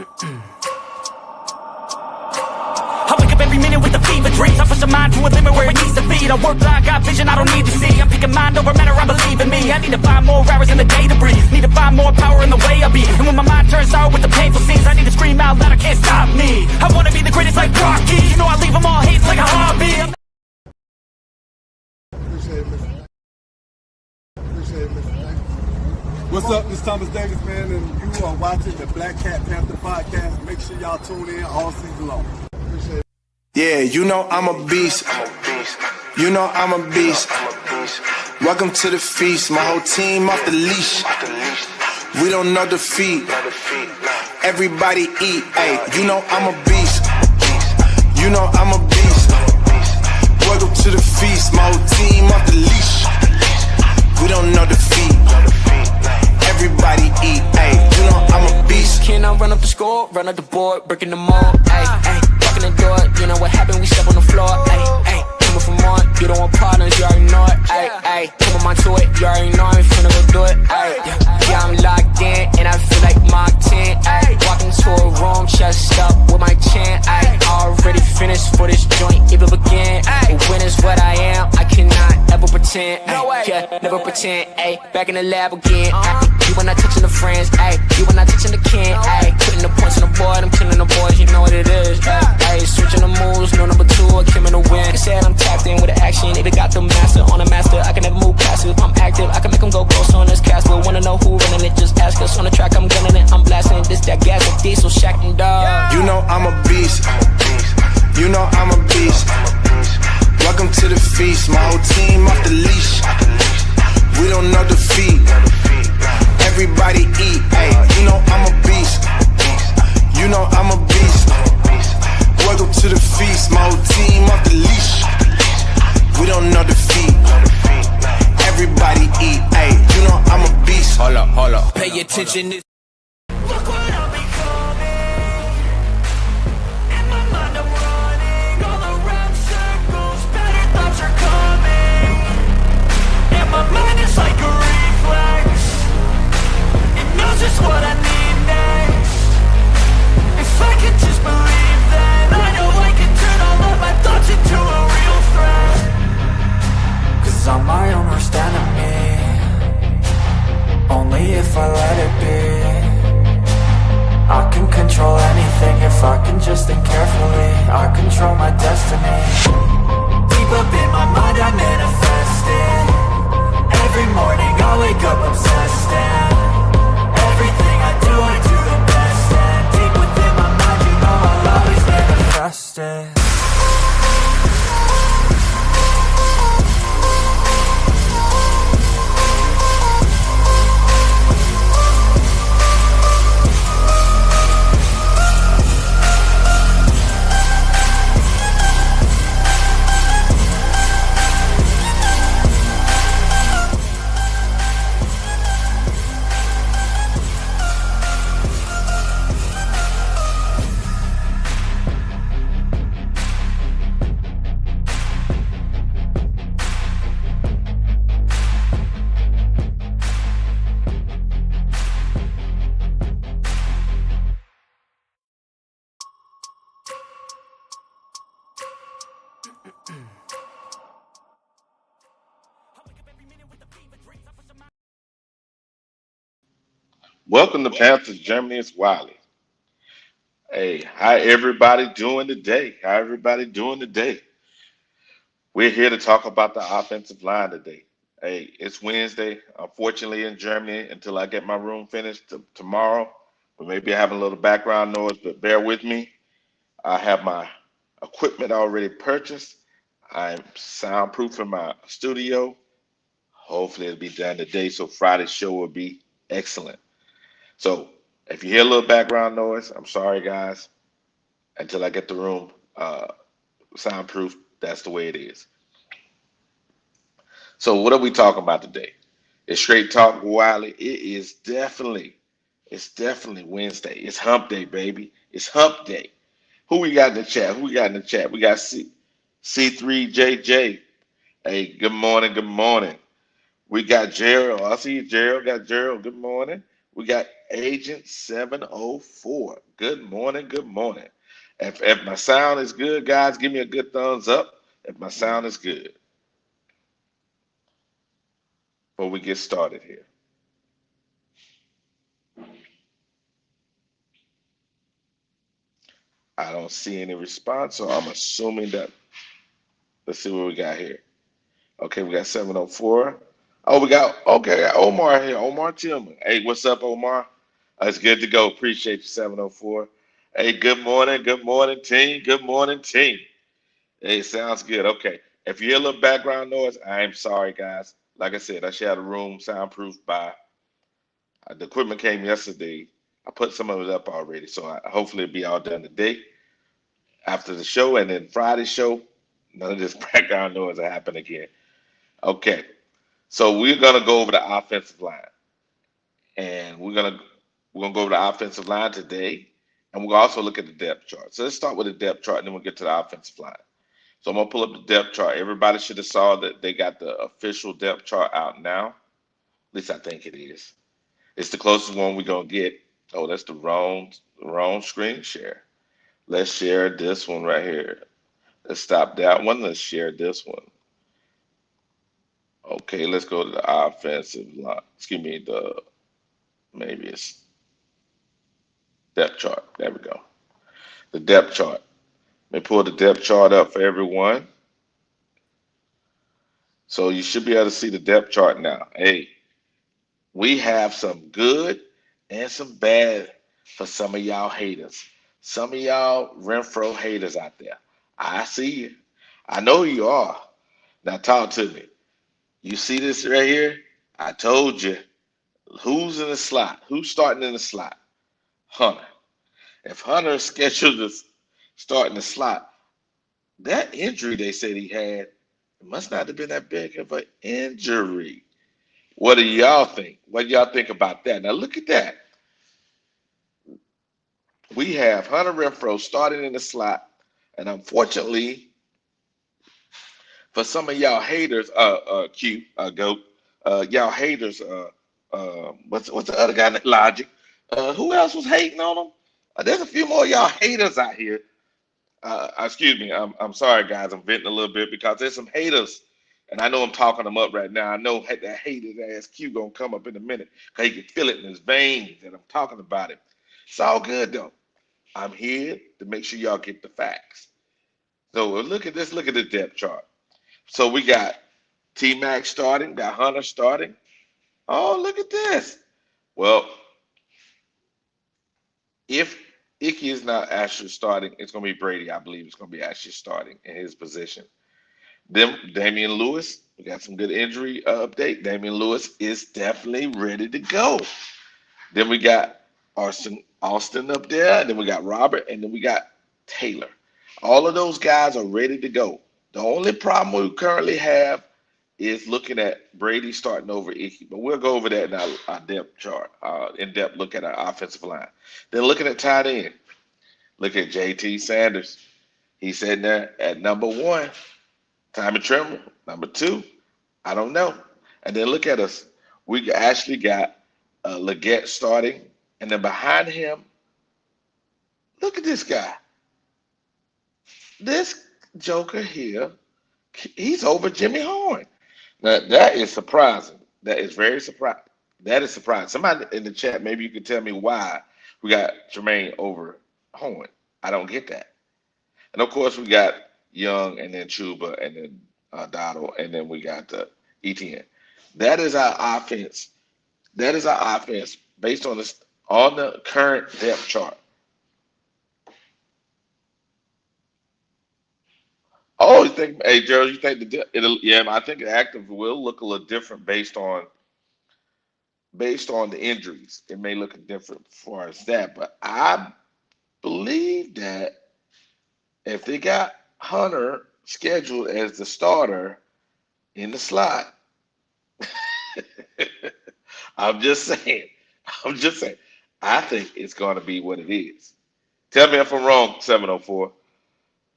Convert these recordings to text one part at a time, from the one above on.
I wake up every minute with the fever dreams. I push the mind to a limit where it needs to be. I work blind, got vision I don't need to see. I'm picking mind over matter, I believe in me. I need to find more hours in the day to breathe. Need to find more power in the way I be. And when my mind turns sour with the painful scenes, I need to scream out loud, I can't stop me. I wanna be the greatest like Rocky. You know I leave them all hating like a hobby. Appreciate it, Mr. Thank you. What's up? It's Thomas Davis, man, and you are watching the Black Cat Panther podcast. Make sure y'all tune in all season long. Appreciate it. Yeah, you know I'm a beast. You know I'm a beast. Welcome to the feast. My whole team off the leash. We don't know defeat. Everybody eat. Ay, you know I'm a beast. You know I'm a beast. Welcome to the feast. My whole team off the leash. We don't know defeat. Everybody eat. Ay, you know I'm a beast. Can I run up the score, run up the board, breaking the mold? Ay, ay, walking the door. You know what happened? We step on the floor. Ay, ay, coming from on. You don't want partners, you already know it. Ay, ay, come on to it. You already know I'm finna go do it. Ay, yeah, I'm locked in and I feel like Mark 10. Ay, walking into a room, chest up with my chin. Ay, already finished for this joint, even begin. Ay, when is what I am, I cannot ever pretend. Ay, yeah, never pretend. Ay, back in the lab again. Ay, you when I touching the friends. Ay, you when I touching the kin. Ay, putting the points on the board, I'm killing the boys, you know what it is. Ay, switching the moves, no number two, I came in to win. They said I'm tapped in with the action, if it got the master on the master, I can never move passive. I'm active, I can make them go ghost on this cast, but wanna know who running it, just ask us. On the track, I'm gunning it, I'm blasting this, that gas, that diesel, shack and dog. You know I'm a beast. You know I'm a beast. Welcome to the feast. My whole team off the leash. We don't know defeat. Everybody eat. Ay, you know I'm a beast. You know I'm a beast. Welcome to the feast. My whole team off the leash. We don't know defeat. Everybody eat. Ay, you know I'm a beast. Hold up, pay attention. Look what I'm becoming. In my mind I'm running all around circles. Better thoughts are coming. And my mind is like a reflex. It knows just what I need next. If I could just believe that, I know I can turn all of my thoughts into a real threat. Cause I'm my own worst enemy. Only if I let it be. I can control anything if I can just think carefully. I control my destiny. Deep up in my mind I manifest it. Every morning I wake up obsessed and everything I do the best. And deep within my mind you know I'll always manifest it. Welcome to Panthers Germany. It's Wiley. Hey, how everybody doing today? How everybody doing today? We're here to talk about the offensive line today. Hey, it's Wednesday. Unfortunately, in Germany, until I get my room finished tomorrow, we may be having a little background noise, but bear with me. I have my equipment already purchased. I'm soundproofing my studio. Hopefully, it'll be done today, so Friday's show will be excellent. So if you hear a little background noise, I'm sorry, guys. Until I get the room soundproof, that's the way it is. So what are we talking about today? It's Straight Talk Wiley. It's definitely Wednesday. It's hump day, baby. It's hump day. Who we got in the chat? We got C3JJ. Hey, good morning. We got Gerald. I see you, Gerald. Got Gerald. Good morning. We got Agent 704. Good morning. Good morning. If my sound is good, guys, give me a good thumbs up. If my sound is good, before we get started here. I don't see any response, so I'm assuming that. Let's see what we got here. Okay, we got 704. Oh, we got Omar here. Omar Tillman. Hey, what's up, Omar? It's good to go. Appreciate you, 704. Hey, good morning, team. Good morning, team. Hey, sounds good. Okay. If you hear a little background noise, I'm sorry, guys. Like I said, I share the room soundproof by the equipment came yesterday. I put some of it up already, so hopefully it'll be all done today after the show, and then Friday show. None of this background noise will happen again. Okay. So we're gonna go over the offensive line, and we're gonna go over the offensive line today, and we'll also look at the depth chart. So let's start with the depth chart, and then we'll get to the offensive line. So I'm gonna pull up the depth chart. Everybody should have saw that they got the official depth chart out now. At least I think it is. It's the closest one we're gonna get. Oh, that's the wrong screen share. Let's share this one right here. Let's stop that one. Let's share this one. Okay, let's go to the offensive line. Excuse me, maybe it's depth chart. There we go. The depth chart. Let me pull the depth chart up for everyone. So you should be able to see the depth chart now. Hey, we have some good and some bad for some of y'all haters. Some of y'all Renfro haters out there. I see you. I know you are. Now talk to me. You see this right here? I told you. Who's in the slot? Who's starting in the slot? Hunter. If Hunter is scheduled to start in the slot, that injury they said he had, it must not have been that big of an injury. What do y'all think? What do y'all think about that? Now look at that. We have Hunter Renfro starting in the slot, and unfortunately, for some of y'all haters, Goat, y'all haters, what's the other guy? Logic. Who else was hating on him? There's a few more of y'all haters out here. Excuse me. I'm sorry, guys. I'm venting a little bit because there's some haters, and I know I'm talking them up right now. I know that hated ass Q gonna come up in a minute because he can feel it in his veins that I'm talking about it. It's all good though. I'm here to make sure y'all get the facts. So look at this. Look at the depth chart. So we got T Mac starting, got Hunter starting. Oh, look at this. Well, if Icky is not actually starting, it's going to be Brady. I believe it's going to be actually starting in his position. Then Damian Lewis, we got some good injury update. Damian Lewis is definitely ready to go. Then we got Austin up there. And then we got Robert, and then we got Taylor. All of those guys are ready to go. The only problem we currently have is looking at Brady starting over Icky, but we'll go over that in our depth chart, in-depth look at our offensive line. Then looking at tight end, look at JT Sanders. He's sitting there at number one. Tommy Tremble, number two. I don't know. And then look at us. We actually got Leggett starting, and then behind him, look at this guy. This joker here, he's over Jimmy Horn. Now, that is surprising. That is very surprising. That is surprising. Somebody in the chat, maybe you could tell me why we got Jermaine over Horn. I don't get that. And of course, we got Young, and then Chuba, and then Donald, and then we got ETN. That is our offense. That is our offense based on this on the current depth chart. Oh, you think, hey Gerald, you think it'll? Yeah, I think the active will look a little different based on the injuries. It may look different as far as that, but I believe that if they got Hunter scheduled as the starter in the slot, I'm just saying, I'm just saying, I think it's going to be what it is. Tell me if I'm wrong, 704.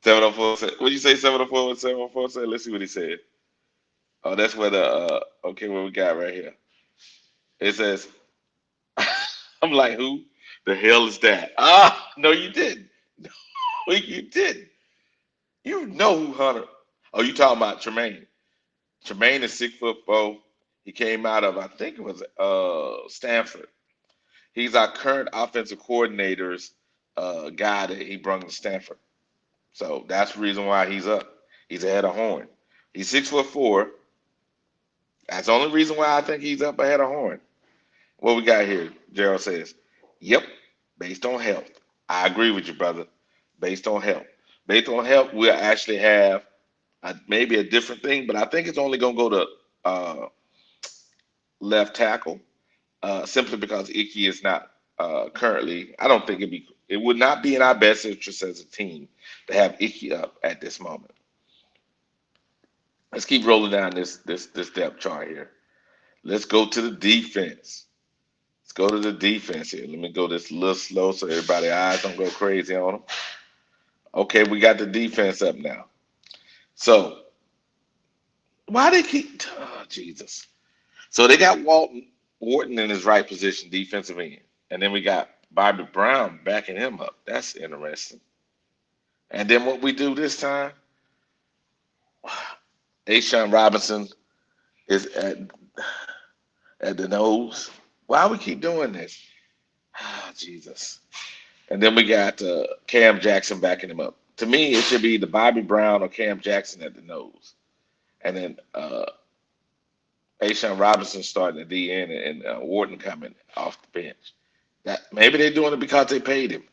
704 said, what did you say, 704? What 704 said? Let's see what he said. Oh, that's where okay, what we got right here. It says, I'm like, who the hell is that? Ah, no, you didn't. No, you didn't. You know who Hunter. Oh, you talking about Tremaine. Tremaine is 6'4". He came out of, I think it was Stanford. He's our current offensive coordinator's guy that he brought to Stanford. So that's the reason why he's up. He's ahead of Horn. He's 6'4". That's the only reason why I think he's up ahead of Horn. What we got here? Gerald says, "Yep, based on health." I agree with you, brother. Based on health. Based on health, we'll actually have maybe a different thing, but I think it's only going to go to left tackle simply because Icky is not currently. I don't think it would not be in our best interest as a team to have Icky up at this moment. Let's keep rolling down this depth chart here. Let's go to the defense. Let's go to the defense here. Let me go this a little slow so everybody's eyes don't go crazy on them. Okay, we got the defense up now. So why they keep? Oh, Jesus. So they got Wharton in his right position, defensive end, and then we got Bobby Brown backing him up. That's interesting. And then what we do this time? Ashawn Robinson is at the nose. Why we keep doing this? Ah, Jesus. And then we got Cam Jackson backing him up. To me, it should be the Bobby Brown or Cam Jackson at the nose. And then Ashawn Robinson starting at the end and Wharton coming off the bench. That maybe they're doing it because they paid him.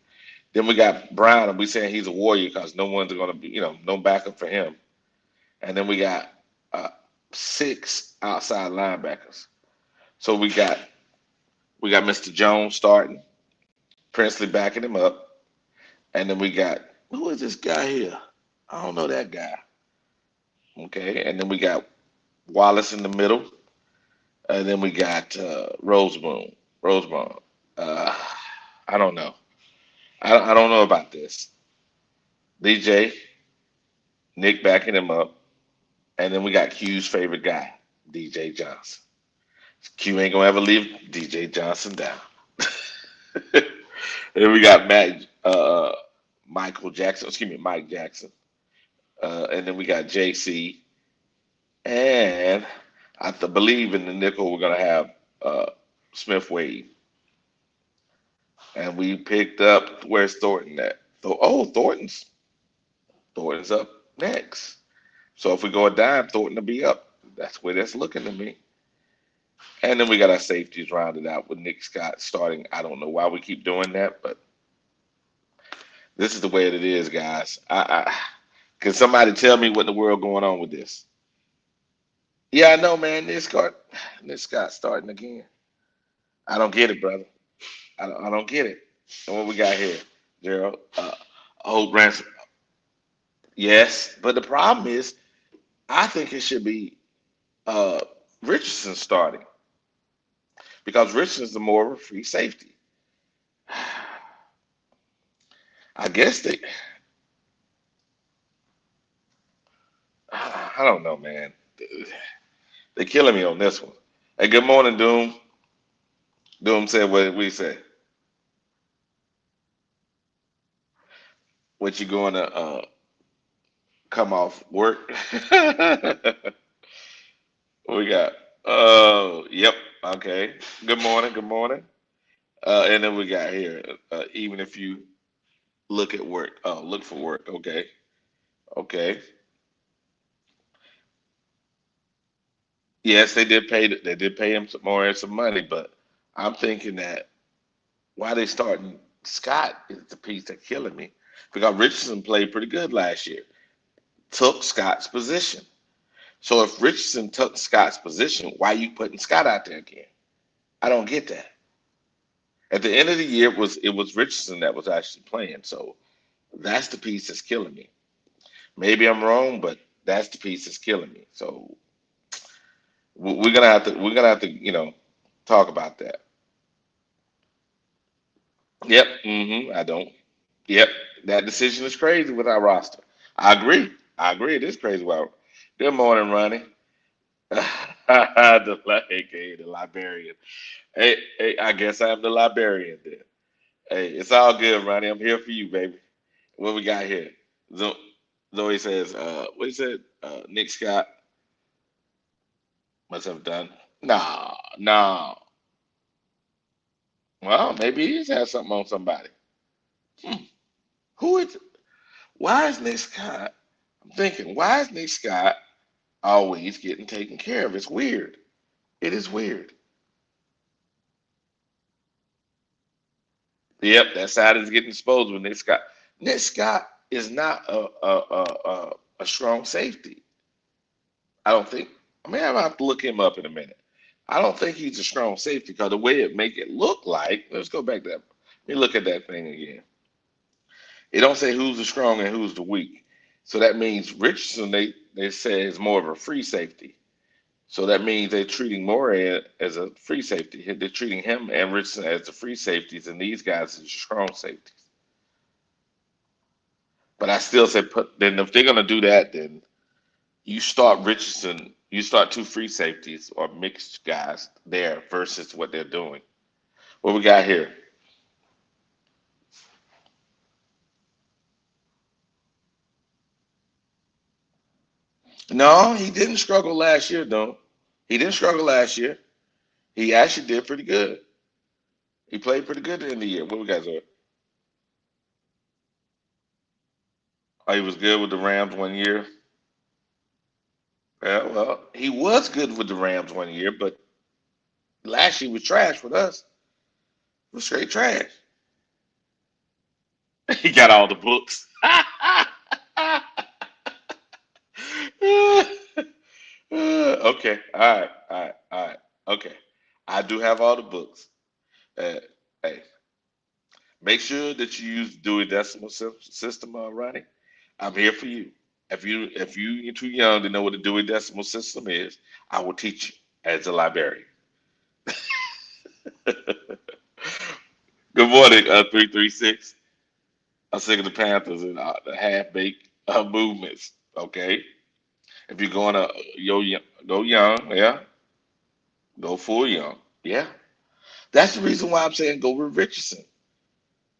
Then we got Brown, and we saying he's a warrior because no one's going to be, no backup for him. And then we got 6 outside linebackers. So we got Mr. Jones starting, Princely backing him up, and then we got who is this guy here? I don't know that guy. Okay, and then we got Wallace in the middle, and then we got Rosebone. Rosebone. Uh, I don't know. I don't know about this. DJ, Nick backing him up, and then we got Q's favorite guy, DJ Johnson. Q ain't gonna ever leave DJ Johnson down. Then we got Michael Jackson. Excuse me, Mike Jackson, and then we got JC, and believe in the nickel we're gonna have Smith Wade, and we picked up where's Thornton at? Thornton's up next. So if we go a dime, Thornton will be up. That's where that's looking to me. And then we got our safeties rounded out with Nick Scott starting. I don't know why we keep doing that, but this is the way it is, guys. Can somebody tell me what in the world going on with this? Yeah, I know, man. Nick Scott starting again. I don't get it, brother. I don't get it. And what we got here, Gerald? Hope Ransom. Yes, but the problem is, I think it should be Richardson starting because Richardson's the more of a free safety. I guess I don't know, man. They're killing me on this one. Hey, good morning, Doom. Doom said what we said. What you going to come off work? What we got? Oh, yep. Okay. Good morning. Good morning. And then we got here. Even if you look at work, look for work. Okay. Okay. Yes, they did pay him some more and some money, but I'm thinking that why they starting Scott is the piece that's killing me because Richardson played pretty good last year. Took Scott's position. So if Richardson took Scott's position, why are you putting Scott out there again? I don't get that. At the end of the year, it was Richardson that was actually playing. So that's the piece that's killing me. Maybe I'm wrong, but that's the piece that's killing me. So we're gonna have to talk about that. Yep. I don't. Yep. That decision is crazy with our roster. I agree. It is crazy. Well, good morning, Ronnie. AKA the librarian. Hey, I guess I'm the librarian then. Hey, it's all good, Ronnie. I'm here for you, baby. What we got here? Zo- Zoe says, what he said? Nick Scott must have done. Nah, nah. Well, maybe he's had something on somebody. Hmm. Who is? Why is Nick Scott? I'm thinking, why is Nick Scott always getting taken care of? It's weird. It is weird. Yep, that side is getting exposed with Nick Scott. Nick Scott is not a strong safety. I don't think. I mean, I have to look him up in a minute. I don't think he's a strong safety because the way it make it look like. Let's go back to that. Let me look at that thing again. It don't say who's the strong and who's the weak. So that means Richardson. They say is more of a free safety. So that means they're treating Moore as a free safety. They're treating him and Richardson as the free safeties, and these guys as strong safeties. But I still say, then if they're gonna do that, then you start Richardson, you start two free safeties or mixed guys there versus what they're doing. What we got here? No, he didn't struggle last year, though. He didn't struggle last year. He actually did pretty good. He played pretty good in the year. What we got there? Oh, he was good with the Rams 1 year. Yeah, well, he was good with the Rams 1 year, but last year was trash with us. It was straight trash. He got all the books. Okay, all right, all right, all right. Okay, I do have all the books. Hey, make sure that you use Dewey Decimal System, Ronnie. I'm here for you. If you're too young to know what the Dewey Decimal System is, I will teach you as a librarian. Good morning, 336. I'm sick of the Panthers and the half baked movements. Okay, if you're going to go young, yeah, go full young, yeah. That's the reason why I'm saying go with Richardson.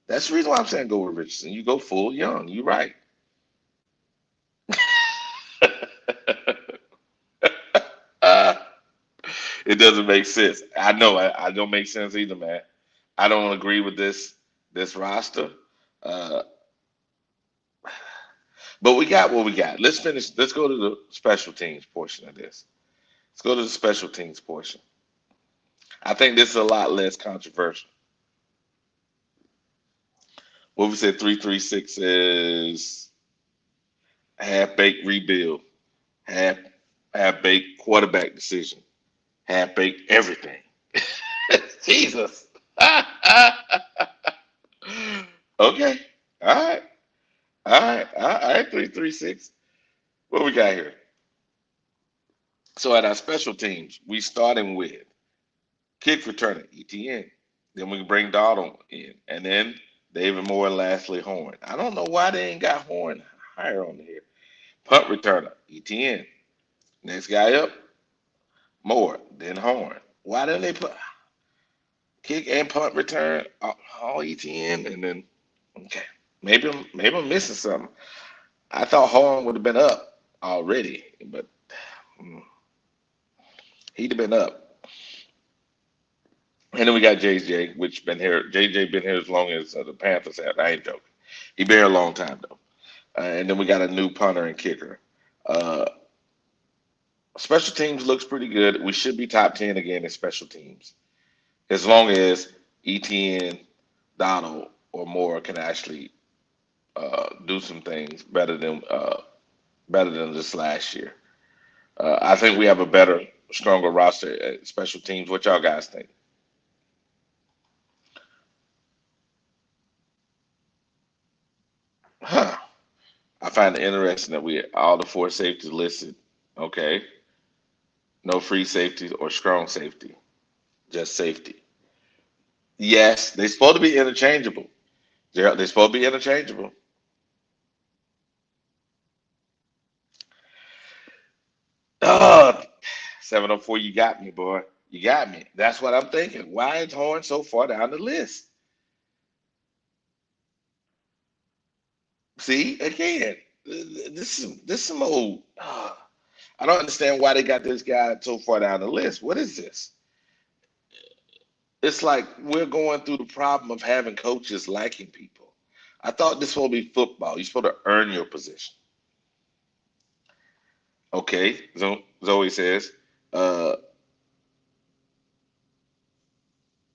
That's the reason why I'm saying go with Richardson. You go full young. You're right. Uh, it doesn't make sense. I know I don't make sense either, man. I don't agree with this roster. Uh, but we got what we got. Let's finish. Let's go to the special teams portion of this. Let's go to the special teams portion. I think this is a lot less controversial. What we said 336 is half baked rebuild, half half baked quarterback decision, half baked everything. Jesus. Okay. All right. All right. All right. 336. What we got here? So at our special teams, we starting with kick returner, ETN. Then we bring Donald in. And then David Moore and lastly Horn. I don't know why they ain't got Horn higher on here. Punt returner, ETN. Next guy up, Moore, then Horn. Why didn't they put kick and punt return all ETN and then okay. Maybe I'm missing something. I thought Horn would have been up already, but mm, he'd have been up. And then we got JJ, which been here. JJ been here as long as the Panthers have. I ain't joking. He been here a long time though. And then we got a new punter and kicker. Uh, Special teams looks pretty good. We should be top 10 again in special teams as long as ETN, Donald, or Moore can actually do some things better than this last year. I think we have a better, stronger roster at special teams. What y'all guys think? Huh. I find it interesting that we all the four safeties listed. Okay, no free safety or strong safety, just safety. Yes, they're supposed to be interchangeable. They're supposed to be interchangeable. Oh, 704, you got me, boy. You got me. That's what I'm thinking. Why is Horn so far down the list? See, again, this is some old. I don't understand why they got this guy so far down the list. What is this? It's like we're going through the problem of having coaches liking people. I thought this supposed to be football. You're supposed to earn your position. Okay, Zoe says, uh,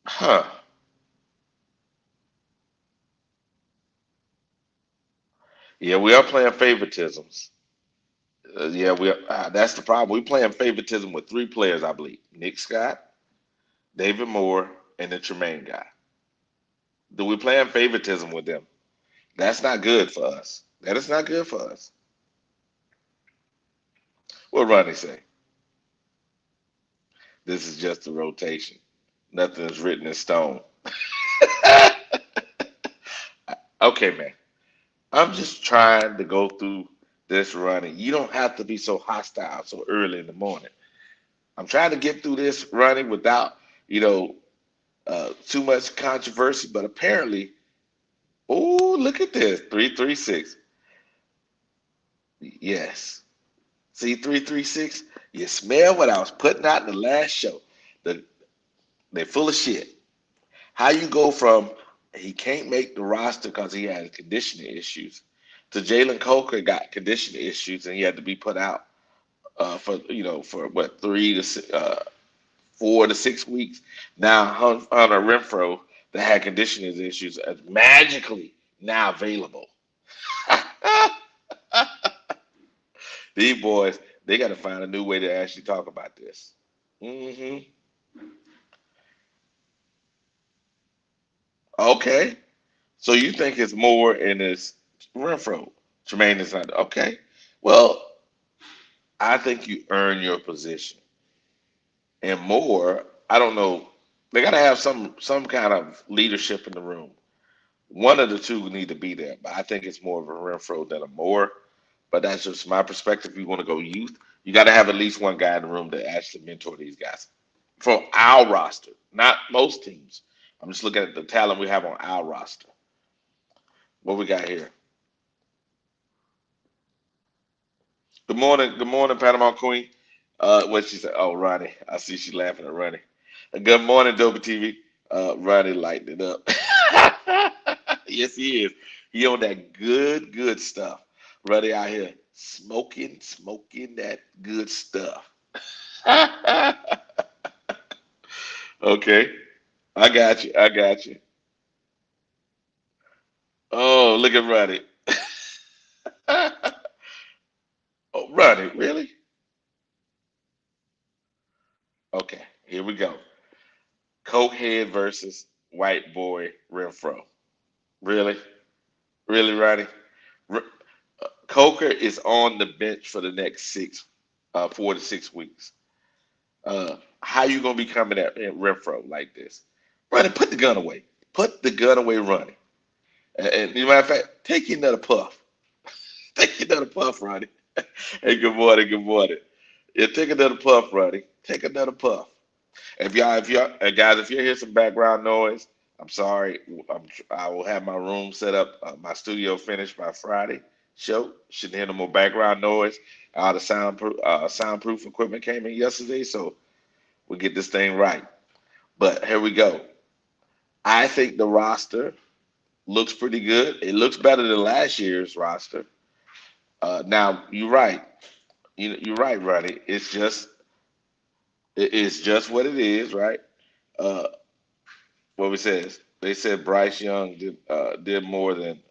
huh. Yeah, we are playing favoritisms. Yeah, that's the problem. We're playing favoritism with three players, I believe. Nick Scott, David Moore, and the Tremaine guy. Do we playing favoritism with them? That's not good for us. That is not good for us. What Ronnie say? This is just a rotation. Nothing is written in stone. Okay, man. I'm just trying to go through this running. You don't have to be so hostile so early in the morning. I'm trying to get through this running without, you know, too much controversy. But apparently, oh, look at this 336. Yes. See 336? You smell what I was putting out in the last show. The, they're full of shit. How you go from he can't make the roster because he had conditioning issues to Jalen Coker got conditioning issues and he had to be put out for what 4 to 6 weeks. Now Hunter Renfro that had conditioning issues is magically now available. These boys, they got to find a new way to actually talk about this. hmm Okay. So you think it's more in this Renfro? Tremaine is not okay. Well, I think you earn your position, and more. I don't know. They got to have some kind of leadership in the room. One of the two need to be there, but I think it's more of a Renfro than a Moore. But that's just my perspective. If you want to go youth, you got to have at least one guy in the room to actually mentor these guys from our roster, not most teams. I'm just looking at the talent we have on our roster. What we got here? Good morning, Panama Queen. What she said? Oh, Ronnie. I see she laughing at Ronnie. Good morning, Dope TV. Ronnie lighting it up. Yes, he is. He on that good stuff. Ronnie out here smoking that good stuff. Okay, I got you. I got you. Oh, look at Ronnie. Oh, Ronnie, really? Okay, here we go. Cokehead versus white boy Renfro. Really? Really, Ronnie? R- Coker is on the bench for the next 4 to 6 weeks. How you gonna be coming at Renfro like this? Ronnie, put the gun away. Put the gun away, Ronnie. And as a matter of fact, take another puff. Take another puff, Ronnie. Hey, good morning, good morning. Yeah, take another puff, Ronnie. Take another puff. Guys, if you hear some background noise, I'm sorry. I will have my room set up, my studio finished by Friday. Show shouldn't hear no more background noise. All the soundproof equipment came in yesterday, so we get this thing right. But here we go. I think the roster looks pretty good. It looks better than last year's roster. Now you're right. You're right, Ronnie. It's just what it is, right? Uh, what we says. They said Bryce Young did more than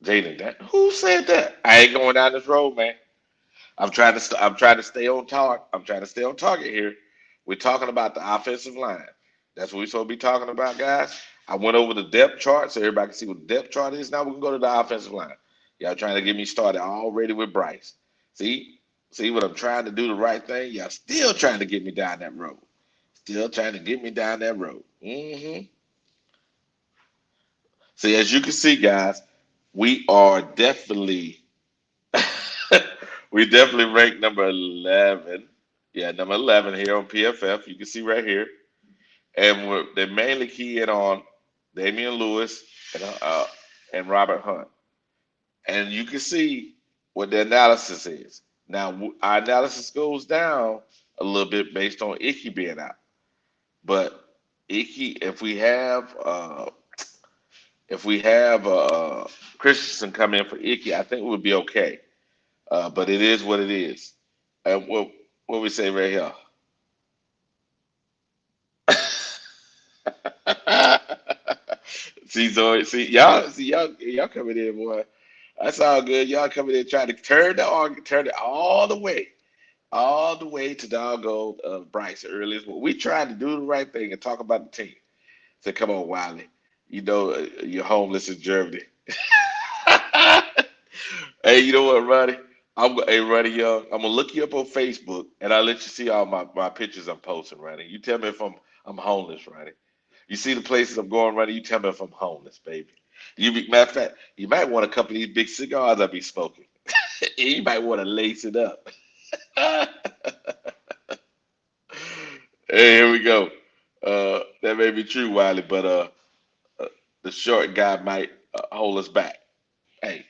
Jaden. Who said that? I ain't going down this road, man. I'm trying to stay on target. I'm trying to stay on target here. We're talking about the offensive line. That's what we're supposed to be talking about, guys. I went over the depth chart so everybody can see what the depth chart is. Now we can go to the offensive line. Y'all trying to get me started already with Bryce. See, see what I'm trying to do the right thing. Y'all still trying to get me down that road. Still trying to get me down that road. See, as you can see, guys, we are definitely we definitely ranked number 11. Yeah, number 11 here on PFF. You can see right here. And they mainly key in on Damian Lewis and Robert Hunt. And you can see what the analysis is. Now, our analysis goes down a little bit based on Icky being out. But Icky, if we have Christensen come in for Icky, I think it would be okay. But it is what it is. And what we say right here. See y'all coming in, boy. That's all good. Y'all coming in trying to turn it all the way to doggone Bryce earliest. But we tried to do the right thing and talk about the team. So come on, Wiley. You know you're homeless in Germany. Hey, you know what, Ronnie? Hey, Ronnie Young, I'm gonna look you up on Facebook and I'll let you see all my pictures I'm posting, Ronnie. You tell me if I'm homeless, Ronnie. You see the places I'm going, Ronnie. You tell me if I'm homeless, baby. Matter of fact, you might want a couple of these big cigars I be smoking. You might want to lace it up. Hey, here we go. That may be true, Wiley, but uh, the short guy might hold us back. Hey,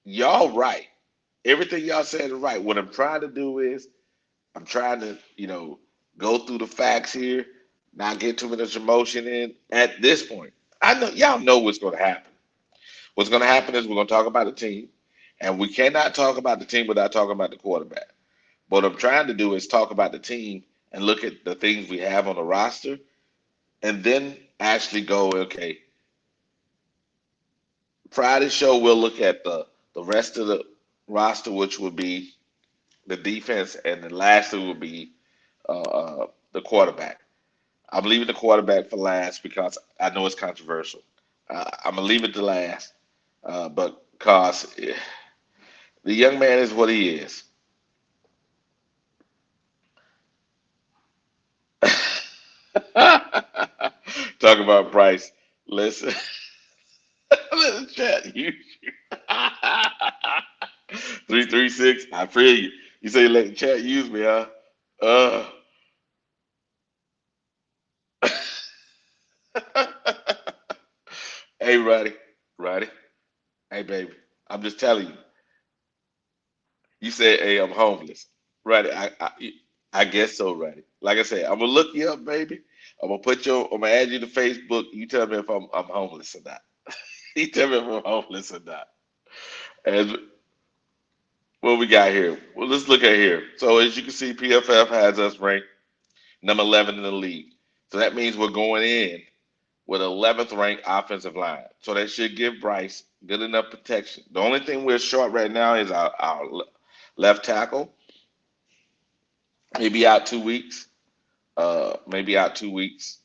y'all right. Everything y'all said is right. What I'm trying to do is I'm trying to, go through the facts here, not get too much emotion in at this point. I know y'all know what's going to happen. What's going to happen is we're going to talk about the team, and we cannot talk about the team without talking about the quarterback. What I'm trying to do is talk about the team and look at the things we have on the roster, and then actually go, okay, Friday show we'll look at the rest of the roster, which would be the defense, and then lastly would be the quarterback. I'm leaving the quarterback for last because I know it's controversial. I'm gonna leave it to last, but because the young man is what he is. Talk about Price. Listen, let the chat use you. 336. I feel you. You say let the chat use me, huh? Uh. Hey, Roddy. Roddy. Hey, baby. I'm just telling you. You said, hey, I'm homeless. Roddy, I guess so, Roddy. Like I said, I'm gonna look you up, baby. I'm gonna add you to Facebook. You tell me if I'm homeless or not. You tell me if I'm homeless or not. And what we got here? Well, let's look at here. So as you can see, PFF has us ranked number 11 in the league. So that means we're going in with 11th ranked offensive line. So that should give Bryce good enough protection. The only thing we're short right now is our left tackle. Maybe out 2 weeks. Maybe out 2 weeks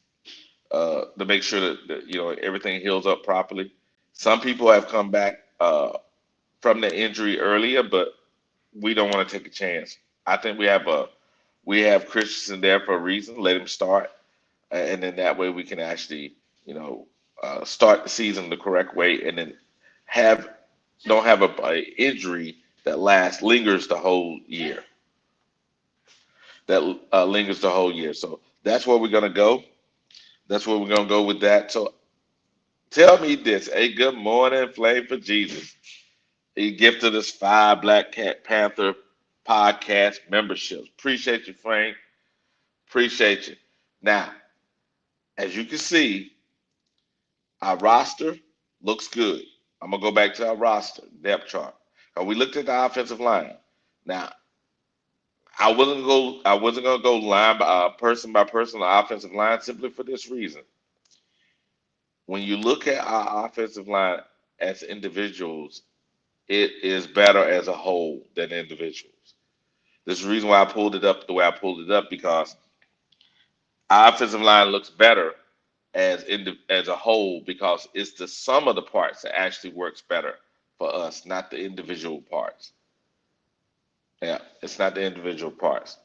to make sure that everything heals up properly. Some people have come back from the injury earlier, but we don't want to take a chance. I think we have Christensen there for a reason. Let him start, and then that way we can actually start the season the correct way, and then have don't have a injury that lingers the whole year. That lingers the whole year. So that's where we're gonna go. That's where we're gonna go with that. So tell me this. Hey, good morning, Flame for Jesus. He gifted us 5 Black Cat Panther podcast memberships. Appreciate you, Frank. Appreciate you. Now, as you can see, our roster looks good. I'm gonna go back to our roster depth chart. We looked at the offensive line. Now, I wasn't gonna go line by person on the offensive line simply for this reason. When you look at our offensive line as individuals, it is better as a whole than individuals. This is the reason why I pulled it up the way I pulled it up because our offensive line looks better as a whole because it's the sum of the parts that actually works better for us, not the individual parts. Yeah, it's not the individual parts.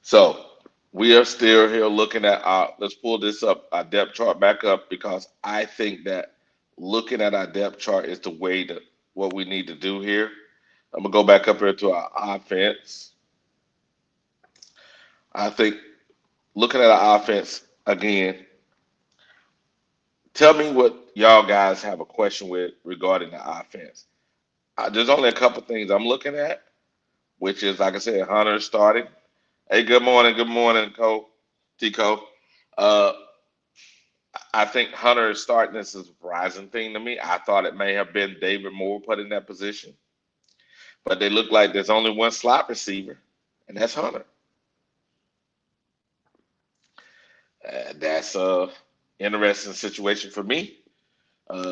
So we are still here looking at let's pull this up, our depth chart back up because I think that looking at our depth chart is the way to what we need to do here. I'm gonna go back up here to our offense. I think looking at our offense again, tell me what y'all guys have a question with regarding the offense. There's only a couple things I'm looking at, which is, like I said, Hunter starting. Hey, good morning, Cole, Tico. Uh, I think Hunter is starting. This is a surprising thing to me. I thought it may have been David Moore put in that position, but they look like there's only one slot receiver, and that's Hunter. That's a interesting situation for me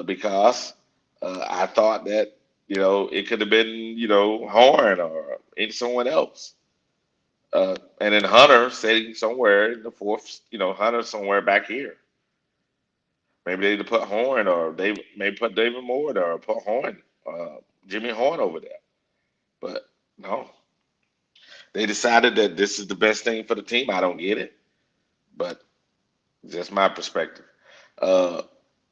because I thought that it could have been Horn or any someone else, and then Hunter sitting somewhere in the fourth. Hunter somewhere back here. Maybe they need to put Horn or they maybe put David Moore or put Horn, Jimmy Horn over there. But no, they decided that this is the best thing for the team. I don't get it, but just my perspective. Uh,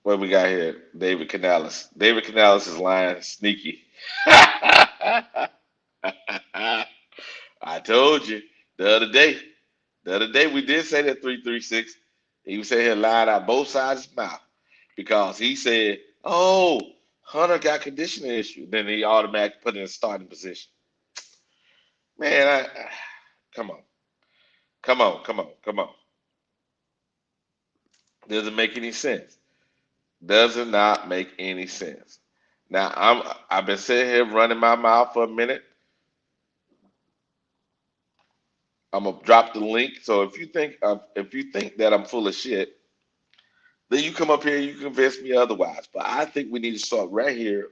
what we got here? David Canales. David Canales is lying sneaky. I told you the other day. The other day we did say that 336. He was saying here lying out both sides of his mouth because he said, "Oh, Hunter got conditioning issue." Then he automatically put in a starting position. Man, come on, come on. Doesn't make any sense. Does not make any sense. Now I've been sitting here running my mouth for a minute. I'm gonna drop the link. So if you think that I'm full of shit, then you come up here and you convince me otherwise. But I think we need to start right here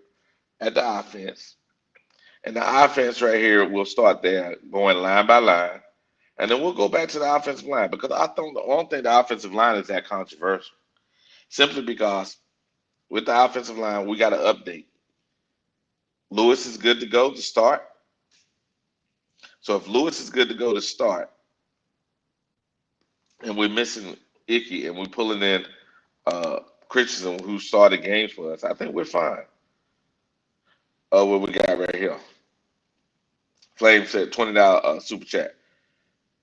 at the offense, and the offense right here will start there, going line by line, and then we'll go back to the offensive line because I think the only thing the offensive line is that controversial, simply because with the offensive line we got to update. Lewis is good to go to start. So if Lewis is good to go to start, and we're missing Icky, and we're pulling in uh, Christensen, who started games for us, I think we're fine. What we got right here? Flame said $20 super chat.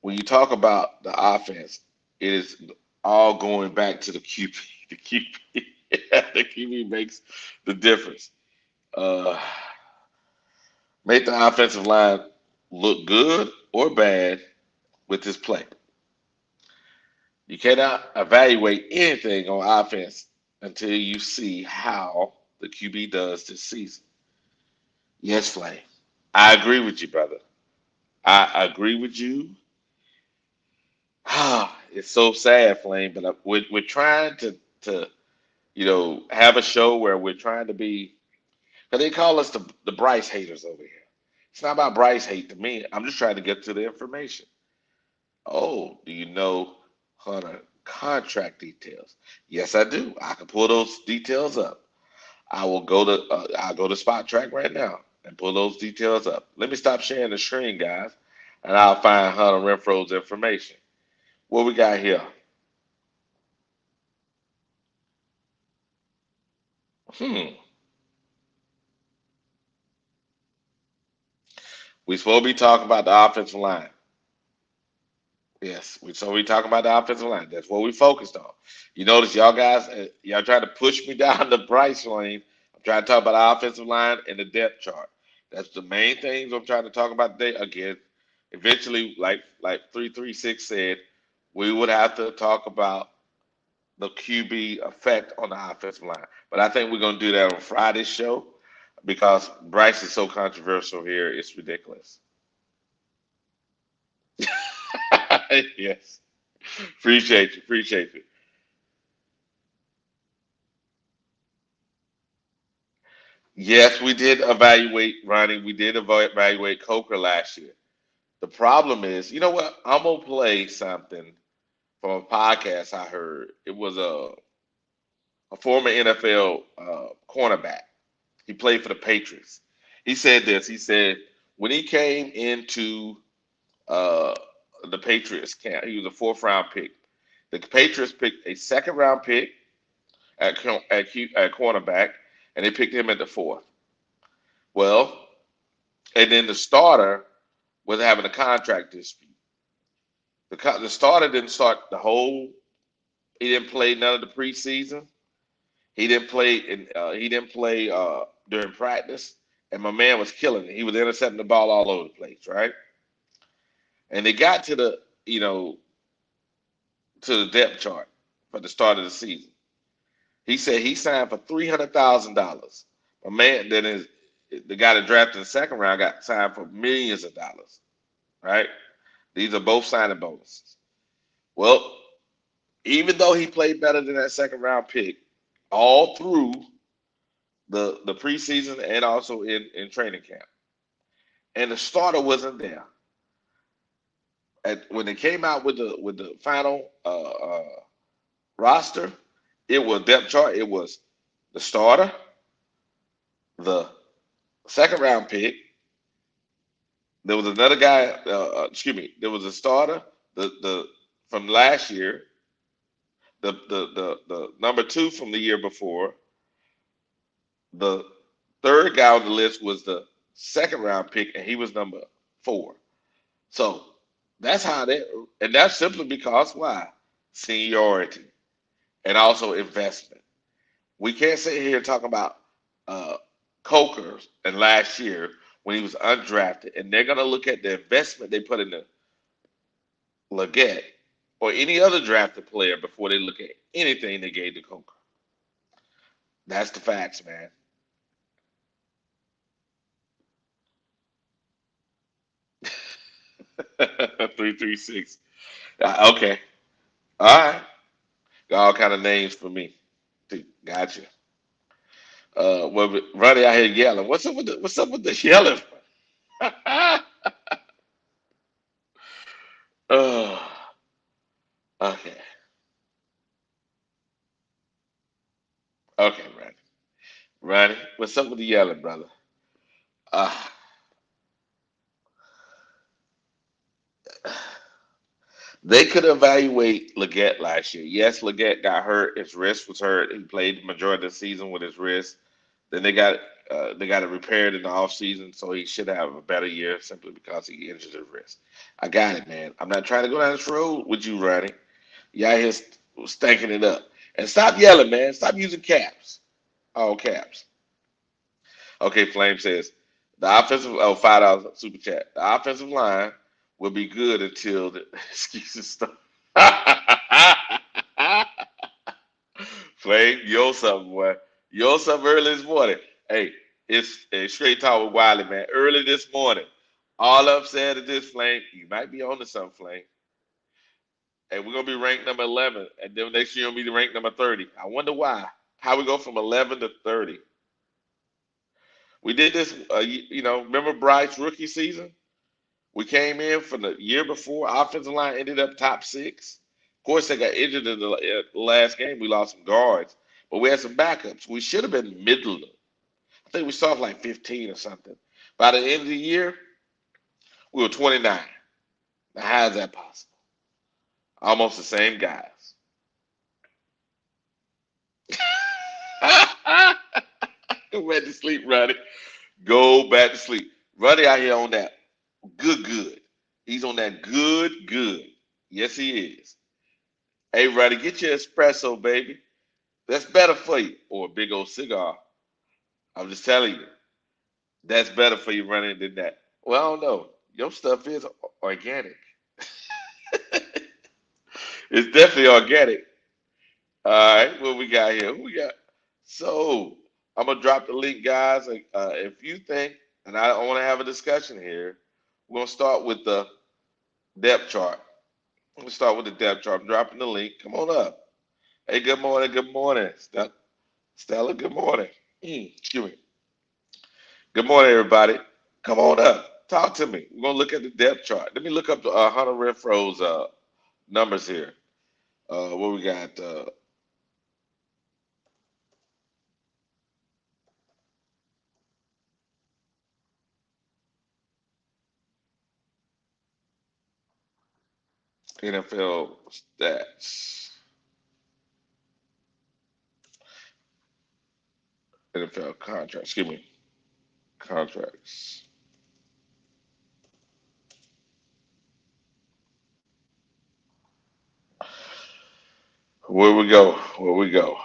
When you talk about the offense, it is all going back to the QB. The QB, the QB makes the difference. Uh, make the offensive line look good or bad with this play. You cannot evaluate anything on offense until you see how the QB does this season. Yes, Flame. I agree with you, brother. I agree with you. It's so sad, Flame, but we're trying to have a show where we're trying to be. Because they call us the Bryce haters over here. It's not about Bryce hate to me. I'm just trying to get to the information. Oh, do you know Hunter contract details? Yes, I do. I can pull those details up. I'll go to Spot Track right now and pull those details up. Let me stop sharing the screen, guys, and I'll find Hunter Renfro's information. What we got here? Hmm. We supposed to be talking about the offensive line. Yes, we talking about the offensive line. That's what we focused on. You notice y'all guys, y'all trying to push me down the price lane. I'm trying to talk about the offensive line and the depth chart. That's the main things I'm trying to talk about today. Again, eventually, like 336 said, we would have to talk about the QB effect on the offensive line. But I think we're gonna do that on Friday's show because Bryce is so controversial here. It's ridiculous. Yes, appreciate you. Yes, we did evaluate Ronnie. We did evaluate Coker last year. The problem is, you know what? I'm gonna play something from a podcast I heard. It was a former NFL cornerback. He played for the Patriots. He said this. He said when he came into uh, the Patriots camp, he was a fourth round pick. The Patriots picked a second round pick at cornerback, and they picked him at the fourth. Well, and then the starter was having a contract dispute. The starter didn't start the whole. He didn't play none of the preseason. He didn't play during practice. And my man was killing it. He was intercepting the ball all over the place, right? And they got to the you know to the depth chart for the start of the season. He said he signed for $300,000. My man, then is the guy that drafted in the second round got signed for millions of dollars, right? These are both signing bonuses. Well, even though he played better than that second round pick all through the preseason and also in training camp, and the starter wasn't there. When they came out with the final roster, it was depth chart. It was the starter, the second round pick. There was another guy. Excuse me. There was a starter. The from last year. The number two from the year before. The third guy on the list was the second round pick, and he was number four. So that's how that, and that's simply because why? Seniority and also investment. We can't sit here talking about uh, Coker and last year when he was undrafted, and they're gonna look at the investment they put into Leggett or any other drafted player before they look at anything they gave to Coker. That's the facts, man. 336. Okay. All right. Got all kind of names for me. Gotcha. Well, Ronnie out here yelling. What's up with the yelling? Oh, okay. Okay, Ronnie. Ronnie, what's up with the yelling, brother? Uh, they could evaluate Leggett last year. Yes, Leggett got hurt. His wrist was hurt. He played the majority of the season with his wrist. Then they got it repaired in the offseason, so he should have a better year simply because he injured his wrist. I got it, man. I'm not trying to go down this road with you, Ronnie. You out here stanking it up. And stop yelling, man. Stop using caps. All caps. Okay, Flame says the offensive $5 super chat. The offensive line will be good until the excuses start. Flame, yo something, boy. Yo something early this morning. Hey, it's a straight talk with Wiley, man. Early this morning. All I'm saying is this, Flame. You might be on to something, Flame. Hey, we're gonna be ranked number 11, and then next year we'll be ranked number 30. I wonder why. How we go from 11 to 30? We did this, remember Bryce's rookie season? We came in from the year before. Offensive line ended up top six. Of course, they got injured in the last game. We lost some guards, but we had some backups. We should have been middle. I think we started like 15 or something. By the end of the year, we were 29. Now, how is that possible? Almost the same guys. Go back to sleep, Ronnie. Go back to sleep. Ronnie out here on that good. He's on that good. Yes, he is. Hey, Ronnie, get your espresso, baby. That's better for you. Or a big old cigar. I'm just telling you. That's better for you running than that. Well, I don't know. Your stuff is organic. It's definitely organic. All right, what we got here? Who we got? So I'm gonna drop the link, guys. If you think, and I want to have a discussion here, we're gonna start with the depth chart. I'm gonna start with the depth chart. I'm dropping the link. Come on up. Hey, good morning. Good morning, Stella. Good morning. Excuse me. Good morning, everybody. Come on up. Talk to me. We're gonna look at the depth chart. Let me look up the Hunter Renfro's numbers here. What we got? NFL stats, NFL contracts. Excuse me, contracts. Where we go? Where we go?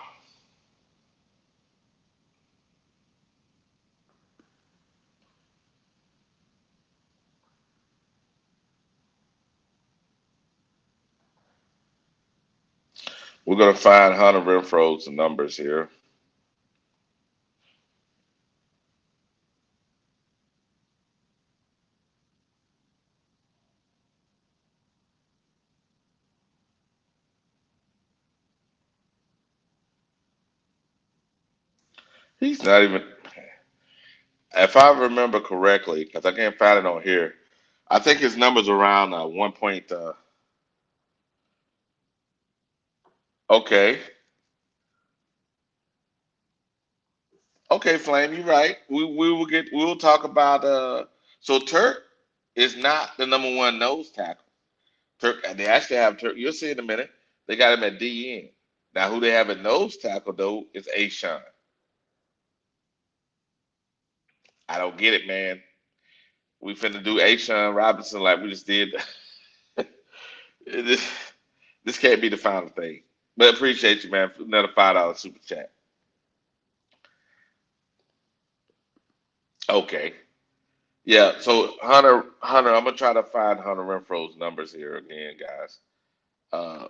We're gonna find Hunter Renfro's numbers here. He's not even. If I remember correctly, because I can't find it on here, I think his numbers around 1 point. Okay, okay, Flame, you're right. We will talk about. So Turk is not the number one nose tackle. Turk, they actually have Turk. You'll see in a minute. They got him at DN. Now, who they have at nose tackle though is Ashawn. I don't get it, man. We finna do Ashawn Robinson like we just did. this, this can't be the final thing. But appreciate you, man. For another $5 super chat. Okay. Yeah. So Hunter, I'm gonna try to find Hunter Renfro's numbers here again, guys. Uh,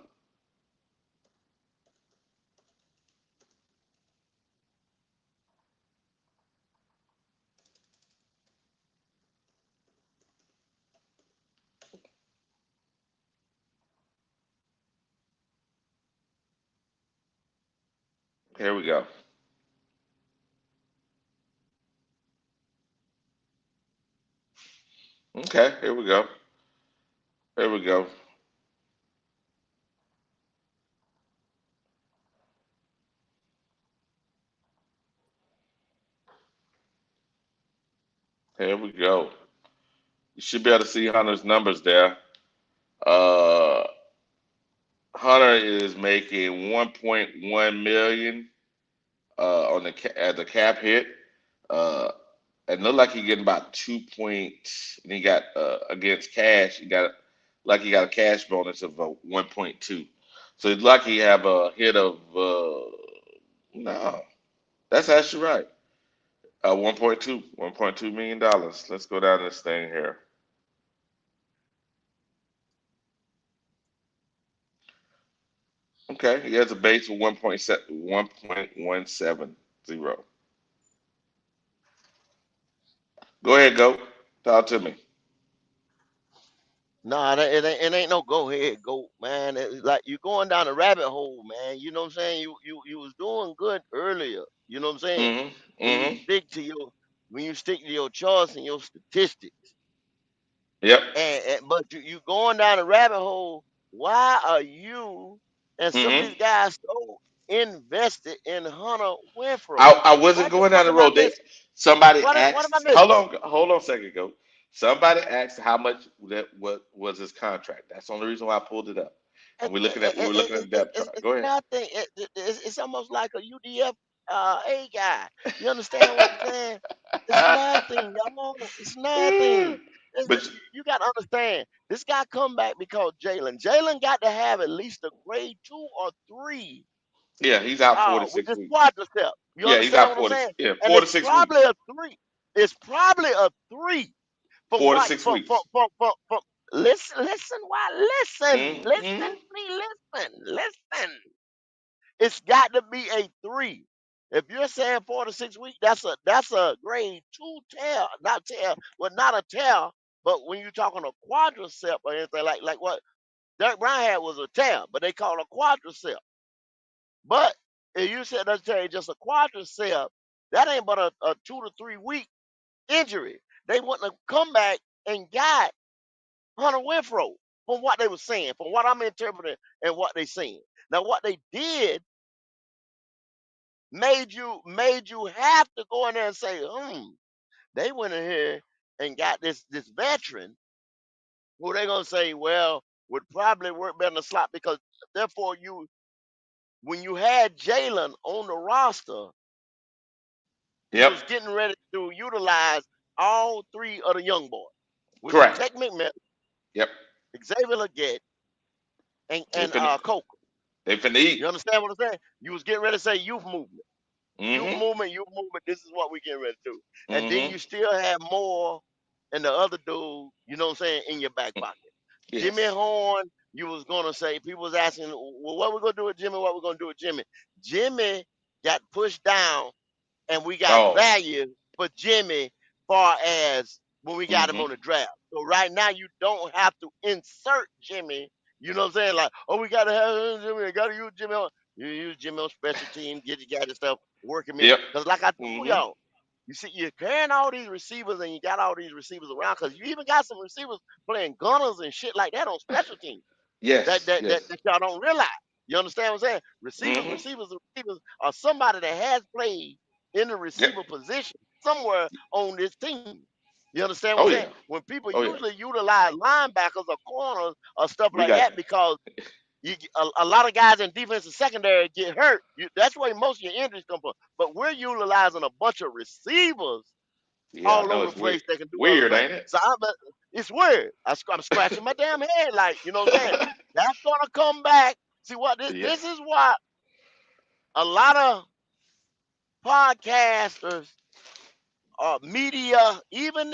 Here we go. Okay. Here we go. Here we go. Here we go. You should be able to see Hunter's numbers there. Uh, Hunter is making 1.1 million on at the cap hit. Uh, and look like he getting about 2 point. And he got against cash. He got a cash bonus of 1.2. So it's like he have a hit of no. That's actually right. 1.2 million dollars. Let's go down this thing here. Okay, he has a base of 1.170. Go ahead, go. Talk to me. Nah, it ain't no go ahead, go, man. It's like you're going down a rabbit hole, man. You know what I'm saying? You was doing good earlier. You know what I'm saying? Hmm. When you Hmm. stick to your charts and your statistics, Yep. and but you going down a rabbit hole. Why are you and some of Hmm. these guys so invested in Hunter I, Winfro? I wasn't going down What the am I road. missing? Somebody What am I asked. missing? Hold on a second ago. Somebody asked how much that what was his contract. That's the only reason why I pulled it up. And we were looking at the depth chart. It's Go ahead. nothing. It's almost like a UDF a guy. You understand what I'm saying? It's nothing, y'all. It's nothing. But You got to understand. This guy come back because Jalen. Jalen got to have at least a grade 2 or 3 yeah, he's out four to with six this weeks. quadricep. You Yeah, he's understand out what I'm saying? And four it's to six probably weeks. a 3. It's probably a 3 from Four to what six weeks. from listen Hmm. to me, listen. It's got to be a 3. If you're saying 4 to 6 weeks, that's a grade 2 tear, not tear, well, not a tear, but when you're talking a quadricep or anything like what Derek Brown had was a tear, but they call it a quadricep. But if you said that's just a quadricep, that ain't but a 2 to 3 week injury. They wouldn't have come back and got Hunter Winfro from what they were saying, from what I'm interpreting and what they saying. Now, what they did made you have to go in there and say, they went in here and got this veteran who they gonna say, well, would probably work better in the slot because therefore you when you had Jalen on the roster, you Yep. was getting ready to utilize all 3 of the young boys, which is Correct. Tech McMillan, Yep. Xavier Leggett, and If any, Coker. They finna eat. You understand what I'm saying? You was getting ready to say youth movement. Youth Mm-hmm. movement, youth movement. This is what we getting ready to do. And then Mm-hmm. you still have more and the other dude, you know what I'm saying, in your back pocket. Jimmy Yes. Horn, you was gonna say, people was asking, well, what we gonna do with Jimmy? What we gonna do with Jimmy? Jimmy got pushed down and we got Oh. value for Jimmy far as when we got him Mm-hmm. on the draft. So right now you don't have to insert Jimmy. You know what I'm saying? Like, oh, we gotta have Jimmy, I gotta use Jimmy on. You use Jimmy on special team, get your guy and stuff, working me. Yep. Because like I told Mm-hmm. y'all, you see, you're carrying all these receivers and you got all these receivers around because you even got some receivers playing gunners and shit like that on special teams that Yes. that that, Yes. that y'all don't realize. You understand what I'm saying? Receivers, Mm-hmm. receivers, receivers are somebody that has played in the Yep. receiver position somewhere on this team. You understand what I'm Oh saying? yeah. When people Oh yeah. usually utilize linebackers or corners or stuff We like got. that because a lot of guys in defensive secondary get hurt. That's where most of your injuries come from. But we're utilizing a bunch of receivers Yeah, I all know over the it's weird. place that can do other Weird, things. ain't it? So it's weird. I'm scratching my damn head, like you know what I'm saying. That's gonna come back. See what Yeah. this is why a lot of podcasters, media, even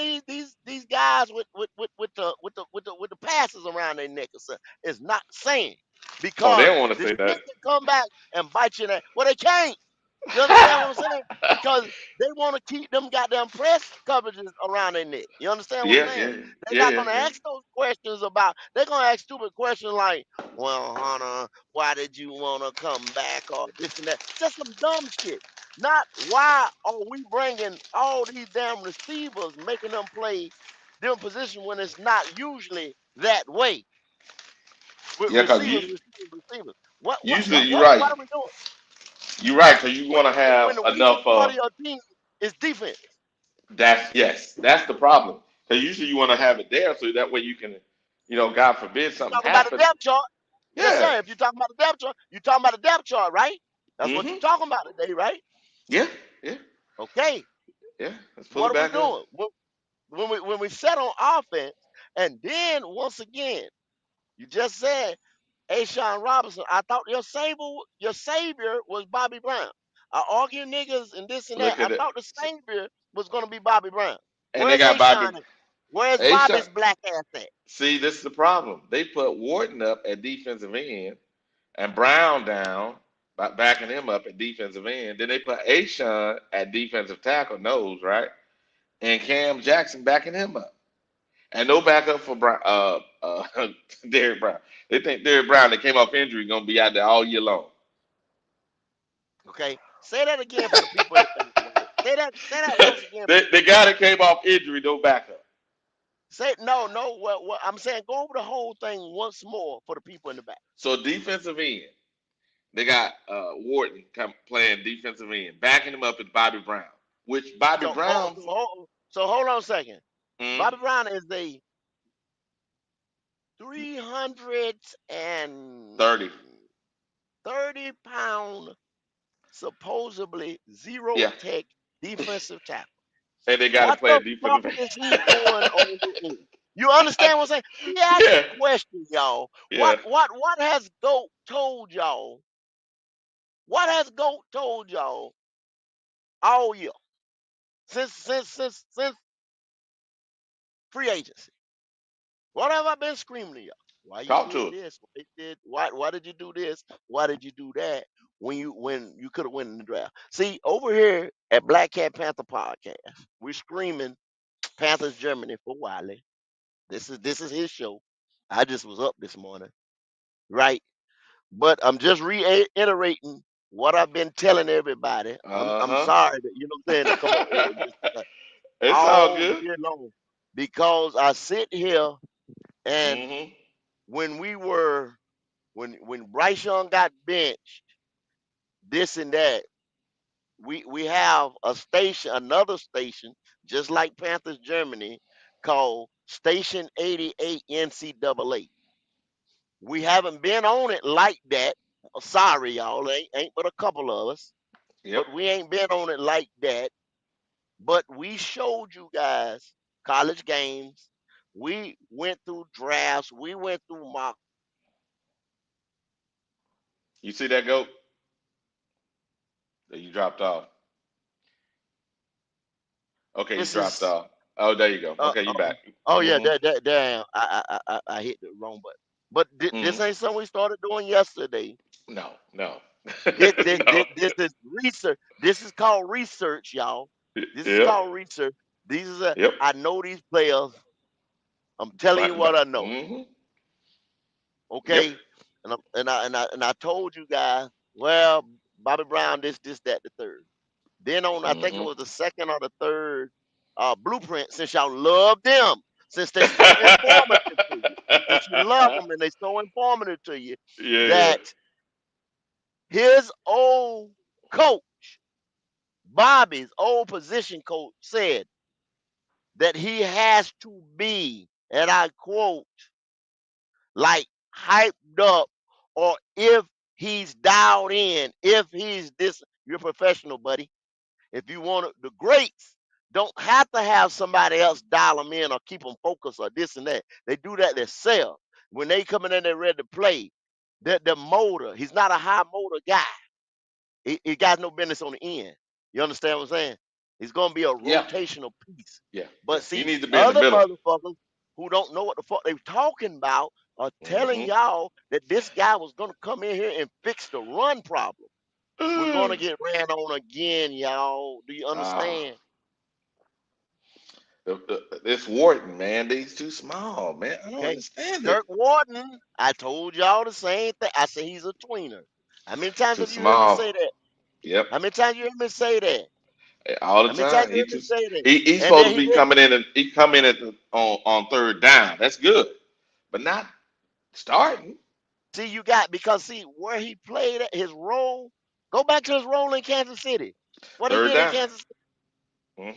these guys with the passes around their neck or something, is not saying Oh, they because don't want to this say shit that. can come back and bite you in that. Well, they can't. You understand what I'm saying? Because they want to keep them goddamn press coverages around their neck. You understand what I'm Yeah, saying? yeah, They're yeah, not yeah, gonna yeah. ask those questions about. They're gonna ask stupid questions like, "Well, Hunter, why did you want to come back?" or this and that. Just some dumb shit. Not why are we bringing all these damn receivers, making them play different position when it's not usually that way with Yeah, cause receivers, you receivers, receivers. What what usually what you're what right. what are we doing? You're right, cause you when want to when have when the weakest enough. part of your team is defense. That's yes, that's the problem. Cause usually you want to have it there so that way you can, God forbid You something talking about the happen. depth chart? Yes, Yeah. sir. If you're talking about the depth chart, you're talking about the depth chart, right? That's what you're Mm-hmm. talking about today, right? Yeah. Yeah. Okay. Yeah. Let's pull What it are we back up. doing? When we set on offense, and then once again, you just said, Ashawn Robinson. I thought your savior was Bobby Brown. I argue niggas and this and that. Look I at it. thought the savior was gonna be Bobby Brown. And they Where's got Bobby. Ashawn at? Where's A shot. Bobby's black ass at? See, this is the problem. They put Wharton up at defensive end and Brown down by backing him up at defensive end. Then they put Ashawn at defensive tackle, nose, right? And Cam Jackson backing him up. And no backup for Brown, Derrick Brown. They think Derrick Brown that came off injury gonna be out there all year long. Okay, say that again for the people in the back. Wally. Say that once again for the The people in guy the that back. came off injury, no backup. Say no. What I'm saying, go over the whole thing once more for the people in the back. So defensive end, they got Wharton playing defensive end, backing him up is Bobby Brown. Which Bobby So hold, Brown, so hold, so hold on a second. mm, Bobby Brown is a 330 30. pound, supposedly zero Yeah. tech defensive tackle. And they got to What play a the fuck defensive is he doing end. over there? You understand what I'm saying? Let me ask a Yeah. question, y'all. Yeah. What has Goat told y'all? What has Goat told y'all all year since free agency? What have I been screaming to y'all? Why you Talk to did us. this? Why did you do this? Why did you do that? When you could have won in the draft. See, over here at Black Cat Panther Podcast, we're screaming Panthers Germany for Wiley. This is his show. I just was up this morning, right? But I'm just reiterating what I've been telling everybody. I'm Uh-huh. sorry that you know what I'm saying to come on here just It's all all good. year long because I sit here and Mm-hmm. when we were when Bryce Young got benched, this and that, we have another station, just like Panthers Germany, called Station 88 NCAA. We haven't been on it like that. Sorry, y'all, ain't but a couple of us, Yep. but we ain't been on it like that. But we showed you guys college games. We went through drafts. We went through mock. You see that goat that you dropped off? Okay, you This dropped is off. Oh, there you go. uh, Okay, you oh, back. oh yeah, Mm-hmm. that damn, I hit the wrong button. But this Mm-hmm. ain't something we started doing yesterday. No, no, This no. this is research. This is called research, y'all. This is Yep. called research. These is a, Yep. I know these players. I'm telling you what I know. Mm-hmm. Yep. Okay, and I told you guys. Well, Bobby Brown, this, that, the third. Then on, I think it Mm-hmm. was the second or the third blueprint. Since y'all love them, since they so informative to you, since you love them and they so informative to you, Yeah. that his old coach, Bobby's old position coach, said that he has to be, and I quote, like hyped up, or if he's dialed in, if he's this, you're a professional, buddy. If you want the greats, don't have to have somebody else dial them in or keep them focused or this and that. They do that themselves. When they come in and they're ready to play, the motor, he's not a high motor guy. He got no business on the end. You understand what I'm saying? He's gonna be a Yeah. rotational piece. Yeah. Yeah. But He see, needs to be in the other middle. motherfuckers who don't know what the fuck they talking about are telling Mm-hmm. y'all that this guy was gonna come in here and fix the run problem. We're gonna get ran on again, y'all. Do you Ah, understand? this Wharton, man, they's too small, man. I don't Okay. understand it. Kirk Wharton, I told y'all the same thing. I said he's a tweener. How many times Too have you heard me say small. that? Yep. How many times you heard me say that? All the How many times time. you heard me say that? He's And supposed then to he be did. coming in and he come in at on third down. That's good, but not starting See, you got because see where he played at his role. Go back to his role in Kansas City. What he third did in down. Kansas City. Hmm.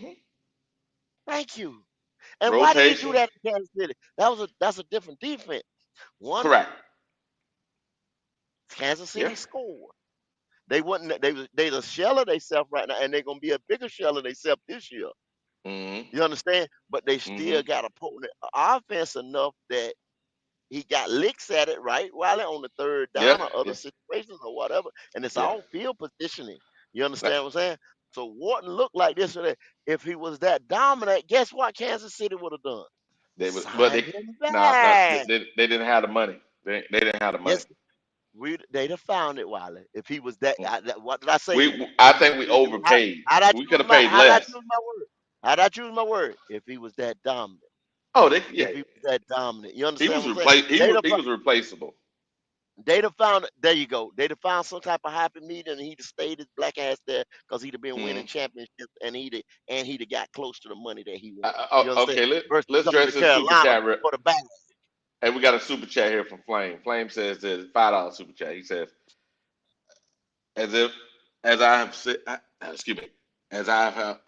Thank you. And why did he do Rotation. that in Kansas City? That's a different defense. One, Correct. Kansas Yeah. City scored. They wouldn't. They a shell of themselves right now, and they're gonna be a bigger shell of themselves this year. Hmm. You understand? But they Hmm. still got a potent offense enough that he got licks at it right while on the third Yeah. down or other Yeah. situations or whatever, and it's Yeah. all field positioning. You That- understand what I'm saying? So Wharton looked like this or that. If he was that dominant, guess what Kansas City would have done? They was, but Signed they him no, no, back. they didn't have the money. They didn't have the money. Yes, they'd have found it, Wiley. If he was that, what did I say? I think we How, overpaid. how'd I We could choose have my? paid How'd I less. choose my word? How'd I choose my word? If he was that dominant. Oh, they yeah. If he was that dominant. You He understand was what I'm saying? replace. They'd He have, was replaceable. they'd have found, there you go. They'd have found some type of happy medium and he'd have stayed his black ass there because he'd have been winning Hmm. championships and he'd have got close to the money that he wanted. You understand? Okay, Versus let's coming address to this super Carolina chat. for the bag. Hey, we got a super chat here from Flame. Flame says there's $5 super chat. He says, as if, as I have said, excuse me, as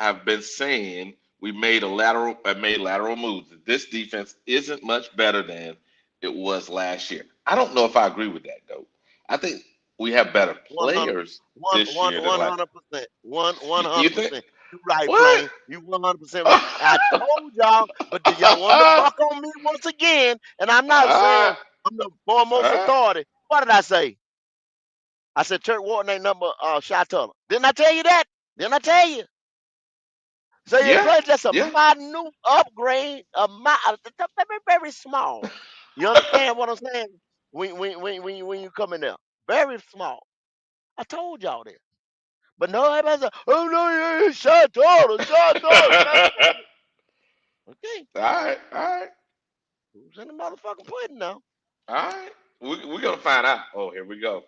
have been saying, we made lateral moves. This defense isn't much better than it was last year. I don't know if I agree with that though. I think we have better 100, players this year than last. 100%, You think 100%. You right, what? Flame. You 100% right. I told y'all, but y'all wanted to buck on me once again, and I'm not saying uh, I'm the foremost uh, authority. What did I say? I said Turk Wharton ain't number shot tunnel. Didn't I tell you that? Didn't I tell you? So you yeah, play just a yeah. minute upgrade, very, very small. You understand what I'm saying? When you come in there, very small. I told y'all this. But no, everybody said, "Oh no, yeah, shot total, shot total." Okay, All right, all right, who's in the motherfucking pudding now? all right. We're gonna find out. Oh, here we go.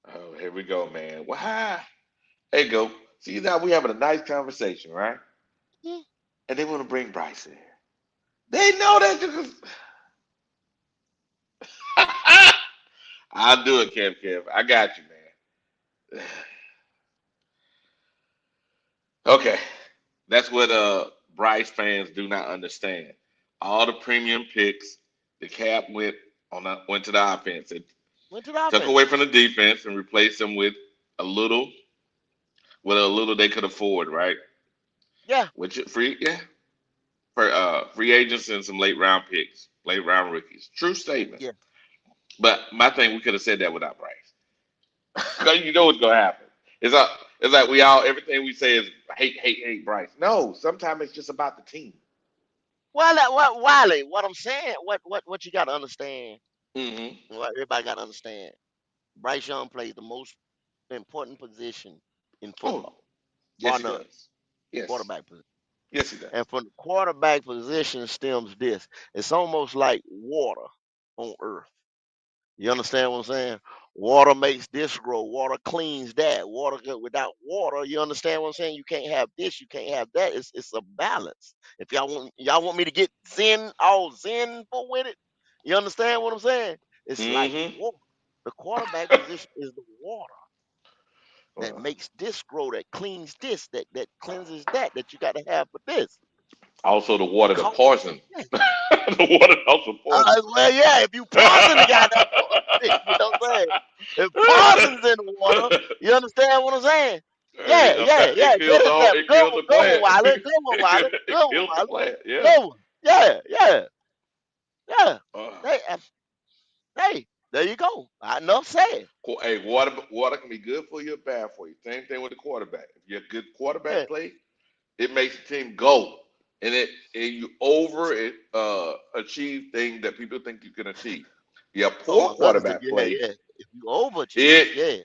Oh, here we go, man. Why? There you go. See, now we having a nice conversation, right? Hmm. And they want to bring Bryce in. They know that you can. I'll do it, Kev. I got you, man. Okay, that's what Bryce fans do not understand. All the premium picks, the cap went to the offense. It Went to the took offense. away from the defense and replaced them a little, with a little they could afford, right? Yeah, Which free, yeah, for free agents and some late round picks, late round rookies. True statement. yeah, But my thing, we could have said that without Bryce. Because you know what's gonna happen. It's like we all everything we say is hate, hate, hate Bryce. No, sometimes it's just about the team. Well, what Wiley? What I'm saying, what you got to understand, Hmm. what everybody got to understand. Bryce Young plays the most important position in Oh, football, yes, bar he none, does. Yes, quarterback position. yes, he does. And from the quarterback position stems this. It's almost like water on earth. You understand what I'm saying? Water makes this grow. Water cleans that. Without water, you understand what I'm saying? You can't have this. You can't have that. It's a balance. If y'all want me to get all zenful with it, you understand what I'm saying? It's like Hmm. water. The quarterback position is the water that Well, makes this grow, that cleans this, that cleanses that you got to have for this. also the water, the Causes poison. this. The water also poison. Well, yeah, if you poison the goddamn water, you know what I'm saying? If poison's in the water, you understand what I'm saying? Yeah, yeah, yeah. It kills Good all. example. It kills the Good one, plant. Wiley. Good one, Wiley. It Good one, kills the Wiley. plant. Yeah. Good one. Yeah, yeah, yeah. Uh, Hey, hey, there you go. Enough said. Hey, water can be good for you or bad for you. Same thing with the quarterback. If you're a good Yeah. quarterback play, it makes the team go, and you over it achieve things that people think you can achieve. Your Oh poor my goodness. quarterback Yeah, play, yeah. If you overachieve, it yeah,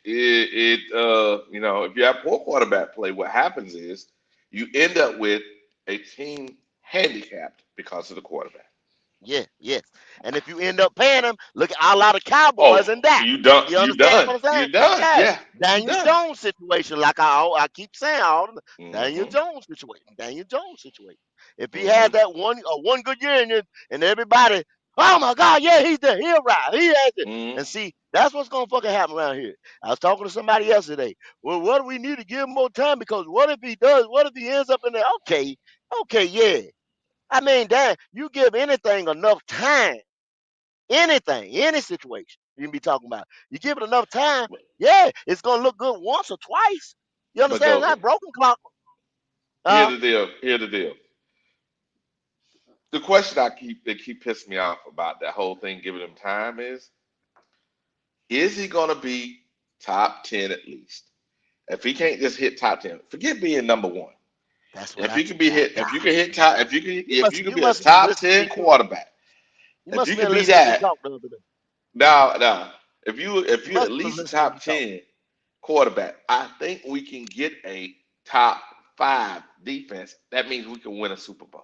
if you have poor quarterback play, what happens is you end up with a team handicapped because of the quarterback. yeah, yes. And if you end up paying them, look at a lot of Cowboys Oh, and that. you done, You you understand done, what I'm saying? you done, Yeah. yeah, you Daniel done. Jones situation, like I keep saying, Daniel Hmm. Jones situation. Daniel Jones situation. If he has Hmm. that one good year and everybody, oh my God, yeah, he'll ride. He has it. Hmm. And see, that's what's gonna fucking happen around here. I was talking to somebody yesterday. Well, what do we need to give him more time? Because what if he does? What if he ends up in there? Okay, okay, yeah. I mean, damn, you give anything enough time, anything, any situation you can be talking about. You give it enough time, But, yeah, it's gonna look good once or twice. You but understand? It's though, not broken clock. here's Uh, the deal. Here's the deal. The question they keep pissing me off about that whole thing, giving him time is he gonna be top 10 at least? If he can't just hit top 10, forget being number one. that's what If I you can be got. hit, if you can hit top, if you can You be a must have been top listening to 10 me. quarterback, You if must you have can been be listening to me that, talk the other day. now, if You you must at have been least a listening to me top talk. 10 quarterback, I think we can get a top five defense. That means we can win a Super Bowl.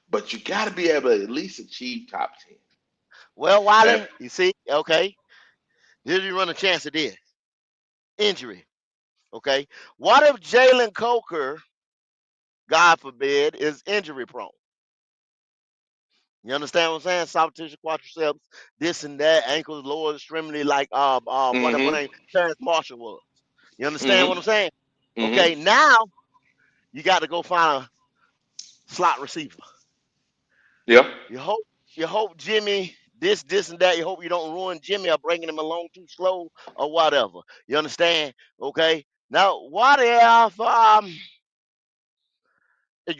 But you got to be able to at least achieve top 10. Well, And Wiley, you see, okay, here's you run a chance of this injury. Okay, what if Jalen Coker, God forbid, is injury prone? You understand what I'm saying? Soft tissue quadriceps, this and that, ankles, lower extremity, like what mm-hmm, Terrence Marshall was. You understand what I'm mm-hmm, saying? mm-hmm. Okay, now you got to go find a slot receiver. Yep. You hope Jimmy this and that. You hope you don't ruin Jimmy or bringing him along too slow or whatever. You understand? Okay. Now what if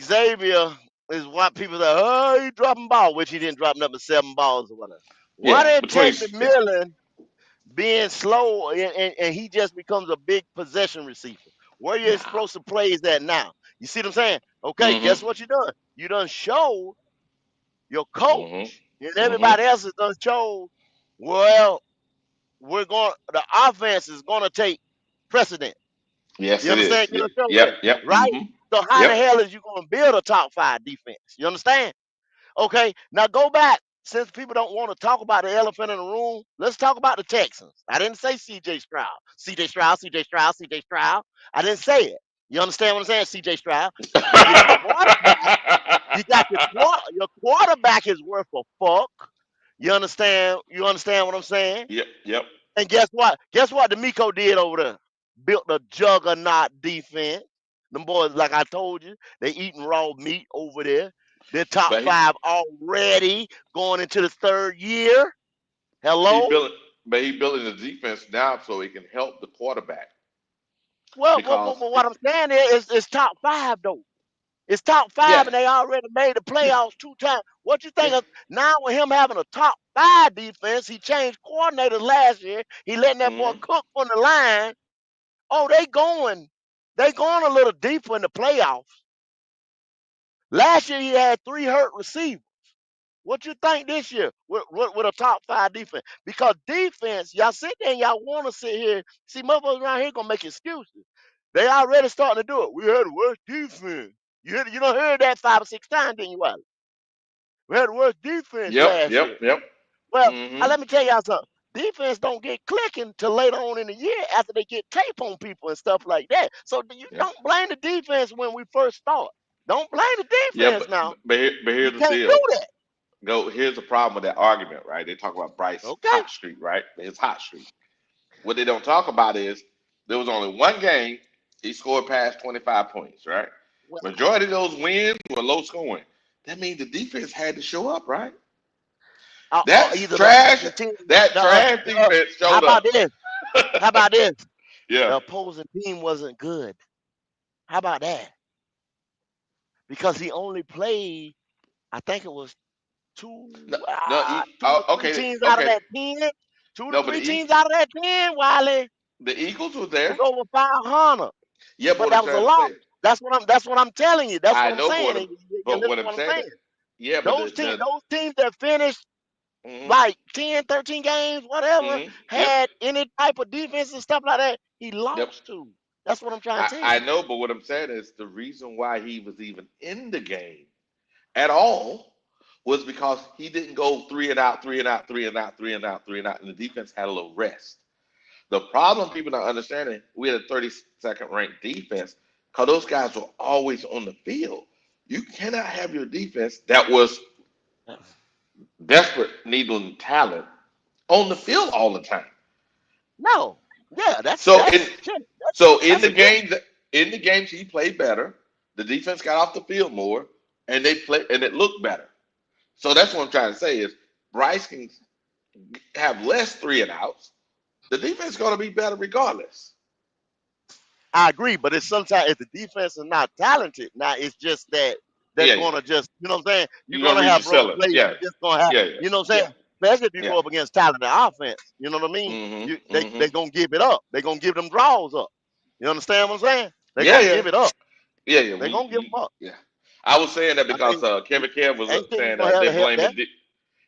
Xavier is what people say, oh, he dropping ball, which he didn't drop number 7 balls or whatever. What Yeah. if Between. Tate Yeah. McMillan being slow and he just becomes a big possession receiver? Where your Nah. explosive plays at now? You see what I'm saying? Okay, guess Mm-hmm. what you done? You done showed your Mm-hmm. coach and Mm-hmm. everybody else has done showed, well, the offense is gonna take precedent. Yes, You it understand? is. You Yep. understand Yep. that, Yep. right? Mm-hmm. So how in the Yep. hell is you gonna build a top five defense? You understand? Okay, now go back. Since people don't want to talk about the elephant in the room, let's talk about the Texans. I didn't say C.J. Stroud. C.J. Stroud, C.J. Stroud, C.J. Stroud. I didn't say it. You understand what I'm saying? C.J. Stroud. You get your quarterback. You got your quarterback is worth a fuck. You understand? You understand what I'm saying? Yep. Yep. And guess what? Guess what D'Amico did over there? Built a juggernaut defense. Them boys, like I told you, they eating raw meat over there. They're top But five already going into the third year. he Hello? built but he building the defense now so he can help the quarterback Well, because what I'm saying is it's top five though. It's top Yeah. five, and they already made the Yeah. playoffs 2 times. What you Yeah. think of now with him having a top five defense? He changed coordinators last year. He letting that boy Mm-hmm. cook on the line. Oh, they going a little deeper in the playoffs. Last year he had 3 hurt receivers. What you think this year with a top five defense? Because defense, y'all sit there and y'all want to sit here. See, motherfuckers around here gonna make excuses. They already starting to do it. We had the worst defense. You don't hear that 5 or 6 times, didn't you, Wiley? We had the worst defense Yep. last Yep. year. Yep. Well, Mm-hmm. let me tell y'all something. Defense don't get clicking till later on in the year after they get tape on people and stuff like that. So you Yeah. don't blame the defense when we first start. Don't blame the Yeah. defense now. But You here's the can't do deal. that. Here's the problem with that argument, right? They talk about Bryce Okay. hot streak, right? His hot streak. What they don't talk about is there was only one game he scored past 25 points, right? Well, Majority of those wins were low scoring. That means the defense had to show up, right? That's either the trash. opposing team, That trash defense how showed about up. this? How about this? Yeah. The opposing team wasn't good. How about that? Because he only played, I think it was No, no, two or three okay, teams out of okay. that 10. Two to No, but three teams out of that 10, Wiley, The Eagles was was there. over 500. Yeah, but But what I'm that was a trying to loss. say, That's what I'm telling you. That's I what I'm know, saying. And you but listen what to I'm what I'm saying, saying. yeah, but Those teams that finished mhm, like 10, 13 games, whatever, yep, had any type of defense and stuff like that, he yep. lost to. That's what I'm trying to tell I you. know, but what I'm saying is the reason why he was even in the game at all was because he didn't go three and out, three and out, three and out, three and out, three and out, and the defense had a little rest. The problem people not understanding, we had a 32nd ranked defense because those guys were always on the field. You cannot have your defense that was desperate, needing talent on the field all the time. No. Yeah, So in so in that's the a good. games in the games he played better, the defense got off the field more, and they play and it looked better. So that's what I'm trying to say is Bryce can have less three and outs. The defense is going to be better regardless. I agree, but it's sometimes if the defense is not talented, now it's just that they're Yeah, yeah. gonna just, you know what I'm saying? You're You're gonna gonna read have your broken cellar. plays. Yeah, You just gonna have, yeah, yeah, you know what I'm yeah, saying? Especially if you yeah. go up against talented offense, you know what I mean? They Mm-hmm. gonna give it up. They gonna give them draws up. You understand what I'm saying? They Yeah, gonna yeah, give it up. yeah, yeah. They gonna give them up. Yeah. I was saying that I because mean, Kevin Kev was ain't you saying gonna have they to help blaming that?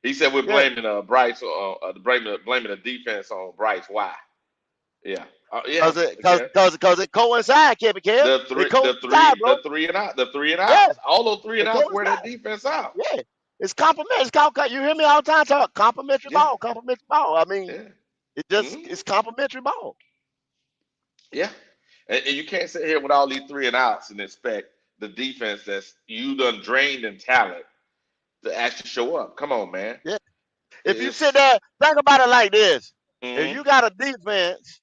he said we're Yeah, blaming Bryce blaming the defense on Bryce. Why? Yeah. Yeah. Okay. cause it coincide, Kevin Kev. It coincide, bro. The three and Yeah, outs. All those three and it outs wear that coincide. defense out. Yeah, it's compliment. It's called, you hear me all the time talk complimentary Yeah. ball, complimentary ball. I mean, Yeah. it's hmm complimentary ball. Yeah. And you can't sit here with all these three and outs and expect the defense that's you done drained in talent to actually show up. Come on, man. Yeah. If you sit It's there, think about it like this. If hmm you got a defense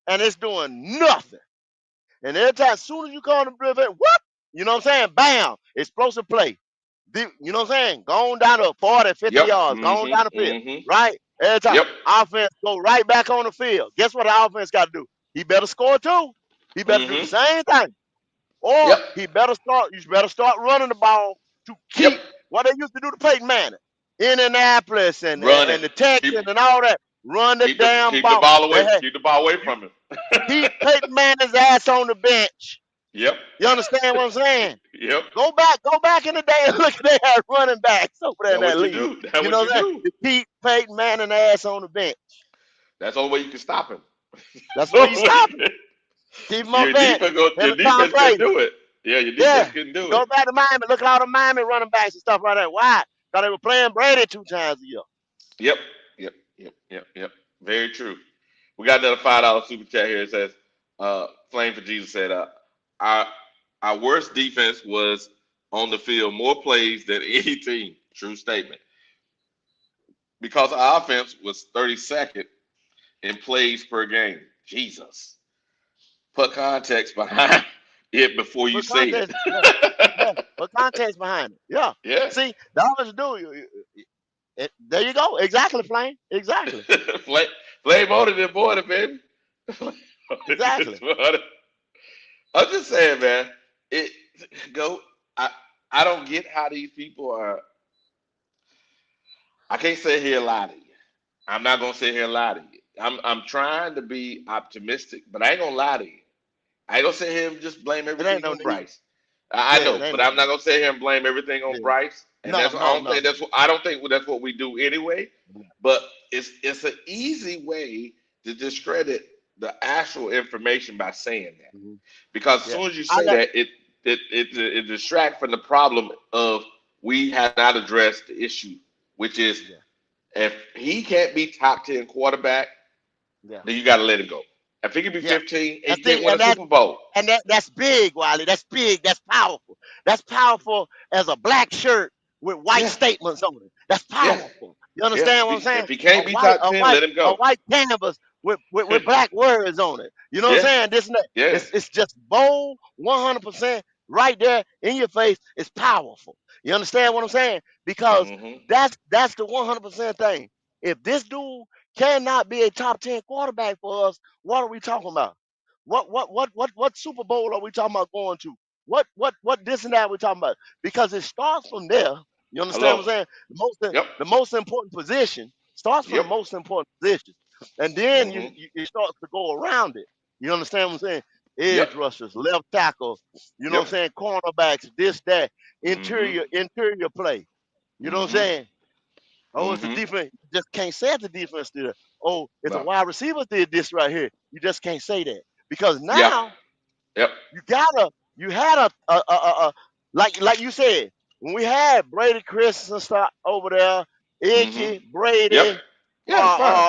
and it's doing nothing, and every time as soon as you call them defense, whoop, you know what I'm saying? Bam, explosive play. You know what I'm saying? Going down to 40, 50 Yep. yards, going down the field, hmm right? Every time. Yep. Offense go right back on the field. Guess what the offense got to do? He better score too. He better do the hmm same thing. Or Yep. you better start running the ball to Yep. keep what they used to do to Peyton Manning. Indianapolis Run it. and the Keep Texans and all that. Run the damn keep the ball. ball They away. had Keep the ball away you from him. keep Peyton Manning's ass on the bench. Yep. You understand what I'm saying? Yep. Go back in the day and look at they had running backs over there in That's that what you league. do. That's You what know you what I'm saying? do. To keep Peyton Manning's ass on the bench. That's the only way you can stop him. That's So where you stop him. Keep him on bench. Him your and Tom defense couldn't Brady. do it. Yeah, your defense Yeah. couldn't do it. Go back to Miami. Look at all the Miami running backs and stuff like that. Why? Because they were playing Brady 2 times a year. Yep. Yep. Very true. We got another $5 super chat here. It says, Flame for Jesus said, our our worst defense was on the field more plays than any team. True statement. Because our offense was 32nd in plays per game. Jesus. Put context behind it before you Put say it. context. Yeah. Yeah. Put context behind it. Yeah. Yeah. See, the offense do. There you go. Exactly, Flame. Exactly. Flame on it and border, baby. Exactly. I'm just saying, man. It go I I don't get how these people are. I can't sit here and lie to you. I'm not gonna sit here and lie to you. I'm trying to be optimistic, but I ain't gonna lie to you. I ain't gonna sit here and just blame It ain't everything no on need. Bryce. I Yeah, know, it ain't but no I'm not need. gonna sit here and blame everything on Yeah. Bryce. And No, that's no, I don't no. think that's what I don't think that's what we do anyway. Yeah. But it's an easy way to discredit the actual information by saying that. Mhm. Because as Yeah. soon as you I say let. that, it distracts from the problem of we have not addressed the issue, which is Yeah. if he can't be top 10 quarterback, Yeah. then you got to let it go. If he can be Yeah. 15 and And he can't see, win a Super Bowl, and that's big, Wiley. That's big. That's powerful. That's powerful as a black shirt with white yeah, statements on it. That's yeah, powerful. You yeah. understand what I'm saying? If he can't be top 10, let him A go. white canvas with black words on it. You know what Yeah, I'm saying? This and that. yeah. It's just bold, 100% right there in your face. It's powerful. You understand what I'm saying? Because Hmm. that's the 100% thing. If this dude cannot be a top 10 quarterback for us, what are we talking about? What Super Bowl are we talking about going to? What this and that we talking about? Because it starts from there. You understand Hello. what I'm saying? Yep. The most important position starts from the Yep. most important position, and then Hmm. it starts to go around it. You understand what I'm saying? Yep. Edge rushers, left tackle, you know Yep. what I'm saying? Cornerbacks, this, that, Hmm. interior play. You know what I'm Hmm. saying? Oh, it's the Hmm. defense. You just can't say it's the defense did it. Oh, it's a No. wide receiver did this right here. You just can't say that because Yeah. now Yep. you had like you said when we had Brady Christensen start over there, Hmm. Icky Yep. Brady, Yeah, it's fine.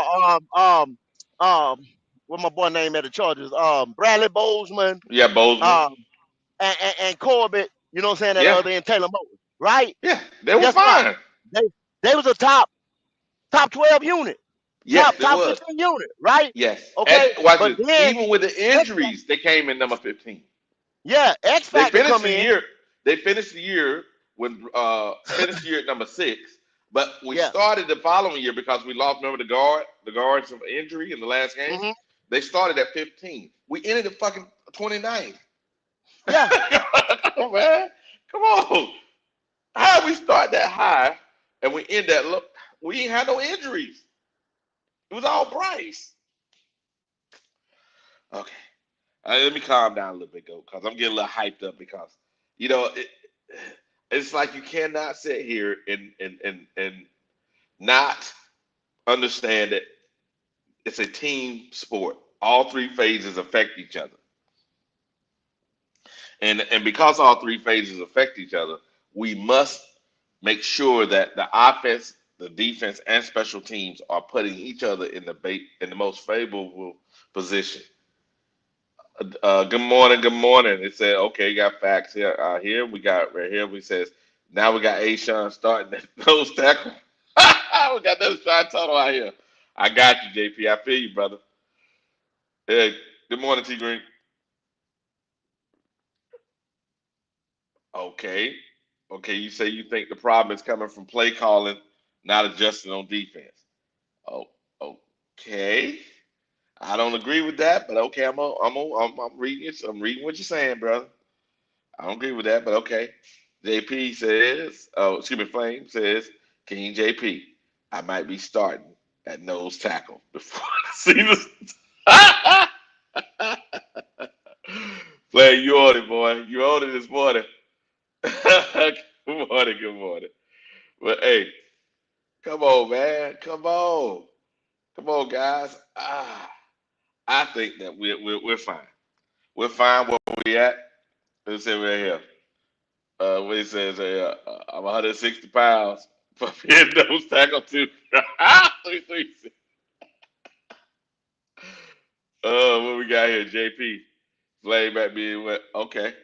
what my boy name at the Chargers, Bradley Bozeman, Yeah, Bozeman. um, and Corbett. You know what I'm saying? That Yeah. other end, Taylor Moore, right? Yeah. They were Guess what? fine. They they was a top 12 unit, Yes, it top was. 15 unit, right? Yes. And Okay, watch but this. then Even with the X Factor, injuries, they came in number 15. yeah, X They Factor finished come the in, year. They finished the year when finished the year at number 6. But we yeah, started the following year because we lost. Remember the guards of injury in the last game. hmm They started at 15. We ended at fucking 29th. yeah, Come on, man. Come on. How we start that high and we end that low? We ain't had no injuries. It was all Bryce. Okay. Let me calm down a little bit, go, because I'm getting a little hyped up because, you know, it's like you cannot sit here and not understand that it's a team sport. All three phases affect each other, and because all three phases affect each other, we must make sure that the offense, the defense, and special teams are putting each other in the most favorable position. Good morning, good morning. It said, okay, you got facts here. Here we got right here. We says now we got Ashawn starting at nose tackle. We got another shot tunnel out here. I got you, JP. I feel you, brother. Hey, good morning, T Green. Okay, okay. You say you think the problem is coming from play calling, not adjusting on defense. Oh, okay. I don't agree with that, but okay. I'm reading it. I'm reading what you're saying, brother. I don't agree with that, but okay. JP says, oh, excuse me, Flame says, King JP, I might be starting at nose tackle before the season. Flame, you on it, boy. You on it this morning. Good morning, good morning. But hey, come on, man. Come on. Come on, guys. I think that we're fine. We're fine where we at. Let's say right here. What he says, I'm 160 pounds. For being nose tackle too. What we got here? JP. Flame back being what? Okay.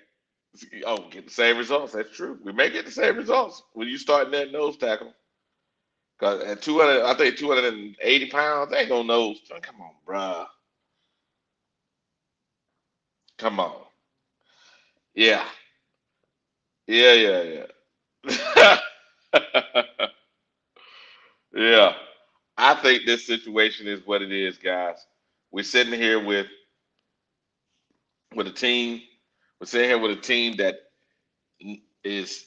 Oh, get the same results. That's true. We may get the same results when you start in that nose tackle. Cause at 200, I think 280 pounds, they ain't gonna nose. Come on, bruh. Come on. Yeah. Yeah, yeah, yeah. Yeah. I think this situation is what it is, guys. We're sitting here with a team. We're sitting here with a team that is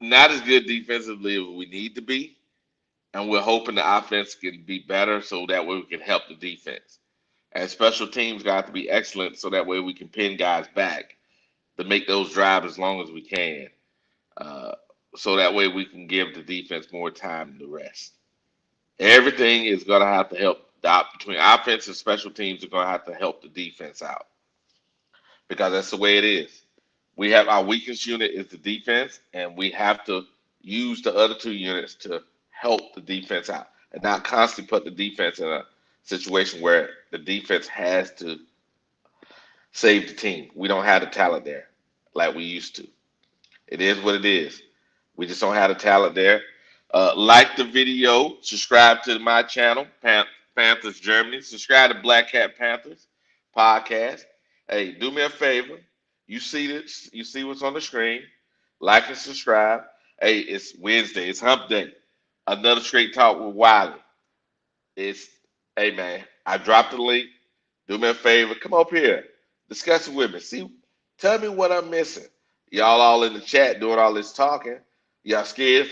not as good defensively as we need to be, and we're hoping the offense can be better so that way we can help the defense. And special teams got to be excellent so that way we can pin guys back to make those drives as long as we can. Uh, so that way we can give the defense more time to rest. Everything is going to have to help between offense and special teams are going to have to help the defense out because that's the way it is. We have our weakest unit is the defense, and we have to use the other two units to help the defense out and not constantly put the defense in a situation where the defense has to save the team. We don't have the talent there like we used to. It is what it is. We just don't have the talent there. Like the video, subscribe to my channel, Panthers Germany. Subscribe to Black Cat Panthers podcast. Hey, do me a favor. You see this? You see what's on the screen? Like and subscribe. Hey, it's Wednesday. It's Hump Day. Another straight talk with Wiley. It's hey man. I dropped the link. Do me a favor. Come up here. Discuss it with me. See, tell me what I'm missing. Y'all all in the chat doing all this talking. Y'all scared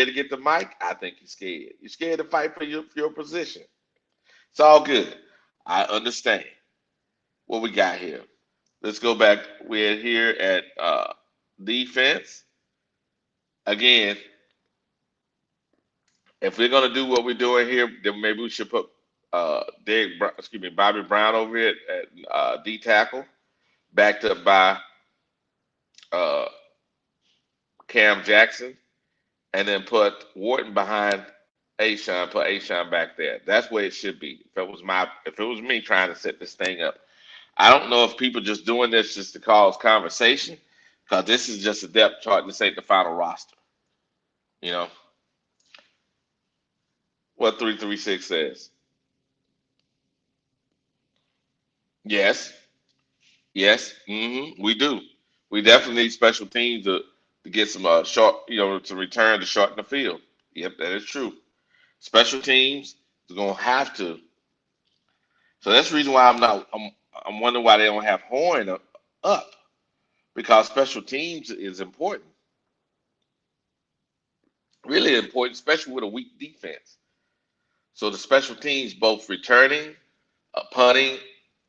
to get the mic? I think you're scared. You're scared to fight for your position. It's all good. I understand. What we got here? Let's go back. We're here at defense. Again, if we're gonna do what we're doing here, then maybe we should put Bobby Brown over here at D tackle, backed up by uh, Cam Jackson, and then put Wharton behind Ashawn, put Ashawn back there. That's where it should be. If it was me trying to set this thing up, I don't know if people just doing this just to cause conversation, because this is just a depth chart. This ain't the final roster. You know what 336 says? Yes, yes, we do. We definitely need special teams to get some short, to return to shorten the field. Yep, that is true. Special teams is gonna have to. So that's the reason why I'm wondering why they don't have Horn up because special teams is important, really important, especially with a weak defense. So the special teams, both returning, punting,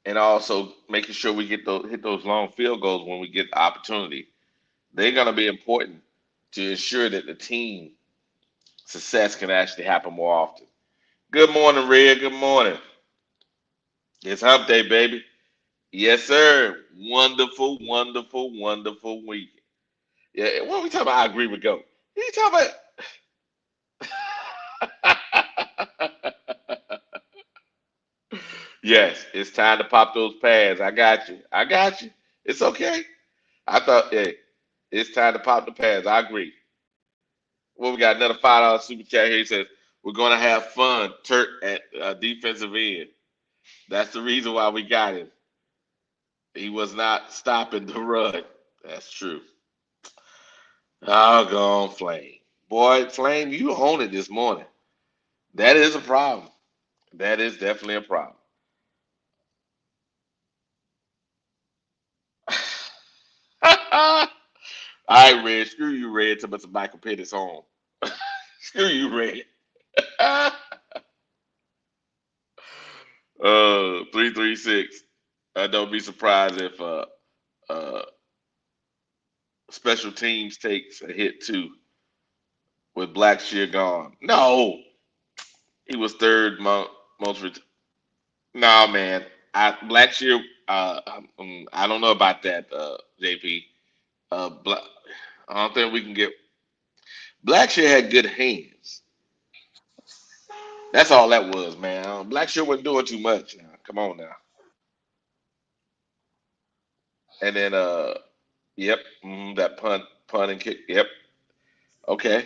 and also making sure we hit those long field goals when we get the opportunity. They're gonna be important to ensure that the team success can actually happen more often. Good morning, Red. Good morning. It's Hump Day, baby. Yes, sir. Wonderful, wonderful, wonderful week. Yeah, what are we talking about? I agree with Go. You talking about? Yes, it's time to pop those pads. I got you. I got you. It's okay. I thought, hey, it's time to pop the pads. I agree. Well, we got another $5 super chat here. He says, we're going to have fun, Turk at defensive end. That's the reason why we got him. He was not stopping the run. That's true. Doggone Flame. Boy, Flame, you own it this morning. That is a problem. That is definitely a problem. All right, Red. Screw you, Red. To put some Michael Pettis on. Screw you, Red. 336. Don't be surprised if uh, special teams takes a hit too with Blackshear gone. No, he was third most. No, man. Blackshear. I don't know about that, JP. Black, I don't think we can get. Blackshear had good hands. That's all that was, man. Blackshear wasn't doing too much. Now, come on now. And then, yep, that punt and kick. Yep, okay.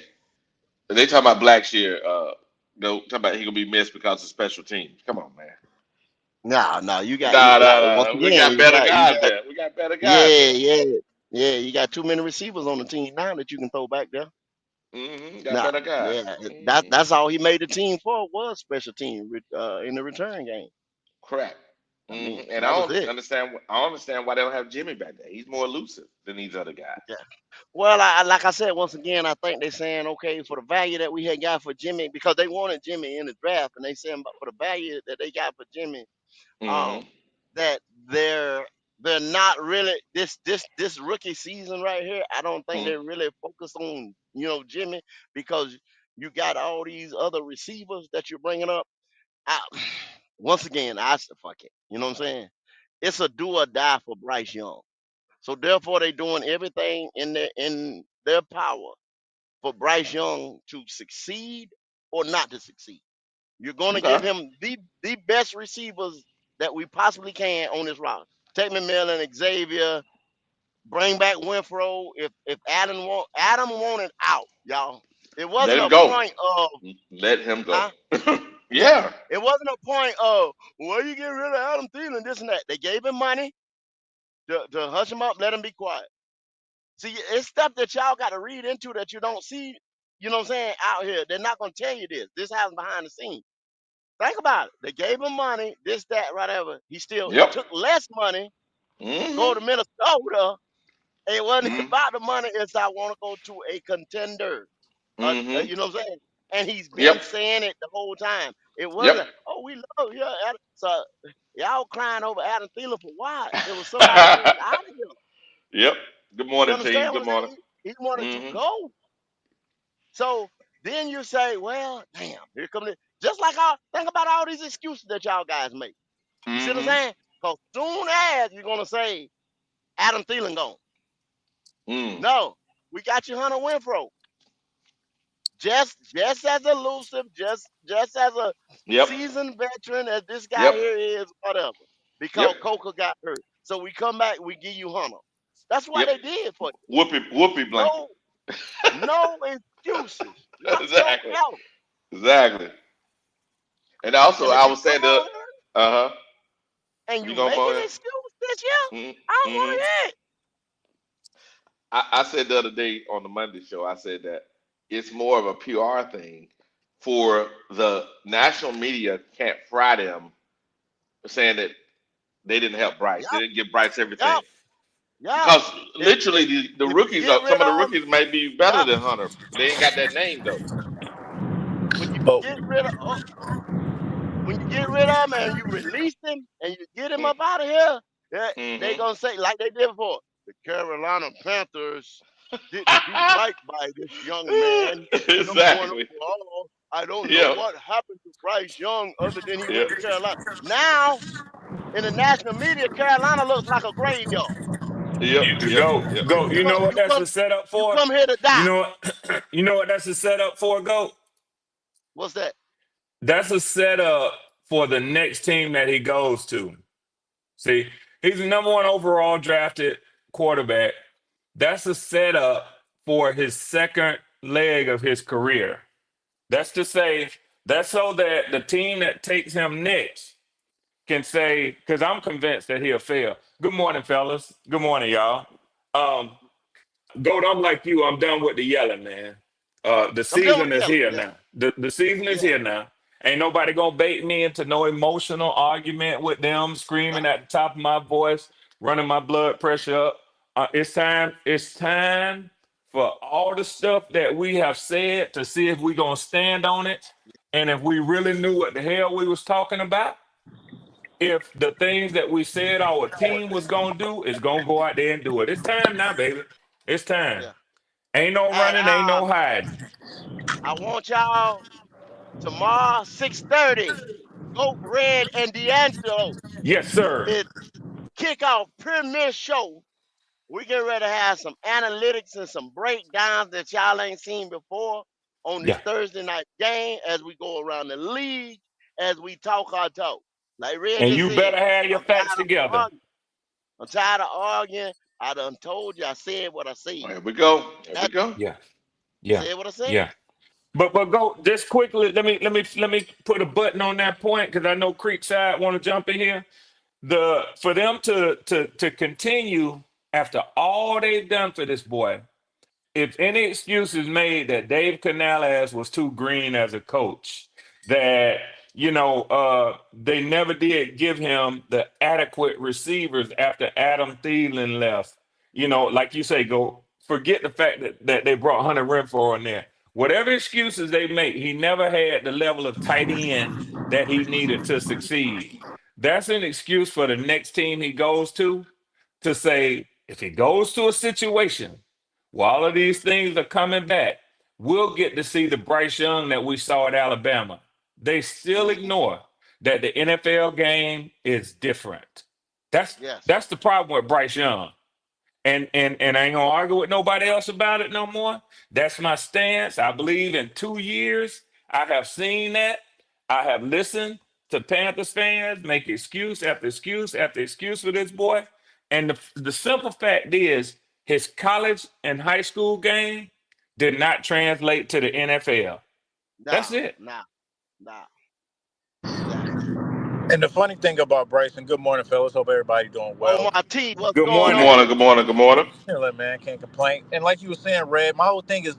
They talking about Blackshear. Go talking about he gonna be missed because of special teams. Come on, man. Nah, nah, you got Nah, nah, once nah. We again, got better guys there. We got better guys yeah, there. yeah, yeah. You got too many receivers on the team now that you can throw back there. Got Nah, better guys. yeah, that's all he made the team for was special team in the return game. Correct. I mean, And I that was don't it. understand. I don't understand why they don't have Jimmy back there. He's more elusive than these other guys. Yeah. Well, like I said, once again, I think they're saying, okay, for the value that we had got for Jimmy, because they wanted Jimmy in the draft, and they saying for the value that they got for Jimmy, um, Hmm. that they're not really this rookie season right here. I don't think they're really focused on Jimmy, because you got all these other receivers that you're bringing up. I, once again, I said fuck it. You know what I'm saying? It's a do or die for Bryce Young. So therefore, they're doing everything in their power for Bryce Young to succeed or not to succeed. You're going to give Okay. him the best receivers that we possibly can on this roster. Take McMillan, Xavier, bring back Winfro. If Adam wanted out, y'all. It Let wasn't him a go. point of Let him go. huh? Yeah. Yeah. It wasn't a point of well, you get rid of Adam Thielen, this and that. They gave him money to hush him up, let him be quiet. See, it's stuff that y'all got to read into that you don't see, what I'm saying, out here. They're not going to tell you this. This happens behind the scenes. Think about it. They gave him money, this, that, whatever. He Yep. took less money, go Hmm. to Minnesota. And it wasn't Hmm. about the money. It's I want to go to a contender. Hmm. You know what I'm saying? And he's Yep. been saying it the whole time. It Yep. wasn't, oh, we love you. So y'all crying over Adam Thielen for what? It was somebody wanted out of here. Yep. Good You morning, team. understand Good what I'm morning. saying? He wanted to Hmm. go. So then you say, well, damn, here come the just like think about all these excuses that y'all guys make. You see what I'm Hmm. saying? Because soon as you're gonna say Adam Thielen gone. Mm. No, we got you Hunter Winfro. Just as elusive, just as a Yep. seasoned veteran as this guy Yep. here is, whatever. Yep. Because Coker got hurt. So we come back, we give you Hunter. That's what Yep. they did for you. Whoopee. Whoopee blanket. No, no excuses Exactly. whatsoever. Exactly. And also, And if I you was come saying the. on here Uh huh. and You you gonna make go an ahead? excuse this year, I don't want Mm-hmm. to hear it. I said the other day on the Monday show, I said that it's more of a PR thing for the national media can't fry them saying that they didn't help Bryce. They Yep, didn't give Bryce everything. yep, yep. Because They literally the if you rookies get are some rid of the of them, rookies might be better yep. than Hunter. They ain't got that name though. When you But get rid of when you get rid of him and you release him and you get him up out of here, they Mm-hmm. gonna say like they did before. The Carolina Panthers didn't do right by this young man, number one Exactly. overall. I don't know Yep. what happened to Bryce Young other than he went Yep. to Carolina. Now in the national media, Carolina looks like a graveyard. Yep. Yep. go, Yep. go. You know what You that's come a setup you for? come here to You die. know what? You know what that's a setup for? Go. What's that? That's a setup for the next team that he goes to. See, he's the number one overall drafted quarterback. That's a setup for his second leg of his career. That's to say, that's so that the team that takes him next can say, because I'm convinced that he'll fail. Good morning, fellas. Good morning, y'all. Um, Goat, I'm like you. I'm done with the yelling, man. The I'm done with season the is yelling. here Yeah, now. The season is yeah. here now. Ain't nobody gonna bait me into no emotional argument with them screaming Nah. at the top of my voice, running my blood pressure up. It's time. It's time for all the stuff that we have said to see if we gonna stand on it, and if we really knew what the hell we was talking about. If the things that we said our team was gonna do is gonna go out there and do it. It's time now, baby. It's time. Yeah. Ain't no And running, ain't no hiding. I want y'all tomorrow, 6:30. Goat Red and D'Angelo Yes, sir. is kickoff premier show. We get ready to have some analytics and some breakdowns that y'all ain't seen before on this Yeah. Thursday night game as we go around the league, as we talk our talk. Like Red And just you said, better have your I'm facts tired of together. arguing. I'm tired of arguing. I done told you I said what I said. Here we go. Here we That's it. go. Yeah. I Yeah. said what I said. Yeah. But go just quickly. Let me put a button on that point because I know Creekside want to jump in here. The for them to continue after all they've done for this boy. If any excuse is made that Dave Canales was too green as a coach, that They never did give him the adequate receivers after Adam Thielen left. Like you say, go forget the fact that they brought Hunter Renfro in there. Whatever excuses they make, he never had the level of tight end that he needed to succeed. That's an excuse for the next team he goes to say, if he goes to a situation where all of these things are coming back, we'll get to see the Bryce Young that we saw at Alabama. They still Hmm. ignore that the NFL game is different. That's Yes. that's the problem with Bryce Young. And I ain't gonna argue with nobody else about it no more. That's my stance. I believe in 2 years, I have seen that. I have listened to Panthers fans make excuse after excuse after excuse for this boy. And the simple fact is, his college and high school game did not translate to the NFL. That's No, it. no, no. Exactly. And the funny thing about Bryson, good morning, fellas. Hope everybody doing well. Omar T, what's Good going Good morning. morning. on? Good morning. Good morning. Chilling, man. Can't complain. And like you were saying, Red, my whole thing is,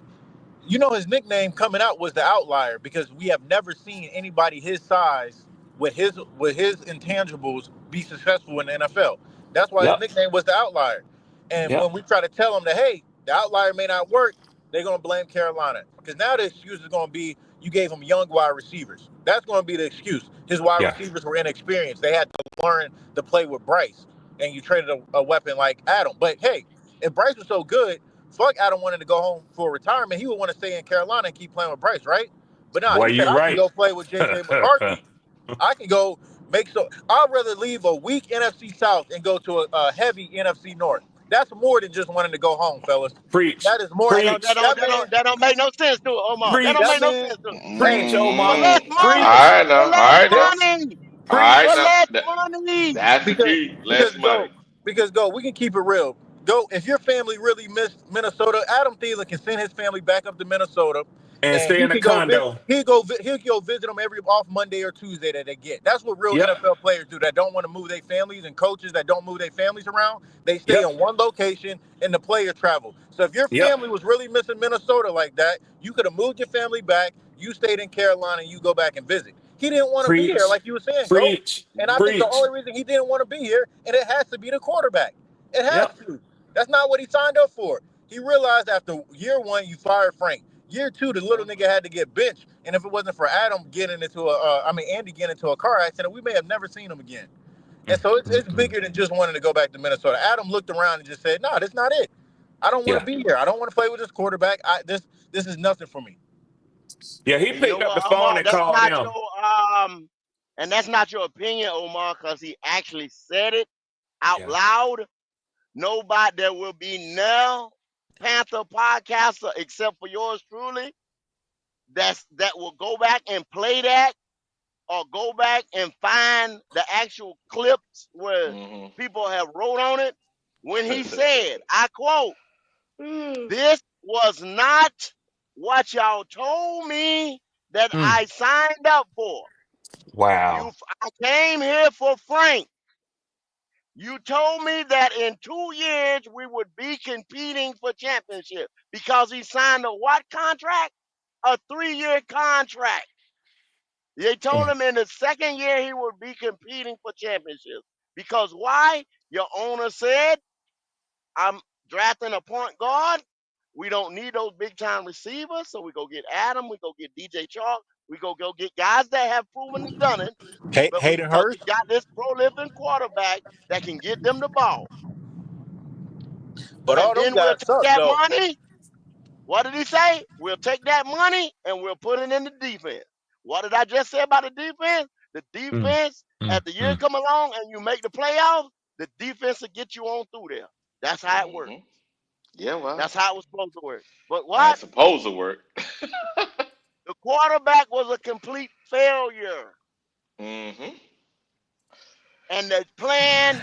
his nickname coming out was the outlier because we have never seen anybody his size with his intangibles be successful in the NFL. That's why his Yep. nickname was the outlier. And when Yep. we try to tell him that, hey, the outlier may not work, they're gonna blame Carolina. Because now the excuse is gonna be you gave him young wide receivers. That's gonna be the excuse. His wide Yeah. receivers were inexperienced. They had to learn to play with Bryce. And you traded a weapon like Adam. But hey, if Bryce was so good, fuck Adam wanted to go home for retirement. He would want to stay in Carolina and keep playing with Bryce, right? But nah, Boy, he said you I can right. go play with JJ McCarthy. I can go make so. I'd rather leave a weak NFC South and go to a heavy NFC North. That's more than just wanting to go home, fellas. Preach. That is more. That don't that Preach. don't That that man. don't that don't make no sense to it, Omar. That don't That make Preach. no man. sense to it. Hey, Preach, For Omar. less Mm, all money. Preach. right For now. All less right now. money. All right For Preach. now. less money. That's the because key. because Less money. go because go we can keep it real. Go if your family really missed Minnesota. Adam Thielen can send his family back up to Minnesota, And and stay he in a can go condo. he'll go visit them every off Monday or Tuesday that they get. That's what real Yep. NFL players do that don't want to move their families, and coaches that don't move their families around. They stay Yep. in one location and the player travel. So if your Yep. family was really missing Minnesota like that, you could have moved your family back. You stayed in Carolina and you go back and visit. He didn't want to be here, Preach. like you were saying, go. Preach. And I think the Preach. only reason he didn't want to be here, and it has to be the quarterback. It has Yep. to. That's not what he signed up for. He realized after year one, you fired Frank. Year two, the little nigga had to get benched. And if it wasn't for Adam getting into Andy getting into a car accident, we may have never seen him again. And Mm, so it's mm, mm. bigger than just wanting to go back to Minnesota. Adam looked around and just said, "No, that's not it. I don't want to Yeah. be here. I don't want to play with this quarterback. This is nothing for me." Yeah. He And you know picked up the what, phone Omar? and called him. And that's not your opinion, Omar, because he actually said it out Yeah. loud. Nobody there will be no Panther podcaster except for yours truly that will go back and play that or go back and find the actual clips where Hmm. people have wrote on it when he said, I quote, this was not what y'all told me that Mm. I signed up for. Wow. I came here for Frank. You told me that in 2 years we would be competing for championship because he signed a what contract? A 3-year contract. They told Mm. him in the second year he would be competing for championships. Because why? Your owner said, I'm drafting a point guard. We don't need those big time receivers. So we go get Adam, we go get DJ Chalk, we go get guys that have proven and done it. But we Hayden because we Hurst, got this prolific quarterback that can get them the ball. but And all them then we'll guys take suck that though. money. What did he say? We'll take that money and we'll put it in the defense. What did I just say about the defense? The Mm. defense, Mm. as the year Mm. come along and you make the playoffs, the defense will get you on through there. That's how it works. Hmm. Yeah, well, That's how it was supposed to work. But that's what? supposed to work. The quarterback was a complete failure. Hmm. And the plan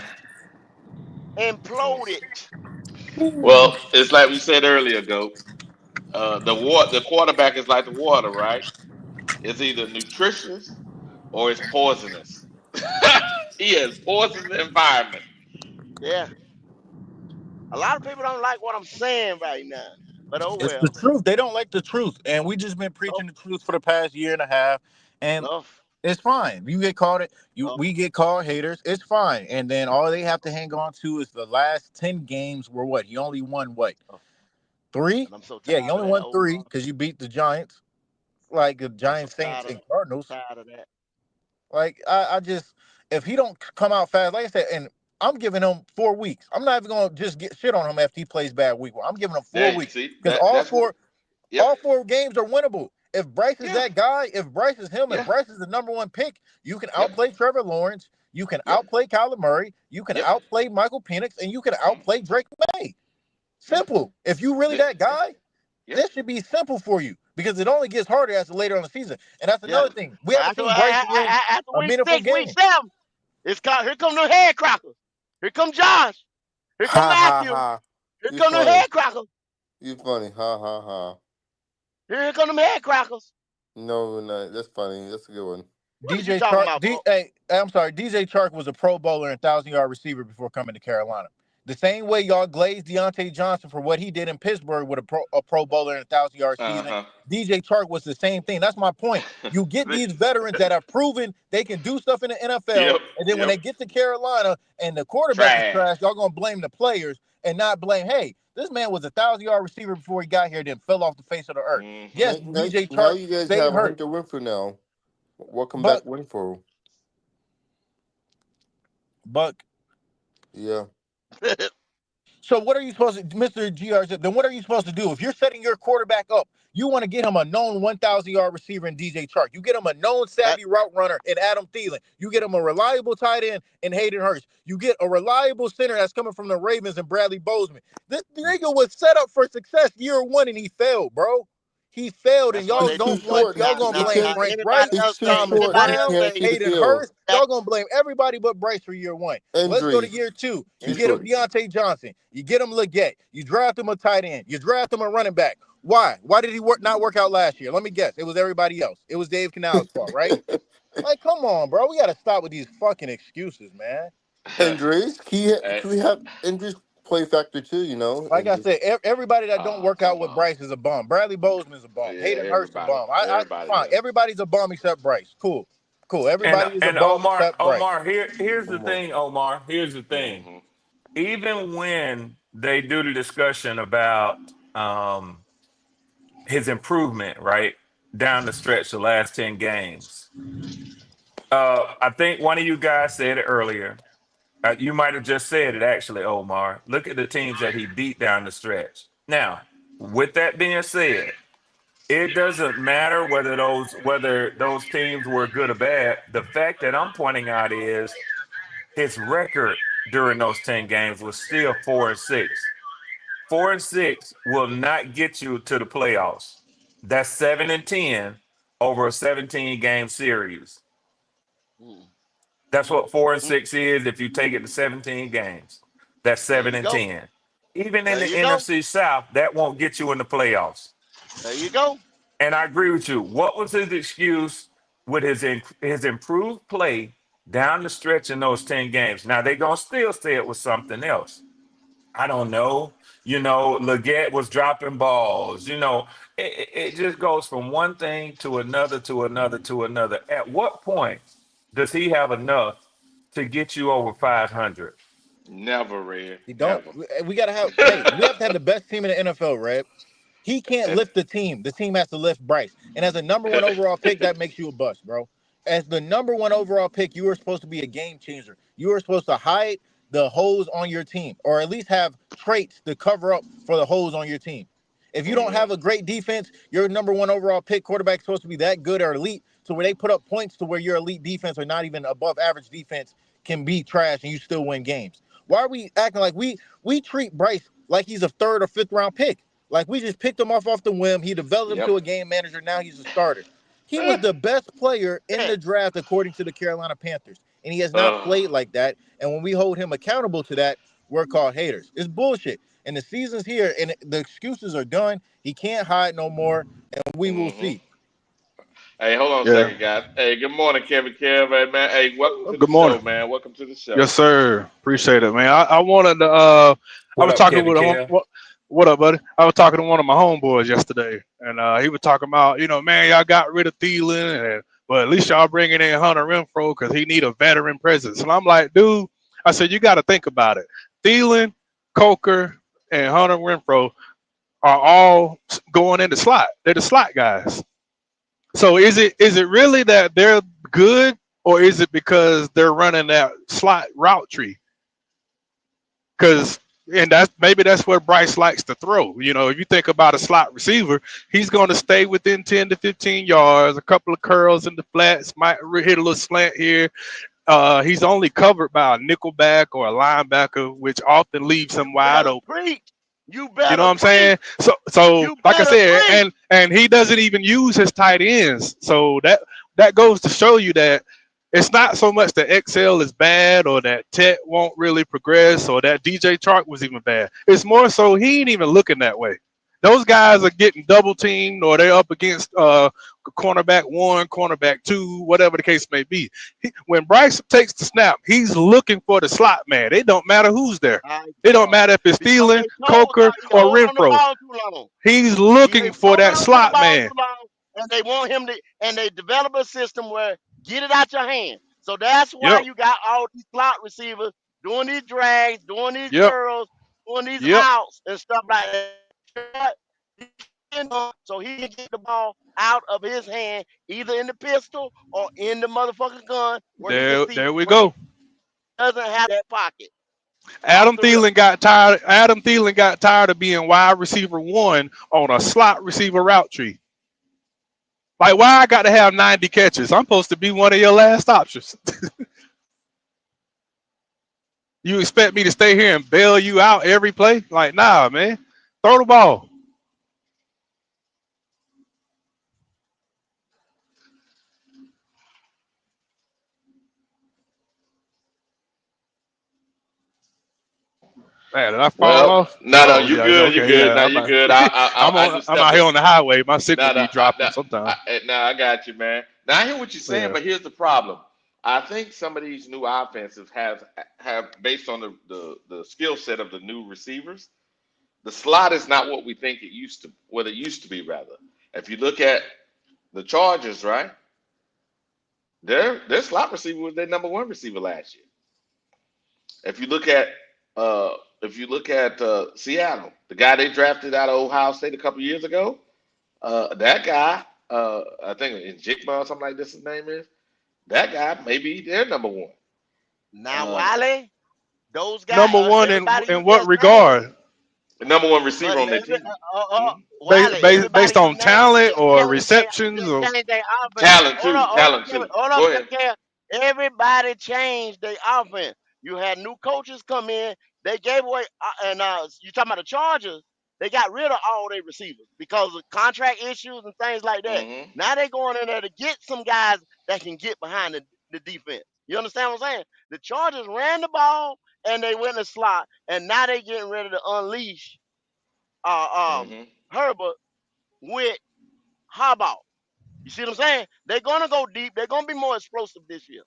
imploded. Well, it's like we said earlier, go. The quarterback is like the water, right? It's either nutritious or it's poisonous. He has poisoned the environment. Yeah. A lot of people don't like what I'm saying right now. But oh It's the well. truth. They don't like the truth, and we just been Enough. preaching the truth for the past year and a half. And Enough. It's fine. You get called it. Oh, We get called haters. It's fine. And then all they have to hang on to is the last 10 games were what? He only won what? oh, 3? and I'm so Yeah, he tired of only that, won 3 Omar. because you beat the Giants, like the I'm so Giants, Saints, tired of and Cardinals. tired of that. Like I just if he don't come out fast, like I said, and I'm giving him 4 weeks. I'm not even gonna just get shit on him if he plays bad week 1. I'm giving him There, 4 weeks see because that's what. Yep. all 4 games are winnable. If Bryce is Yeah. that guy, if Bryce is him, if Yeah. Bryce is the #1 pick, you can Yep. outplay Trevor Lawrence, you can Yep. outplay Kyler Murray, you can Yep. outplay Michael Penix, and you can Mm, outplay Drake May. yeah. Simple. If you really Yeah. that guy, Yeah. this should be simple for you because it only gets harder as later on the season. And that's Yeah. another thing. We But haven't seen Bryce win after a week meaningful 6, week game. 7, it's called. Here come the head crackers. Here come Josh. Here come Ha ha Matthew. ha. Here You come the funny. head crackers. You funny. Ha ha ha. Here come them head crackers. No, no, that's funny. That's a good one. What is you DJ talking Chark, about, bro? hey, I'm sorry, DJ Chark was a Pro Bowler and 1,000-yard receiver before coming to Carolina. The same way y'all glazed Deontay Johnson for what he did in Pittsburgh with a Pro Bowler and 1,000-yard season, Uh DJ Chark was the same thing. That's my point. huh. You get these veterans that have proven they can do stuff in the NFL, Yep. and then when Yep. they get to Carolina and the quarterback is Trash. trash, y'all gonna blame the players and not blame, hey, this man was a 1,000-yard receiver before he got here, then fell off the face of the earth. Mm-hmm. Yes, DJ Now Chark you guys stayed have hurt, Hunter Winfrey now. Welcome back, but Winfrey. Buck. Yeah. So what are you supposed to, Mr. GR? Then what are you supposed to do if you're setting your quarterback up? You want to get him a known 1,000-yard receiver in DJ Chark. You get him a known savvy route runner in Adam Thielen. You get him a reliable tight end in Hayden Hurst. You get a reliable center that's coming from the Ravens and Bradley Bozeman. This nigga was set up for success year 1 and he failed, bro. He failed, and That's why y'all He's they too don't want short. y'all now, gonna He now, blame now can't. Frank anybody Reich, He's else too say Thomas short. He anybody Brown, else can't say see the Hayden field. Hurst. that Y'all gonna blame everybody but Bryce for year 1. Let's go to Injuries. year 2. You Too get him short. Deontay Johnson. You get him Leggett. You draft him a tight end. You draft him a running back. Why? Why did he not work out last year? Let me guess. It was everybody else. It was Dave Canal's fault, right? Like, come on, bro. We got to stop with these fucking excuses, man. Injuries. Hey. We have injuries play factor too. You know, Like I injuries. said, everybody that don't work out Come with on. Bryce is a bum. Bradley Bozeman is a bum. Yeah. Hayden Hurst a Everybody. bum. Everybody Fine. does. Everybody's a bum except Bryce. Cool. And Everybody is a and bum Omar, except Bryce. here's the Come on. thing, Omar. Here's the thing. Mm-hmm. Even when they do the discussion about his improvement, right down the stretch, the last 10 games, I think one of you guys said it earlier. You might have just said it actually, Omar. Look at the teams that he beat down the stretch. Now, with that being said, it doesn't matter whether those teams were good or bad. The fact that I'm pointing out is his record during those 10 games was still 4-6. 4-6 will not get you to the playoffs. That's 7-10 over a 17 game series. Mm, That's what four and mm. six is. If you take it to 17 games, that's There seven you and go. 10. Even in There the you go. NFC South, that won't get you in the playoffs. There you go. And I agree with you. What was his excuse with his improved play down the stretch in those 10 games? Now they're gonna still say it was something else. I don't know. Leggett was dropping balls. It just goes from one thing to another to another to another. At what point does he have enough to get you over 500? Never, Red. We don't. Never. We gotta have. Hey, we have to have the best team in the NFL, Red. He can't And lift the team. The team has to lift Bryce. And as a #1 overall pick, that makes you a bust, bro. As the #1 overall pick, you were supposed to be a game changer. You were supposed to hide the holes on your team, or at least have traits to cover up for the holes on your team. If you don't mm, have a great defense, your #1 overall pick quarterback is supposed to be that good or elite, so where they put up points to where your elite defense or not even above average defense can be trash and you still win games. Why are we acting like we treat Bryce like he's a 3rd or 5th round pick? Like we just picked him off the whim. He developed him to yep. a game manager. Now he's a starter. He was the best player in the draft according to the Carolina Panthers, and he has not Uh, played like that. And when we hold him accountable to that, we're called haters. It's bullshit. And the season's here, and the excuses are done. He can't hide no more, and we will hmm see. Hey, hold on a Yeah. second, guys. Hey, good morning, Kevin. Hey, man. Hey, welcome to the Good morning. show, man. Welcome to the show. Yes, sir. Appreciate it, man. I wanted to. I What was up, talking Kevin with Kev? what up, buddy? I was talking to one of my homeboys yesterday, and he was talking about, man, y'all got rid of Thielen, and but at least y'all bringing in Hunter Renfro because he need a veteran presence. And I'm like, dude, I said, you got to think about it. Thielen, Coker, and Hunter Renfro are all going in the slot. They're the slot guys. So is it really that they're good, or is it because they're running that slot route tree? Because and that's where Bryce likes to throw. You know, if you think about a slot receiver, he's going to stay within 10 to 15 yards, a couple of curls in the flats, might hit a little slant here. He's only covered by a nickel back or a linebacker, which often leaves You him wide better open. preach. You You know better what I'm preach. saying? So You like I better said, preach. and he doesn't even use his tight ends. So that goes to show you that it's not so much that XL is bad or that Tet won't really progress or that DJ Chark was even bad. It's more so he ain't even looking that way. Those guys are getting double teamed or they're up against cornerback one, cornerback two, whatever the case may be. When Bryce takes the snap, he's looking for the slot man. It don't matter who's there. My It don't God. matter if it's Because Thielen, they told Coker, Charles he or hold on the Renfro. ball too long. He's He looking been for holding that on to the slot ball man. too long, and they want him to, and they develop a system where get it out your hand. So that's why Yep, you got all these slot receivers doing these drags, doing these yep, curls, doing these yep. outs and stuff like that. So he can get the ball out of his hand, either in the pistol or in the motherfucking gun, where he can see There we where he go. doesn't have that pocket. Off Adam the rip. Thielen got tired. Adam Thielen got tired of being wide receiver one on a slot receiver route tree. Like, why I got to have 90 catches? I'm supposed to be one of your last options. You expect me to stay here and bail you out every play? Like, nah, man. Throw the ball. Man, did I fall Well, off? no, Oh you yeah, good, you okay, good. yeah. No, you good. I just I'm stepped out in. here on the highway. My signal No, be no, dropping sometimes. no, I got you, man. Now I hear what you're saying, Yeah. but here's the problem. I think some of these new offenses have based on the skill set of the new receivers. The slot is not what we think it used to, what it used to be. Rather, if you look at the Chargers, right, their slot receiver was their number one receiver last year. If you look at uh, Seattle, the guy they drafted out of Ohio State a couple years ago, that guy, I think in Jigma or something like this, his name is. That guy may be their number one. Now, Uh, Wiley, those guys, Number one everybody you in what just named, regard? the number one receiver but on their team. Based, Wiley, based everybody based you on named talent or just receptions or changed their offense. Talent too. Talent too. Hold on, Go ahead. Kev. Everybody changed their offense. You had new coaches come in. They gave away, and you talking about the Chargers? They got rid of all their receivers because of contract issues and things like that. Hmm. Now they going in there to get some guys that can get behind the defense. You understand what I'm saying? The Chargers ran the ball and they went in the slot, and now they getting ready to unleash Hmm. Herbert with Harbaugh. You see what I'm saying? They're gonna go deep. They're gonna be more explosive this year.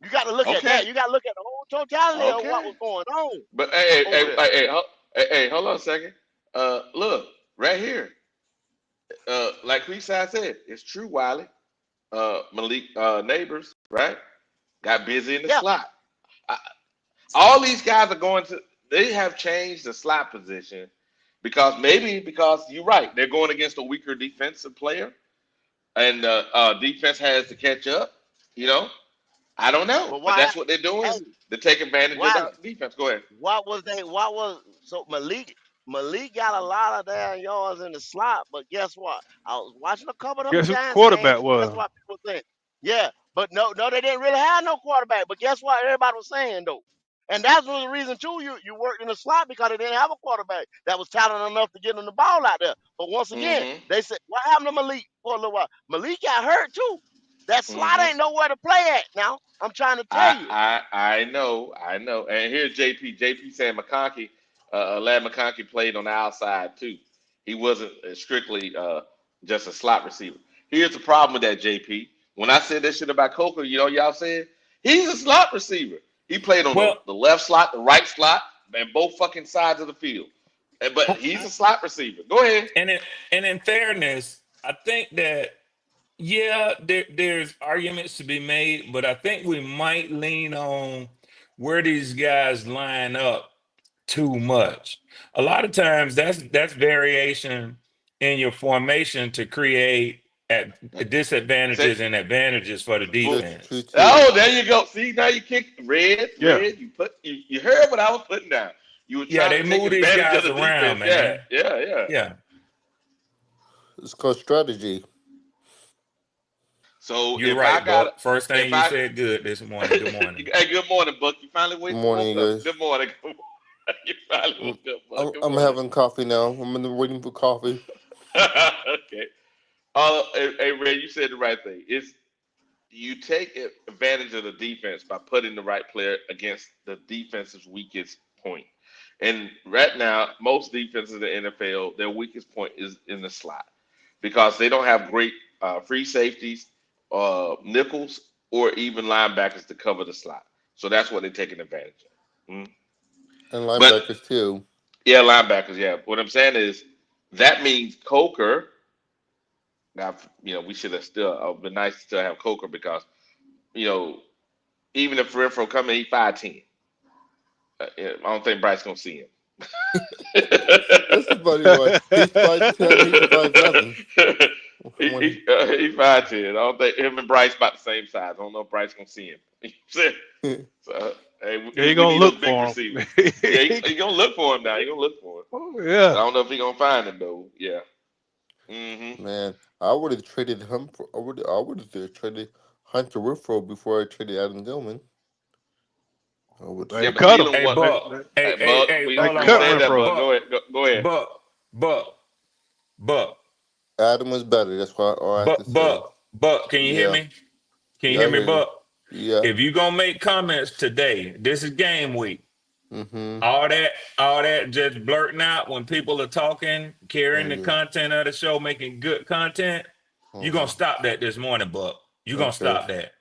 You got to look at Okay. that. You got to look at the whole totality of what Okay. was going on But hey, over there. hold on a second. Look right here. Like Creekside said, it's true, Wiley. Malik Neighbors, right? Got busy in the Yeah, slot. I, all these guys are going to. They have changed the slot position because you're right. They're going against a weaker defensive player, and defense has to catch up. You know, I don't know, but but why? that's what they're doing. Hey, They take advantage of Wiley, the defense. Go ahead. what was they? What was so Malik got a lot of damn yards in the slot, but guess what? I was watching a couple of them guess who the Giants games. quarterback Guess was? what people think? Yeah, but no, they didn't really have no quarterback. But guess what? Everybody was saying though, and that was the reason too. You worked in the slot because they didn't have a quarterback that was talented enough to get them the ball out there. But once again, Mm-hmm. they said what happened to Malik for a little while? Malik got hurt too. That slot Mm-hmm. ain't nowhere to play at now. I'm trying to tell you. I know. And here's JP. JP saying McConkey, Lad McConkey played on the outside too. He wasn't strictly just a slot receiver. Here's the problem with that, JP. When I said that shit about Coker, y'all said he's a slot receiver. He played on Well, the left slot, the right slot, and both fucking sides of the field. But he's a slot receiver. Go ahead. and in fairness, I think that yeah, there's arguments to be made, but I think we might lean on where these guys line up too much. A lot of times that's variation in your formation to create at Say, disadvantages and advantages for the well, That's true defense. too. oh, there you go. See, now you kick Yeah. red. You heard what I was putting down. You were Yeah, trying they to take move these advantage of guys the around, defense. Yeah, man. yeah, yeah. Yeah. It's called strategy. So You're right, Buck. First thing if you I, said good this morning. Good morning. hey, good morning, Buck. You finally Good woke morning, up. guys. Good morning. You finally I'm, woke up, Buck. I'm, Good I'm morning. having coffee now. Waiting for coffee. Okay. Hey, Ray, you said the right thing. It's you take advantage of the defense by putting the right player against the defense's weakest point. And right now, most defenses in the NFL, their weakest point is in the slot because they don't have great free safeties, nickels, or even linebackers to cover the slot. So that's what they're taking advantage of. And But linebackers too. yeah, linebackers. Yeah, what I'm saying is that means Coker. Now, we should have still been nice to still have Coker because you know even if Renfro come in, he 5'10". I don't think Bryce gonna see him. That's funny, right? He's 5'10", he's 5'11". When he, He 5'10". I don't think him and Bryce about the same size. I don't know if Bryce gonna see him. So hey, Yeah, he we gonna need those look big for receivers. Yeah, him. he gonna look for him now. He gonna look for him. Oh But I yeah. don't know if he gonna find him though. Yeah. man, I would have traded him for. I would have traded Hunter Renfro before I traded Adam Gilman. I would. They Yeah, but cut him. Thielen Hey, what? Buck. Hey, Hey, hey, Bug, hey, They hold on, we cut hold said on. that, Renfro. Bug. Buck, Go ahead. Go ahead. Buck, Buck, Buck, Adam was better. That's all I have Buck, to say. Buck. Can you hear Yeah, me? Can you yeah, hear I me, hear you. Buck? Yeah. If you gonna make comments today, this is game week. Mm-hmm. All that just blurting out when people are talking, Oh carrying the yeah. content of the show, making good content, you're gonna Uh-huh. stop that this morning, Buck. You're gonna Okay. stop that.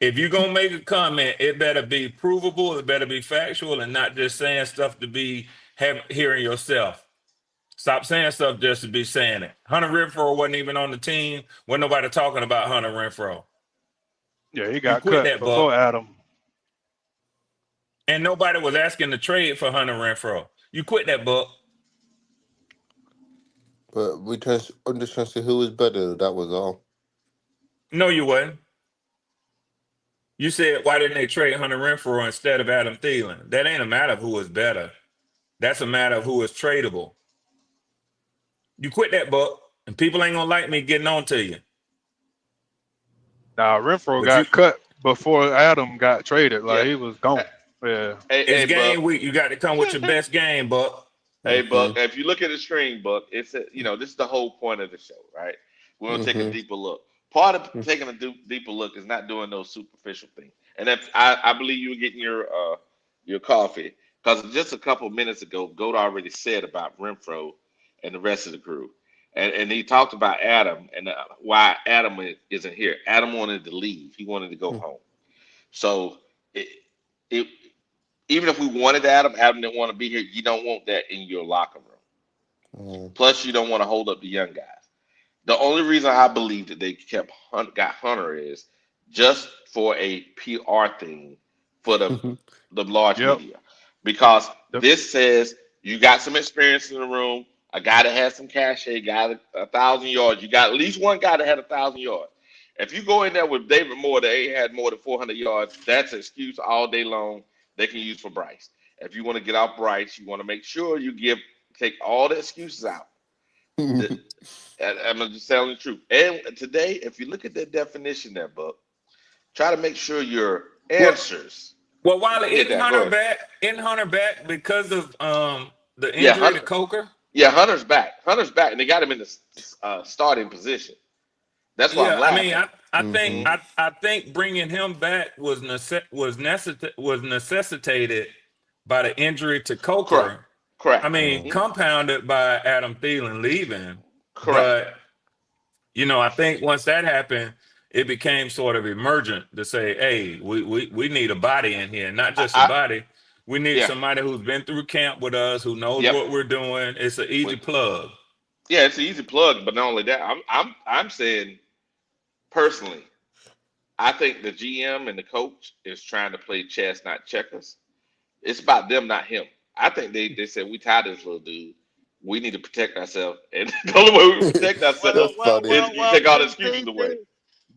If you're gonna make a comment, it better be provable, it better be factual, and not just saying stuff to be hearing yourself. Stop saying stuff just to be saying it. Hunter Renfro wasn't even on the team. Wasn't nobody talking about Hunter Renfro. Yeah, he You got quit cut that, Buck. before Adam. And nobody was asking to trade for Hunter Renfro. You quit that, Buck. But I'm just trying to see who is better. That was all. No, you wasn't. You said, why didn't they trade Hunter Renfro instead of Adam Thielen? That ain't a matter of who is better. That's a matter of who is tradable. You quit that, Buck, and people ain't gonna like me getting on to you. Now Renfro But you, got cut before Adam got traded. Yeah. Like he was gone. Yeah. it's Hey, Bug. game week. You got to come with your best game, Buck. Hey, Mm-hmm. Buck, if you look at the screen, Buck, this is the whole point of the show, right? We're gonna take a Mm-hmm. deeper look. Part of taking a deeper look is not doing those superficial things. And if I believe you were getting your coffee because just a couple of minutes ago, Goat already said about Renfro and the rest of the crew, and he talked about Adam and why Adam isn't here. Adam wanted to leave. He wanted to go home. So it, it even if we wanted Adam, Adam didn't want to be here. You don't want that in your locker room. Mm-hmm. Plus, you don't want to hold up the young guys. The only reason I believe that they got Hunter is just for a PR thing for the large Yep. media, because The, this says you got some experience in the room, a guy that has some cachet, got 1,000 yards. You got at least one guy that had 1,000 yards. If you go in there with David Moore that ain't had more than 400 yards, that's an excuse all day long they can use for Bryce. If you want to get off Bryce, you want to make sure you take all the excuses out. The, I'm just telling the truth. And today, if you look at that definition there, Buck, try to make sure your Well, answers well, Wiley, hit isn't that. Go Hunter ahead. back? Isn't Hunter back because of the Yeah, injury to Hunter. Coker? Yeah, Hunter's back. Hunter's back, and they got him in the starting position. That's why I'm Yeah, I mean, laughing. I think Mm-hmm. I think bringing him back was necessitated by the injury to Correct. Coker. I Correct. mean, compounded by Adam Thielen leaving. Correct. But I think once that happened, it became sort of emergent to say, hey, we need a body in here, not just a I body. We need yeah. somebody who's been through camp with us, who knows Yep. what we're doing. It's an easy With plug. Yeah, it's an easy plug, but not only that, I'm saying personally, I think the GM and the coach is trying to play chess, not checkers. It's about them, not him. I think they said we tired of this little dude. We need to protect ourselves, and the only way we protect Well, ourselves That's well, funny. is well, you well. take all the See, excuses see, away. see.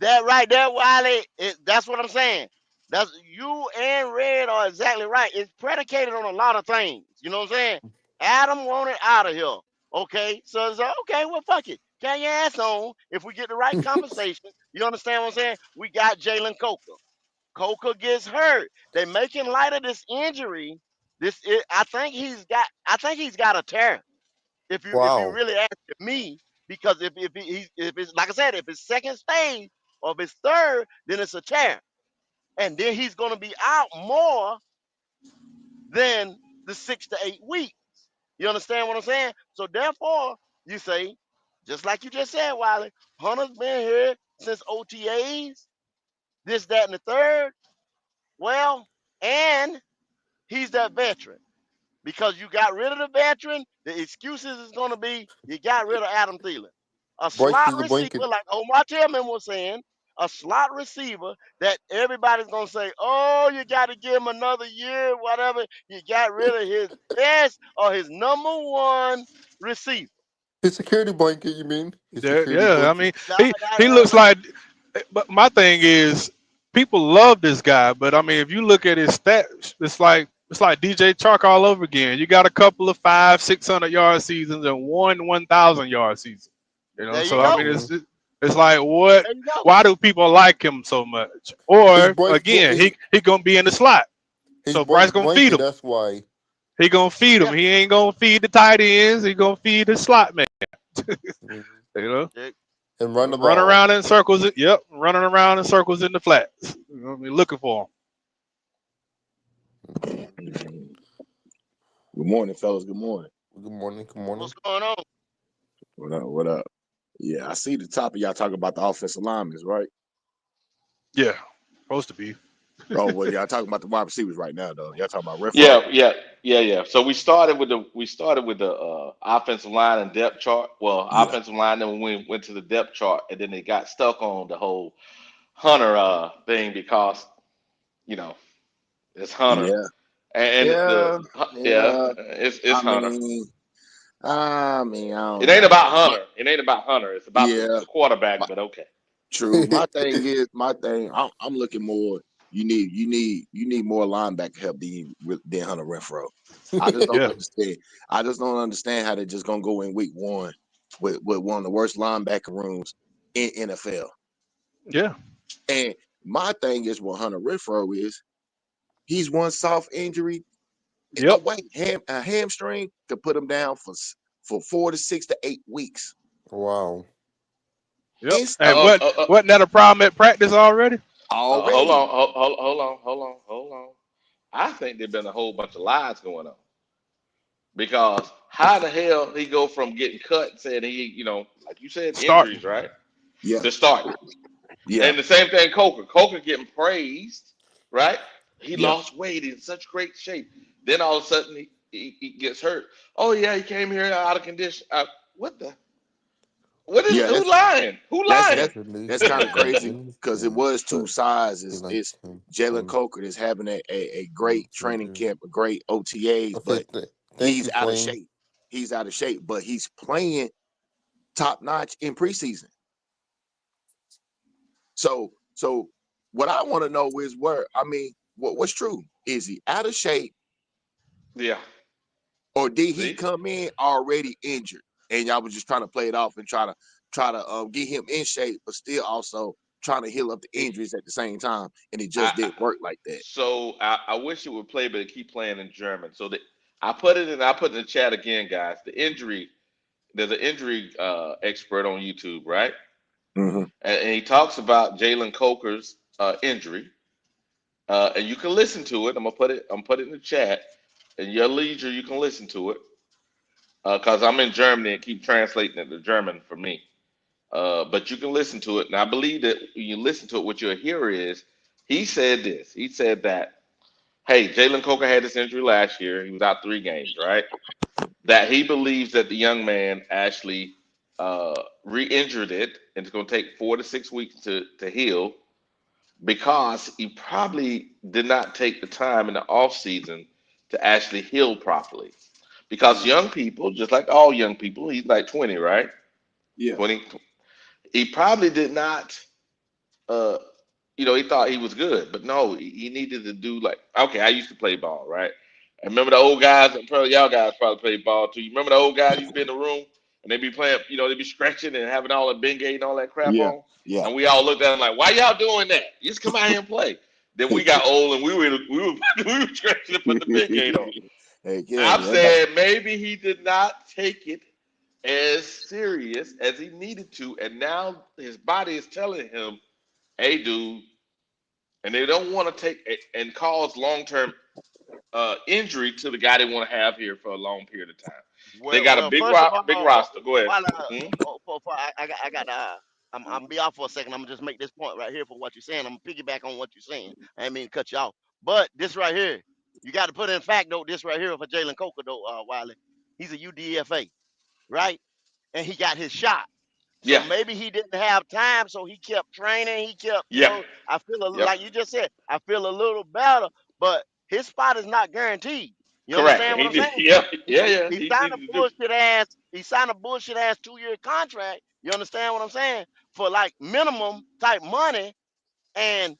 That right there, Wiley. That's what I'm saying. That's you and Red are exactly right. It's predicated on a lot of things. You know what I'm saying? Adam wanted out of here. Okay, so it's like, okay, well, fuck it. Carry your ass on. If we get the right conversation, you understand what I'm saying? We got Jalen Coker. Coker gets hurt. They making light of this injury. I think he's got a tear. If you Wow. really ask me, because if it's like I said, if it's second stage or if it's third, then it's a tear, and then he's going to be out more than the 6 to 8 weeks. You understand what I'm saying? So therefore, you say, just like you just said, Wiley, Hunter's been here since OTAs, this, that, and the third. Well, and he's that veteran. Because you got rid of the veteran, the excuses is going to be you got rid of Adam Thielen. A Bryce slot is a blanket. receiver, like Omar Tillman was saying, a slot receiver that everybody's going to say, oh, you got to give him another year, whatever. You got rid of his best or his number one receiver. His security blanket, you mean? His Yeah, security yeah. I blanket. mean, No, he looks like. But my thing is, people love this guy, but I mean, if you look at his stats, it's like DJ Chark all over again. You got a couple of 500-600 yard seasons and one 1,000 yard season. there you So I go. mean, Mhm. it's like what? There you go. Why do people like him so much? His Or Bryce, again, he gonna be in the slot, his so Bryce Bryce gonna feed blanket. him. That's why. He gonna feed him. Yeah. He ain't gonna feed the tight ends. He gonna feed the slot man. Mhm. You know. Yeah. And run the Run ball. around in circles. Yep, running around in circles in the flats. I mean, looking for Good morning, fellas. Good morning. Good morning. Good morning. What's going on? What up? What up? Yeah, I see the top of y'all talking about the offensive linemen, right? him. Yeah, supposed to be. Oh, well, y'all talking about the wide receivers right now, though. Y'all talking about Renfro. Yeah. So we started with the offensive line and depth chart. Well, Yeah, offensive line, then we went to the depth chart, and then they got stuck on the whole Hunter thing because you know it's Hunter, yeah, and yeah, yeah, yeah. it's I Hunter. mean, I mean, I It don't ain't know. about Hunter. It ain't about Hunter. It's about Yeah, the quarterback. my, But okay. true. My thing. I'm looking more. You need more linebacker help than Hunter Renfro. I just don't Yeah, understand. I just don't understand how they're just gonna go in week one with one of the worst linebacker rooms in NFL. yeah, And my thing is what Hunter Renfro is. He's one soft injury yep, away, a hamstring to put him down for 4 to 6 to 8 weeks. Wow. yep. And Instantly, Uh, what uh, uh, wasn't that a problem at practice already? Hold already. on, hold on. I think there've been a whole bunch of lies going on because how the hell he go from getting cut and saying like you said, Starting. injuries, right, Yeah, to starting, yeah, and the same thing, Coker. Coker getting praised, right? He yeah. lost weight, he's in such great shape. Then all of a sudden he gets hurt. Oh yeah, he came here out of condition. What the? What is Yeah, who lying? Who that's lying? that's Actually, that's kind of in crazy because it Winston, was two but sides. he It's likes him. Jalen Coker is having a great training camp, a great OTAs, Okay, but thank he's you, out of Flame. shape. He's out of shape, but he's playing top notch in preseason. So what I want to know is what's true? Is he out of shape Yeah. or did he See, come in already injured and y'all was just trying to play it off and try to get him in shape, but still also trying to heal up the it, injuries at the same time, and it just I didn't work like that. I wish it would play, but it keep playing in German. So I put in the chat again, guys. The injury. There's an injury expert on YouTube, right? Mm-hmm. And he talks about Jalen Coker's injury. And you can listen to it. I'm put it in the chat. In your leisure, you can listen to it. Because I'm in Germany and keep translating it to German for me. But you can listen to it. And I believe that when you listen to it, what you'll hear is he said this. He said that, hey, Jalen Coker had this injury last year. He was out 3 games, right? that he believes that the young man actually re-injured it, and it's going to take 4 to 6 weeks to heal because he probably did not take the time in the off season to actually heal properly. Because young people, just like all young people, he's like 20, right? Yeah, 20. He probably did not uh, he thought he was good, but no, he needed to do like, okay, I used to play ball, right? And remember the old guys, and probably y'all guys probably played ball too. You remember the old guys used to be in the room and they be playing, they be stretching and having all the Bengay and all that crap yeah, on. yeah. And we all looked at them like, why y'all doing that? You just come out here and play. Then we got old and we were we were stretching to put the Bengay on. Heck yeah, I'm everybody. saying maybe he did not take it as serious as he needed to, and now his body is telling him, hey, dude, and they don't want to take and cause long term injury to the guy they want to have here for a long period of time. They got a Well, first of all, big roster. Go ahead. while Hmm? I'm be off for a second. I'm gonna just make this point right here for what you're saying. I'm gonna piggyback on what you're saying. I didn't mean to cut you off, but this right here, you got to put in fact though. This right here for Jalen Coker though, Wiley, he's a UDFA, right? And he got his shot. So Yeah. maybe he didn't have time, so he kept training. He kept, Yep. I feel Yep. like you just said, I feel a little better, but his spot is not guaranteed. You Correct. understand And what he I'm did. saying? Yeah. He, Yeah. Yeah. he He signed a needed to do. bullshit ass. He signed a bullshit ass 2 year contract. You understand what I'm saying? For like minimum type money. And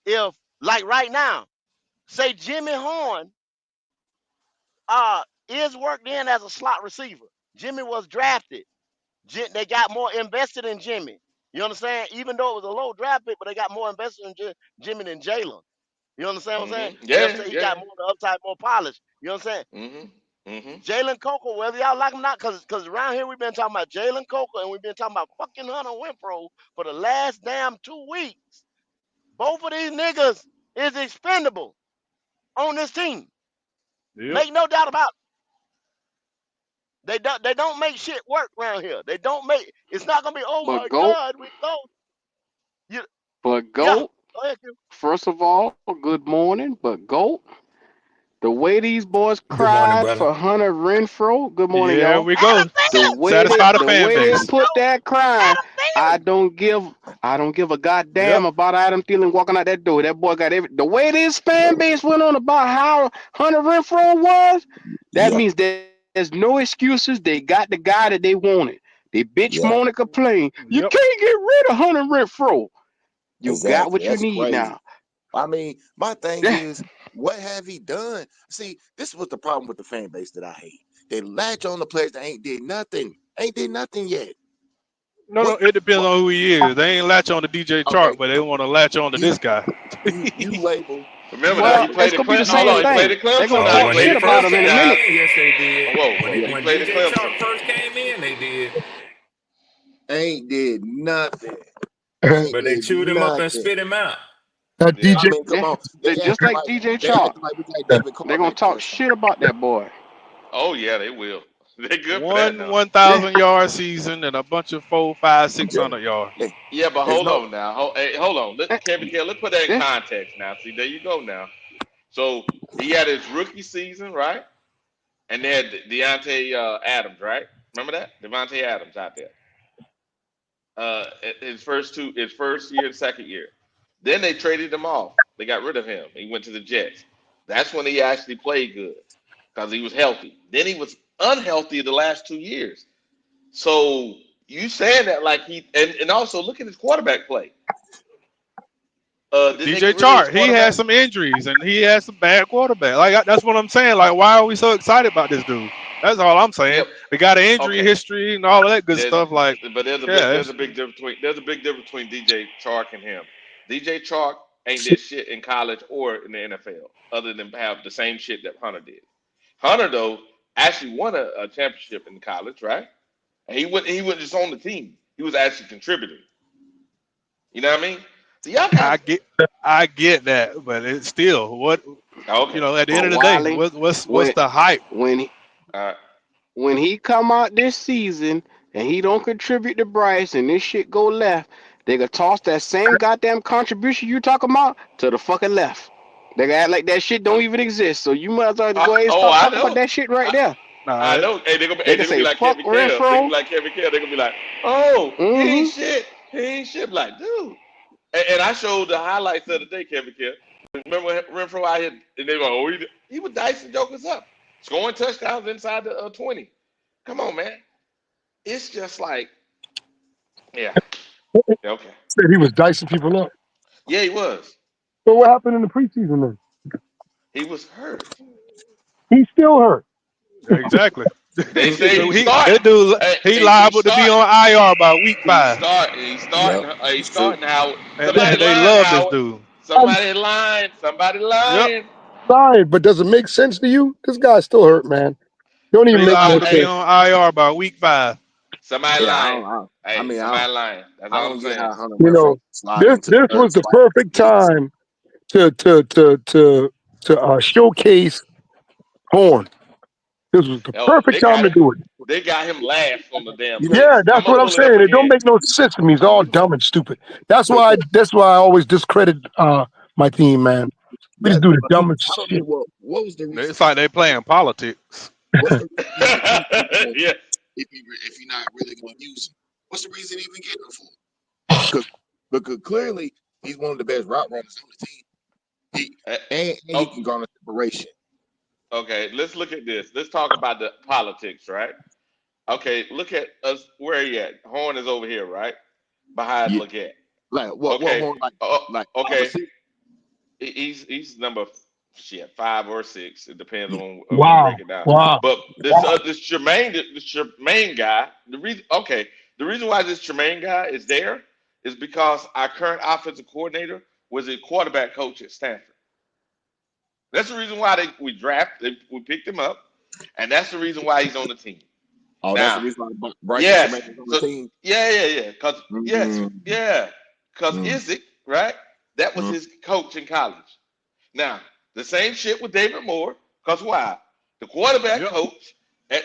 if like right now, say Jimmy Horn is worked in as a slot receiver. Jimmy was drafted. They got more invested in Jimmy. You understand? Even though it was a low draft pick, but they got more invested in Jimmy than Jalen. You understand what I'm saying? Hmm. You Yeah. understand? He got Yeah. more of the upside, more polish. You know what I'm saying? Hmm. Hmm. Jalen Coker, whether y'all like him or not, because around here we've been talking about Jalen Coker and we've been talking about fucking Hunter Winfro for the last damn 2 weeks. Both of these niggas is expendable on this team. Yep. Make no doubt about it. They don't make shit work around here. They don't make it's not gonna be, oh But my GOAT, God, we lost. You, but yeah. GOAT, Go ahead, Q. first of all, good morning. But GOAT, the way these boys Good morning, cried brother. for Hunter Renfro, good morning, Here y'all. we Had a go. feeling. Satisfy the The fan way they base. put that Had crying, a I feeling. don't give I don't give a Yep. goddamn about Adam Thielen walking out that door. That boy got every the way this fan base went on about how Hunter Renfro was, that Yeah, means there's no excuses. They got the guy that they wanted. They bitch yeah, moan and complain. You Yep. can't get rid of Hunter Renfro. You got exactly. what you That's need crazy. now. I mean, my thing is, what have he done? See, this was the problem with the fan base that I hate. They latch on the players that ain't did nothing yet. No, no, What? it depends What? on who he is. They ain't latch on to DJ Okay, Chark, but they want to latch on to you this guy. you label Remember now, Well, he it's played at gonna be the Clemson. Hold same on, he played thing. at They're gonna Clemson. Now he talk When played he shit at about first him Clemson. in a came Now, minute. in, yes, they oh, did. whoa, When whoa, he, he when played at DJ Clemson. Chark first came in, they did. ain't did nothing. Uh, Ain't But they did chewed him up and nothing. spit him out. Yeah. I DJ, mean, come Yeah, on. just like DJ They Chark. acting like we got uh, David They're Carr gonna back there talk or shit something. about that boy. Oh yeah, they will. They good for that One now. 1,000 yard season and a bunch of 4, 5, I'm six telling you. hundred yard. Hey, Yeah, but there's hold no on now. Hold on. Yeah, Kevin Taylor, let's put that in yeah. context now. See, there you go now. So he had his rookie season, right? And they had Deontay Adams, right? Remember that? Devontae Adams out there. His first year and second year. Then they traded him off. They got rid of him. He went to the Jets. That's when he actually played good because he was healthy. Then he was unhealthy the last 2 years. So you saying that like and also look at his quarterback play. Did they DJ get rid of his Chark, he had quarterback? some injuries and he had some bad quarterback. That's what I'm saying. Like, why are we so excited about this dude? That's all I'm saying. Yep. They got an injury Okay. history and all of that good There's stuff. Like, but yeah, there's a big difference between DJ Chark and him. DJ Chark ain't did shit in college or in the NFL other than have the same shit that Hunter did. Hunter though actually won a championship in college, right? And he wasn't just on the team. He was actually contributing. You know what I mean? So y'all I guys get, I get that, but it's still what okay. at the end But of the day, Wiley, what's when the hype? when he, Uh, when he come out this season and he don't contribute to Bryce and this shit go left, they gonna toss that same goddamn contribution you talking about to the fucking left. They gonna act like that shit don't even exist. So you might as well go ahead and oh, start I talking about know. that shit right I, there. I Nah, know. Hey, they're gonna be, They hey, can they're gonna be say like fuck Kevin Kale. They're gonna Renfro. be like Kevin Kale. They're gonna be like, oh, he ain't Mm-hmm. shit. He ain't shit. Like, dude. And I showed the highlights of the day, Kevin Kale. Remember when Renfro out here, and they go, oh, he was dicing jokers up, scoring touchdowns inside the 20. Come on, man. It's just like, yeah, okay. Said he was dicing people up. Yeah, he was. So what happened in the preseason then? He was hurt. He's still hurt. exactly. They say So he's he starting. that dude he He's liable to be starting. on IR by week He's 5, starting. He's Yep, starting. He's it's true. starting. Howard. and Somebody they lying. love this Howard. dude. I'm Somebody lying. Somebody Yep, lying. sorry, but does it make sense to you? This guy's still hurt, man. Don't even he make no liable to be Hey, sense. on IR by week 5. somebody Yeah, lying. I Hey, mean, somebody lying. That's I all I'm don't get saying. how Hunter You Renfro know, slide this into the this third was the spot perfect for weeks. time to showcase Horn. This was the Oh, perfect time to do it. they got him last on the damn You know, Yeah, list. I'm that's gonna what I'm pull it up saying. It don't again. make no sense to me. It's all dumb and stupid. but That's why I always discredit my team, man. We just that do the I dumbest don't know shit. what was the reason It's for like they playing politics. what's the reason even keeping him for Yeah. if you're not really going to use him? What's the reason even getting him for? Because clearly he's one of the best route runners on the team. He Uh, and he oh, can garner separation. okay. Let's look at this. Let's talk about the politics, right? Okay. Look at us. Where he at? Horn is over here, right? Behind Yeah, Leggett. like what Okay. horn like five or Okay. six? He's number shit 5 or 6. It depends Yeah, on how you Wow, break it down. wow. But this Tremaine guy. The reason why this Tremaine guy is there is because our current offensive coordinator was a quarterback coach at Stanford. That's the reason why we picked him up, and that's the reason why he's on the team oh, that's the now. reason why Bryson Yes. Tremaine is on the So team. yeah. Cause yes, Mm, yeah. Cause mm, Isaac, right? That was mm. his coach in college. Now, the same shit with David Moore, because why? The quarterback Yep. coach at,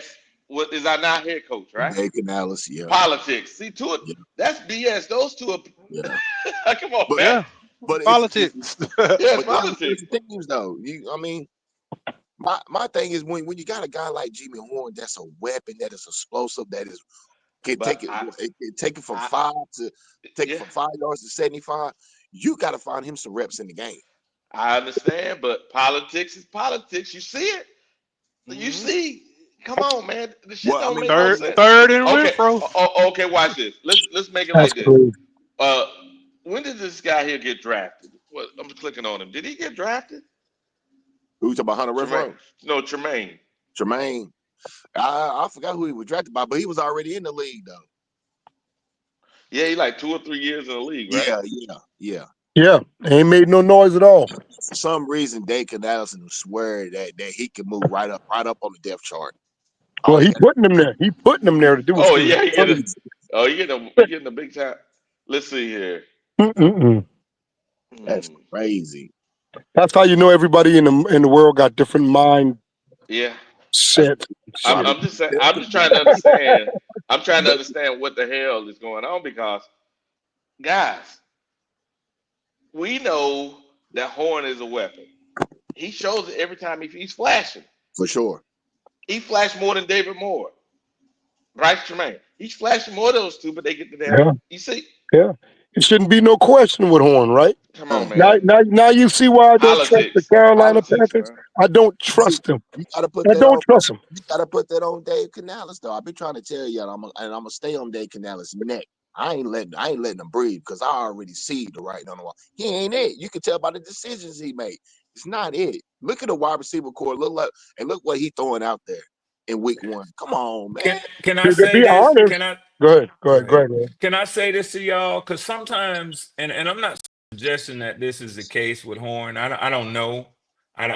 is our now head coach, right? Dave Canales, yeah, Politics. See, yeah, that's BS. Those two yeah. are, come on, But man. Yeah. but it's Politics. Yeah, it's but there's politics. things though. I mean, my thing is when you got a guy like Jimmy Horn, that's a weapon, that is explosive, that is can But take it from I, 5 yeah, yards to 75. You got to find him some reps in the game. I understand, but politics is politics. You see it. You Mhm. see. Come on, man. The shit Well, I don't mean, make no Third sense. third and Okay. Renfro. Okay. Watch this. Let's make it That's like this. crazy. Uh, when did this guy here get drafted? What I'm clicking on him. Did he get drafted? who you talking about Hunter Tremaine. Renfro? No, Tremaine. Jermaine. I forgot who he was drafted by, but he was already in the league though. Yeah, he like 2 or 3 years in the league, right? Yeah. Yeah, ain't made no noise at all. For some reason, Dave Canales swear that he can move right up on the depth chart. Well, All he he got putting them there. He putting them there to do Oh it too. yeah, That's he get a. crazy. Oh, he getting a big time. Let's see here. Mm-mm-mm. that's Hmm. crazy. That's how you know everybody in the world got different mindset. Yeah, That's I'm. shit. I'm just saying. I'm just trying to understand. I'm trying to But understand what the hell is going on because, guys, we know that Horn is a weapon. He shows it every time he's flashing. for sure. He flashed more than David Moore, Bryce Tremaine. He's flashing more of those two, but they get the damn. Yeah, You see? yeah. It shouldn't be no question with Horn, right? Come on, Uh, Now, man. now, now you see why I don't trust the Politics, Carolina politics, Panthers. man. I don't see, trust them. you gotta put I that don't on. trust them. You gotta put that on Dave Canales though. I've been trying to tell you, and I'm gonna stay on Dave Canales' neck. I ain't letting him breathe because I already see the writing on the wall. He ain't it. You can tell by the decisions he made. It's not it. Look at the wide receiver core. Look what he throwing out there in week 1. Come on, Can man. can I To say be this? honest, Can I go ahead, go go ahead, go ahead? ahead. Man. Can I say this to y'all? Because sometimes, and I'm not suggesting that this is the case with Horn. I don't know.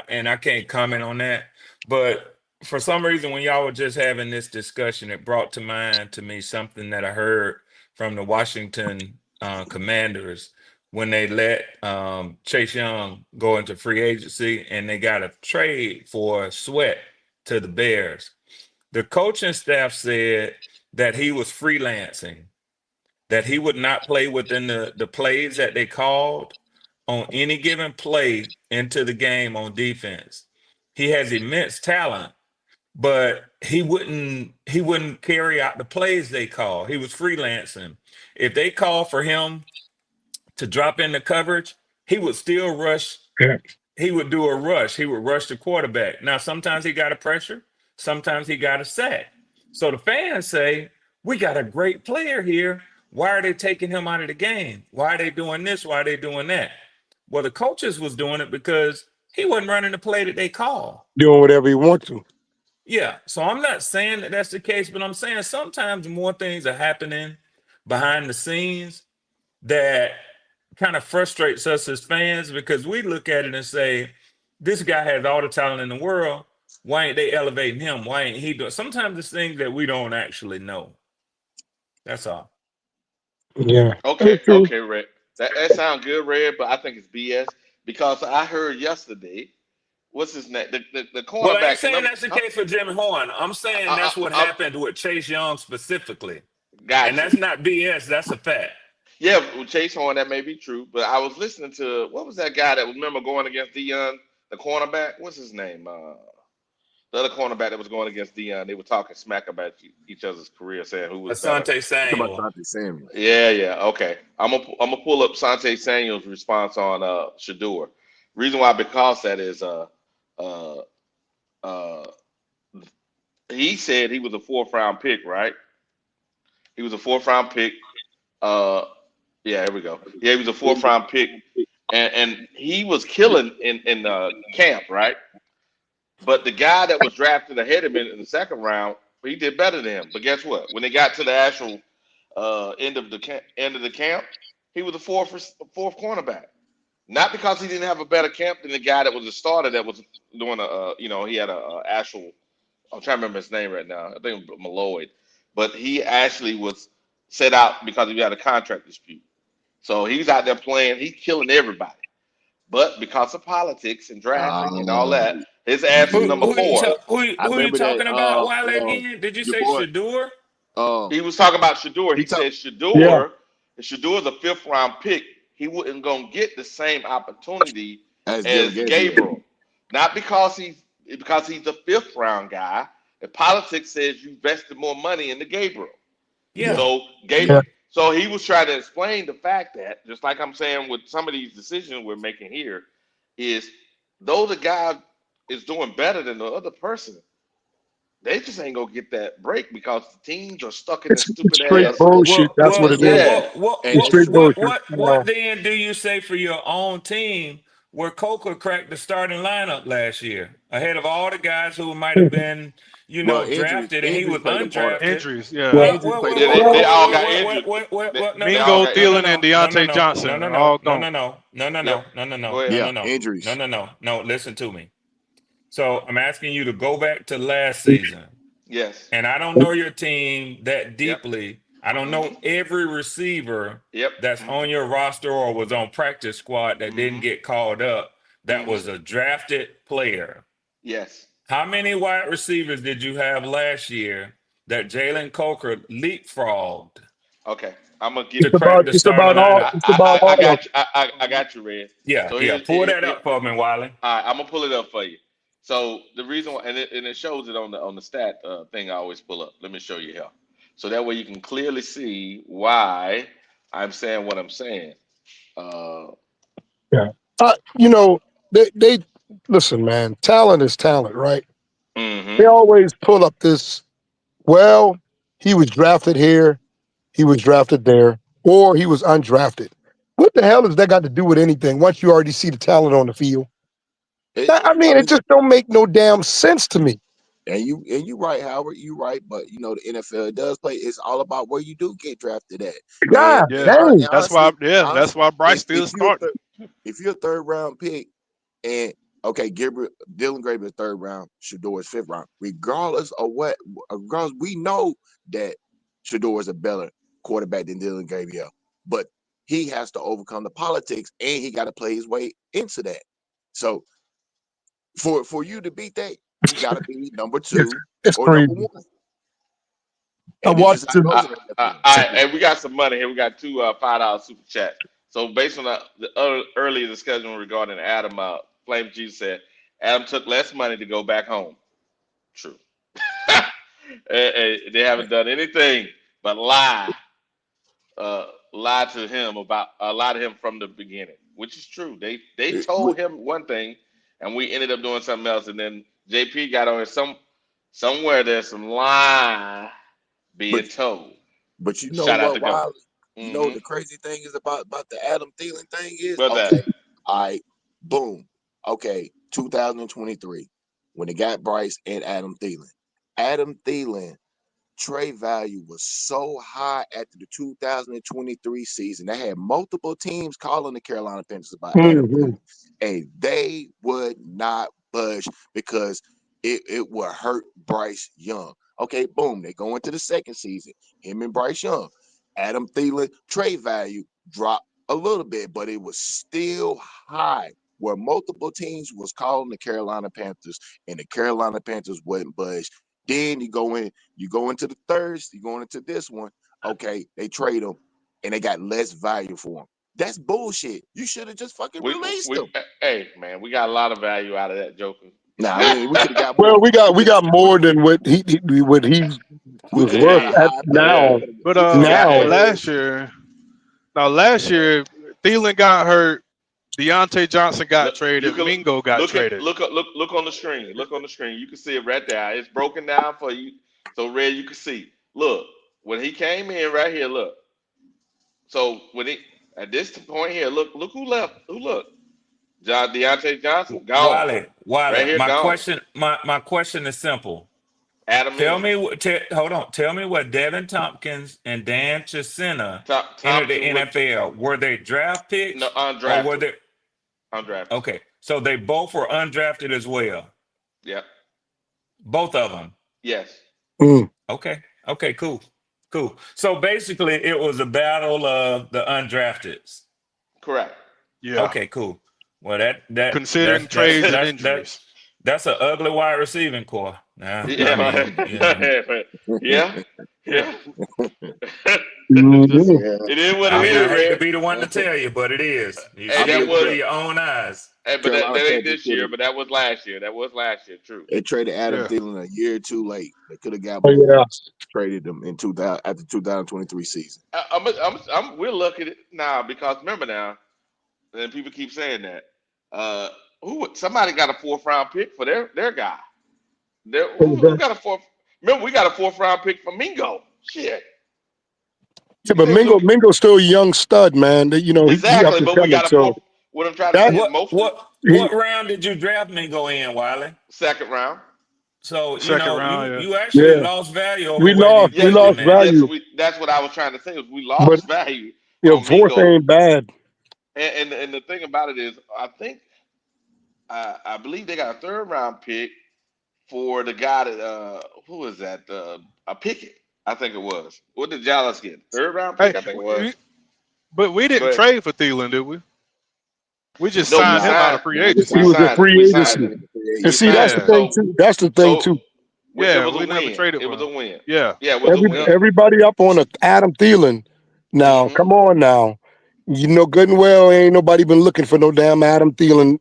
And I can't comment on that. But for some reason, when y'all were just having this discussion, it brought to mind to me something that I heard from the Washington Commanders when they let Chase Young go into free agency and they got a trade for Sweat to the Bears. The coaching staff said that he was freelancing, that he would not play within the plays that they called on any given play into the game on defense. He has immense talent, but he wouldn't carry out the plays they call. He was freelancing. If they call for him to drop into coverage, he would still rush. Yeah. He would do a rush. He would rush the quarterback. Now, sometimes he got a pressure, sometimes he got a sack. So the fans say, we got a great player here. Why are they taking him out of the game? Why are they doing this? Why are they doing that? Well, the coaches was doing it because he wasn't running the play that they call. Doing whatever he wants to. Yeah. So I'm not saying that that's the case, but I'm saying sometimes more things are happening behind the scenes that kind of frustrates us as fans because we look at it and say, this guy has all the talent in the world. Why ain't they elevating him? Why ain't he doing? Sometimes it's things that we don't actually know. That's all. Yeah. Okay, That's true. okay, Red. That sounds good, Red, but I think it's BS because I heard yesterday, what's his name? The Well, I ain't cornerback. saying Number, that's the case for Jim Horn. I'm saying I, that's what I, happened with Chase Young specifically. And got you. that's not BS, that's a fact. Yeah, with Chase Horn, that may be true, but I was listening to what was that guy that remember going against Dion, the cornerback? What's his name? The other cornerback that was going against Dion. They were talking smack about each other's career, saying who was better. Asante Talk about Samuel. Dante Samuel. Yeah, yeah, okay. I'm gonna pull up Sante Samuel's response on Shador. Reason why because that is uh uh he said he was a fourth round pick, right? He was a fourth round pick. Uh yeah, here we go. Yeah, he was a fourth round pick, and he was killing in camp, right? But the guy that was drafted ahead of him in the second round, he did better than him. But guess what? When they got to the actual end of the camp, he was the fourth cornerback. Not because he didn't have a better camp than the guy that was a starter that was doing he had a actual. I'm trying to remember his name right now. I think it was Malloy, but he actually was set out because he had a contract dispute. So he's out there playing. He's killing everybody. But because of politics and drafting and all Oh, that, his you, ass is Who you, number who you four. ta- who you- I who you remember that. talking about, Wiley, again? Did you Your say boy. Shador? Um, He was talking about Shador. he He talk. said Yeah. Shador's a fifth round pick. He wasn't gonna get the same opportunity As Dylan as Gabriel. Gabriel. Not because he's a fifth round guy. The politics says you vested more money in the Gabriel. Yeah. Yeah, So yeah. Yeah. so he was trying to explain the fact that, just like I'm saying with some of these decisions we're making here, is though the guy is doing better than the other person, they just ain't gonna get that break because the teams are stuck in It's this stupid straight ass. bullshit. Well, That's what well, it well, is. Yeah, what, what, Hey, It's what, that's straight true. what, bullshit. what, Yeah. what then do you say for your own team where Coker cracked the starting lineup last year ahead of all the guys who might have been, Well, drafted and he injuries was played a part. undrafted? Injuries, yeah. Well, Injuries played a yeah, part they of it. all got injured. No, They all Mingo, got no, no, injured. Thielen, and no, no, no, Deontay no, Johnson no, no, are no, all no, gone. no, no, no, no, Yep. no, no, no, Go no, ahead. no, Yeah, no, no, no, injuries. no, no, no. Listen to me. So I'm asking you to go back to last season. Yes. And I don't know your team that Yep. deeply. I don't know Mm-hmm. every receiver Yep. that's on your roster or was on practice squad that didn't Mm-hmm. get called up that Mm-hmm. was a drafted player. Yes. How many wide receivers did you have last year that Jalen Coker leapfrogged Okay. I'm gonna give to it to crack you. the starting lineup? it's about I all of got you. I got you, Red. Yeah, So yeah. here's Pull that up for me, Wiley. all right. I'm gonna pull it up for you. So the reason why, and it shows it on the stat thing I always pull up. Let me show you here. So that way you can clearly see why I'm saying what I'm saying. Uh, yeah. You know, they listen, man. Talent is talent, right? They mm-hmm. always pull up this. Well, he was drafted here, he was drafted there, or he was undrafted. What the hell has that got to do with anything? Once you already see the talent on the field, I I mean, it mean, just don't make no damn sense to me. and you right, Howard. You right, but the NFL does play. It's all about where you do get drafted at. God And Yeah, dang. that's honestly, why Bryce if still starting. if you're a third round pick and okay, Gabriel Dylan Gabriel is third round, Shador is fifth round. Regardless, we know that Shador is a better quarterback than Dylan Gabriel, but he has to overcome the politics and he got to play his way into that. So for you to beat that, you got to be number It's, two it's or number crazy. one, I and it's watched just how it it. goes in the All NFL. right, and we got some money here. We got two $5 super chats. So based on the earlier discussion regarding Adam, Flame Jesus said Adam took less money to go back home. True. They haven't done anything but lie to him about lie to him from the beginning, which is true. They But told him one thing, and we ended up doing something else. And then JP got on somewhere. There's some lie but being told. but you know Shout out what, to Go. Wiley? You know what Mm-hmm. the crazy thing is about the Adam Thielen thing is? What's that? Okay, all right, boom. Okay, 2023, when they got Bryce and Adam Thielen. Adam Thielen trade value was so high after the 2023 season. They had multiple teams calling the Carolina Panthers about Adam Hmm. Thielen, and they would not budge because it would hurt Bryce Young. Okay, boom. They go into the second season. Him and Bryce Young. Adam Thielen trade value dropped a little bit, but it was still high where multiple teams was calling the Carolina Panthers, and the Carolina Panthers wouldn't budge. Then you go into the third, you go into this one. Okay, they trade them, and they got less value for them. That's bullshit. You should have just fucking released them. Hey man, we got a lot of value out of that Joker. Nah, we could have got Well, more. we got more than what he We was could have worth got a at high pay. Yeah, now. But We could have got Now, Ertz. last year, now last year, Thielen got hurt. Deontay Johnson got look, you traded. can Mingo got traded. look on the screen. Look on the screen. You can see it right there. It's broken down for you, so Red, you can see. Look, when he came in right here. Look, so when he at this point here, look who left. Who look? Deontay Johnson gone. Wiley. Right here, My gone. question, my question is simple. Adam Tell Ingram. me, hold on. Tell me what Devin Tompkins and Dan Chisena entered the Thompson was NFL. Were they draft no picks or were undrafted. they? Undrafted. Okay, so they both were undrafted as well. Yep. Both of them. Yes. mm, Okay. Okay. Cool. Cool. So basically, it was a battle of the undrafteds. Correct. Yeah, Okay. Cool. Well, that considering trades and that injuries. that's an ugly wide receiving core. Now, I Yeah. mean, you know, yeah. Yeah. mhm. Yeah, It is what it I mean, I is, hate to Red. be the one to tell you, but it is. You Hey, I see that it mean, with was your own eyes. hey, but that Carolina ain't Panthers this could year, have. but that was last year. That was last year, true. They traded Adam Yeah, Thielen a year too late. They could have got Oh more. yeah. Traded them in 2000 after 2023 season. We're looking now because remember now, and people keep saying that. Uh, somebody got a fourth round pick for their guy. Who got a fourth? Remember, we got a fourth round pick for Mingo. Shit. Yeah, You but see, so Mingo's still a young stud, man. That, he up exactly, and but we coming. got a So fourth. What I'm trying to that say is What mostly what he what round did you draft me go in, Wiley? second round. So second round. Yeah, you actually yeah. lost value over We where lost these we Yes, picks we lost been at. yes value, we. That's what I was trying to say. Is we but lost value on fourth Mingo, ain't bad. and the thing about it is, I think I believe they got a third round pick for the guy that who was that a Pickett. I think it was. What did Dallas get? Third round hey, pick, I think it was. but we Go didn't ahead. trade for Thielen, did we? We just No, we signed him Nah, out of signed. free we He agency. was signed in him. We free signed agency. him. In the free And We see, agency. that's signed the him. Yeah, thing So too. That's the thing so too. it yeah, was a we never win. traded It for was a him. win. Yeah, Yeah, it was a yep. win. Everybody up on a Adam Thielen. Now, Hmm. come on now. You know good and well ain't nobody been looking for no damn Adam Thielen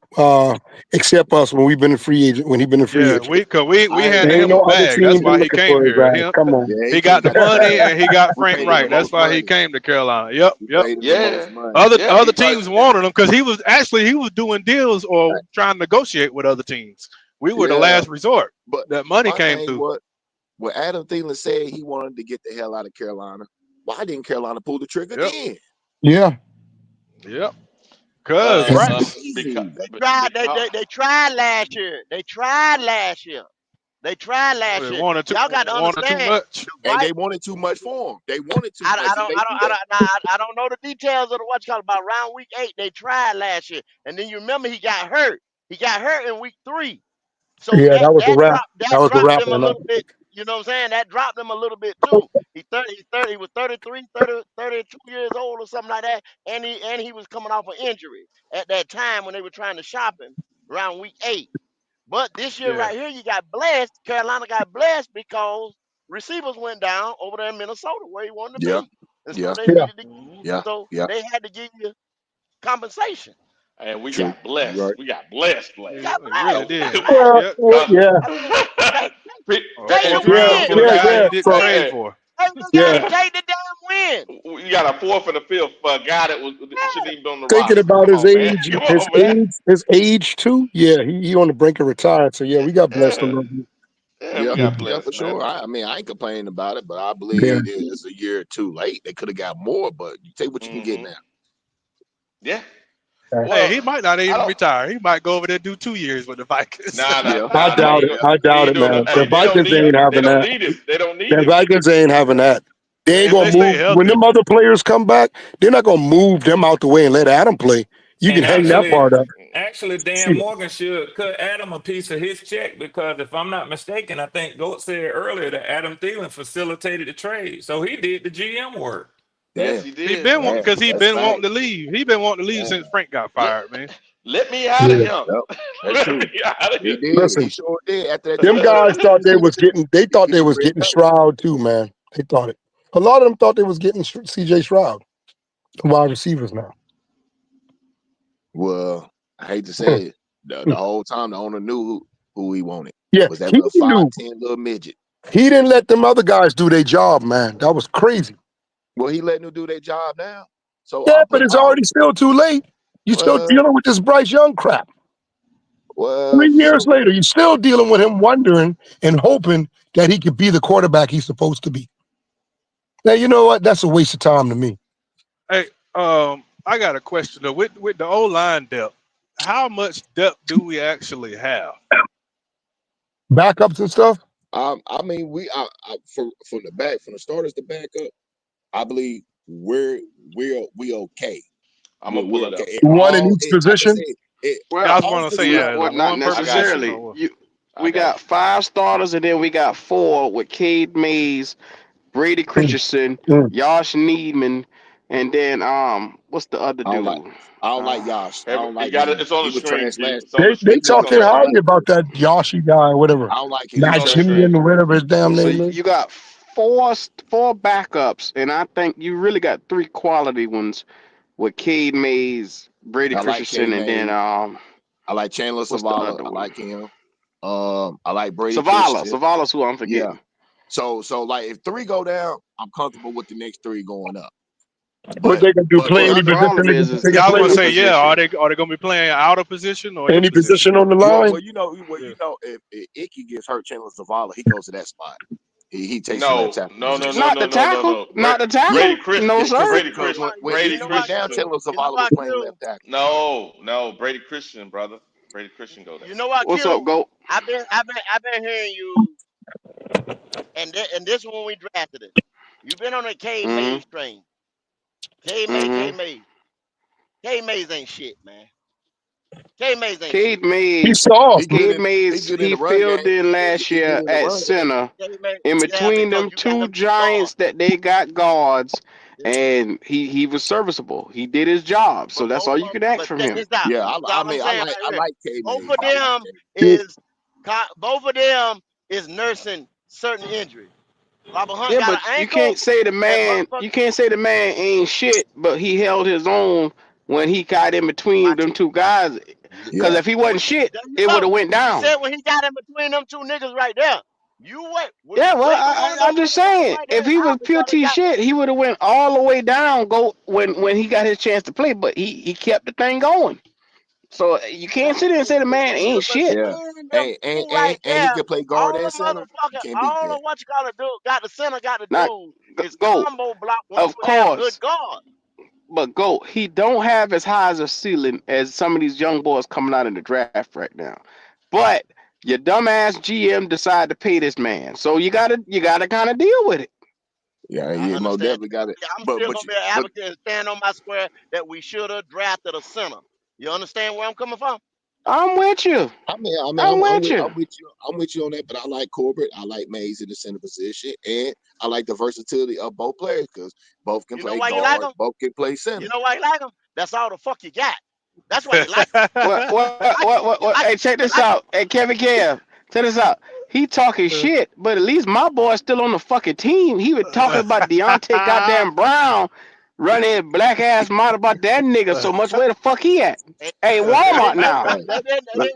except us when we've been a free agent, when he been a free Yeah, agent. we I ain't There handed ain't him mad. a no other bag. team That's been why he looking came for his here. ass. Come on. Yeah, he He got came the to money Carolina. and he got We Frank paid him the Wright. That's most why he money. came to Carolina. Yep, We yep. paid him the Yeah, most money. Other yeah. He teams probably wanted him because he was doing deals or trying to negotiate with other teams. We were the Yeah, last resort. but That money my came thing through. was when Adam Thielen said he wanted to get the hell out of Carolina. Why didn't Carolina pull the trigger Yep, then? Yeah. yep. Cause That's price. because crazy. They tried last year. They tried last year. They tried Well, last they year. wanted Y'all got to too understand much. the And right. they wanted too much for him. They wanted too much, and they knew that. I don't know the details of the what's called about round week 8. They tried last year, and then you remember he got hurt. He got hurt in week 3, so Yeah, that was a wrap. That that was a dropped wrap him a on that. little bit. You know what I'm saying? That dropped him a little bit too. He was 33, 32 years old or something like that, and he was coming off an injury at that time when they were trying to shop him around week 8. But this year Yeah, right here, you got blessed. Carolina got blessed because receivers went down over there in Minnesota where he wanted to Yep, be, and so yeah, they Yeah. needed to. yeah, So yeah. they had to give you compensation. and we True. got You blessed. right. We got blessed, We blessed. got we really blessed. We got did. blessed. Well, Yep. well, Cause yeah. I mean, Take Fourth the If you round look win. at for the a Take guy guy, you the didn't hey, win. trade hey, for. Take the Yeah. game. Take the damn win. you got a fourth and a fifth for a guy that shouldn't even be on the Thinking roster. about Come his on, man. age, Come on, man. his age too. Yeah, he on the brink of retired. So yeah, we got blessed a Yeah, little bit. yeah, we Yeah, got yeah, blessed, for man. sure. I mean, I ain't complaining about it, but I Yeah. believe it's a year too late. They could have got more, but you take what you can get Hmm. now. Yeah. Hey, Well, he might not I even don't. retire. He might go over there and do 2 years with the Vikings. Nah, nah, Yeah, I nah. They doubt ain't it. go. I He doubt ain't it, doing man. it. The Hey, they don't Vikings need ain't him. They having don't that. need him. They don't need The him. Vikings ain't having that. They ain't If gonna they stay move when healthy. them other players come back. They're not gonna move them out the way and let Adam play. You can And hang that actually, part up. Dan Shoot. Morgan should cut Adam a piece of his check because if I'm not mistaken, I think Goat said earlier that Adam Thielen facilitated the trade, so he did the GM work. Yes, damn, he He did. been damn, because he that's been fact. wanting to leave. He been wanting to leave Damn, since Frank got Let, fired, man. let me out of Yeah. him. yep, that's Let true. me out of He here. did. He Listen, sure did. After that them guys 2017 thought they was season, getting. They thought he they was was ready getting to go. Stroud too, man. They thought it. A lot of them thought they was getting C.J. Stroud, wide receivers now. Well, I hate to say it, the whole time the owner knew who he wanted Yeah, was that he little knew. 5'10" little midget. He didn't let them other guys do their job, man. That was crazy. Well, he letting them do their job now. So Yeah, I'm but putting it's all already still too late. You're still well, dealing with this Bryce Young crap. well, 3 years so later, you're still dealing with him wondering and hoping that he could be the quarterback he's supposed to be. Now, you know what? That's a waste of time to me. Hey, I got a question though. With the O line depth, how much depth do we actually have? Backups and stuff. I mean from the back from the starters to back up, I believe we okay. I'm gonna pull We're it okay. up. It One in all each like I position. said, it Yeah, the I Well, was going to say, offensive line. yeah, is well, it not one per I got position you. necessarily. or? I We got got you. 5 starters, and then we got 4 with Cade Mays, Brady Mm, Christensen, mm. Josh Needman, and then what's the other I don't like dude? I don't like Uh, Yash. I Have don't you like got it? him. It's on He the was screen, trash G. last. It's on the They He was it's on talking the trash highly last screen. year. about that Yoshi guy or whatever. I don't like him. He It's was on the trash Nigerian screen. last or year. whatever his damn so name is. you got four backups, and I think you really got 3 quality ones with Cade Mays, Brady I like K Christensen, and then May. I like Chandler what's the Savala. other I one? like him. I like Brady Savala. Christian. Savala's who I'm Yeah. forgetting. So like if 3 go down, I'm comfortable with the next 3 going up. What But they can do? but Play Well, the the any other position problem is they can Yeah, I was play going to the with? say, yeah. Are position. they going to be playing out of position or in Any position? position on the line? well Yeah. if Icky gets hurt, Chandler Zavala, he goes to that spot. He takes the left No, tackle no, no, position. no, Not no, the no, no, tackle. no. Not the Brady tackle. No, Christian. sir. Brady Because Christian. when Brady You know Icky went what? down, Christian. Chandler You know Zavala was what, playing Q? left tackle. No, Brady Christian, brother. Brady Christian go there. You know what, What's up, Q? Goat? I've been hearing you, and this one when we drafted it. You've been on a K Mm-hmm. Mays train. K May, K Mm-hmm. Mays. K Mays ain't shit, man. K Mays ain't Cade shit. He's Mays. soft. He good Cade in he Mays. good in He the run filled game. in last He good year in the at run game. center. K May, In yeah, between because them you got two them two guards. giants that they got guards, Yeah. and he was serviceable. He did his job. So But that's both all of you them, can ask but from check him. this out. Yeah, This is all I'm saying I right here. like K Both Mays. of I like them K Mays. Yeah, both of them is nursing certain injuries. Robert Hunt Yeah, got but an you ankle, can't say the and man. motherfucker, You can't say the man ain't shit. But he held his own when he got in between watch them it. two guys. Because Yeah. if he wasn't shit, There you it would go. have went You down. said when he got in between them two niggas right there. You wait. Yeah, well, Wait till one of I'm those just motherfuckers saying, right there if is he was out pure before they T got. shit, he would have went all the way down. Go when he got his chance to play, but he kept the thing going. So you can't sit there and say the man ain't But shit. Yeah. between them two right And he there, can play guard all and the center. You motherfucker, can't beat all that. of what you gotta do, got the center got to Not do is go, combo block when of you have good course, guard. but go. He don't have as high as a ceiling as some of these young boys coming out in the draft right now. But your dumbass GM decided to pay this man, so you gotta kind of deal with it. Yeah, I he most understand. definitely got it. I'm But still but gonna you, be an advocate and stand on my square that we should have drafted a center. You understand where I'm coming from? I'm with you. I'm with you. I'm with you on that. But I like Corbett. I like Mays in the center position, and I like the versatility of both players because both can You know play why you like guard, him? both can play You center. know why you like him? That's all the fuck you got. That's why you like him. What, what, You like him. You what? like Hey, him. check You this like him. out. Hey, Kevin Kev, check this out. He talking shit, but at least my boy's still on the fucking team. He was talking about Deontay goddamn Brown running his black ass mouth about that nigga so much. Where the fuck he at? They, Hey, they Walmart didn't. That's now. right.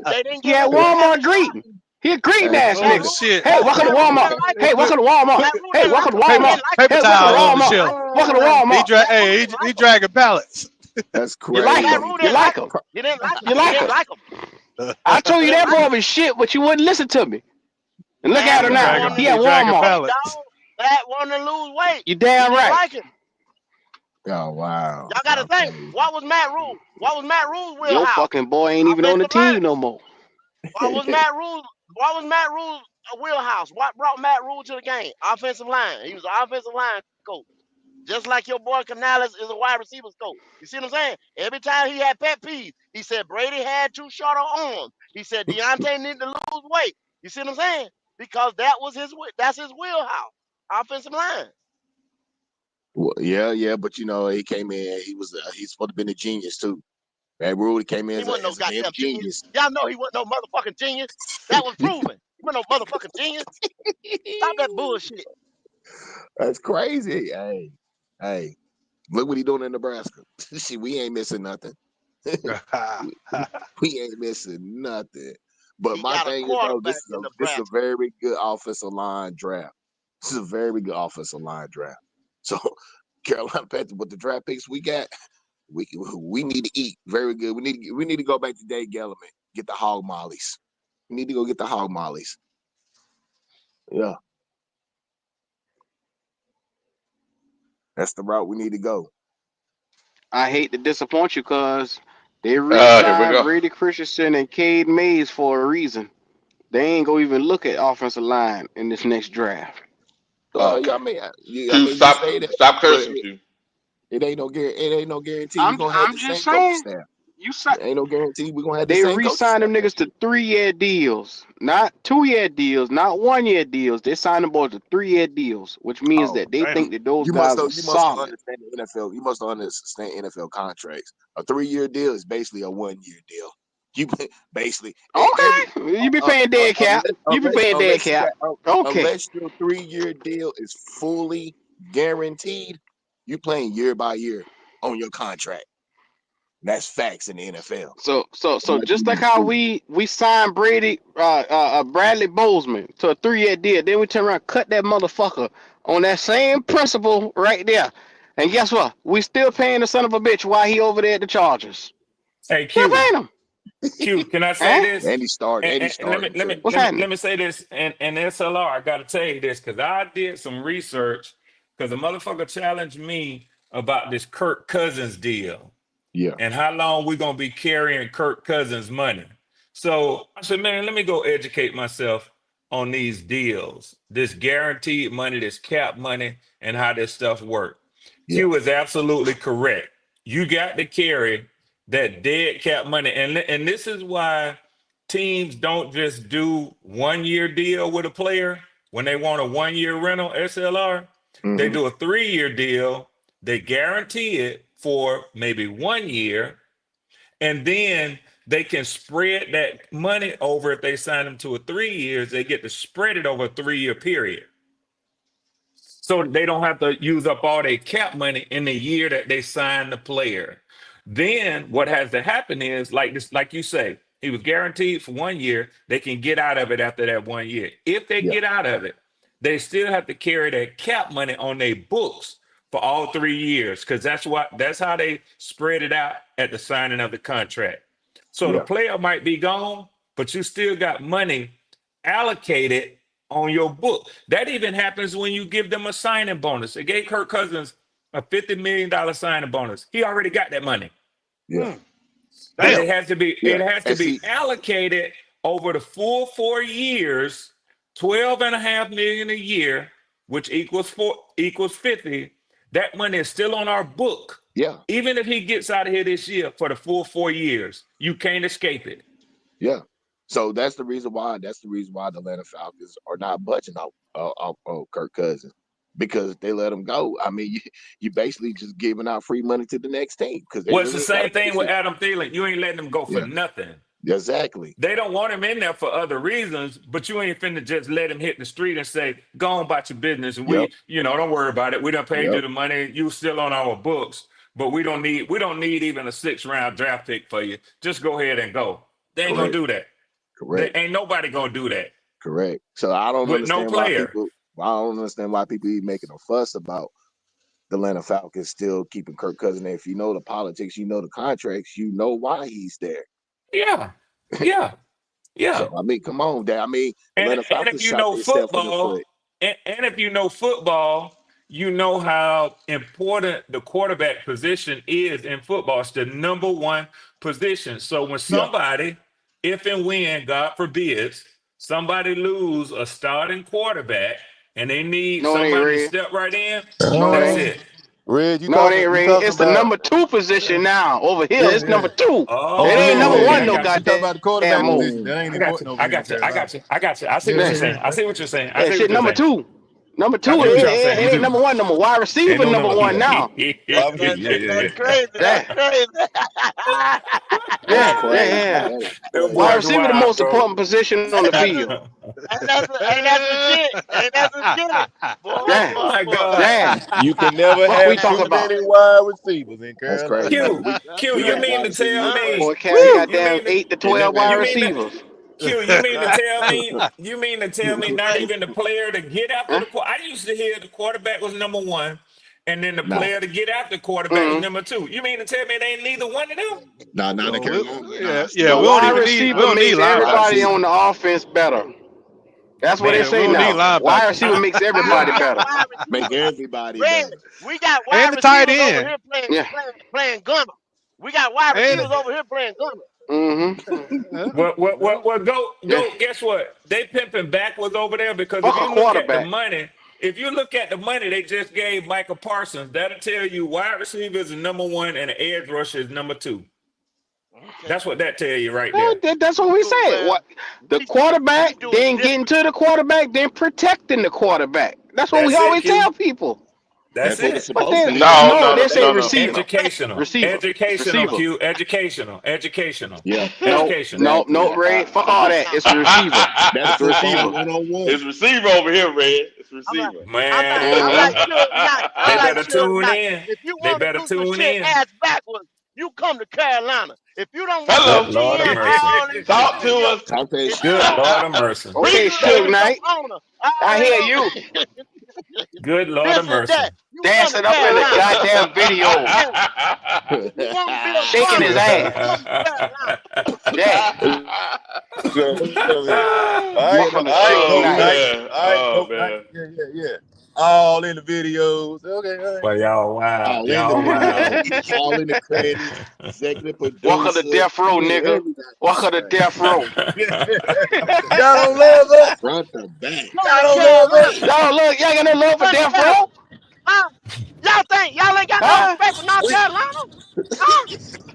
They didn't He give at him no Walmart average greeting. yards. He a green Hey, ass Oh nigga. shit! Hey, Matt welcome to Rule Walmart. didn't like him. Hey, welcome to Walmart. Matt Rule Hey, didn't like welcome to him. He paper Walmart. didn't like him. paper Hey, welcome to towel on the Walmart. shelf. Welcome to Walmart. Matt Rule Hey, didn't he like him. dragging pallets. that's You like Matt him. crazy. Rule You didn't like like him. him. He didn't like him. You He like didn't him. like him. I told He you didn't that like boy him. was shit, but you wouldn't listen to me. And look at Matt him he Rule now. dragging wanted He to at he lose dragging Walmart. weight, pallets. dog. Matt wanted to lose weight. You He damn didn't right. like him. Oh wow, Y'all got to y'all think. crazy. What was Matt Rule? What was Matt Rule's Your wheelhouse? fucking boy ain't even on the Offensive line. team no more. What was Matt Rule? What was Matt Rule's wheelhouse? What brought Matt Rule to the game? Offensive line. He was an offensive line coach. Just like your boy Canales is a wide receivers coach. You see what I'm saying? Every time he had pet peeves, he said Brady had too short of arms. He said Deontay needed to lose weight. You see what I'm saying? Because that's his wheelhouse. Offensive line. Well, yeah, but you know, he came in. He's supposed to be a genius too. Matt Rule came in He wasn't no as a damn goddamn genius. genius. Y'all know he wasn't no motherfucking genius. That was proven. He wasn't no motherfucking genius. Stop that bullshit. That's crazy. Hey, look what he doing in Nebraska. See, we ain't missing nothing. We ain't missing nothing. But He my got a thing is though, quarterback in this is a Nebraska. very good offensive line draft. This is a very good offensive line draft. So Carolina Panthers with the draft picks we got, we need to eat very good. We need to go back to Dave Gettleman, get the hog mollies. We need to go get the hog mollies. Yeah, that's the route we need to go. I hate to disappoint you, cause they Here we re-signed go. Brady Christensen and Cade Mays for a reason. They ain't gonna even look at offensive line in this next draft. Yeah, Okay. I Q, mean, you say that, stop but cursing, Q. it ain't no guarantee we gonna have I'm the just same coaching saying. staff. You si- Ain't no guarantee we gonna have the They same coaching re-signed staff them niggas next to year. 3-year deals, not 2-year deals, not 1-year deals. They signed them boys to 3-year deals, which means Oh, that they Damn. think that those you must guys know, are you must solid. understand the NFL. You must understand NFL contracts. A 3-year deal is basically a 1-year deal. You basically every Okay, you be paying dead cap. You be paying dead unless you cap. got Okay, unless your 3-year deal is fully guaranteed, you playing year by year on your contract. That's facts in the NFL. so Nothing just you like can how prove. we signed Bradley Bozeman to a 3-year deal, then we turn around cut that motherfucker on that same principle right there. And guess what? We still paying the son of a bitch while he over there at the Chargers. Hey, Still Q. paying him. Q, can I say Eh? this? And he's And let me starting let too. me What's let me happening? let me say this. And SLR, I gotta tell you this because I did some research because a motherfucker challenged me about this Kirk Cousins deal Yeah, and how long we gonna be carrying Kirk Cousins money. So I said, man, let me go educate myself on these deals, this guaranteed money, this cap money, and how this stuff works. yeah, Q is absolutely correct. You got to carry that dead cap money, and this is why teams don't just do 1 year deal with a player when they want a 1 year rental SLR. They hmm, do a 3 year deal. They guarantee it for maybe 1 year, and then they can spread that money over. If they sign them to a 3 years, they get to spread it over a 3 year period. So they don't have to use up all their cap money in the year that they sign the player. Then what has to happen is like this, like you say, he was guaranteed for 1 year. They can get out of it after that 1 year. If they yeah, get out of it, they still have to carry that cap money on their books for all 3 years because that's how they spread it out at the signing of the contract. So the yeah, player might be gone, but you still got money allocated on your book. That even happens when you give them a signing bonus. They gave Kirk Cousins a $50 million signing bonus. He already got that money. yeah, But yeah, Damn. yeah. it has to And be see, allocated over the full 4 years, 12.5 million a year, which equals 50. That money is still on our book. yeah, Even if he gets out of here this year for the full 4 years, you can't escape it. yeah. So that's the reason why. That's the reason why the Atlanta Falcons are not budging off Kirk Cousins because if they let him go. I mean, you basically just giving out free money to the next team because they Well, it's the really ain't got to same pay thing with shit. Adam Thielen. You ain't letting him go for Yeah, nothing. exactly. They don't want him in there for other reasons, but you ain't finna just let him hit the street and say, go on about your business. And Yep, don't worry about it. We done paid yep. you the money. You still on our books, but we don't need even a 6th round draft pick for you. Just go ahead and go. They ain't gonna Correct. do that. Correct. Ain't nobody gonna do that Correct. So I don't with no understand why player. people. I don't understand why people even making a fuss about the Atlanta Falcons still keeping Kirk Cousins there. If you know the politics, you know the contracts, you know why he's there. Yeah, yeah, yeah. So I mean, come on, Dad. I mean, the And Atlanta if Falcons you shot know themselves in the foot. football, and if you know football, you know how important the quarterback position is in football. It's the number one position. So when Yeah. somebody, if and when, God forbids, somebody lose a starting quarterback and they need No, it ain't somebody to red. step right in, No, it that's ain't. it. Red, No, it ain't you red. talking It's the about? number 2 position now. Over here, Yeah, it's yeah. number 2. On It ain't film, number Oh, yeah. okay, 1 I no got You you. talking about the goddamn quarterback more. position? That ain't I got you. important over I here in got you. I Carolina. got you. I got you. I see what Yeah, you're yeah. saying. I see what you're saying. I Yeah, see shit, what you're number saying. 2. Number I 2, see what y'all it saying. You ain't do. number 1. Number wide Ain't receiver, no number number. 1 now. That's crazy. Yeah, That's crazy. That's yeah, yeah, crazy. yeah. That is That Wide boy crazy. receiver, the wild, most bro. important position on the field. Ain't that legit? Ain't that legit? Boy, Yeah, Oh boy, my boy. God. yeah. You can never Fuck we have talk too about. many wide receivers in That's Carolina. crazy. Q, Q, We you got mean wide to receiver tell universe. Boy, me Cali got you damn mean 8 to They 12 never wide you have. mean that receivers. you mean to tell me not even the player to get after Huh? the I used to hear the quarterback was number one, and then the Nah, player to get after the quarterback was Mm. number two. You mean to tell me they ain't neither one of them? nah, not in No, Carolina. Nah, yeah, it's yeah. A wide We don't wide even receiver. need. We receiver don't need makes Wide everybody linebackers. receiver. on the offense better. That's what they Man, Yeah, we say don't need now. Wide linebackers. receiver I, makes Wide, everybody better. wide Make receiver. everybody Red, better. we got wide And the tight receivers over end. here playing Yeah. playing gunner. We got wide And receivers over here playing gunner. Mm-hmm. yeah. well, go, Yeah. Guess what? They pimping backwards over there because if Fuck a you look at the quarterback. money, they just gave Michael Parsons, that'll tell you wide receiver is number one and the edge rusher is number two. Okay. That's what that tell you right Well, there. that's what we said. Well, What the we quarterback, do it then getting different. to the quarterback, then protecting the quarterback. That's what we That's it, always Q. tell people. That's That's what it's it. But supposed to then be. No, no, no, they no, say no, no. receiver. Educational. Receiver. Educational, Receiver. Q. Educational. Yeah, No, Educational. no, exactly. no, Ray. Fuck all that. It's a receiver. That's It's a football receiver. 101. It's receiver over here, Red. It's I'm like, receiver. I'm Mm-hmm. like Man, Suge Knight. I'm they like better Suge tune Knight. in. If you They want to better do some tune shit in. ass backwards, you come to Carolina. If you don't want no Good Hello. Lord of GM mercy. all in your Talk to studio, us. Talk that if you shit. Good don't Lord of mercy. Preach, Okay, if you don't Suge want baby. your Knight. owner all I in hear your you Good Lord this of and mercy. that, you come to dancing up in the Carolina. goddamn video, Hey, if you want to be a shaking his bum, you ass. come to Carolina. Yeah. Get All him. right, Suge Coach Oh Knight. Knight. man. All right, Oh Coach Knight. man. Yeah. All in the videos. Okay, all right. Well, y'all wild. All in the Y'all wild. video, all in the credits, executive Welcome to producer, death row, nigga. every Welcome to goddamn thing. death row. Y'all don't love us. Front to back. Come Y'all to don't love us. Carolina. Y'all look, y'all got no love for What death else? row? Huh? Y'all think y'all ain't got no Huh? respect for North We Carolina? Huh?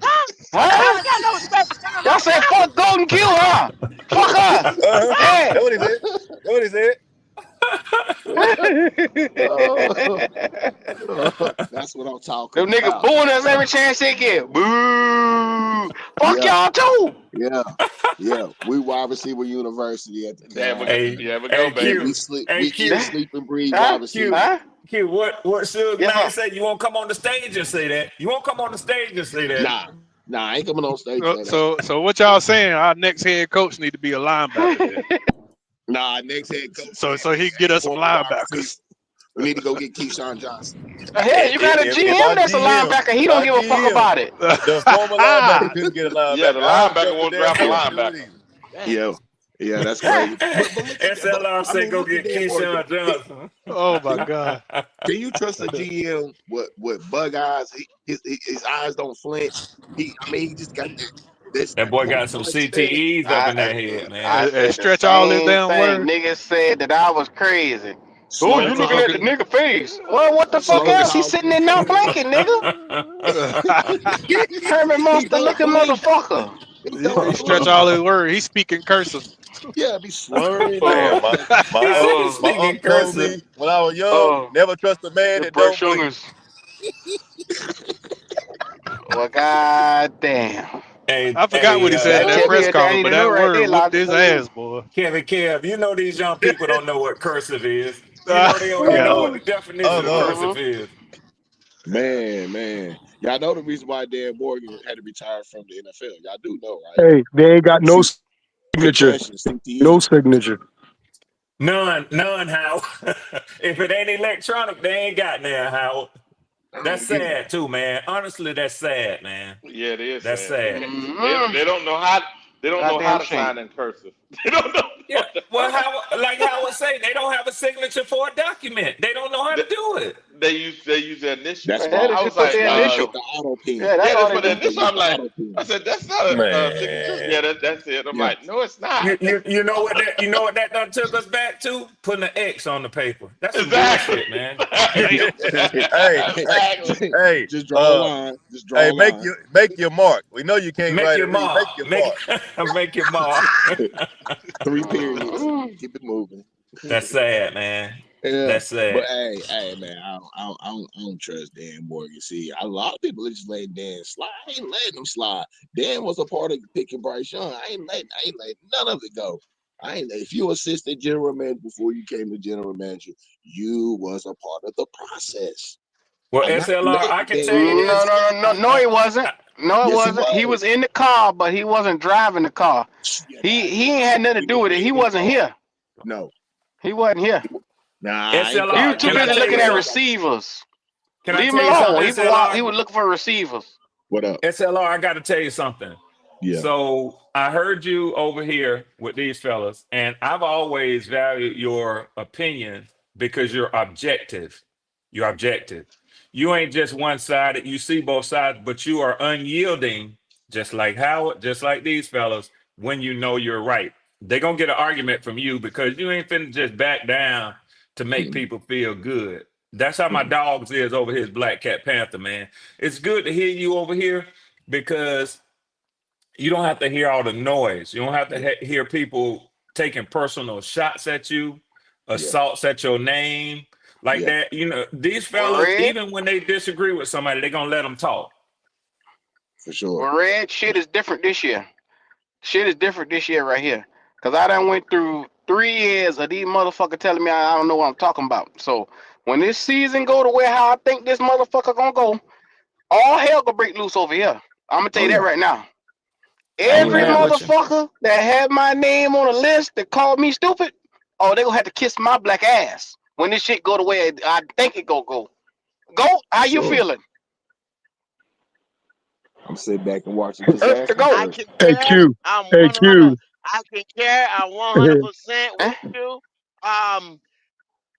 Huh? Y'all Huh? ain't got no respect for Y'all Carolina say fuck Golden Q, huh? Fuck her. uh-huh. Yeah. That's what he said. That's what he said. Oh, that's what I'm talking Them niggas about. booing us every chance they get. Boo. Fuck Yeah, y'all too. yeah, yeah. We wide receiver university at the There we Carolina go. Hey, Panthers. There we go, hey, We baby. we Q. sleep. Hey, We eat, Q. sleep, and breathe Huh? wide receiver. Q. Huh? Q. What Suge Yes, Knight sir. said? You won't come on the stage and say that. You won't come on the stage and say that. Nah, nah. I ain't coming on stage So, for that. so what y'all saying? Our next head coach need to be a linebacker then. Nah, next head coach So he can get ain't us some former wide receiver. linebackers. We need to go get Keyshawn Johnson. Hell, you got a If GM that's a linebacker. He don't our give a fuck GM, about it. the former linebacker couldn't get a Yeah, the linebacker, I don't linebacker trust the won't damn draft a Yeah, coach to do it linebacker. either. Damn. yeah, yeah. That's Yeah. crazy. But look at that. But SLR I said mean, go look at get that, Morgan. Keyshawn Johnson. Oh my Can, God. can you trust a GM with bug eyes? His eyes don't flinch. I mean, he just got this That boy got some boy said. CTEs up in that head, man. I And said the stretch all his same damn thing. word. Niggas said that I was crazy. Oh, you Slow looking at the talking, nigga face. Well, what the fuck slow else? He's sitting talking. in there blinking, nigga. Herman He Monster don't looking blink. motherfucker. He He don't stretch blink. all his word. He speaking cursive. Yeah, be slurring and Man, all Oh, my that. He my said he's oh, my speaking uncle told cursive. me when I was young, oh. never trust a man The that breast don't blink. sugars. Well, goddamn. Hey, I forgot what hey, he said in That that tell me press everything I conference, need but to know that right word there, whooped Logic. his Go ahead. ass, boy. Kev, you know these young people don't know what cursive is. You Uh, know they don't even yeah. know what Oh, the definition of Uh-uh. cursive Mm-hmm. is. man. Y'all know the reason why Dan Morgan had to retire from the NFL. Y'all do know, right? Hey, they ain't got no See, Good signature. question, No CTE. signature. None, Howard. If it ain't electronic, they ain't got there, Howard. I That's don't get it. sad too, man. Honestly, that's sad, man. Yeah, it is That's sad. sad. They don't know how Goddamn to shame. sign in cursive. They don't know. Yeah. Well, how like Howard say, they don't have a signature for a document. They don't know how they, to do it. they use their initials. That's Yeah, why they I just was put like, their that's why they initial. get the auto pen. Yeah, that's yeah, all that's they what the do. That's why they initial. get I'm the like, auto I pen. said that's not a signature. Man. Yeah, that's it. I'm Yeah. like, no, it's You, not. you you know what that done took us back to? Putting an X on the paper. That's some Exactly. bullshit, man. Hey, hey, Exactly. hey, Just draw a line. Just draw hey, a line. make your mark. We know you can't Make write your and read. Make mark. your Make mark. make your mark. Three periods. Mm-mm. Keep it moving. That's sad, man. Yeah, That's but sad. hey, man, I don't trust Dan Morgan. See, a lot of people are just letting Dan slide. I ain't letting him slide. Dan was a part of picking Bryce Young. I ain't letting none of it go. I ain't. If you assistant general manager before you came to general manager, you was a part of the process. Well, I'm not SLR, I letting can tell you Dan No, this. no, no, no, no, I, he wasn't. I, No, it Yes, he wasn't. He was. was in the car, but he wasn't driving the car. Yeah, He ain't had nothing to he do was with it. He in the wasn't car. here. No, He wasn't here. nah, I ain't He talking was SLR, too can about I busy tell that. you looking at something? receivers. Can I Leave him tell you something, alone. He SLR? was looking for receivers. What up? SLR, I got to tell you something. Yeah. So I heard you over here with these fellas, and I've always valued your opinion because you're objective. You're objective. You ain't just one sided. You see both sides, but you are unyielding, just like Howard, just like these fellas, when you know you're right. They're going to get an argument from you because you ain't finna just back down to make Mm, people feel good. That's how my mm, dogs is over here, Black Cat Panther, man. It's good to hear you over here because you don't have to hear all the noise. You don't have to yeah, hear people taking personal shots at you, yeah, assaults at your name like yeah, that. You know, these Well, fellas, Red, even when they disagree with somebody, they're gonna let them talk. for sure. well, Red, shit is different this year. Shit is different this year right here. Cause I done went through 3 years of these motherfuckers telling me I don't know what I'm talking about. So when this season go to where how I think this motherfucker gonna go, all hell gonna break loose over here. I'm gonna tell Oh you that yeah, right now. I'm oh Every yeah. agreeing with you. motherfucker that had my name on a list that called me stupid, oh, they gonna have to kiss my black ass when this shit go the way I think it gonna go. Go, For how you sure. feeling? I'm sitting back and watching this Earth ass to go. I unfold. concur. AQ, I'm 100. AQ. I concur. I'm 100% Eh? with you. Um,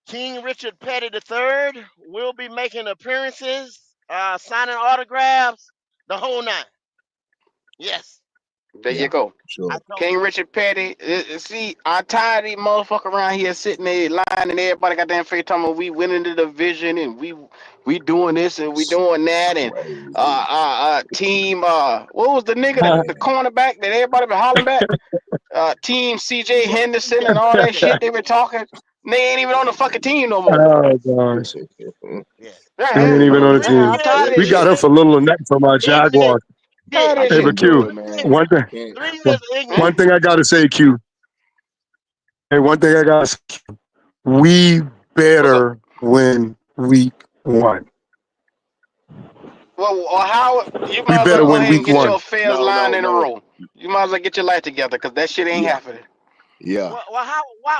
King Richard Petty III will be making appearances, signing autographs, the whole nine. Yes, There Yeah, you go. for I sure. told King you. Richard Petty. See, I'm tired of these motherfuckers around here sitting there lying and everybody got damn face talking about we winning the division and we doing this and we It's doing that and crazy, team what was the nigga the man. cornerback that everybody been hollering back? Team CJ Henderson and all that shit they been talking. They ain't even on the fucking team no more. Oh gosh, Yeah. he Yeah, ain't even on the yeah, team. I'm tired of Three this We got shit. him years, for little and that from our ignorant. Jaguars. Tired of Yeah. I this Hey, shit. but can't do Q, it, Three man. years, one thing, 3 years of Eh? one ignorance. thing I gotta say, Q. Hey, one thing I gotta say, we What's up? better win week one. Well, or how you We might as well better go win ahead and week get No, your one. affairs no, lined no, in a no. row. You might as well get your life together because that shit ain't Yeah, happening. yeah. Well,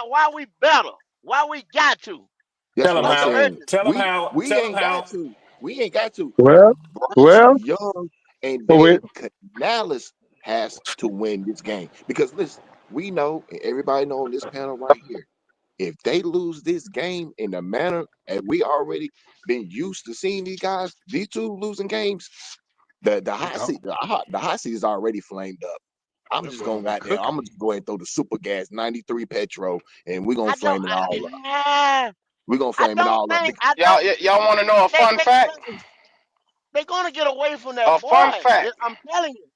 why we better? Why we got to? That's Tell them what I'm What's the how. saying. urgency? Tell them how. We Tell them ain't got how. to. We ain't got to. Well, Bryce well, Young and well, wait. David Canales has to win this game because listen, we know and everybody know on this panel right here. If they lose this game in the manner and we already been used to seeing these guys, these two losing games, the hot seat the hot seat is already flamed up. I'm That just boy going be out there. I'm cooking. gonna just go ahead and throw the super gas 93 petro and we're gonna I don't. flame it all up. I, We're gonna I flame it don't all up. think. I don't. Y'all want to know a They fun fact? they're gonna get away from that A boy. fun fact. I'm telling you.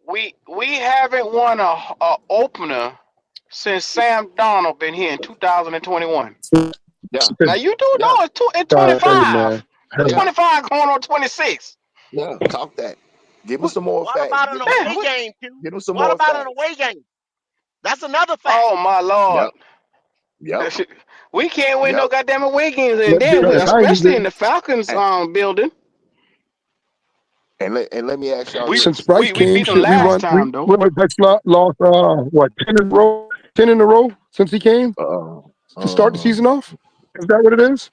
We haven't won a opener since Sam Donald been here in 2021. Yeah, Now you do yeah, know it's Hey, man. 25. It's yeah, 25 going on 26. yeah. Talk that. Give us some more What facts. about an Yeah, away game, Q? Give us some What more about an facts. away game? That's another fact. oh my lord. Yep, yep, We can't win yep. no goddamn away games in Let's be there, honest. I ain't especially in even. the Falcons Hey, building. And let me ask y'all We Since this. Bryce we came, beat them shit, last time though. that's lost what 10 in a row, 10 in a row since he came Uh, to start the uh, season off. Is that what it is?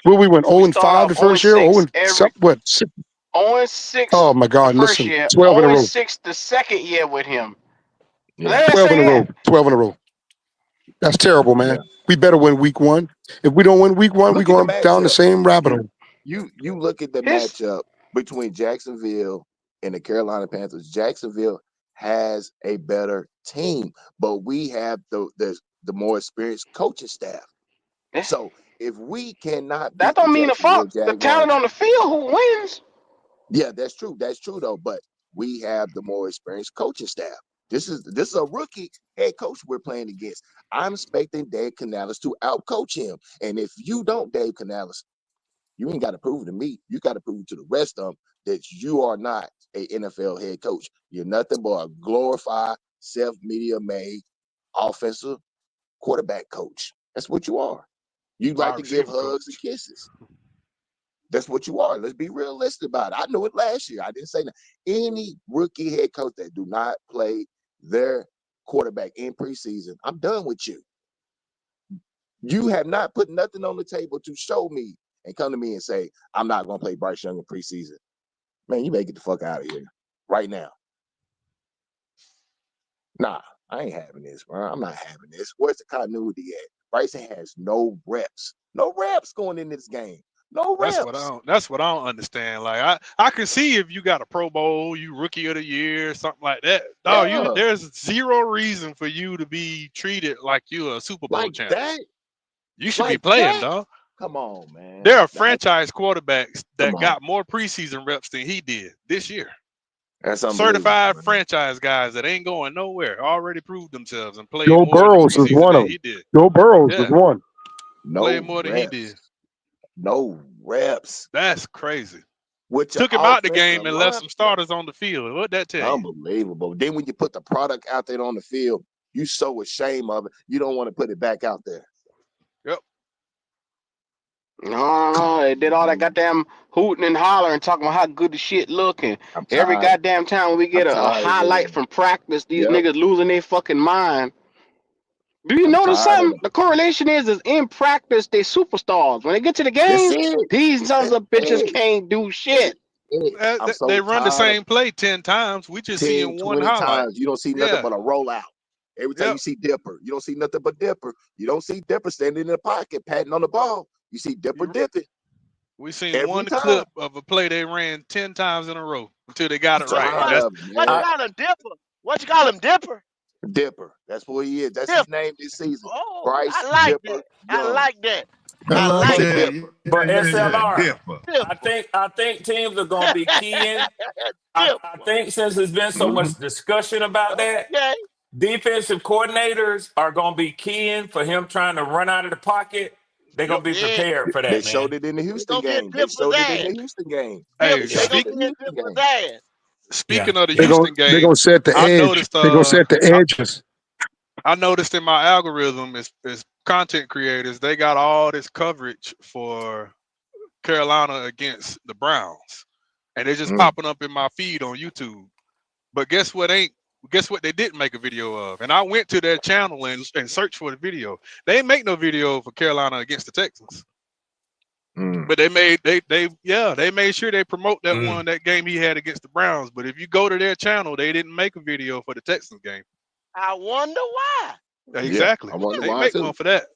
Well, we went We 0 and start 5 off the 0 and first year. 0 6 and every some, what? Six, 0 and 6 oh my the God! first Listen, year, 12 in 0 a and row, 6 the second year with him. yeah, Like I 12 in a row, said, 12 in a row. That's terrible, man. yeah. We better win week 1. If we don't win week 1, we Look at the going down the matchup. same rabbit hole. You look at the his matchup between Jacksonville and the Carolina Panthers. Jacksonville has a better team, but we have the more experienced coaching staff. eh, So if we cannot that beat the don't mean Jacksonville the talent Jaguars, on the field who wins. yeah, that's true. That's true though. But we have the more experienced coaching staff. This is a rookie head coach we're playing against. I'm expecting Dave Canales to outcoach him. And if you don't, Dave Canales, you ain't got to prove it to me. You got to prove it to the rest of them that you are not a NFL head coach. You're nothing but a glorified, self-media made offensive quarterback coach. That's what you are. You like Wide to give receiver hugs and coach. kisses. That's what you are. Let's be realistic about it. I knew it last year. I didn't say that. Any rookie head coach that do not play their quarterback in preseason, I'm done with you. You have not put nothing on the table to show me and come to me and say, I'm not going to play Bryce Young in preseason. Man, you better get the fuck out of here right now. Nah, I ain't having this, bro. I'm not having this. Where's the continuity at? Bryson has no reps. No reps going into this game. No reps. That's what I don't understand. Like I can see if you got a Pro Bowl, you rookie of the year, something like that. No, Yeah, there's zero reason for you to be treated like you're a Super Bowl like champ. that. You should be Like playing, that. dog. Come on, man. There are franchise quarterbacks Come that on. got more preseason reps than he did this year. That's unbelievable, Certified man. franchise guys that ain't going nowhere already proved themselves and played Joe more in the Burrows was preseason one than of them. he did. Joe Burrows was Yeah, one. played No more than he did. reps. No reps That's crazy. with your Took him out the offensive game and left line. some starters on the field. What'd that tell you? Unbelievable. Then when you put the product out there on the field, you so ashamed of it. You don't want to put it back out there. Yep. No, they did all that goddamn hooting and hollering, talking about how good the shit looking. I'm Every tired. goddamn time we I'm get a tired of highlight it. from practice, these Yep. niggas losing their fucking mind. Do you I'm notice tired of something? it. The correlation is in practice they superstars. When they get to the That's game, it. these sons That's of bitches it. can't do shit. I'm They so run the tired of same play 10 times. We just 10, seeing one 20 highlight. times. You don't see nothing Yeah. but a rollout. Every time Yep. you see Dipper, you don't see nothing but Dipper. You don't see Dipper standing in the pocket, patting on the ball. You see Dipper You, dipping we seen every one time. clip of a play they ran 10 times in a row until they got I'm it right. And tired What? that's of it, What you man. I, call him, Dipper? What you call him, Dipper? Dipper. That's what he is. That's his Dipper. name this season. Oh, Bryce I like Dipper that. I Young. like that. I I like like but that. that. But Yeah, SLR, Dipper. Dipper. I think teams are gonna be keying. I Dipper. think since there's been so Mm-hmm. much discussion about that, Okay. defensive coordinators are gonna be keying for him trying to run out of the pocket. They're Yo, gonna be yeah. prepared for They that, showed man. it in the They Houston gonna get game. They Dipper's showed it in ass. the Houston game. hey, They They Yeah, gonna showed it in the get Houston Dipper's game. ass. yeah. speaking of the They're gonna Houston they're game, gonna set the I edge. noticed They're gonna set the edges. I noticed in my algorithm is content creators, they got all this coverage for Carolina against the Browns. And they're just Mm. popping up in my feed on YouTube. But guess what they didn't make a video of? And I went to their channel and searched for the video. They ain't make no video for Carolina against the Texans. Mm. But they made sure they promote that game he had against the Browns. But if you go to their channel, they didn't make a video for the Texans game. I wonder why. Yeah, Exactly. I wonder They why make one too. for that.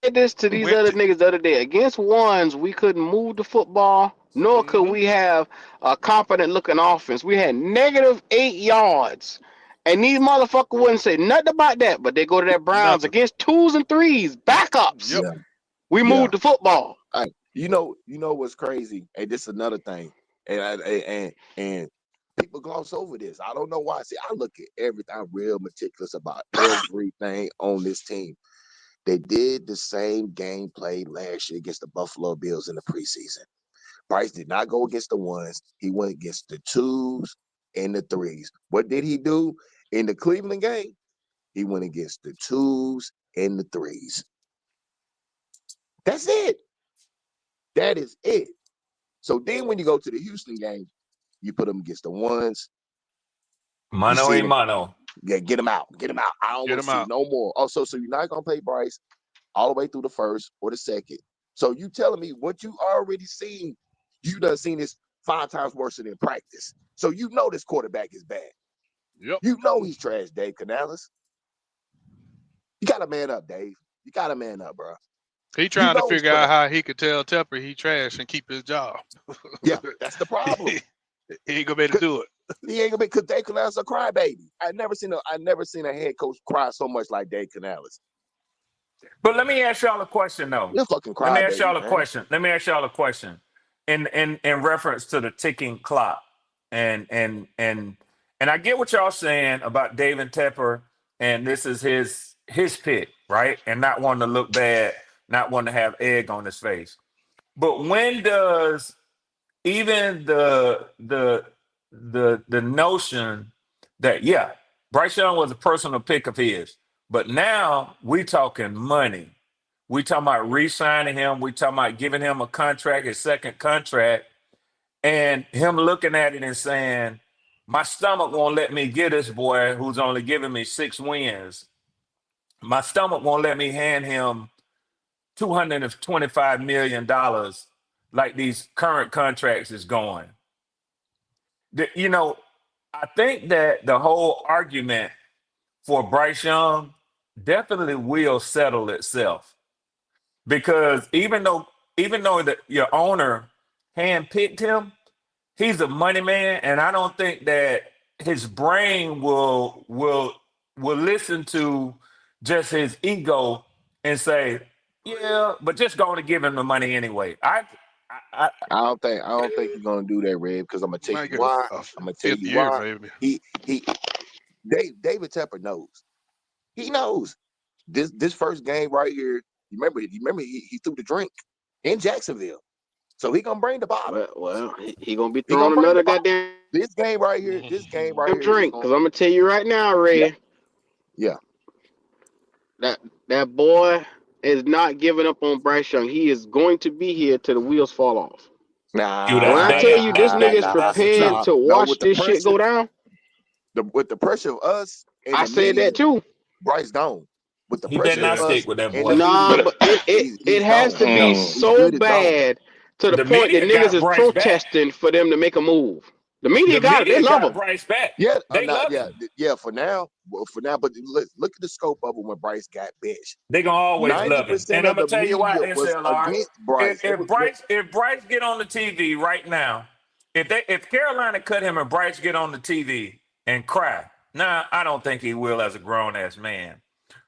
Did this to these Went other to niggas the other day. Against ones, we couldn't move the football, nor could hmm we have a competent looking offense. We had -8 yards. And these motherfuckers wouldn't say nothing about that, but they go to that Browns nothing. against twos and threes, backups. Yep. Yeah, We yeah. moved the football. You know what's crazy? Hey, this is another thing, and people gloss over this. I don't know why. See, I look at everything. I'm real meticulous about everything on this team. They did the same gameplay last year against the Buffalo Bills in the preseason. Bryce did not go against the ones. He went against the twos and the threes. What did he do in the Cleveland game? He went against the twos and the threes. That's it. That is it. So then when you go to the Houston game, you put them against the ones. You Mano see a them. mano. Yeah, get them out. Get them out. I don't Get want to him see out. no more. Oh, so you're not gonna play Bryce all the way through the first or the second. So you telling me what you already seen, you done seen this 5 times worse than in practice. So you know this quarterback is bad. Yep. You know he's trash, Dave Canales. You got to man up, Dave. You got to man up, bro. He You trying to know he's figure trash. out how he could tell Tepper he trash and keep his job. Yeah, that's the problem. he ain't gonna be able to do it. He ain't gonna be because Dave Canales a crybaby. I never seen a head coach cry so much like Dave Canales. But let me ask y'all a question though. You're a fucking Let me ask crybaby, y'all a man. question. Let me ask y'all a question. In reference to the ticking clock. And I get what y'all saying about David Tepper, and this is his pick, right? And not wanting to look bad, not wanting to have egg on his face. But when does even the notion that yeah, Bryce Young was a personal pick of his, but now we talking money. We talking about re-signing him. We talking about giving him a contract, his second contract, and him looking at it and saying, "My stomach won't let me get this boy who's only giving me 6 wins. My stomach won't let me hand him $225 million like these current contracts is going." You know, I think that the whole argument for Bryce Young definitely will settle itself because even though your owner handpicked him, he's a money man, and I don't think that his brain will listen to just his ego and say, "Yeah, but just going to give him the money anyway." I I don't think he's gonna do that, Red, because I'm gonna tell Might you get why. a I'm gonna tell fifth you year, why. maybe. He David Tepper knows. He knows. This first game right here, you remember he threw the drink in Jacksonville. So he gonna bring the bottle. He gonna be He throwing gonna bring the another bottle. goddamn This game right here is drink. gonna Cause I'm gonna tell you right now, yeah, Red, yeah. that boy is not giving up on Bryce Young. He is going to be here till the wheels fall off. you When that's I tell you this nigga is that's the prepared truth. to No, watch with the this shit pressure, go down, with the pressure of us and I the said media, that too. Bryce gone. With the He better pressure of not Yeah. stick us with that and the boy. Nah, media, But but it he's has gone. to be He's so good as gone. bad to the The point that media niggas got is Bryce back. protesting for them to make a move. The media The got it. They media love got him. Bryce back. Yeah, They not love yeah, him. yeah. For now, but look at the scope of it when Bryce got benched. They gonna always Ninety love him. percent And I'm of gonna the tell you why, media was SLR. against Bryce. They was If Bryce get on the TV right now, if Carolina cut him and Bryce get on the TV and cry, nah, I don't think he will as a grown ass man.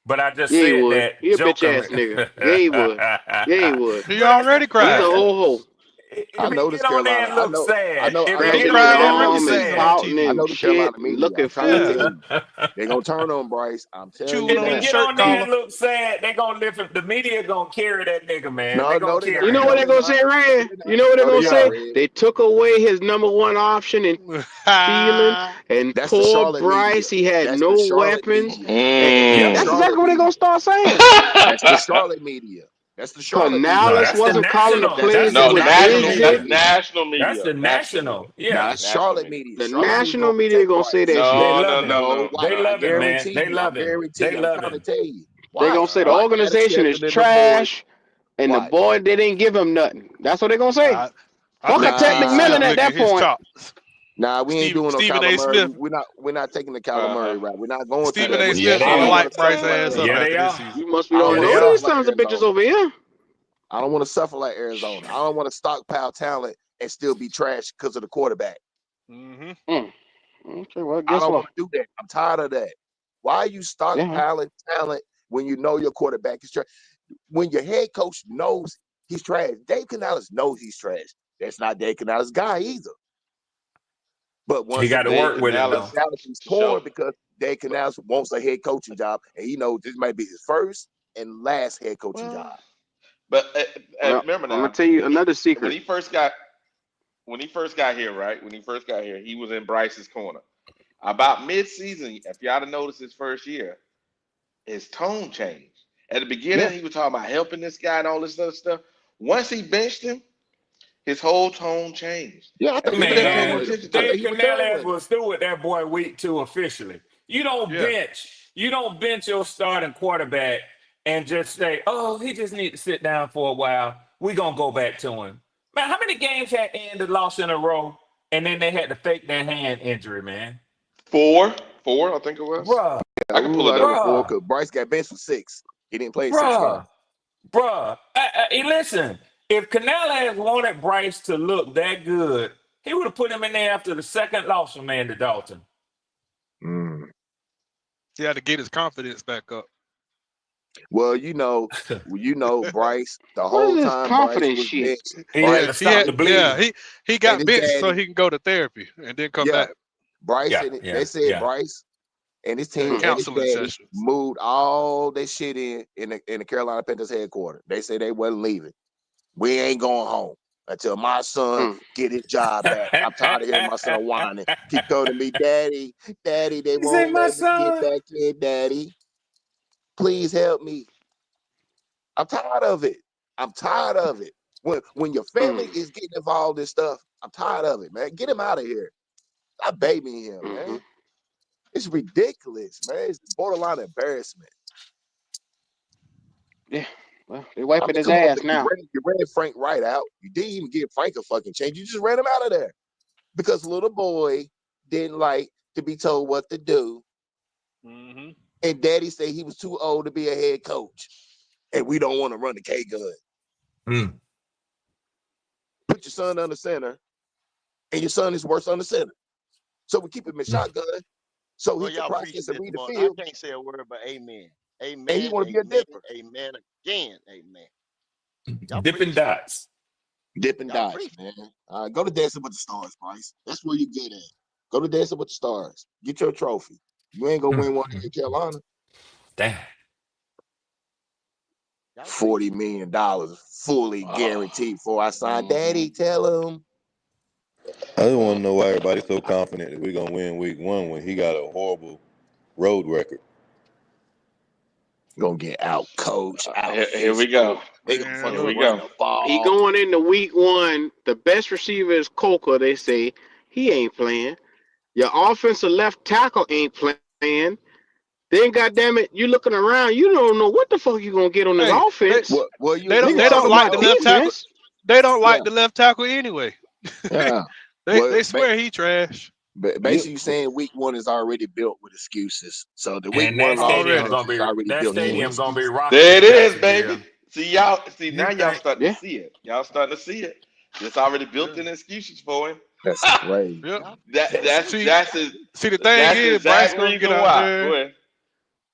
But I just Yeah, he said would. that He a bitch jokingly. ass nigga. Yeah, he would. Yeah, he would. He But already He's a cried. whole hoe. I if he know this get on there Carolina. and look sad, if he Man, Cracking he get his on cried there in and look arm regular and season sad, on pouting I TV. and know the shit Carolina and media. looking I'm trying to tell Yeah. foolish. you, they're gonna turn on Bryce. I'm telling you Chewing if on he his now. get shirt on there collar. and look sad, they gonna lift him. The media gonna carry that nigga, man. They No, gonna no, they're You not. carry know what him. No, they they're gonna not. say, No, Red? they're not. You know what they No, they're gonna not, Yeah. say? Red. They took away his number one option and feeling, and That's the poor Charlotte media. Bryce, he had That's the no Charlotte weapons. media. And That's the Yep. that's mm. Charlotte exactly what they gonna media. start saying. That's the Charlotte media. That's the Charlotte media. No, Canales that's the wasn't calling the national. That's plays That's that the No, was national national. That's exit. media. national That's media. the National media. national. Now Yeah. it's National Charlotte media. media. The Charlotte media national gonna media protect gonna say Bryce. that They shit. No, love no, him. no, No, no, why? They no. I love him, man. guarantee They you. I love him. guarantee They you. I'm love trying to him. tell you. They gonna Watch. say the Watch. Adam organization is Schefter and them boys. trash, and the Watch. boy they didn't give him nothing. That's what they gonna say. I, I Fuck a think Ted Steve Nah, Smith McMillan at licking that his point. chops. nah. We ain't doing no Stephen Kyler A. Murray. Smith. We're not taking the Kyler Uh huh. Murray route. We're not going through Stephen that. A. But Yeah, Smith they I finna don't are. want light to Bryce suffer like ass up Yeah, Arizona. after they this are. season. You must be I don't don't Yeah, want to they know suffer are. these like sons of bitches Arizona. over here. I don't want to suffer like Arizona. I don't want to stockpile talent and still be trash because of the quarterback. Hmm. Mm. Okay, well I guess don't want what? to do that. I'm tired of that. Why are you Yeah. stockpiling talent when you know your quarterback is trash? When your head coach knows he's trash, Dave Canales knows he's trash. That's not Dave Canales' guy either. But He once got to again, Dave work with him Dave though. Canales Canales is torn show. because Dave Canales wants a head coaching job, and he knows this might be his first and last head coaching job. Well, but Well, remember I'm gonna now, tell you he another when secret. he first got here, right? When he first got here, he was in Bryce's corner. About mid-season, if y'all have noticed his first year, his tone changed. At the Yeah. beginning, he was talking about helping this guy and all this other stuff. Once he benched him, His whole tone changed. Yeah, I And think he people was didn't pay done no Man, with him. attention I to think Dave it. he was done Canales with him. was through with that boy week 2 officially. You don't Yeah. bench. You don't bench your starting quarterback and just say, "Oh, he just need to sit down for a while. We gonna go back to him." Man, how many games had ended lost in a row, and then they had to fake their hand injury, man? Four, four, I think it was. Bruh, Yeah, I can we pull was it like up. over four bruh, because Bryce got benched for 6. He didn't play 6 games. bruh. Hey, listen, if Canales wanted Bryce to look that good, he would have put him in there after the second loss from Andy Dalton. Mm. He had to get his confidence back up. Well, Bryce. The What is whole this time Bryce confidence was shit? benched. He had Yeah, to Bryce he stop had. the Yeah, bleeding. he and got his benched so daddy. he can go to therapy and then come Yeah, back Bryce Yeah, and they yeah, said yeah. Bryce and his in team and his counseling daddy sessions. moved all their shit in the Carolina Panthers headquarters. They said they wasn't leaving. We ain't going home until my son Mm, get his job back. I'm tired of hearing my son whining. Keep coming to me, Daddy, Daddy. They He said, won't "My let me get son." back in, Daddy. Please help me. I'm tired of it. I'm tired of it. When your family mm, is getting involved in stuff, I'm tired of it, man. Get him out of here. Stop babying him, mm-hmm. man. It's ridiculous, man. It's borderline embarrassment. Yeah. Well, they I wiping mean, his come on, ass man. You now. ran Frank right out. You didn't even give Frank a fucking change. You just ran him out of there because little boy didn't like to be told what to do. Hmm. And daddy said he was too old to be a head coach. And we don't want to run the K gun. Mm. Put your son under center, and your son is worse under center. So we keep him in shotgun so Bro, he can y'all practice preaching and this read the morning. I field. can't say a word but amen. And he Amen, want to be a amen, dipper. amen again. Amen. Y'all Dipping preaching. dots. Dipping Y'all dots, preaching. man. Go to Dancing with the Stars, Bryce. That's where you get at. Go to Dancing with the Stars. Get your trophy. You ain't gonna Mm. win one in Carolina. Damn. Y'all $40 preaching. million fully Oh. guaranteed before I sign. Mm-hmm. Daddy, tell him. I just want to know why everybody's so confident that we're gonna win week 1 when he got a horrible road record. Gonna get out coach, out Here we physical. go. They gonna Man, Here fucking we look. run go. the He ball. going into week 1. The best receiver is Coker. They say he ain't playing. Your offensive left tackle ain't playing. Then, goddamn it, you looking around. You don't know what the fuck you gonna get on this Hey, offense. Well, Niggas they don't talking already like about the know. left tackle. defense. They don't Yeah, like the left tackle anyway. yeah. They Well, swear he trash Yep. basically, you saying week 1 is already built with excuses. So the week And 1 that loss stadium already. because gonna it's be already built in with gonna be excuses. rocking There in it is, baby. Jacksonville. See y'all. See now You y'all think starting to Yeah. see it. Y'all starting to see it. It's already built Yeah. in excuses for him. That's crazy. Yep. Y'all that That's that's See, that's crazy. his, see, the thing that's the is, Bryce exact gonna get reason out why. Go there. ahead.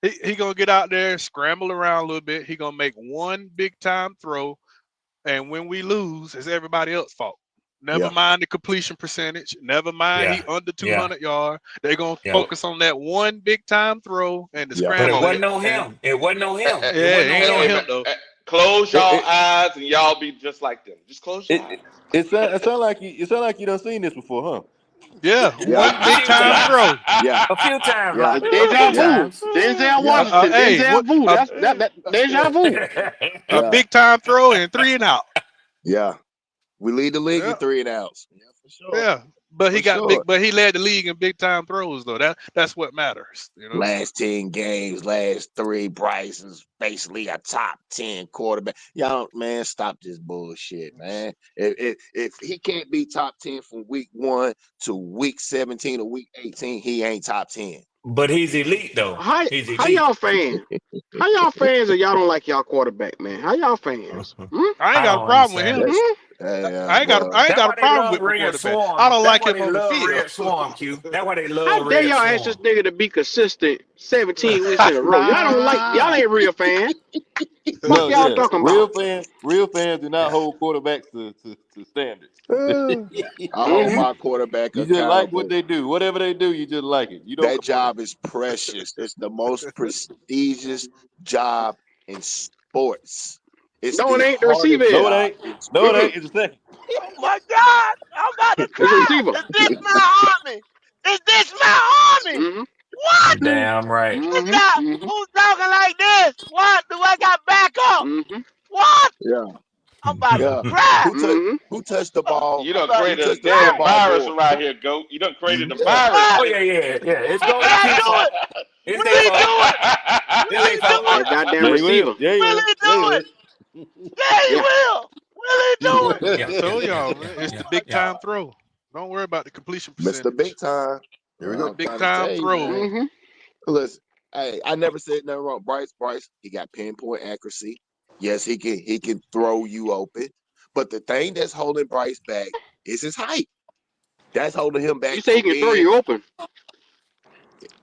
He gonna get out there, scramble around a little bit. He gonna make one big time throw, and when we lose, it's everybody else's fault. Never Yeah, mind the completion percentage. Never mind he yeah, under yeah, 200 yards. They're gonna yeah. Well, focus on that one big time throw and the yeah. But come it on. scrambling. wasn't on And him. It wasn't on him. It yeah, it wasn't on ain't on him. him though. Close It y'all it eyes and y'all be just like them. Just close your it, eyes. it sound like you done seen this before, Yeah, Yeah, one A big few time times. throw. yeah, A few times, yeah, Lobby. A Deja few yeah, vu. times. Denzel yeah, Washington. Hey, Deja what vu. That yeah, deja vu. a yeah, big time throw and 3 and out. yeah. We lead the league in Yeah, 3 and outs. Yeah, for sure, yeah. But for he got big. sure. But he led the league in big time throws though. That's what matters. You know. Last 10 games, last 3, Bryce is basically a top 10 quarterback. Y'all, man, stop this bullshit, man. If he can't be top 10 from week 1 to week 17 or week 18, he ain't top 10. But he's elite though. How He's how y'all elite. fans? How y'all fans and y'all don't like y'all quarterback, man? How y'all fans? Hmm? I ain't I got a don't problem with understand him. it. That's Hmm? well, I ain't That's got a why they problem love with my Red quarterback. I Swarm. don't That's like why him they on the love field. Red Swarm, Q. That's why they How love dare Red y'all ask this Swarm. nigga to be consistent 17 weeks in a row? Y'all don't like y'all ain't real fans. Fuck huh? No, y'all yeah. talking about? Real fans do not hold quarterbacks to standards. I hold Mm-hmm. my quarterback You just like what accountable. they do. Whatever they do, you just like it. You don't That complain. job is precious. It's the most prestigious job in sports. It's No, it the ain't the receiver hardest No, is. it job ain't. in No, it sports. Mm-mm. ain't. It's a second. Oh my God. I'm about to It's a cry. receiver. Is this my army? Is this my army? Mm-hmm. What? Damn right. Is Mm-hmm. that Mm-hmm. who's talking like this? What? Do I got backup? Mm-hmm. What? Yeah. I'm about to Yeah. cry. Mm-hmm. Who touched the ball? You I'm done about Who to created a touched the cry. damn football virus more? around here, goat. You done created a Yeah. virus, What? Oh nigga. yeah. It's Will Golden he Q do fault. it? It's Will their he do fault. it? It's Will their he do fault. That it? goddamn Yeah, he will. receiver. Yeah, he Will will. he Yeah, he do will. it? Yeah, he Yeah. will. Will he do it? Yeah, I told yeah, y'all, yeah, man, it's yeah, the My big yeah. time God. throw. Don't worry about the completion Mr. percentage. Big Time. Here we The go. I'm big trying to time tell you, throw. man. Mm-hmm. Listen, hey, I never said nothing wrong. Bryce, he got pinpoint accuracy. Yes, he can throw you open. But the thing that's holding Bryce back is his height. That's holding him You back say he from can throw being, you open.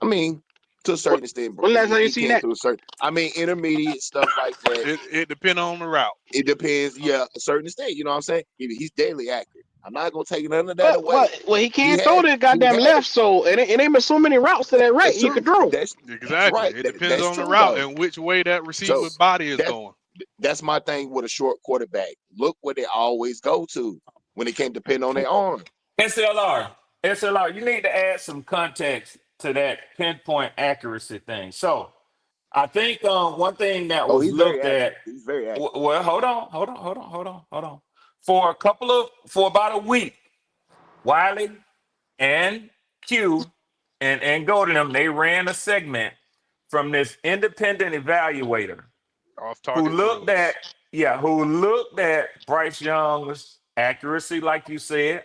I mean, to a What? certain extent, When last time you he seen can that? to a certain, I mean, intermediate stuff like that. It depends on the route. It depends, yeah, a certain extent. You know what I'm saying? He's daily accurate. I'm not gonna take none of that Well, away. he He can't throw has the he goddamn left, has so it ain't but so many routes to that right that's he true. could throw. That's Exactly. right. It depends That's on the true route though. and which way that So receiver's body is that's going. that's my thing with a short quarterback. Look where they always go to when it can't depend on their arm. SLR, you need to add some context to that pinpoint accuracy thing. So I think one thing that Oh, was he's very looked accurate. at. He's very accurate. Well, hold on. For about a week, Wiley and Q and go to them. They ran a segment from this independent evaluator Off who target looked at throws. who looked at Bryce Young's accuracy, like you said,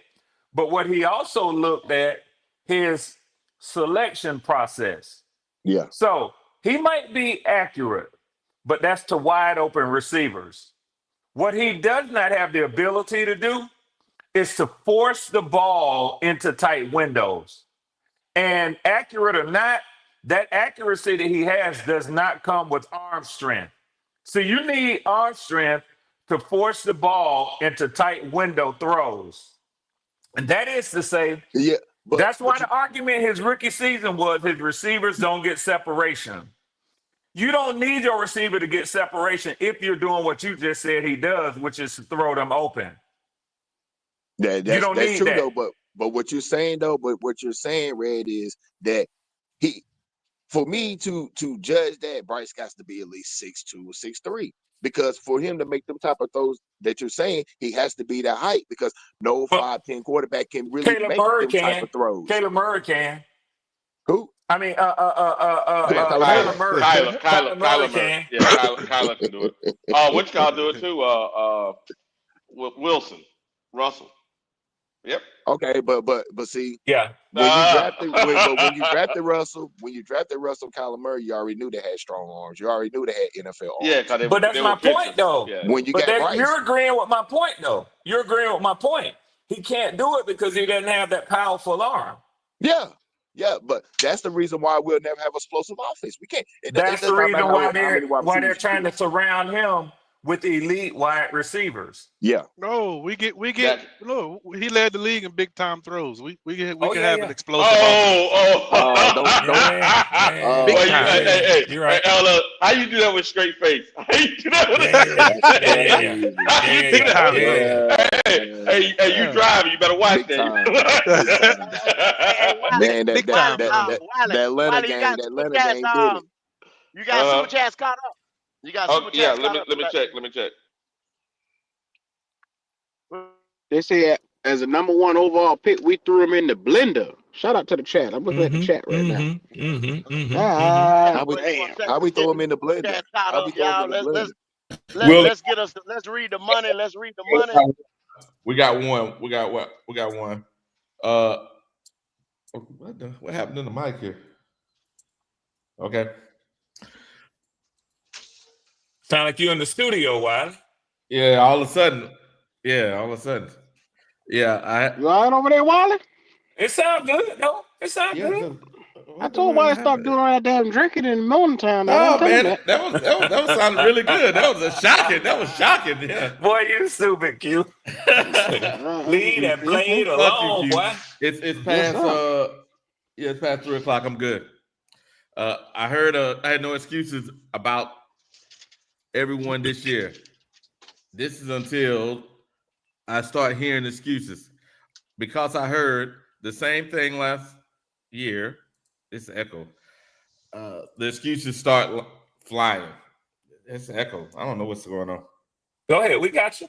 but what he also looked at his selection process. Yeah. So he might be accurate, but that's to wide open receivers. What he does not have the ability to do is to force the ball into tight windows. And accurate or not, that accuracy that he has does not come with arm strength. So you need arm strength to force the ball into tight window throws. And that is to say, Yeah. that's why But you the argument his rookie season was his receivers don't get separation. You don't need your receiver to get separation if you're doing what you just said he does, which is to throw them open. You don't that's need true that. though. But what you're saying though, but what you're saying, Red, is that he for me to judge that, Bryce got to be at least 6'2" or 6'3". Because for him to make them type of throws that you're saying, he has to be that height because no But 5'10" quarterback can really Caleb make Murray them type can. of throws. Caleb Murray can. Who? I mean, Kyler Murray. Kyler Kyler, Murray. Kyler, Kyler, Kyler Murray Kyler Murray. can. Yeah, Kyler can do it. Which y'all do it too? Wilson, Russell. Yep. Okay, but see, Yeah. when you Uh, drafted when you drafted Russell Kyler Murray, you already knew they had strong arms. You already knew they had NFL yeah, arms. cause But that's they were my point, pictures. though. Yeah. When you But got that Bryce, you're agreeing with my point, though. You're agreeing with my point. He can't do it because he doesn't have that powerful arm. yeah, yeah, but that's the reason why we'll never have explosive offense. We can't. It That's the does not matter reason why how many wide they're receivers you trying get. to surround him with elite wide receivers. Yeah. No, we get That. no. He led the league in big time throws. We Oh can yeah, have an yeah, explosive offense. Don't. yeah, Big Well, time. yeah. You're hey, right. Ella, how you do that with straight face? How you do that with a Yeah, yeah, straight yeah, That's yeah, face? yeah, yeah, crazy. How you do Big yeah, that time with yeah, a? throws. yeah, Hey, you Yeah. driving? You better watch Big that. time. Big time. Hey, Wiley, Man, Big time throws. Wiley, Wiley, That Atlanta game did it. you got super Uh huh. chats caught up. You got Oh super yeah. chats caught up. Let me check. Let me check. They say as a number one overall pick, we threw him in the blender. Shout out to the chat. I'm looking at the chat right now. Ah, How we Wait for a damn. second. how we Let's throw get him in the blender? chats caught How up, we throw him y'all. in the blender? Will Let's read the money. Let's read the money. we got one? We got what? We got one. Uh, what happened to the mic here? Okay. Sound like you in the studio, Wiley. Yeah. All of a sudden. Yeah. All of a sudden. Yeah. You all right over there, Wiley? It sound good, no? It sound Yeah. good. I told Wiley stop doing all that damn drinking in the morning time. I didn't No, tell him man, that. that was sounding really good. That was shocking. That was shocking. Yeah. Boy, you stupid, Q. Lead and play it Fuck you, alone, Q. boy. It's Yes, past sir. it's past 3 o'clock. I'm good. I heard I had no excuses about everyone this year. This is until I start hearing excuses. Because I heard the same thing last year. It's an echo. The excuses start flying. It's an echo. I don't know what's going on. Go ahead, we got you.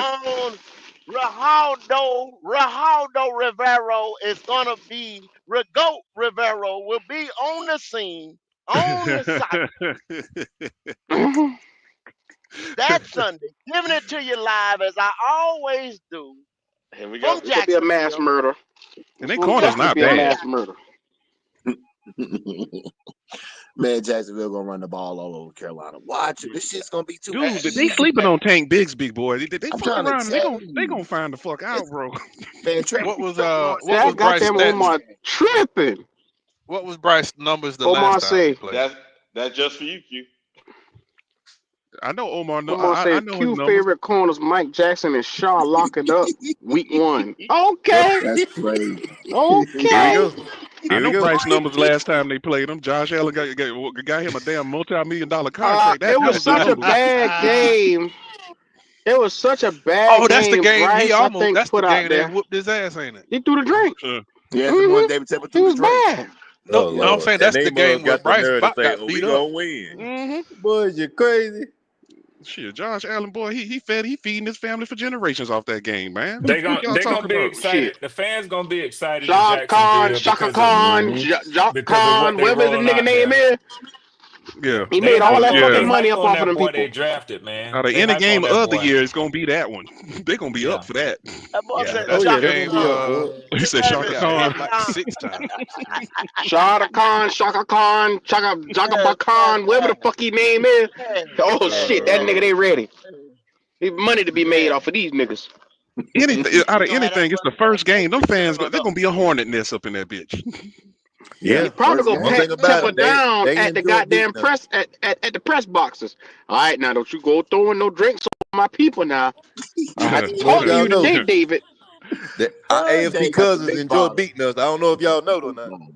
on Rajaldo Rivero is gonna be Rigo Rivero will be on the scene on the site that Sunday, giving it to you live as I always do Here we from go. It's gonna be a mass Jacksonville. murder. And This their will corner's definitely not be a From bad. mass Jacksonville. murder. Man, Jacksonville gonna run the ball all over Carolina. Watch it. This shit's gonna be too Dude, they easy, sleeping man. on Tank Bigs, big boy. They I'm fuck trying to around and they tell gonna you. find the fuck out, It's, bro. man, Trevor, Trevor Lawrence See, is What I was gonna be got Bryce them good in stats? this Omar game. tripping. What was Bryce numbers the last Omar time he say, played? That's just for you, Q. I know Omar. No, Omar I say, know his Q numbers. favorite corners, Mike Jackson and Shaw locking up week 1. Okay, That's crazy. Here we okay. go. I Here we know go. Bryce numbers last time they played him. Josh Allen got him a damn multi-million-dollar contract. It That was was the such a numbers. bad game. It was such a bad Oh, that's the game. game. Bryce, I think, That's the put out game they there. whooped his ass, ain't it? He threw the drink. Yeah, the one hmm David Tepper He threw the was drink. bad. No, Oh Yeah. I'm Lord. saying And that's they the game mug where got the Bryce nerve to about say, got "Oh, beat we up. gonna win." Boys, you crazy. Shit, Josh Allen, boy, he feeding his family for generations off that game, man. What the fuck y'all They gonna talking be about? excited. Shit. The fans gonna be excited in Shah Khan, Jacksonville Shaka Khan, Mm-hmm. Jock because of what Khan, they whatever the rolling nigga out name there. is. Yeah, He They made all hype that on fucking yeah. money up on off of that them boy people. they drafted, man. Out of They any hype on game that of the boy. year, it's gonna be that one. They gonna be up Yeah, for that. That boy yeah. said That's Oh the yeah, Shaka they're gonna game. be up Khan. for it. He His said name Shaka is Khan Shaka hit like Khan. 6 times. Shah Khan, Shaka Khan, Chaka Yes, yes, Khan, whatever the fuck his name is. yes, Oh yes, shit, that yes, nigga they ready. There's money to be made yes. off of these niggas. Anything out He of gonna have that anything, it's the money first next game. Them week fans, coming they're up. gonna be a hornet nest up in that bitch. He Yeah. probably First gonna One game. pat thing about Tepper it, down they at the enjoy beating goddamn us. press at the press boxes. All right, now don't you go throwing no drinks on my people now. I I don't know if talked to y'all you know today, David. that our AFC Dave got the cousins big enjoy bottle. beating us. I don't know if y'all know it or Big not. bottle.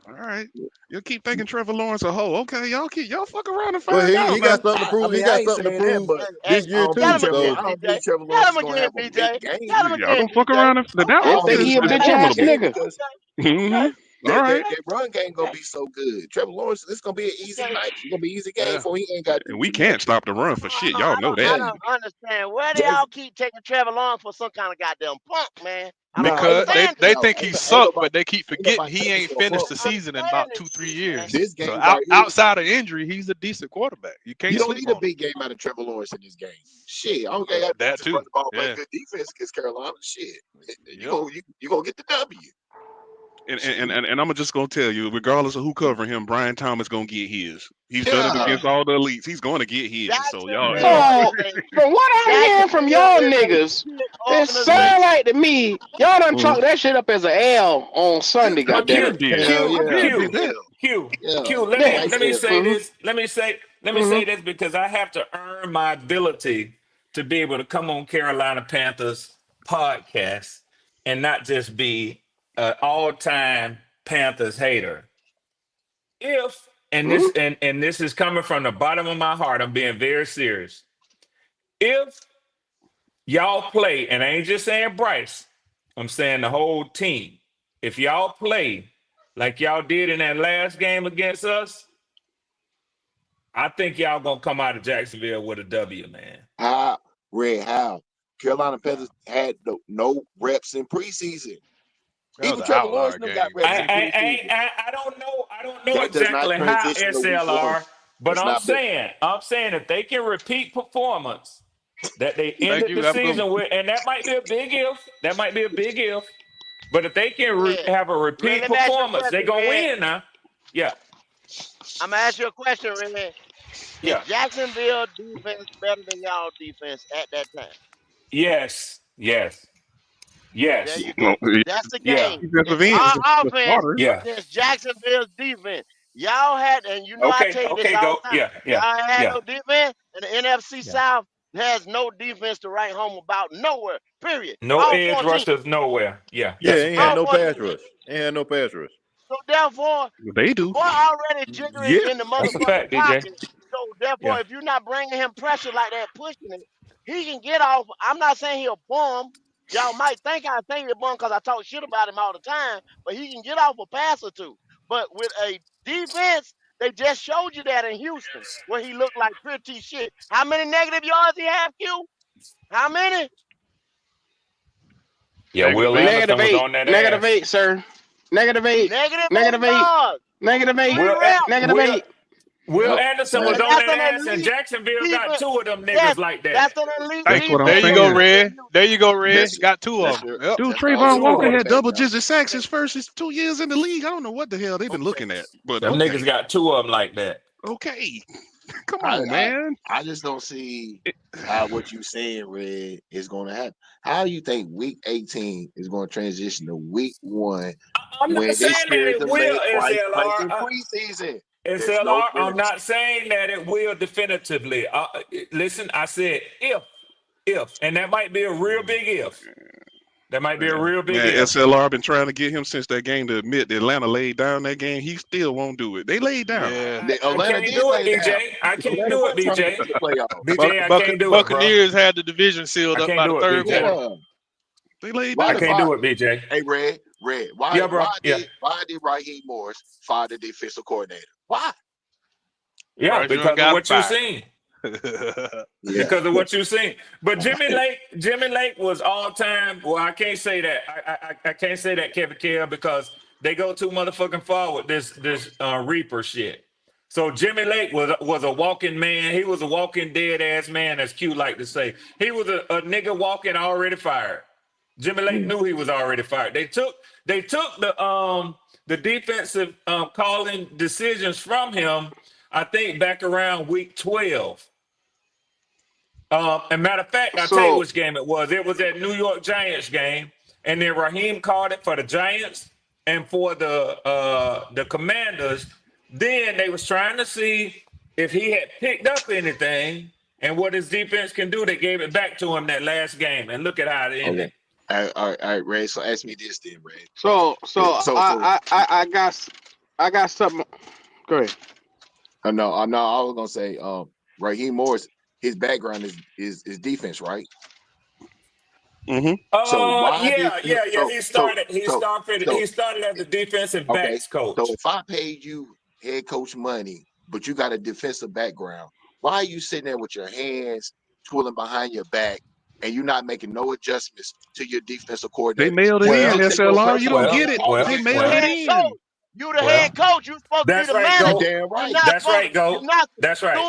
All right, you'll keep thinking Trevor Lawrence a hoe. Okay, y'all fuck around and Well, Uh, find he out now. got something to I prove. He mean, I got ain't something to saying that, prove but Hey, this hey, I year don't tell think too. him Trevor. again, So I don't DJ. think Trevor Tell Lawrence him is gonna again, have a big DJ. Tell him game. Y'all again, gonna fuck DJ. around and the I they Dallas don't think think is he it's a gonna is be bitch a big ass formidable. game nigga. because Hmm. All right, their run game gonna be so good. Trevor Lawrence, this gonna be an easy Okay. night. It's gonna be an easy game yeah, for him. He ain't got to do and we too much. can't stop the run for shit. Y'all know Yeah, I that don't understand. Where do Jackson. y'all keep taking Trevor Lawrence for some kind of goddamn punk, man? I don't No, ain't because nobody. they understand they this. No, think he ain't sucked, nobody. but they keep Ain't forgetting nobody he taking ain't for a finished pump. the I don't season in understand about this 2-3 shit, man. years. This So game right here, outside of injury, he's a decent quarterback. You you can't don't sleep need a on him. big game out of Trevor Lawrence in this game. Shit, I don't got That just run too. the ball, play Yeah. good defense against Carolina. Shit, Yep. you gonna get the W. And I'm just gonna tell you, regardless of who covering him, Brian Thomas gonna get his. He's done it Yeah, against all the elites. He's going to get his. So y'all. Jacksonville So is a from what I'm hearing from Jacksonville y'all is a niggas, shit it yeah. sound organization. like to me y'all done mhm. chalk that shit up as a L on Sunday. I But Goddamn been it. did. Hell Q I yeah, been did Q yeah, that. yeah. Yeah. Let me Nice say L. this. Let me Mm-hmm. say this because I have to earn my ability to be able to come on Carolina Panthers podcast and not just be an all-time Panthers hater. If Mm-hmm. and this is coming from the bottom of my heart, I'm being very serious. If y'all play, and I ain't just saying Bryce, I'm saying the whole team. If y'all play like y'all did in that last game against us, I think y'all gonna come out of Jacksonville with a W, man. How how Carolina Panthers had no reps in preseason. That was Even an Trevor Lawrence outlier them got game, reps in man. preseason. I don't know That does not exactly how transition to week one. SLR, but It's not. I'm saying if they can repeat performance that they Thank ended you. the Have a good one. season with, and that might be a big if. That might be a big if. But if they can Red, have a Red, repeat let me ask you a performance, they question, gonna Red. win now. Yeah, I'm gonna ask you a question, Red. Is yeah, Jacksonville defense better than y'all defense at that time? yes, yes, There yes, you Well, go. That's the yeah, game. defensive It's end, our the offense starters. yeah. against Jacksonville's defense. Y'all had, and you know I Okay, tell you this okay, all go. the time. Yeah, yeah, Y'all ain't had yeah, no defense, and the NFC yeah. South has no defense to write home about nowhere. Period. No All edge 14. rushers nowhere. Yeah, Yeah, that's a ain't had All fact. no 14. pass rush. Ain't had no pass rush. So therefore, They the do. boy already jiggering Yeah. in the That's a motherfucking fact, DJ. pocket. So therefore, Yeah. if you're not bringing him pressure like that, pushing it, he can get off. I'm not saying he'll bum. Y'all might think I think he'll bum because I talk shit about him all the time, but he can get off a pass or two. But with a defense, they just showed you that in Houston, where he looked like pretty shit. How many negative yards he have, Q? How many? Yeah, Will -8. Negative Anderson was eight. on that Negative ass. eight, sir. Negative eight. Negative 8 Negative eight. yards through Negative eight. three Will reps. Negative Will eight. Will Yep. Anderson was And on That's that an ass, and elite Jacksonville got defense. two of them Yes, niggas like that's that. an elite Hey, That's what I'm there you defense. go, saying. Red. There you go, Red. that's Got two of that's them. your Yep. Dude, that's all Trayvon your Walker Two. had quarterback double now. digit sacks his first 2 years in the league. I don't know what the hell they've been Okay. looking at, but Them okay, niggas got two of them like that. okay. Come I, on, I man. I just don't see how what you saying, Red, is going to happen. How you think week 18 is going to transition to week 1 I'm not when they saying that scared it to will, let Bryce play SLR. in preseason? There's no SLR, I'm guarantee. not saying that it will definitively. Listen, I said if, and that might be a real big if. That might be a Man, real big man, if. SLR been trying to get him since that game to admit that Atlanta laid down that game. He still won't do it. They laid down. Yeah. I Atlanta can't did do it, lay down. BJ. I can't Atlanta do it, wasn't trying to get BJ. to the playoffs. BJ, I can't do it, bro. Buccaneers had the division I sealed up can't by the do it, third BJ. quarter. Yeah. They laid Why I did down. can't why do it, BJ. Hey, Red, Yeah, bro. Yeah. why did Raheem Morris fire the defensive coordinator? Why? Yeah, Bergeron because of got what you fired. seen. Yeah. Because of what you seen. But Jimmy Lake was all time. Well, I can't say that. I can't say that, Kevin Kill, because they go too motherfucking far with this Reaper shit. So Jimmy Lake was a walking man. He was a walking dead ass man, as Q like to say. He was a nigga walking already fired. Jimmy Lake Mm. knew he was already fired. They took the defensive calling decisions from him. I think back around week 12. And matter of fact, I'll tell you So which game it was. It was that New York Giants game, and then Raheem called it for the Giants and for the Commanders. Then they was trying to see if he had picked up anything and what his defense can do. They gave it back to him that last game, and look at how it Okay. ended. All right, Ray. So ask me this then, Ray. so so So I got something. Go ahead. no, I was gonna say, Raheem Morris, his background is defense, right? Mm-hmm. So why did Yeah. so He so started. He so started. so He started as the defensive okay. backs So coach. if I paid you head coach money, but you got a defensive background, why are you sitting there with your hands twirling behind your back and you're not making no adjustments to your defensive They coordinator? mailed Do it you in, Well, think they're gonna SLR. press You him don't again well, get and it. call well, him They again? You the mailed it well, head coach. in. You the head well. coach. You supposed to be That's the right, You manager. go. damn You're right. not That's supposed to. right, You're go. not That's right.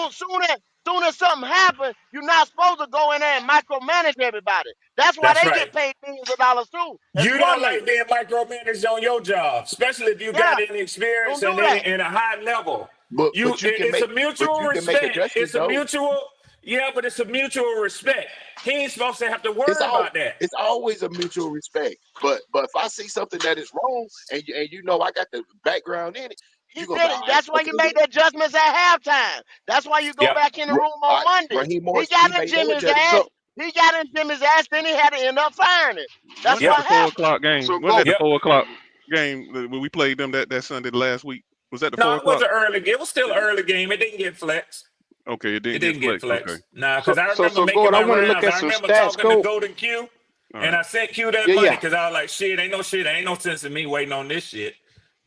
soon as something happens. You're not supposed to go in there and micromanage everybody. That's why That's they right. get paid millions of dollars too as You don't like coordinators. being micromanaged on your job, especially if you Yeah, got any experience don't do and any that. in a high level. But you can It's make a mutual respect. adjustments It's a though. mutual, yeah, but it's a mutual respect. He ain't supposed to have to It's worry all about that. it's always a mutual respect. But if I see something that is wrong and you know I got the background in it, He you're gonna be did all it. right, That's why you okay, make the adjustments at halftime. That's why you go Yep. back in the room all on right, Mondays. Raheem He Morris, he got in made no Jimmy's adjustment. ass. So He got in Jimmy's ass. Then he had to end up firing him. That's Wasn't that Yep. what the 4 happened. o'clock game? so Wasn't go that the Yep. 4 o'clock game when we played them that Sunday last week? Was that the No, 4 it o'clock? wasn't early. It was still early game. It didn't get flexed. Okay, it It didn't get didn't get flexed. Okay. flexed. Nah, so because I so remember so making Gord, I my want to look rounds. at I some remember stats. talking to Go. Golden Q, All and right. I sent Q that Yeah, money yeah. because I was like, shit. Ain't no sense in me waiting on this shit.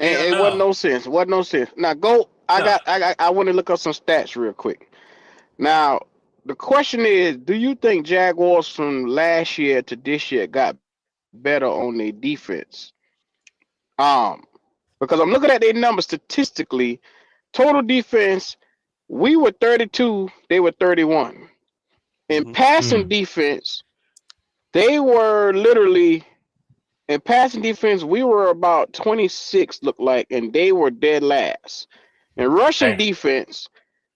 And Hell it wasn't no. no sense. Wasn't no sense. Now go. No. I want to look up some stats real quick. Now the question is, do you think Jaguars from last year to this year got better on their defense? Um, because I'm looking at their numbers statistically. Total defense, we were 32, they were 31. In Mm-hmm. passing Mm. defense, they were literally in passing defense, we were about 26, look like, and they were dead last. In rushing Damn. defense,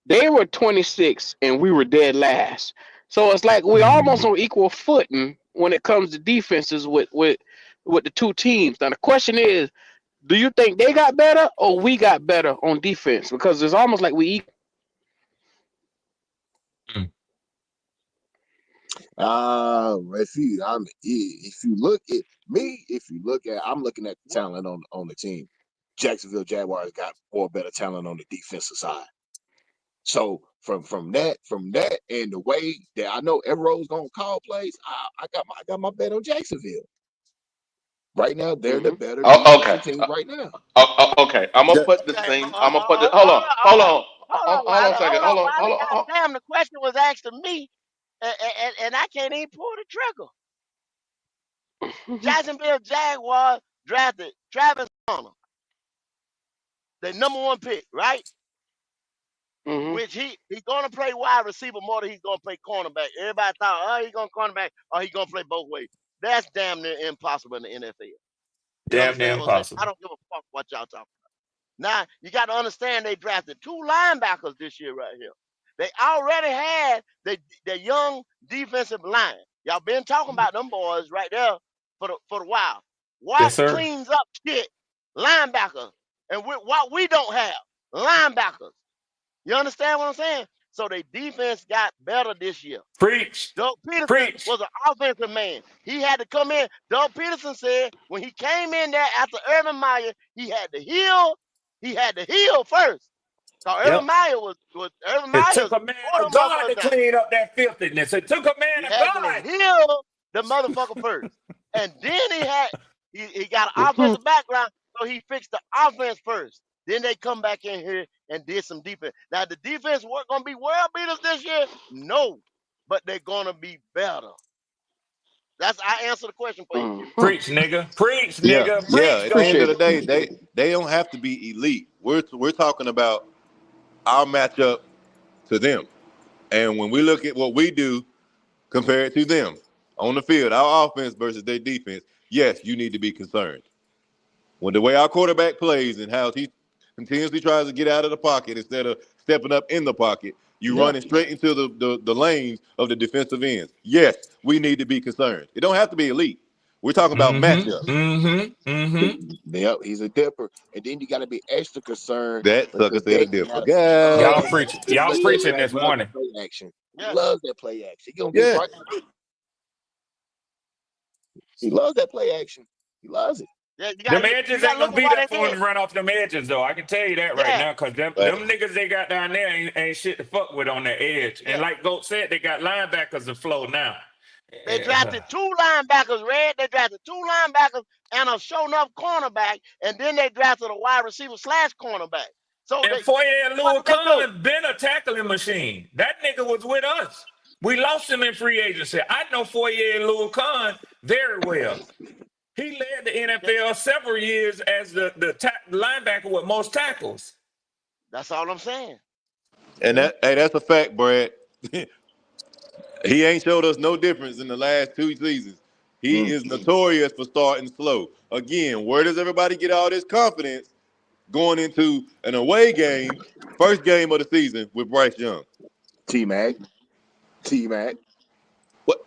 they were 26 and we were dead last. So it's like we almost Mm. on equal footing when it comes to defenses with the two teams. Now the question is, do you think they got better or we got better on defense? Because it's almost like we equal. Mm. If you look at me, if you look at I'm looking at the talent on the team. Jacksonville Jaguars got more better talent on the defensive side. So from that and the way that I know Evero's gonna call plays, I got my bet on Jacksonville. Right now, they're the Hmm. better Oh, okay. defensive team right now. Okay. I'm gonna Ja- put the Okay, same. I'm gonna put the. hold on, Hold on a second. Hold on. Wiley. Goddamn, the question was asked to me, and I can't even pull the trigger. Jacksonville Jaguars drafted Travis Hunter, the number one pick, right? Mm-hmm. which he gonna play wide receiver more than he's gonna play cornerback. Everybody thought, oh, he's gonna cornerback or he gonna play both ways. That's damn near impossible in the NFL. You Damn near understand what I'm saying? I impossible. don't give a fuck what y'all talking. Now you got to understand they drafted 2 linebackers this year right here. They already had the young defensive line. Y'all been talking about them boys right there for the while. What Yes, sir. cleans up shit? Linebackers. And what we don't have, linebackers. You understand what I'm saying? So their defense got better this year. Preach. Doug Peterson Preach. was an offensive man. He had to come in. Doug Peterson said when he came in there after Urban Meyer, he had to heal. He had to heal first. So Yep. Urban Meyer was Urban It took Meyer's a man tore of them God motherfuckers to down. clean up that filthiness. It took a He man of had to God. heal the motherfucker first. And then he got an Mm-hmm. offensive background, so he fixed the offense first. Then they come back in here and did some defense. Now the defense weren't gonna be world beaters this year, no, but they're gonna be better. I answer the question for you, Q. Mm-hmm. Preach, nigga. Preach, Yeah, nigga. yeah. Preach, At the end of Appreciate the Golden. it. day, they don't have to be elite. We're talking about our matchup to them, and when we look at what we do compared to them on the field, our offense versus their defense, yes, you need to be concerned. When the way our quarterback plays and how he continuously tries to get out of the pocket instead of stepping up in the pocket, you Yeah. running straight into the lanes of the defensive ends. Yes, we need to be concerned. It don't have to be elite. We're talking about Mm-hmm. matchups. Mm-hmm. Mm-hmm. Yep, he's a dipper. And then you got to be extra concerned That sucker because said a Dave differ. Canales loves Y'all God. preaching. that. Y'all Dave preaching Canales this loves morning. that play action. He Yeah, loves that play action. He gonna get Yeah. Bryce. He loves that play action. He loves it. yeah. Them You edges gotta ain't look gonna at be what there they for him did. to run off them edges, though. I can tell you that right Yeah, now, because Right. them niggas they got down there ain't shit to fuck with on the edge. And yeah. like Goat said, they got linebackers to flow now. They Yeah. drafted 2 linebackers, Red. They drafted 2 linebackers and a show enough cornerback, and then they drafted a wide receiver slash cornerback. So And they Foyer what Lua did they do? Khan been a tackling machine. That nigga was with us. We lost him in free agency. I know Foyer Lua Khan very well. He led the Yeah, NFL several years as the linebacker with most tackles. that's all I'm saying. And that's a fact, Brad. He ain't showed us no difference in the last 2 seasons. He Mm. is notorious for starting slow. Again, where does everybody get all this confidence going into an away game, first game of the season with Bryce Young? T Mac. T Mac. What?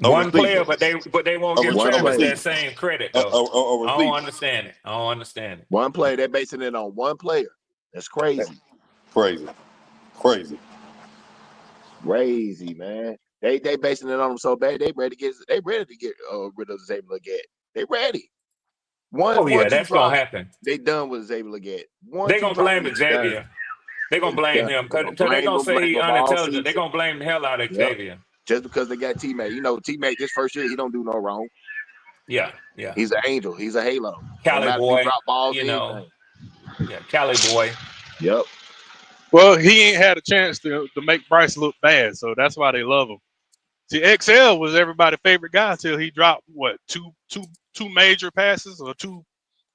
A One player, receiver. but they won't A, give re- One a Travis play. that receiver. same credit A, though. a, a I don't receiver. understand it. I don't understand it. One play. They're basing it on one player. That's That's crazy. crazy. Crazy. Crazy, man. They basing it on him so bad. They ready to get rid of Xavier Leggett. They ready. Oh One yeah, two that's gonna drops. happen. They done with Xavier Leggett. One They two gonna drops. blame Done. Xavier. They They gonna blame done. him They because gonna they gonna say blame he him all unintelligent. They season. gonna blame the hell out of Yep. Xavier. Just because they got T Mac. You know, T Mac this first year, he don't do no wrong. Yeah, yeah. He's an angel. He's a halo. No Cali matter if he boy, drop balls you or know. anything. Yeah, Cali boy. Yep. Well, he ain't had a chance to make Bryce look bad, so that's why they love him. See, XL was everybody's favorite guy until he dropped what two major passes or two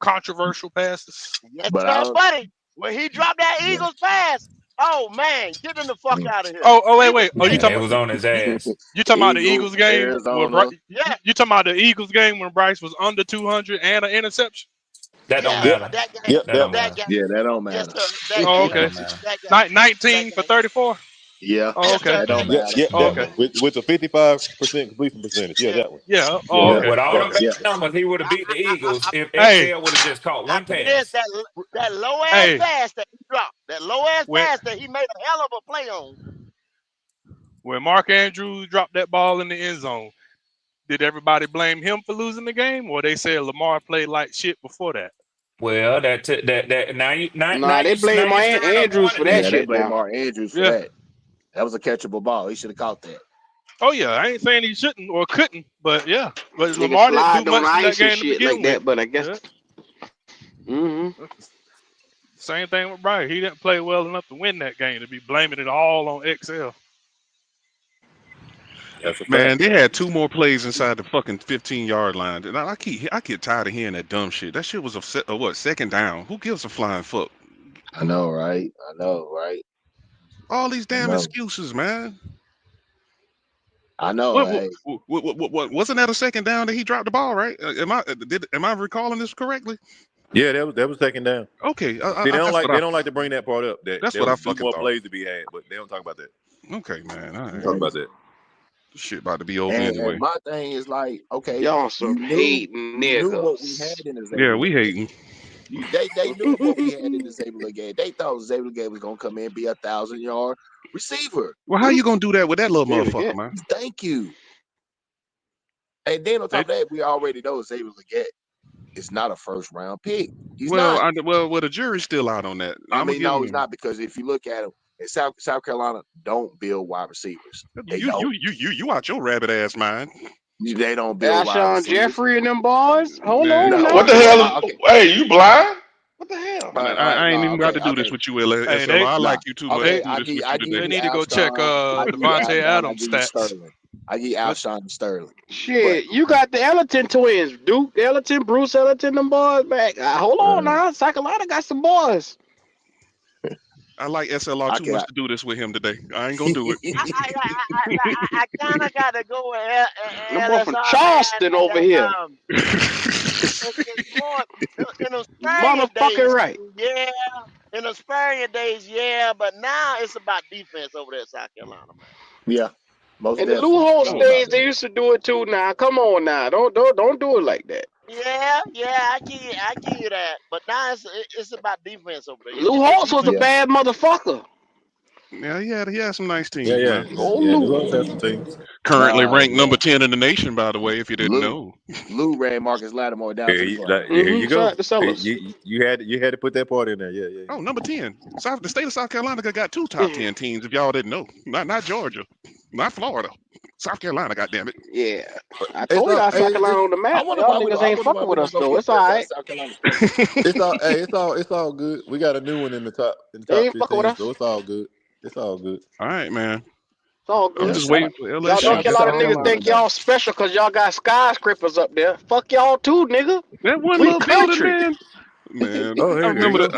controversial passes. Yes, But I sir, don't. buddy. When he dropped that Yeah. Eagles pass, oh man, get him the fuck out of here. Oh He wait was wait. Oh, pissed. Yeah, it was on his ass. you talking about the Eagles, Eagles game where Arizona. Yeah, you talking about the Eagles game when Bryce was under 200 and an interception? That don't yeah, Yep. matter. that game, Yep. That Yep. don't that matter. game. Yeah, that don't Yes, matter. sir, that Oh, That game, okay. don't matter. that game, that 19 for game. 34. Yeah, Oh, Yes, okay. sir, that don't that Yeah. game. matter. Yeah. Oh, Yeah. okay. With a 55% completion percentage. Yeah, Yeah, that one. Yeah. Yeah, Oh, that Yeah, But one. okay. with all yeah, them Okay. bad yeah. numbers, he would have I, beat the I, I, Eagles I, if Hey, XL would have just caught I one say this, pass. that low ass hey. pass that he dropped, that low ass When pass that he made a hell of a play on. when Mark Andrews dropped that ball in the end zone, did everybody blame him for losing the game, or they said Lamar played like shit before that? Well, that Nah, they now blame you stirring up Andrews for pointing that Yeah, there. they shit blame now. Mark Andrews for Yeah. that. That was a catchable ball. He should have caught that. Oh yeah, I ain't saying he shouldn't or couldn't, but yeah. But Nigga Lamar didn't do sliding on much in that ice and game to shit begin like with. that, but I guess. Yeah. Mm-hmm. Same thing with Bryce. He didn't play well enough to win that game to be blaming it all on XL. That's a Man, fact. they had two more plays inside the fucking 15-yard line. And I get tired of hearing that dumb shit. That shit was a what, second down. Who gives a flying fuck? I know, right? I know, right? All these I damn know. excuses, man. I know. Hey, What wasn't that a second down that he dropped the ball, right? Am I recalling this correctly? Yeah, that was taken down. Okay, See, that's what they don't like to bring that part up. That that's there what I was two fucking more thought. plays to be had, but they don't talk about that. Okay, man, all They right. talk hey, about that. This shit about to be over and anyway. my thing is like, okay, Y'all some hate you knew what we niggas. had in the Yeah, Zabel we game. hating. They knew what we had in the Zabel game. They thought Zabel game was gonna come in and be 1,000-yard receiver. Well, how you gonna do that with that little There we motherfucker, go. man? Thank you. And then on top That, of that, we already know Zabel Leggett is not a first round pick. He's well, not. well, the jury's still out on that. I I'm gonna mean, give no, he's him. not, because if you look at him in South Carolina, don't build wide receivers. They You don't. out your rabbit ass mind. They don't build wide Alshon receivers. Jeffrey and them boys. Hold Man, on No, What now. the hell is? okay. Hey, you blind? What the hell? All man, right, all right, I ain't no, even got okay, to do this okay, with you, Hey, SLR. I nah, like you too much to okay. they do this with I you give they today. you need to go check Alshon. I give you Devontae Alshon. I Adams give you stats. Sterling. I give you What? Alshon and Sterling. But Shit, you got the Ellington twins, Duke Ellington, Bruce Ellington, them boys back. Hold on now, South Carolina got some boys. I like SLR I too much can. to do this with him today. I ain't gonna do it. I kind of got to go with Them boy from LSR, man. Charleston over here. It's more in the Spurrier Motherfucking days, right. yeah. In the Spurrier days, yeah. But now it's about defense over there in South Carolina, man. Yeah, most In the definitely. Lou Holtz No days, doubt they about used to do it too. Now, come on now, don't do it like that. Yeah, I give you that. But now it's about defense over there. Lou Your Holtz was a it. defense. Yeah. bad motherfucker. Yeah, he had some nice Yeah, teams, yeah, man. Oh yeah. New Lou. Orleans has some teams. Currently Nah, ranked number 10 in the nation, by the way, if you didn't Lou know. ran Marcus Lattimore down to the ground. There you Shout go. out to Sellers. You had to put that part in there. Yeah, yeah, Oh, yeah. number 10. The state of South Carolina got two top Yeah, 10 teams, if y'all didn't know. Not Georgia, not Florida. South Carolina, goddamn it. yeah. But I it's told all y'all hey, South Carolina on the I map. wonder Y'all why we niggas don't. I ain't wonder why fucking we with don't us go though. get It's all right. South Carolina Panthers. it's all good. We got a new one in the They top ain't fucking with 15, us. so it's all good. It's all good. All right, man. It's all I'm Yeah, good. just shout waiting out, for Y'all shout North out LSU. to Carolina South niggas Carolina think now. y'all special because y'all got skyscrapers up there. Fuck y'all too, nigga. That one We little building, country. man. Man, Oh, I here you remember go.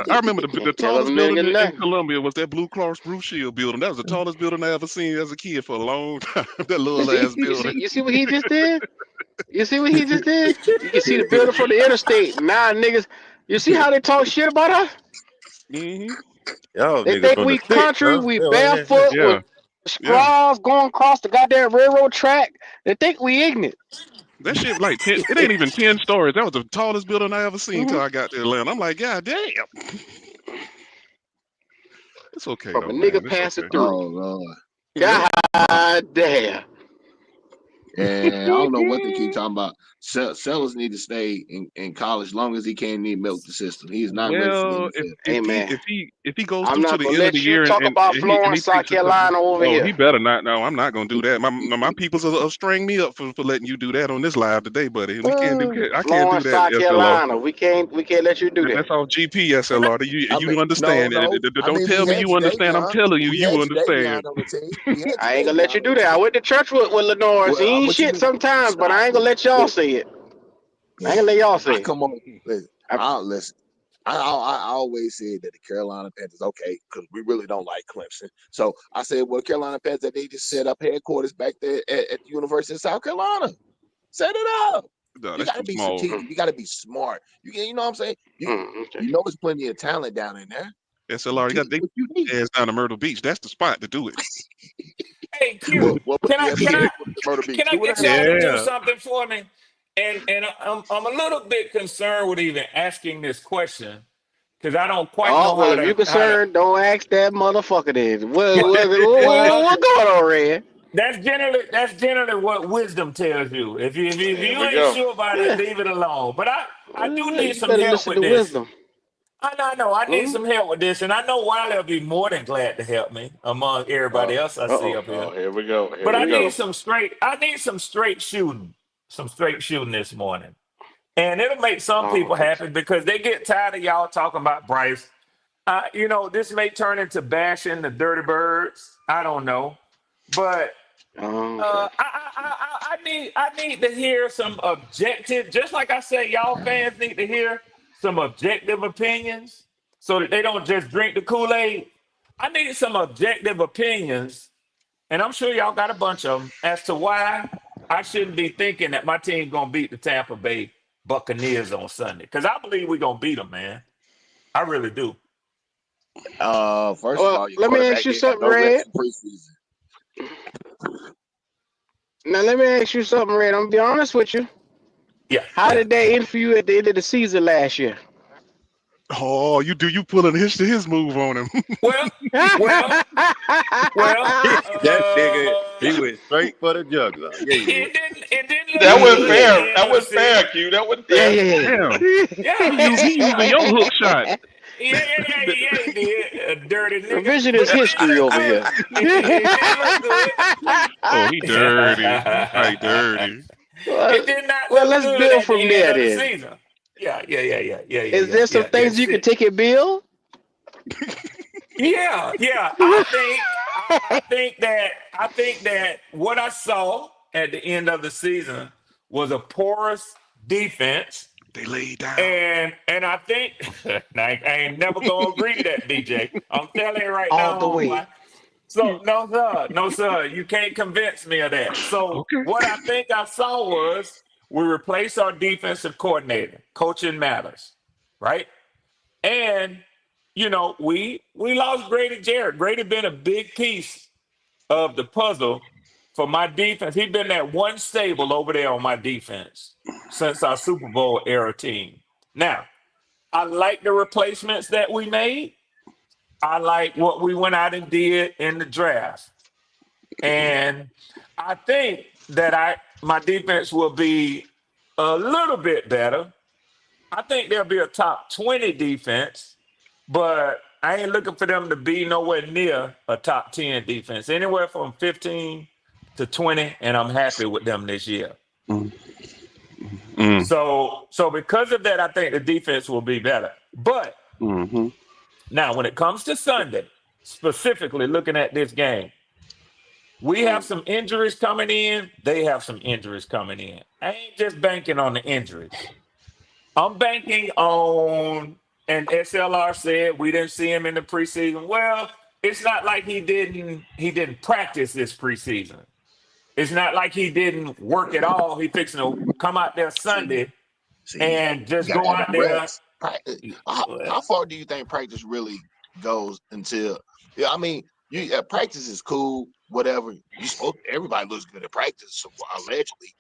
the Tell tallest them building niggas in nothing. Columbia was that Blue Cross Blue Shield building. That was the tallest building I ever seen as a kid for a long time. That You little see? ass building. You see what he just did? You see what he just did? You can see the building from the interstate. Nah, niggas. You see how they talk shit about us? Hmm. Y'all They niggas think from the we sticks, country, huh? we Yeah, well, yeah, barefoot Yeah, with yeah. straws going across the goddamn railroad track. They think we ignorant. That shit like 10. It ain't even 10 stories. That was the tallest building I ever seen Hmm. till I got to Atlanta. I'm like, God damn. It's okay From a though, man. nigga It's passing okay. through. Oh Lord. Yep. God damn. And I don't know what they keep talking about. Sellers need to stay in college long as he can. Need milk the system. He is not ready for the Well, NFL. Hey man, if he goes I'm through to not the gonna end of the let you year talk and about he Florence, South takes a couple. Carolina over Oh, he here. better not. No, I'm not gonna do that. My peoples will string me up for letting you do that on this live today, buddy. We can't do that. I can't do Florence, that, South SLR. Carolina. We can't let you do that. That's all GP, Can I SLR. I mean, You no, understand? no. I Don't mean, tell we me had you understand. I'm Jadavion. telling you, We you had understand. Jadavion on the team. We had I ain't gonna let Jadavion you on do the that. I team. went to church with Lenore. He Well, ain't what you shit mean? sometimes, but Stop I ain't gonna it. let y'all say it. I ain't gonna let y'all I say it. come on. Listen, I, I'll listen. I always said that the Carolina Panthers, okay, because we really don't like Clemson. So I said, well, Carolina Panthers, they just set up headquarters back there at the University of South Carolina. Set it up. No, You that's got to too be small. mm, strategic. You got to be smart. You know what I'm saying? okay. You know, there's plenty of talent down in there. SLR, Get they what you need. ass down to Myrtle Beach. That's the spot to do it. Hey Q, What can you I have to can do I with Myrtle Beach? can I Do what get I have to y'all do. to do Yeah. something for me? And I'm a little bit concerned with even asking this question because I don't quite Oh know well, if you how to. concerned, don't ask that motherfucker then. Well, well, What going on, Red? that's generally what wisdom tells you. If Here you we ain't go. sure about it, Yeah, leave it alone. But I do need you some better help listen with to this. wisdom. I know I need Mm? some help with this, and I know Wiley will be more than glad to help me among Uh, everybody else I see Uh-oh. up here. here we go. Here But we go. I need some straight shooting this morning. And it'll make some Oh, people okay. happy because they get tired of y'all talking about Bryce. This may turn into bashing the Dirty Birds. I don't know, but Oh, okay. I need to hear some objective. Just like I said, y'all fans need to hear some objective opinions so that they don't just drink the Kool Aid. I need some objective opinions, and I'm sure y'all got a bunch of them as to why I shouldn't be thinking that my team's gonna beat the Tampa Bay Buccaneers on Sunday. Because I believe we're gonna beat them, man. I really do. First of Well, all, your let me ask quarterback you didn't have something, no reps Red. in preseason. Now let me ask you something, Red. I'm gonna be honest with you. Yeah, How yeah. did that end for you at the end of the season last year? Oh, you pulling his move on him. Well, well, well. That nigga, he went straight for the jugular. Yeah, he did. It didn't look That wasn't good at fair. the end That of the wasn't fair, season. Q. That wasn't Yeah, fair. yeah, Damn, Yeah, he using your hook shot. yeah, he did, dirty yeah. nigga. Revisionist But it didn't history look over good. here. It didn't look good. Oh, he dirty. He fight dirty. well, It did not well, look let's good build at the from end there of the then. season. Is there some Yeah. things you can take it, Bill? Yeah. I think that what I saw at the end of the season was a porous defense. They laid down. And I think I ain't never gonna agree to that, DJ. I'm telling you right All now, the way. homeboy. So no sir, you can't convince me of that. So Okay. what I think I saw was we replaced our defensive coordinator. Coaching matters, right? And we lost Grady Jarrett. Grady been a big piece of the puzzle for my defense. He's been that one stable over there on my defense since our Super Bowl era team. Now, I like the replacements that we made. I like what we went out and did in the draft. And I think that my defense will be a little bit better. I think there'll be a top 20 defense, but I ain't looking for them to be nowhere near a top 10 defense. Anywhere from 15 to 20, and I'm happy with them this year. Mm, So because of that, I think the defense will be better. But mm-hmm. now when it comes to Sunday, specifically looking at this game, we have some injuries coming in. They have some injuries coming in. I ain't just banking on the injuries. I'm banking on, and SLR said we didn't see him in the preseason. Well, it's not like he didn't practice this preseason. It's not like he didn't work at all. He fixing to come out there See, Sunday see, and you just gotta go have out them there. reps. Practice. How Well, far do you think practice really goes until? Yeah, I mean, practice is cool, whatever. Everybody looks good at practice, so, allegedly.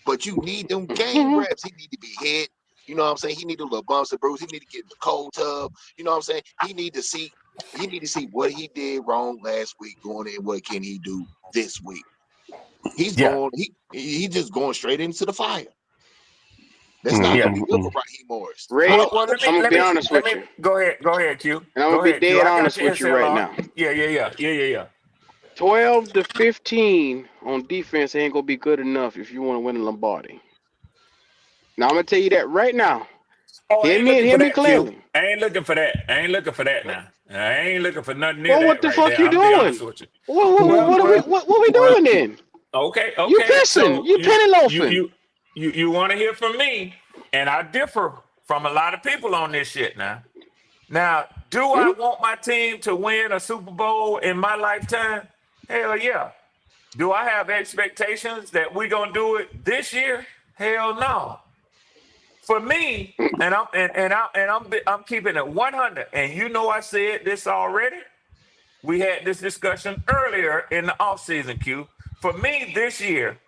But you need them game reps. He need to be hit. You know what I'm saying? He need a little bumps and bruises. He need to get in the cold tub. You know what I'm saying? He need to see what he did wrong last week going in. What can he do this week? He's yeah, going. He just going straight into the fire. That's not Mm, gonna yeah. be mm, good for mm. Raheem Morris. I Red, don't. Well, I don't I'm think gonna he be will. honest with you, go ahead, Q. and I'm Go gonna be ahead, Q. dead I got honest your with you right SLR. now. Yeah. 12 to 15 on defense ain't gonna be good enough if you want to win a Lombardi. Now I'm gonna tell you that right now. Oh, I Hear ain't me and looking hear for me that, Q. clearly. I ain't looking for that. I ain't looking for that now. I ain't looking for nothing near Well, what that the right fuck there. you I'll be doing? honest with you. What, Well, what are we well, what we well. doing then? You Okay. pissing? So You you penny you loafing? you you want to hear from me, and I differ from a lot of people on this shit now. Now, do Hmm? I want my team to win a Super Bowl in my lifetime? Hell yeah. Do I have expectations that we're gonna do it this year? Hell no. For me, I'm keeping it 100. And I said this already. We had this discussion earlier in the offseason, Q. For me this year,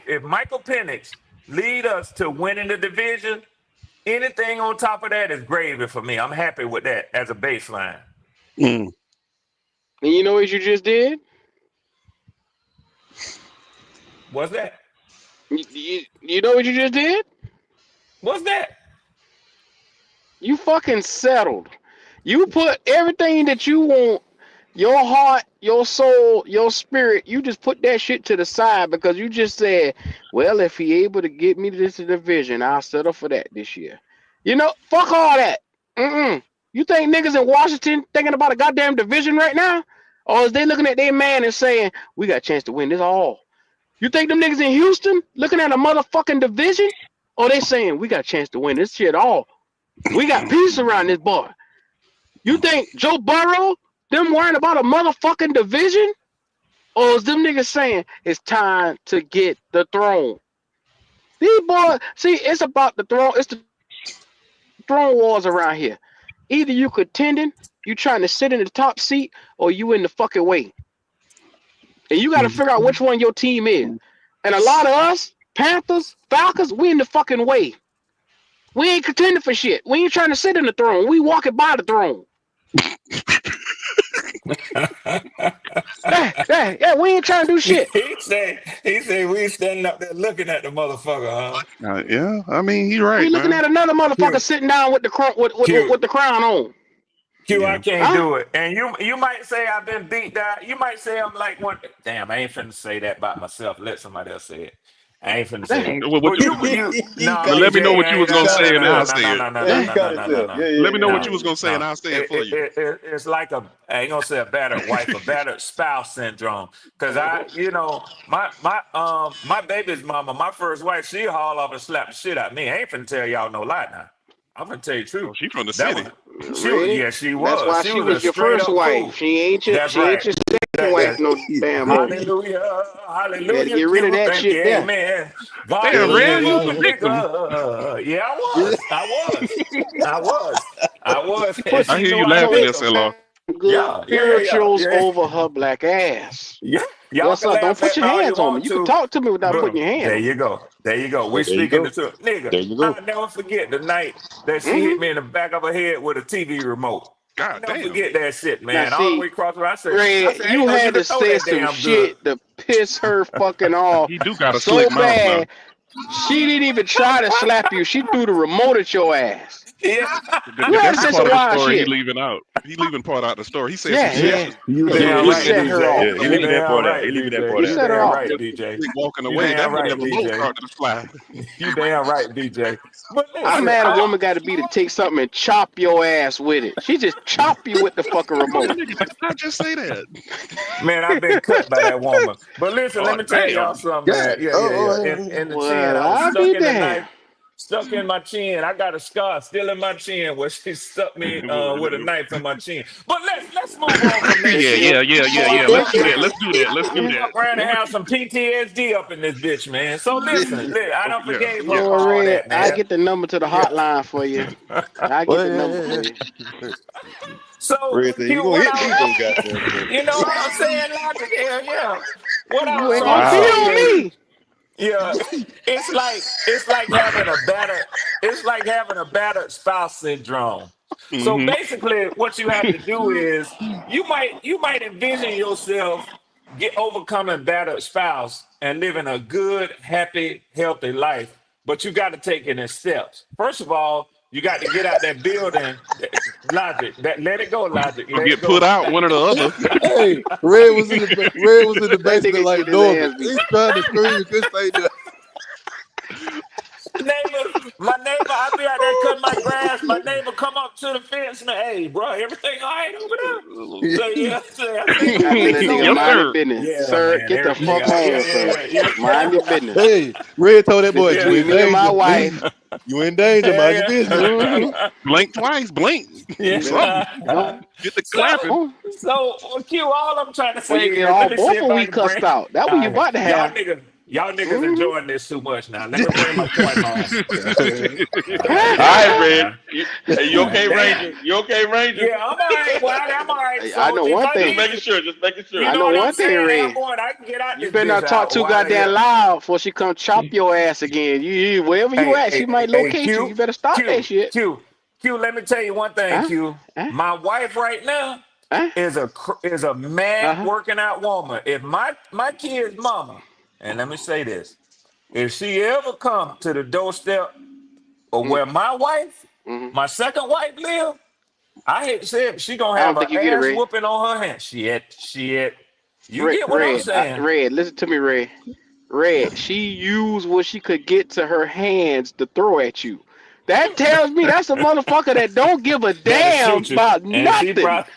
if Michael Penix lead us to winning the division, anything on top of that is gravy for me. I'm happy with that as a baseline. Mm. And you know what you just did? What's that? You know what you just did? What's that? You fucking settled. You put everything that you want, your heart, your soul, your spirit, you just put that shit to the side because you just said, well, if he able to get me to this division, I'll settle for that this year. Fuck all that. Mm-mm. You think niggas in Washington thinking about a goddamn division right now? Or is they looking at their man and saying, we got a chance to win this all? You think them niggas in Houston looking at a motherfucking division? Or they saying, we got a chance to win this shit all? We got peace around this boy. You think Joe Burrow Them worrying about a motherfucking division? Or is them niggas saying it's time to get the throne? These boys, see, it's about the throne. It's the throne wars around here. Either you contending, you trying to sit in the top seat, or you in the fucking way. And you got to figure out which one your team is. And a lot of us, Panthers, Falcons, we in the fucking way. We ain't contending for shit. We ain't trying to sit in the throne. We walking by the throne. Yeah, we ain't trying to do shit. he said we standing up there looking at the motherfucker, huh? Yeah, I mean, he's right, We looking man. at another motherfucker Q, sitting down with the crown Q, with the crown on. Q, I Yeah. can't Huh? do it. And you might say I've been beat down. You might say I'm like one. Damn, I ain't finna say that about myself. Let somebody else say it. I ain't finna say it. Dang. What But you? you he no, Well, caught let me DJ, know himself. what you was ain't He gonna caught say, and himself. I'll say it. Yeah, he caught himself. Let me know what no, you was gonna say, and no. I'll say it for you. It's like I ain't gonna say a battered wife, a battered spouse syndrome. Cause my baby's mama, my first wife, she haul off and slap the shit out of me. I ain't finna tell y'all no lie now. I'm gonna tell you the Oh, truth. she from the That city. was she was Ready? yeah, she That's was. why She she was a was your straight first up wife. fool. That's She ain't right. your second That wife that no damn more. hallelujah, Better hallelujah, get rid of Q. that Thank you, shit there. amen. God Damn, is a Red, good, you was good a victim. nigga. Yeah, I was. And Put I she hear knew you I laughing some there, picked them. Selo. good Yeah. spirituals over her black ass. Yeah. Y'all Yes, can sir. Don't laugh put at your me all you hands on me. want You can to, talk to me without but putting your hand there on me. you go. There you go. We There you speaking go. the truth. Nigga, There you go. I'll never forget the night that she Hmm hit me in the back of her head with a TV remote. I'll God never damn. forget that shit, Now, man. All the see, way across the I said, Red, I ain't you know you had to could throw say that some damn good. shit to piss her fucking off He do got a slick so mouth now. bad. She didn't even try to slap you. She threw the remote at your ass. Yeah. You had That's to the say part some of the wild story he shit. leaving out. He leaving part out the story. He said some Yeah, shit Yeah. yeah. just You Yeah, You damn you right, set her DJ. yeah, off. he You leaving that damn part out. right, He leaving that DJ. part You You out. set her damn off. right, just DJ. walking You away. damn That when right, the remote DJ. started to fly. You damn right, DJ. But How listen, mad a woman got to be to take something and chop your ass with it? She just chop you with the fucking remote. Nigga, did not just say that. man, I've been cut by that woman. But listen, let Oh me tell y'all damn. something, God. man. Yeah. Oh, In the chin, Well, I was I'll stuck be in the damned. knife, stuck in my chin. I got a scar still in my chin where she stuck me with a knife in my chin. But let's move on from that Yeah, shit. yeah, yeah, yeah, Before I yeah. Let's fuck do that. around, Let's do that. Let's do I that. fuck around and What have you? some PTSD up in this bitch, man. So listen, I Oh don't yeah, forgave You her know for what, all Red? that, I man. get the number to the Yeah. hotline for you. I get well, the yeah, number yeah, for you. yeah. So, Red said, you Q, gonna what hit I me was, though, goddamn you know what I'm saying, Logic? Yeah. What I You was ain't trying gonna to beat Wow. say on is, me. yeah, it's like having a battered spouse syndrome. So Mm-hmm. basically, what you have to do is you might envision yourself get overcoming battered spouse and living a good, happy, healthy life, but you got to take it in steps. First of all, you got to get out that building. Logic, that let it go, logic, Or let it get put go. out, one or the other. Hey, Red was in the That basement nigga like get his Norman. ass beat. He's trying to scream and couldn't say nothing. My neighbor, I be out there cutting my grass. My neighbor come up to the fence and hey, bro, everything all right over there? So yeah, I say, I tell man, that so nigga Yes, mind his sir. business. yeah, Sir, man, get the everything fuck out. on, sir. Yeah. Mind your business. Hey, Red told that This boy, you between in me and my danger. wife. You in danger. Mind your business. Mm-hmm. Blink twice. Blink. Yeah. Better Something. go. Get the So, clapping. Oh, Q, all I'm trying to when say you get is, let all me see both if of I we can bring. cussed out. That what you about to have. Y'all niggas Mm-hmm. enjoying this too much now. Let me bring my point home. All right, Damn Red. now. You okay, Damn. Ranger? You okay, Ranger? Yeah, I'm all right. Well, I'm all right. I So know if one I Just thing. making need, sure. Just making you sure. I know know what I'm one thing, saying, Red. Airborne, I can get out You this better bitch not talk out too while goddamn here. loud before she come chop your ass again. You wherever you at, she might locate you. You Q, better stop that Q, shit. Q, Q. Let me tell you one thing, Huh? Q. Huh? My wife right now Huh? is a mad Uh-huh. working out woman. If my kid's mama, and let me say this, if she ever come to the doorstep of Mm, where my wife, mm-hmm. my second wife live, I hate to say it, she gonna I have don't an think you get it, ass Red. whooping on her hand. Shit. You Red, get what I'm Red, saying? Red. Listen to me, Red. Red. She used what she could get to her hands to throw at you. That tells me that's a motherfucker that don't give a That'll damn shoot you. about And she nothing. probably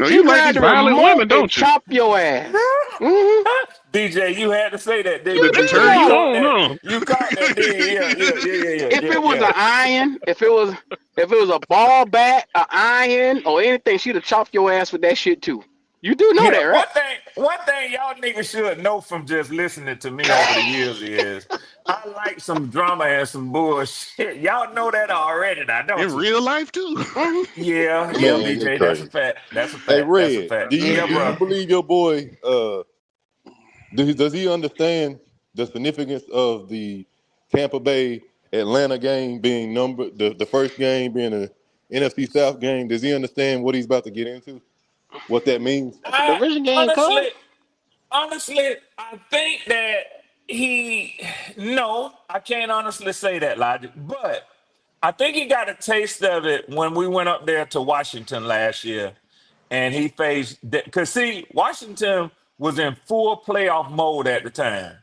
Oh, She you like grabbed these the violent remote women, and don't you? chop your ass. Mm-hmm. DJ, you had to say that, didn't You you, To DJ? turn You you do. caught on, that. huh? You caught that, didn't you? If Yeah, it was yeah. an iron, if it was a ball bat, an iron, or anything, she'd have chopped your ass with that shit too. You do know Yeah, that, right? one thing y'all niggas should know from just listening to me over the years is I like some drama and some bullshit. Y'all know that already now, In don't you? real life too. Mm-hmm. Yeah, Man, you BJ, that's a crazy. fact. That's a Hey, fact. That's a Red, fact. do you Yeah, do you bro. believe your boy? Does he understand the significance of the Tampa Bay Atlanta game being the first game being a NFC South game? Does he understand what he's about to get into? What that means? That's a I division game, cuz. honestly, honestly, I think that no, I can't honestly say that, Logic, but I think he got a taste of it when we went up there to Washington last year and he faced, because see, Washington was in full playoff mode at the time.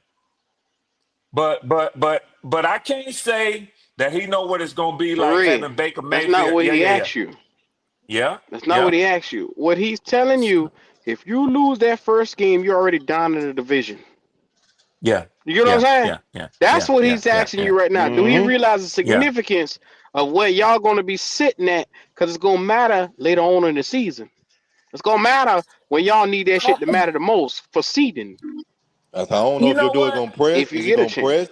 But I can't say that he know what it's gonna be But like Red, having Baker that's not Mayfield. what Yeah, he yeah, yeah. asked you. Yeah, That's not yeah. what he asked you. What he's telling you, if you lose that first game, you're already down in the division. Yeah, You get what I'm yeah, saying? yeah, yeah, That's yeah, what yeah, he's yeah, asking yeah, you right now. Do he Mm-hmm. realize the yeah. significance of where y'all going to be sitting at? Because it's going to matter later on in the season. It's going to matter when y'all need that shit to matter the most for seeding, I don't know You if your know dude what? gonna press. if you Is he get a gonna chance. press,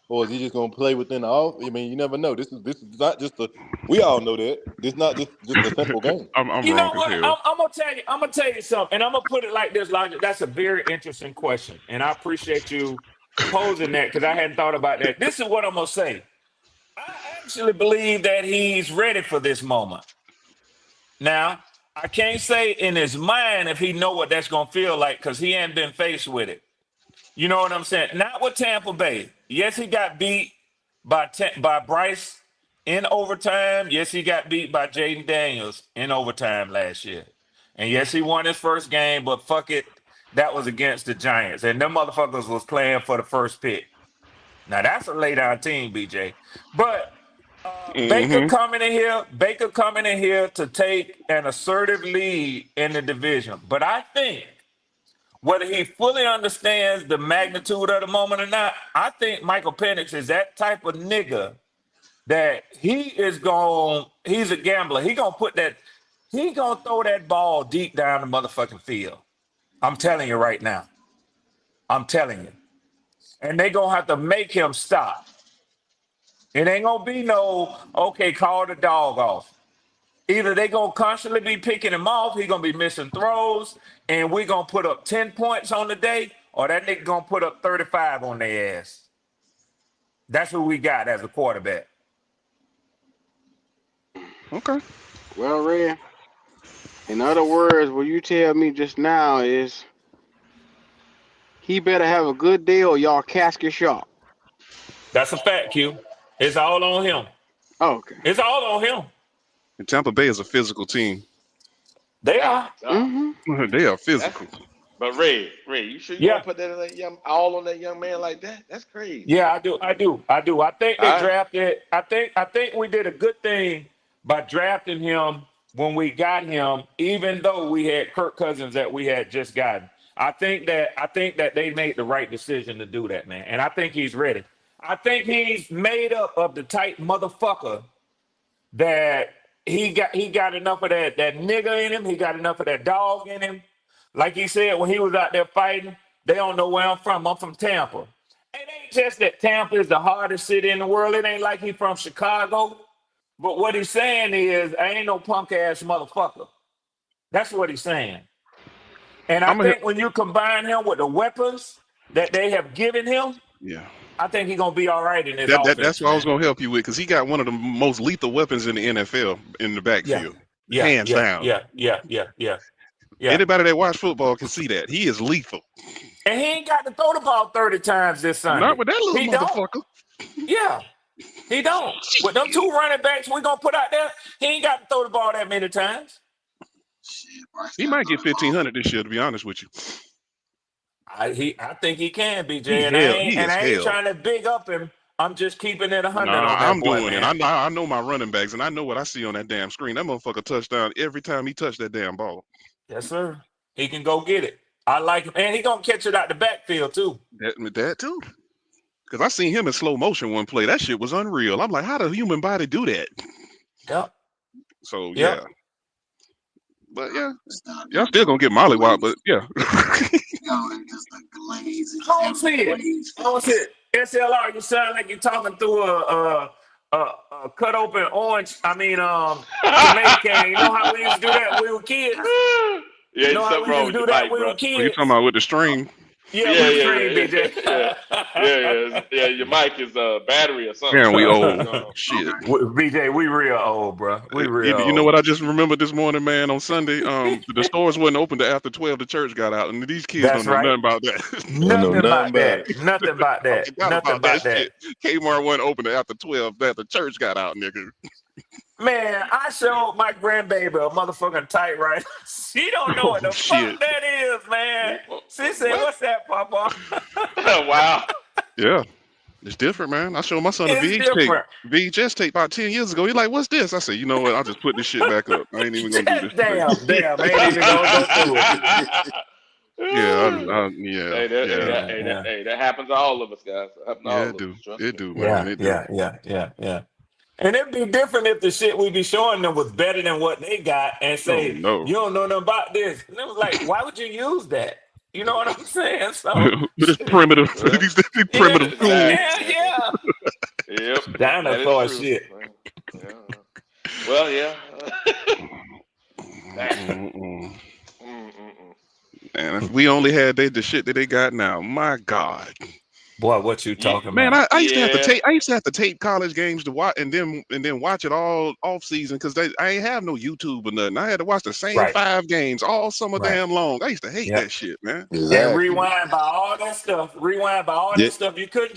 or is he just gonna play within the off? I mean, you never know. This is not just a. We all know that. This not just a simple game. I'm You wrong know as what? hell. I'm gonna tell you. I'm gonna tell you something, and I'm gonna put it like this, Logic. That's a very interesting question, and I appreciate you posing that because I hadn't thought about that. This is what I'm gonna say. I actually believe that he's ready for this moment. Now, I can't say in his mind if he know what that's gonna feel like because he ain't been faced with it. You know what I'm saying? Not with Tampa Bay. Yes, he got beat by Bryce in overtime. Yes, he got beat by Jaden Daniels in overtime last year. And yes, he won his first game, but fuck it, that was against the Giants. And them motherfuckers was playing for the first pick. Now that's a lay down team, BJ. But Hmm. Baker coming in here to take an assertive lead in the division. But I think whether he fully understands the magnitude of the moment or not, I think Michael Penix is that type of nigga that he's a gambler. He gonna throw that ball deep down the motherfucking field. I'm telling you right now. I'm telling you. And they gonna have to make him stop. It ain't gonna be no, okay, call the dog off. Either they gonna constantly be picking him off, he gonna be missing throws, and we gonna put up 10 points on the day, or that nigga gonna put up 35 on their ass. That's who we got as a quarterback. Okay. Well, Red, in other words, what you tell me just now is he better have a good day or y'all casket shot. That's a fact, Q. It's all on him. Okay. It's all on him. And Tampa Bay is a physical team. They are. Dog. Mm-hmm. They are That's physical. but Ray, you sure you want Yeah. to put that in that young all on that young man like that? That's crazy. Yeah, I do. I do. I do. I think they All right. drafted. I think we did a good thing by drafting him when we got him, even though we had Kirk Cousins that we had just gotten. I think that they made the right decision to do that, man. And I think he's ready. I think he's made up of the type motherfucker that he got enough of that nigga in him. He got enough of that dog in him. Like he said when he was out there fighting, they don't know where I'm from. I'm from Tampa. It ain't just that Tampa is the hardest city in the world. It ain't like he from Chicago. But what he's saying is, I ain't no punk ass motherfucker. That's what he's saying. And I I'm a think when you combine him with the weapons that they have given him, yeah. I think he's gonna be all right in his That's offense, what I was man. gonna help you with because he got one of the most lethal weapons in the NFL in the Yeah, backfield, yeah, hands yeah, down. yeah, yeah, yeah, yeah, yeah. Anybody that watch football can see that he is lethal. And he ain't got to throw the ball 30 times this Not Sunday. with that little He don't. motherfucker. Yeah, he don't. With them two running backs we gonna put out there, he ain't got to throw the ball that many times. He might get 1,500 this year. To be honest with you, I think he can, he BJ, and hell. He is I ain't hell. trying to big up him. I'm just keeping it 100 on Nah, that I'm boy, doing it. man. I know my running backs, and I know what I see on that damn screen. That motherfucker touchdown every time he touched that damn ball. Yes, sir. He can go get it. I like him, and he gonna catch it out the backfield too. That too. Because I seen him in slow motion one play. That shit was unreal. I'm like, how does the human body do that? Yep. So Yep. yeah, but yeah, Stop y'all that still gonna get mollywop. But glaze. yeah, Yo, just the glaze is I don't just see it. glaze I don't see face. it. SLR, you sound like you're talking through a cut open orange. I mean, tomato can. You know how we used to do that when we were kids? Yeah, You there's know how something we wrong used with to do your that mic, when we bro. were what you talking kids? about with the string? Yeah, Yeah, with the yeah, string, yeah, BJ. yeah, yeah. Your mic is battery or something. Man, we Something old. going on. Shit. BJ, we real old, bro. We real You know what old. I just remembered this morning, man? On Sunday, the stores wasn't open till after 12. The church got out, and these kids don't That's know right. nothing about that. Don't know Nothing nothing about about that. it. Nothing about I that. forgot Nothing about that about that. shit. Kmart wasn't open till after 12. That the church got out, nigga. Man, I showed my grandbaby a motherfucking typewriter. She don't know what Oh the shit. fuck that is, man. She said, What? "What's that, Papa?" Wow. Yeah, it's different, man. I showed my son a It's different. VHS tape about 10 years ago. He's like, "What's this?" I said, "You know what? I'll just put this shit back up. I ain't even gonna do this today." Damn. I ain't even gonna go through it. Yeah, Yeah. That happens to all of us, guys. That happens to yeah. all It of do, us. Trust it me. do, man, Yeah, it do. yeah, yeah, yeah, yeah. And it'd be different if the shit we be showing them was better than what they got and Oh say, no, you don't know nothing about this. And it was like, why would you use that? You know what I'm saying? So, but it's shit. primitive. Well, these Yeah, primitive tools. hell yeah. yep, that is Dinosaur true. shit. Yeah. Well, yeah. Damn. Mm-mm. Mm-mm-mm. And if we only had the shit that they got now, my God. Boy, what you Yeah, talking Man, about? I used to have to yeah. tape. I used to have to tape college games to watch, and then watch it all off season because I ain't have no YouTube or nothing. I had to watch the same Right, 5 games all summer right. damn long. I used to hate Yep. that shit, man. And Exactly. rewind by all that stuff. Rewind by all Yeah, that stuff. You couldn't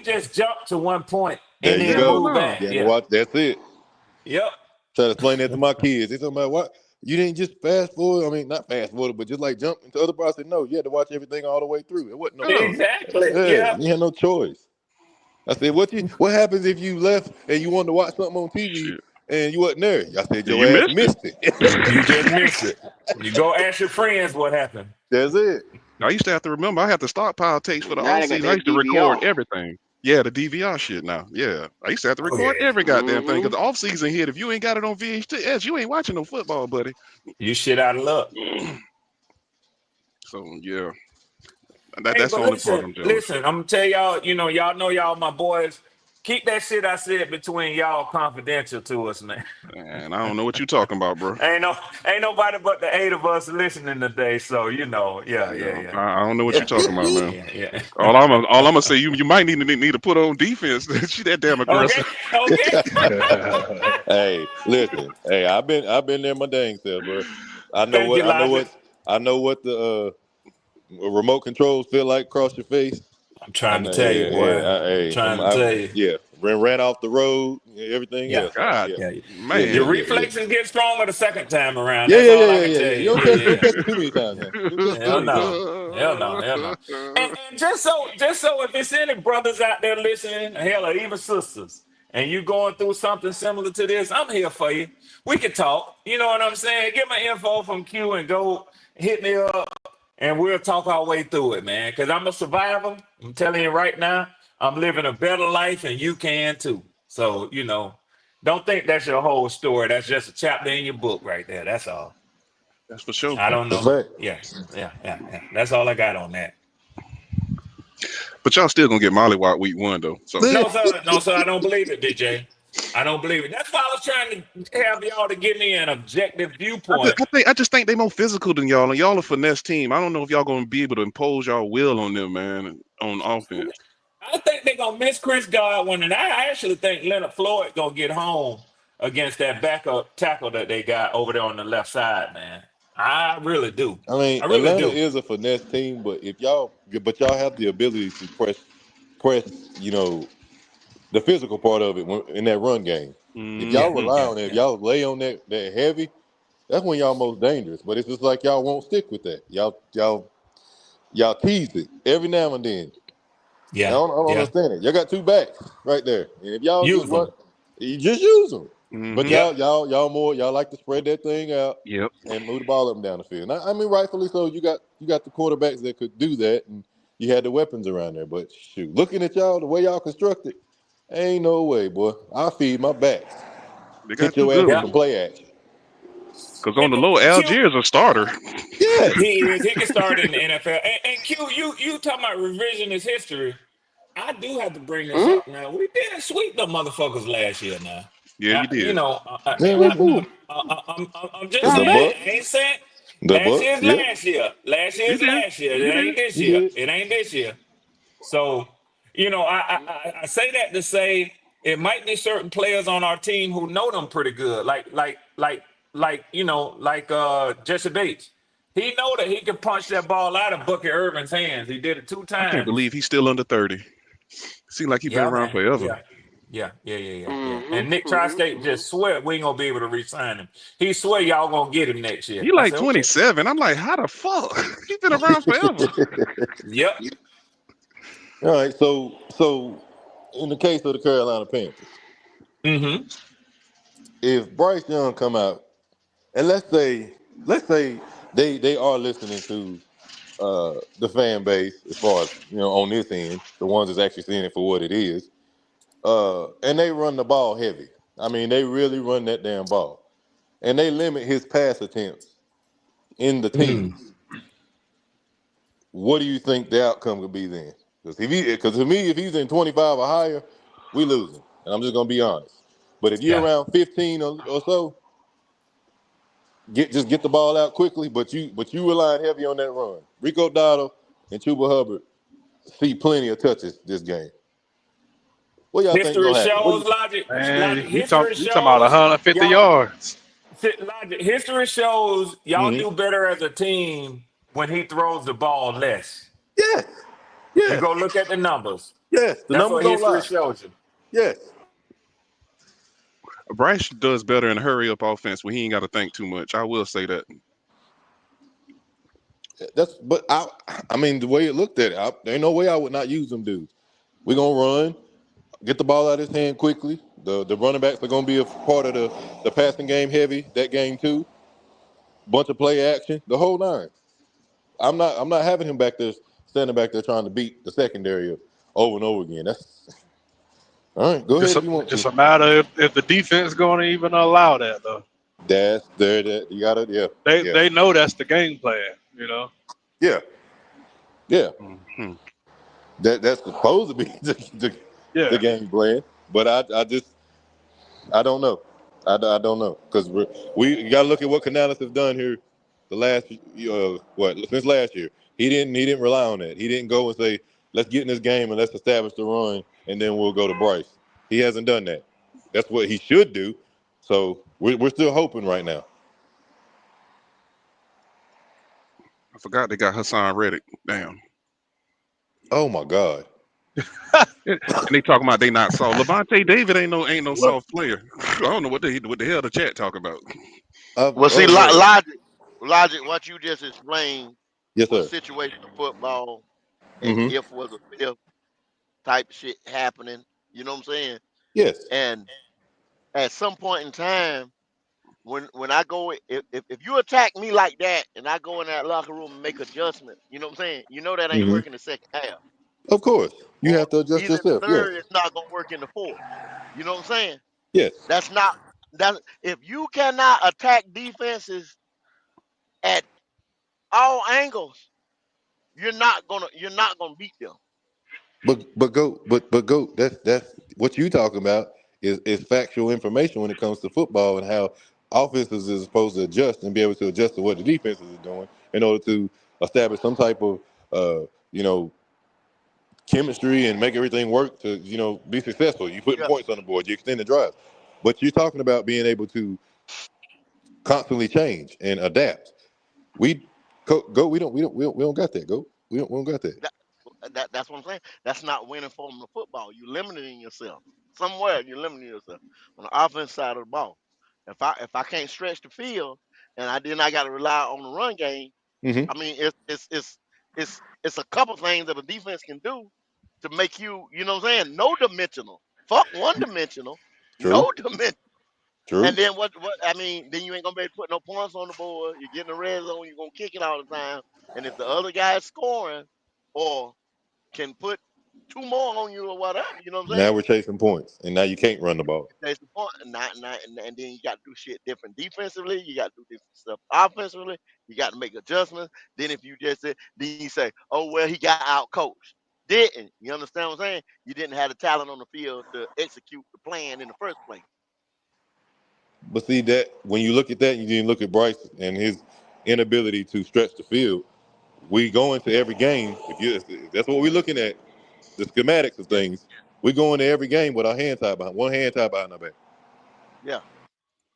just jump to one point there and you then Hell go. move no. back. You had to Yeah. watch. That's it. Yep. Try to explain that to my kids. They talking about what? You didn't just fast forward. I mean, not fast forward, but just like jump into other parts. I said, no, you had to watch everything all the way through. It wasn't no. Yeah. Exactly. Yeah, Yeah. you had no choice. I said, what happens if you left and you wanted to watch something on TV Shit. and you wasn't there? I said, your You ass missed it. missed it. You just miss it. You go ask your friends what happened. That's it. I used to have to remember. I had to stockpile tapes for the Now off they got season. I that used to record DVR. everything. Yeah, the DVR shit now. Yeah, I used to have to Oh yeah. record every goddamn thing because Mm-hmm. the off season hit. If you ain't got it on VHS, you ain't watching no football, buddy. You shit out of luck. So yeah, Hey, that's the but only part listen, I'm jealous listen, of. I'm gonna tell y'all, y'all know y'all my boys. Keep that shit I said between y'all confidential to us, man. And I don't know what you talking about, bro. Ain't no ain't nobody but the 8 of us listening today. So yeah, Yeah, yeah, yeah. I don't know what you talking about, man. Yeah, yeah. All I'm gonna say, you might need to put on defense. She that damn Okay, aggressive. okay. Hey, listen. Hey, I've been there my dang self, bro. I know Thank what you, I know Logic. what I know what the remote controls feel like across your face. I'm I trying to know, tell you, yeah, boy. yeah. I'm Hey, trying to tell you. yeah. Ran off the road, everything Yeah, else. God, Yeah, yeah. yeah, yeah, Your man. yeah, yeah. reflexes get stronger the second time around. Yeah, That's yeah, yeah, all I yeah, can yeah, tell yeah. you. You don't Yeah, catch don't yeah. catch it too many times now. You don't catch it too Hell many times. no. Hell no. Hell no. And just so if it's any brothers out there listening, hell, or even sisters, and you going through something similar to this, I'm here for you. We can talk. You know what I'm saying? Get my info from Q and go hit me up, and we'll talk our way through it, man. Because I'm a survivor. I'm telling you right now, I'm living a better life, and you can too. So, don't think that's your whole story. That's just a chapter in your book right there. That's all. That's for sure. I don't That's know. a fact. Yeah, yeah. That's all I got on that. But y'all still gonna get mollywop week 1 though. So No, sir. No, sir. I don't believe it, DJ. I don't believe it. That's why I was trying to have y'all to give me an objective viewpoint. I just think they more physical than y'all, and y'all a finesse team. I don't know if y'all gonna be able to impose y'all will on them, man, on offense. I think they're gonna miss Chris Godwin, and I actually think Leonard Floyd gonna get home against that backup tackle that they got over there on the left side, man. I really do. I mean, I really Atlanta do. is a finesse team, but y'all have the ability to press, the physical part of it in that run game. If y'all Yeah, Hmm. rely yeah, on it, if yeah, y'all lay on that heavy, that's when y'all most dangerous. But it's just like y'all won't stick with that. Y'all tease it every now and then. I yeah, don't yeah. understand it. Y'all got two backs right there, and if y'all just Use run, them. you just use them. But Mm-hmm. Yep. y'all like to spread that thing out Yep. and move the ball up and down the field. Now, I mean, rightfully so. You got the quarterbacks that could do that, and you had the weapons around there. But shoot, looking at y'all the way y'all constructed, ain't no way, boy. I'll feed my backs. They got Hit two your ass good with Yep. some ones. play action. Cause on the low, And Q, Algiers a starter. Yes. he is. He can start in the NFL. And Q, you talking about revisionist history? I do have to bring this Hmm? up now. We didn't sweep the motherfuckers last year. Now, Yeah, you you did. know, Yeah, we did. I'm just The Damn saying. it. Bucks. I ain't saying The last Bucks. year's Yeah, last year. Last You year's did. last year. You It did. ain't this you year. did. It ain't this year. So, I say that to say it might be certain players on our team who know them pretty good, like Jesse Bates. He know that he can punch that ball out of Bucky Irvin's hands. He did it two I can't times. believe he's still under 30. Seems like he's been Yeah, around man. forever. Yeah. Yeah. Mm-hmm. And Nick Mm-hmm. Tri-State just swear we ain't gonna be able to re-sign him. He swear y'all gonna get him next year. He I like said, okay. 27. I'm like, how the fuck? He's been around forever. Yep. All right. So in the case of the Carolina Panthers, Mm-hmm. if Bryce Young come out and let's say they are listening to the fan base as far as on this end, the ones that's actually seeing it for what it is, and they run the ball heavy. I mean, they really run that damn ball, and they limit his pass attempts in the Mm. teens. What do you think the outcome could be then? Because to me, if he's in 25 or higher, we losing, and I'm just gonna be honest. But if you're Yeah. around 15 or so, just get the ball out quickly. But you relying heavy on that run. Rico Dotto and Chuba Hubbard see plenty of touches this game. What y'all think History gonna happen? What do shows you? logic. Man, Logic. you talk History you talking about shows 150 y'all. yards. Logic. History shows y'all Hmm. do better as a team when he throws the ball less. Yes, You yes, go look at the numbers. yes. The That's numbers what don't history lie. shows you. Yes. Bryce does better in a hurry up offense when he ain't got to think too much. I will say that. I mean the way it looked at it, there ain't no way I would not use them dudes. We're gonna run, get the ball out of his hand quickly. The running backs are gonna be a part of the passing game heavy, that game too. Bunch of play action, the whole nine. I'm not having him back there standing back there trying to beat the secondary over and over again. That's all right, go ahead Just if you want just to. a matter if the defense going to even allow that though. That's there that you gotta yeah. Yeah. They know that's the game plan. You know. Yeah. Yeah. Mhm. That's supposed to be the Yeah. game plan. But I don't know. I don't know because we got to look at what Canales has done here the last what since last year. He didn't rely on that. He didn't go and say let's get in this game and let's establish the run and then we'll go to Bryce. He hasn't done that. That's what he should do. So we're still hoping right now. I forgot they got Hassan Reddick. Damn. Oh my God. And they talking about they not soft. Levante David ain't no Well, soft player. I don't know what the hell the chat talking about. Well, see, Oh Lord. logic. What you just explained Yes was sir. situational football, and Mm-hmm. if was a fifth type shit happening. You know what I'm saying? Yes. And at some point in time, when I go, if you attack me like that, and I go in that locker room and make adjustments, you know what I'm saying? You know that ain't Mm-hmm. working the second half, Of course. You or have to adjust either in the yourself. Yes. third, it's not gonna work in the fourth. You know what I'm saying? Yes. That's not that. If you cannot attack defenses at all angles, you're not gonna beat them. But go. That's what you talking about is factual information when it comes to football and how offenses is supposed to adjust and be able to adjust to what the defenses are doing in order to establish some type of uh you know chemistry and make everything work to be successful. You putting Yeah, points on the board, you extend the drives, but you're talking about being able to constantly change and adapt. We go. We don't got that. Go. We don't got that. that's what I'm saying. That's not winning form of football. You're limiting yourself somewhere. You're limiting yourself on the offense side of the ball. If I can't stretch the field, and I got to rely on the run game. Hmm. I mean, it's a couple things that a defense can do to make you, you know what I'm saying, no dimensional. Fuck one dimensional, no True. dimension. And True. then what I mean, then you ain't gonna be able to put no points on the board. You're getting the red zone, you're gonna kick it all the time. And if the other guy is scoring or can put two more on you or whatever, you know what I'm Now saying? we're chasing points, and now you can't run the ball. That's the point. And then you got to do shit different defensively. You got to do different stuff offensively. You got to make adjustments. Then if you just then you say, oh well, he got out coached. Didn't you understand what I'm saying? You didn't have the talent on the field to execute the plan in the first place. But see that when you look at that, you didn't look at Bryce and his inability to stretch the field. We go into every game. If that's what we're looking at, the schematics of Yeah, things. We go into every game with our hand tied behind one hand tied behind our back. yeah.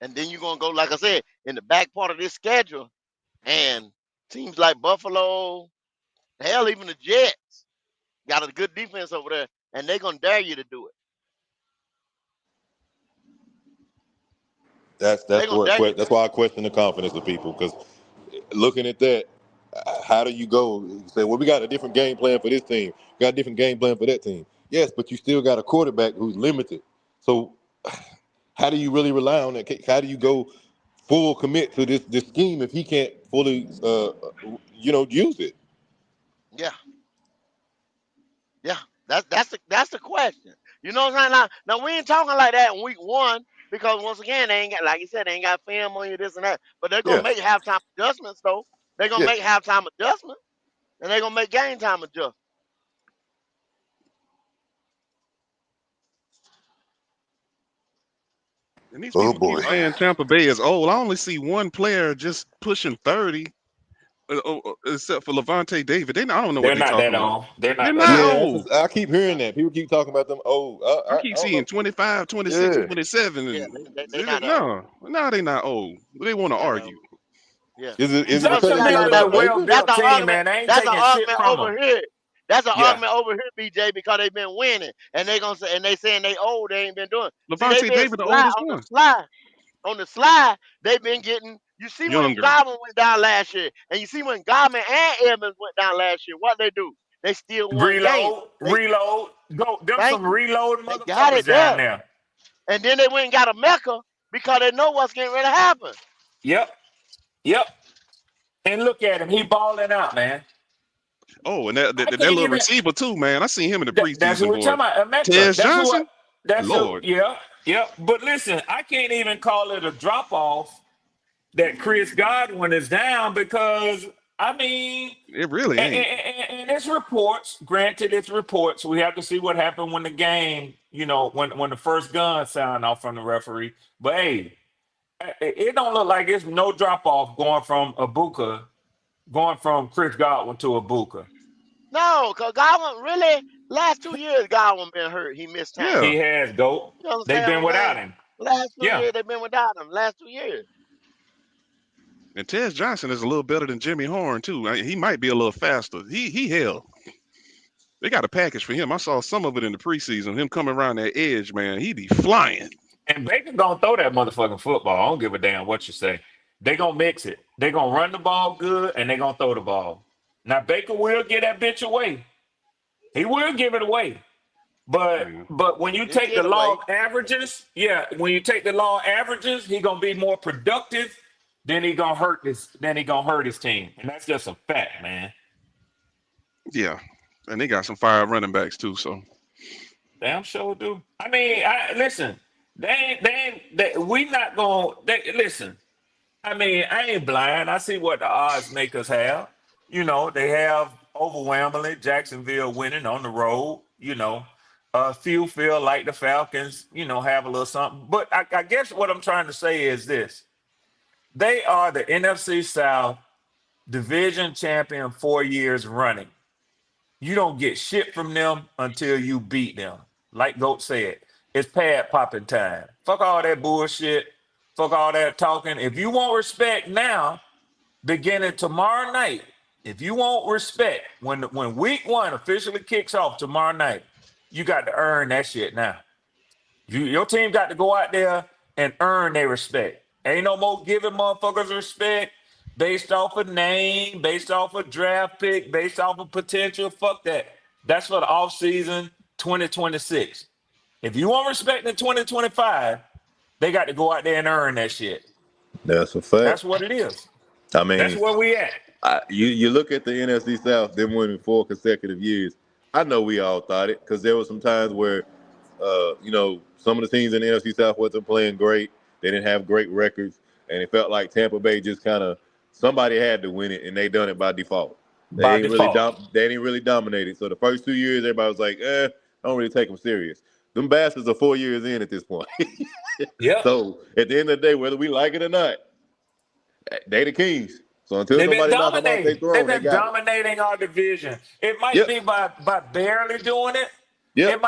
And then you're gonna go, like I said, in the back part of this schedule, and teams like Buffalo, hell, even the Jets got a good defense over there, and they're gonna dare you to do it. That's They're that's gonna where dare you to that's do it. why I question the confidence of people because looking at that, how do you go? You say, well, we got a different game plan for this team. We got a different game plan for that team. Yes, but you still got a quarterback who's limited. So how do you really rely on that? How do you go full commit to this scheme if he can't fully, use it? Yeah. Yeah, that's the question. You know what I'm saying? Now we ain't talking like that in week one because once again they ain't got, like you said, they ain't got film on you this and that. But they're gonna Yeah, make halftime adjustments though. They're gonna yeah. make halftime adjustments and they're gonna make game time adjustments. And these Oh people keep boy. But saying Tampa Bay is old. I only see one player just pushing 30, except for Levante David. I don't know what They're they're not that talking about. old. They're They're not that not old. Yeah, old. I keep hearing that. People keep talking about them. Oh, I I keep don't seeing know. 25, 26, Yeah. 27. yeah, And they not that old. no, they're not old. They want They to not that old. argue. Yeah. Is it Because because see, of I know something Jacksonville is a about well Davis? built that's an team, argument. man. They ain't That's an taking shit argument from them. over here. That's an Yeah. argument over here, BJ, because they've been winning and they gonna say and they saying they old. They ain't been doing. See, they Levante been David, the slide oldest on the one. slide. On the slide, they've been getting. You see when Younger. Godwin went down last year, and you see when Godman and Evans went down last year. What they do? They still won games. Reload, They reload. Go them thank some you. reload They got motherfuckers it down there, there. and then they went and got a Mecca because they know what's getting ready to happen. Yep. Yep. And look at him. He balling out, man. Oh, and that, I that, that can't little even receiver too, man. I seen him in the that's who preseason, we're boy. talking about. Emeka. Tez That's who Johnson. that's who Lord, yeah. Yep. But listen, I can't even call it a drop off that Chris Godwin is down because I mean it really ain't. and it's reports. Granted, it's reports. We have to see what happened when the game, when the first gun sound off from the referee. But hey, it don't look like it's no drop off going from Chris Godwin to Ibuka. No, because Godwin really last 2 years Godwin been hurt. He missed time. Yeah, He has GOAT. You They've understand been what I'm without saying? him. Last two Yeah. years they've been without him. Last 2 years. and Tez Johnson is a little better than Jimmy Horn too. He might be a little faster. He hell. They got a package for him. I saw some of it in the preseason. Him coming around that edge, man. He be flying. And Baker gonna throw that motherfucking football. I don't give a damn what you say. They gonna mix it. They gonna run the ball good and they gonna throw the ball. Now Baker will get that bitch away. He will give it away. But Yeah. but when you He'll take the get law away. of averages, yeah, when you take the law of averages, he gonna be more productive. Then he gonna hurt his team, and that's just a fact, man. Yeah, and they got some fire running backs too. So Damn sure do. I mean, listen. We not gonna. Listen. I mean, I ain't blind. I see what the odds makers have. They have overwhelmingly Jacksonville winning on the road. A few feel like the Falcons, have a little something. But I guess what I'm trying to say is this: they are the NFC South division champion 4 years running. You don't get shit from them until you beat them. Like Goat said, it's pad popping time. Fuck all that bullshit. Fuck all that talking. If you want respect now, beginning tomorrow night, if you want respect, when week one officially kicks off tomorrow night, you got to earn that shit now. Your team got to go out there and earn their respect. Ain't no more giving motherfuckers respect based off of name, based off of draft pick, based off of potential. Fuck that. That's for the offseason 2026. If you want respect in 2025, They got to go out there and earn that shit. That's a fact. That's what it is. I That's mean, where we at. you look at the NFC South, them winning 4 consecutive years. I know we all thought it because there were some times where, some of the teams in the NFC South wasn't playing great. They didn't have great records, and it felt like Tampa Bay just kind of somebody had to win it, and they done it by default. By default. They didn't really dominate it. So the first 2 years, everybody was like, I don't really take them serious. Them bastards are 4 years in at this point. Yep. So at the end of the day, whether we like it or not, they the kings. So until They've been somebody knock them off their dominating. They've throne, they been got it. dominating our division. It might Yep. be by barely doing it. Yep. It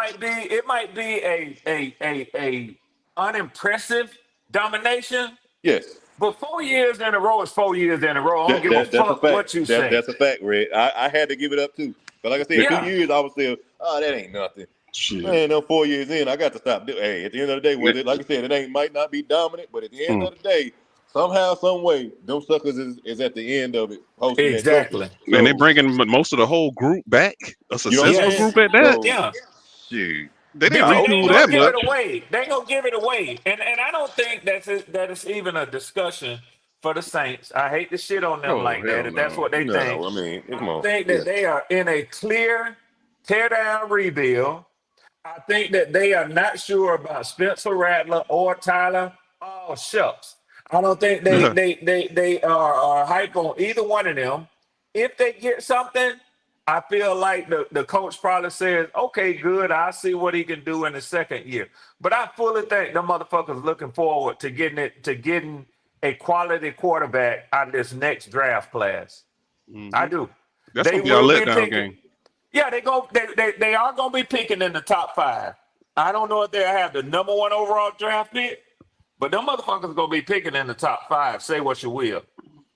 might be a unimpressive domination. Yes. But 4 years in a row is 4 years in a row. I don't give a That's a fuck fact. what you say. That's a fact, Red. I had to give it up too. But like I said, Yeah. 2 years I was still, that ain't nothing. Shit. Man, them 4 years in, I got to stop. Hey, at the end of the day, whether like I said, it might not be dominant, but at the end of the day, somehow, some way, them suckers is at the end of it hosting Exactly. that trophy. And they're bringing most of the whole group back, a successful Yes. group at that. So, Yeah. shoot. They didn't Because they ain't retool gonna that give much. it away. They gonna give it away, and I don't think that it's even a discussion for the Saints. I hate to shit on them Oh, like that. hell If that's no. what they think, No, I mean, I come on. think Yeah. that they are in a clear tear down rebuild. I think that they are not sure about Spencer Rattler or Tyler. Oh shucks. I don't think they are hype on either one of them. If they get something, I feel like the coach probably says, okay, good, I'll see what he can do in the second year. But I fully think the motherfuckers looking forward to getting a quality quarterback out of this next draft class. I do. That's They gonna be our will be letdown picking. game. Yeah, they are gonna be picking in the top 5. I don't know if they'll have the number 1 overall draft pick, but them motherfuckers gonna be picking in the top 5. Say what you will.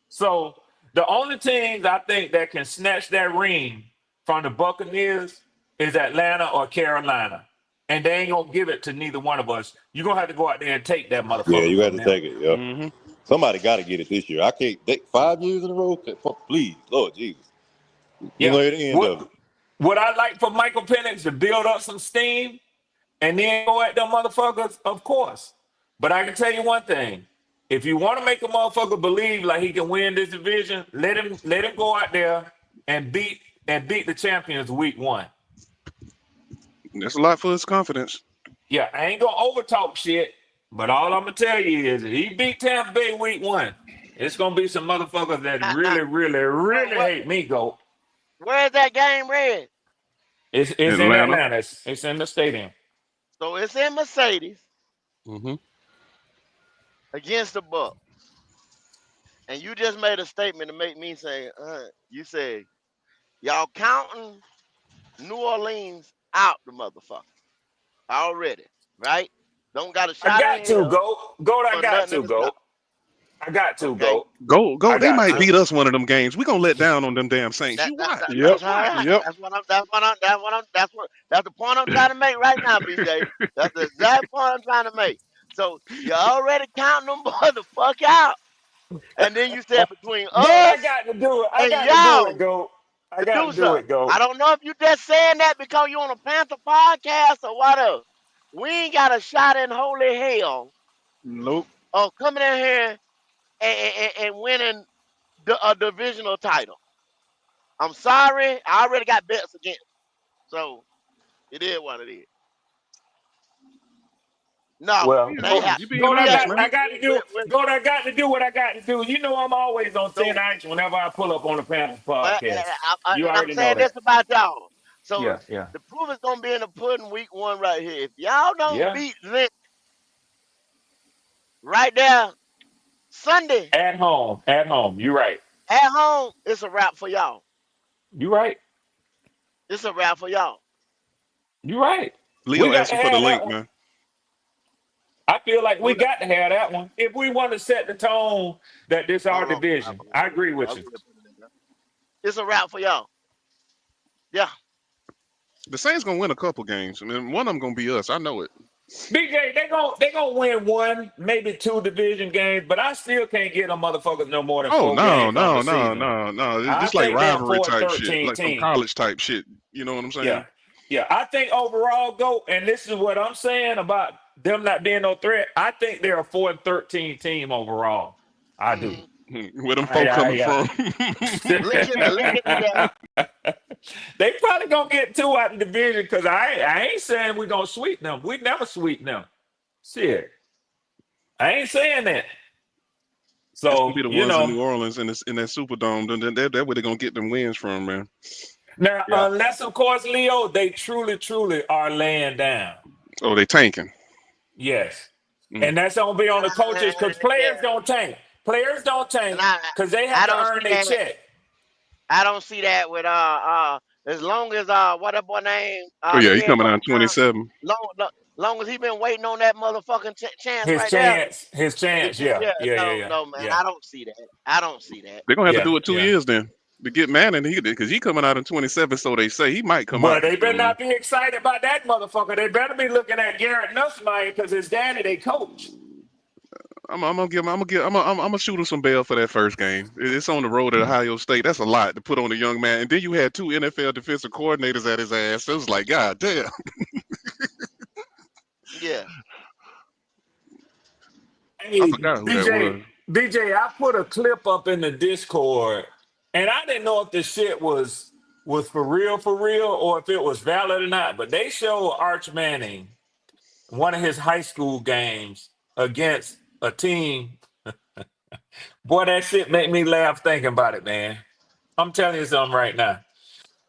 So the only teams I think that can snatch that ring from the Buccaneers is Atlanta or Carolina. And they ain't gonna give it to neither one of us. You're gonna have to go out there and take that motherfucker. Yeah, you got from to them. take it. Yeah. Somebody got to get it this year. I can't. 5 years in a row. Please, Lord Jesus. You know at the end of it. Would I like for Michael Penix to build up some steam and then go at them motherfuckers? Of course. But I can tell you one thing. If you want to make a motherfucker believe like he can win this division, let him go out there and beat the champions week 1. That's a lot for his confidence. Yeah, I ain't gonna overtalk shit, but all I'm gonna tell you is if he beat Tampa Bay week 1, it's gonna be some motherfuckers that really hate me, go. Where's that game, Red? It's in Atlanta. Atlanta. It's in the stadium. So it's in Mercedes Mm-hmm. against the Bucks. And you just made a statement to make me say, you said, y'all counting New Orleans out the motherfucker already, right? Don't got a I shot got in to hell go. I or got nothing to in the go. South. I got to Okay. go. Go. I They got might to. beat us one of them games. We gonna let down on them damn Saints. You watch. That's right. Yep. That's the point I'm trying to make right now, BJ. That's the exact point I'm trying to make. So you already counting them boys the fuck out. And then you said between Go, I us got to do it. I and got to do it, y'all go. I to got do to do something. it, go. I don't know if you just saying that because you on a Panther podcast or whatever. We ain't got a shot in holy hell Nope. of coming in here and winning a divisional title. I'm sorry. I already got bets against. So it is what it is. No, Well, it Yeah, ain't go. you happening. being We honest, ain't. man. I got to do. I got to do what I got to do. You know I'm always on thin So, ice whenever I pull up on the Panthers podcast. You and I'm already know saying this that. about y'all. So Yeah. the proof is gonna be in the pudding week 1 right here. If y'all don't Yeah. beat Lynch right there Sunday At home. You right. at home, it's a wrap for y'all. You right. It's a wrap for y'all. You right. We Leo got to asking for the have that link, one. man. I feel like we Who that? got to have that one. If we want to set the tone that this our Hold on. division, I agree with I'll you. put it in there. It's a wrap for y'all. Yeah. The Saints gonna win a couple games. I mean, one of them gonna be us. I know it. BJ, they gonna win 1, maybe 2 division games, but I still can't get them motherfuckers no more than Oh 4 games on the no. season. It's I just like think they're rivalry type shit, 4-13 like some team. college type shit. You know what I'm saying? Yeah. I think overall, go, and this is what I'm saying about them not being no threat, I think they're a 4-13 team overall. I do. Mm, Where them folk coming I from? Lincoln be there. They probably gonna get two out in the division because I ain't saying we gonna sweep them. We never sweep them. Shit, I ain't saying that. It's gonna So be the you ones in know, New Orleans in this in that Superdome. Then that where they gonna get them wins from, man. now Yeah. unless of course Leo, they truly are laying down. Oh, they tanking. Yes, Mm. and that's gonna be on the coaches because Yeah, players don't tank. Players don't and tank because they have I to don't earn see their that. check. I don't see that with as long as what that boy name Oh the yeah, he head coming coach out 27. long as he been waiting on that motherfucking chance His right there. chance, his chance. Yeah, Yeah, yeah, yeah, no, yeah, no, man, yeah, I don't see that. I don't see that. They're gonna have to yeah, do it two yeah. years then to get Manning. He because he coming out in 27, so they say he might come But out they this better soon. not be excited about that motherfucker. They better be looking at Garrett Nussmeier because his daddy, they coach. I'm gonna give him. I'm gonna shoot him some bail for that first game. It's on the road at Ohio State. That's a lot to put on a young man. And then you had two NFL defensive coordinators at his ass. It was like, God damn. Yeah, I Hey, forgot who that BJ, was. BJ, I put a clip up in the Discord, and I didn't know if this shit was for real, or if it was valid or not. But they show Arch Manning one of his high school games against a team. Boy, that shit make me laugh thinking about it, man. I'm telling you something right now.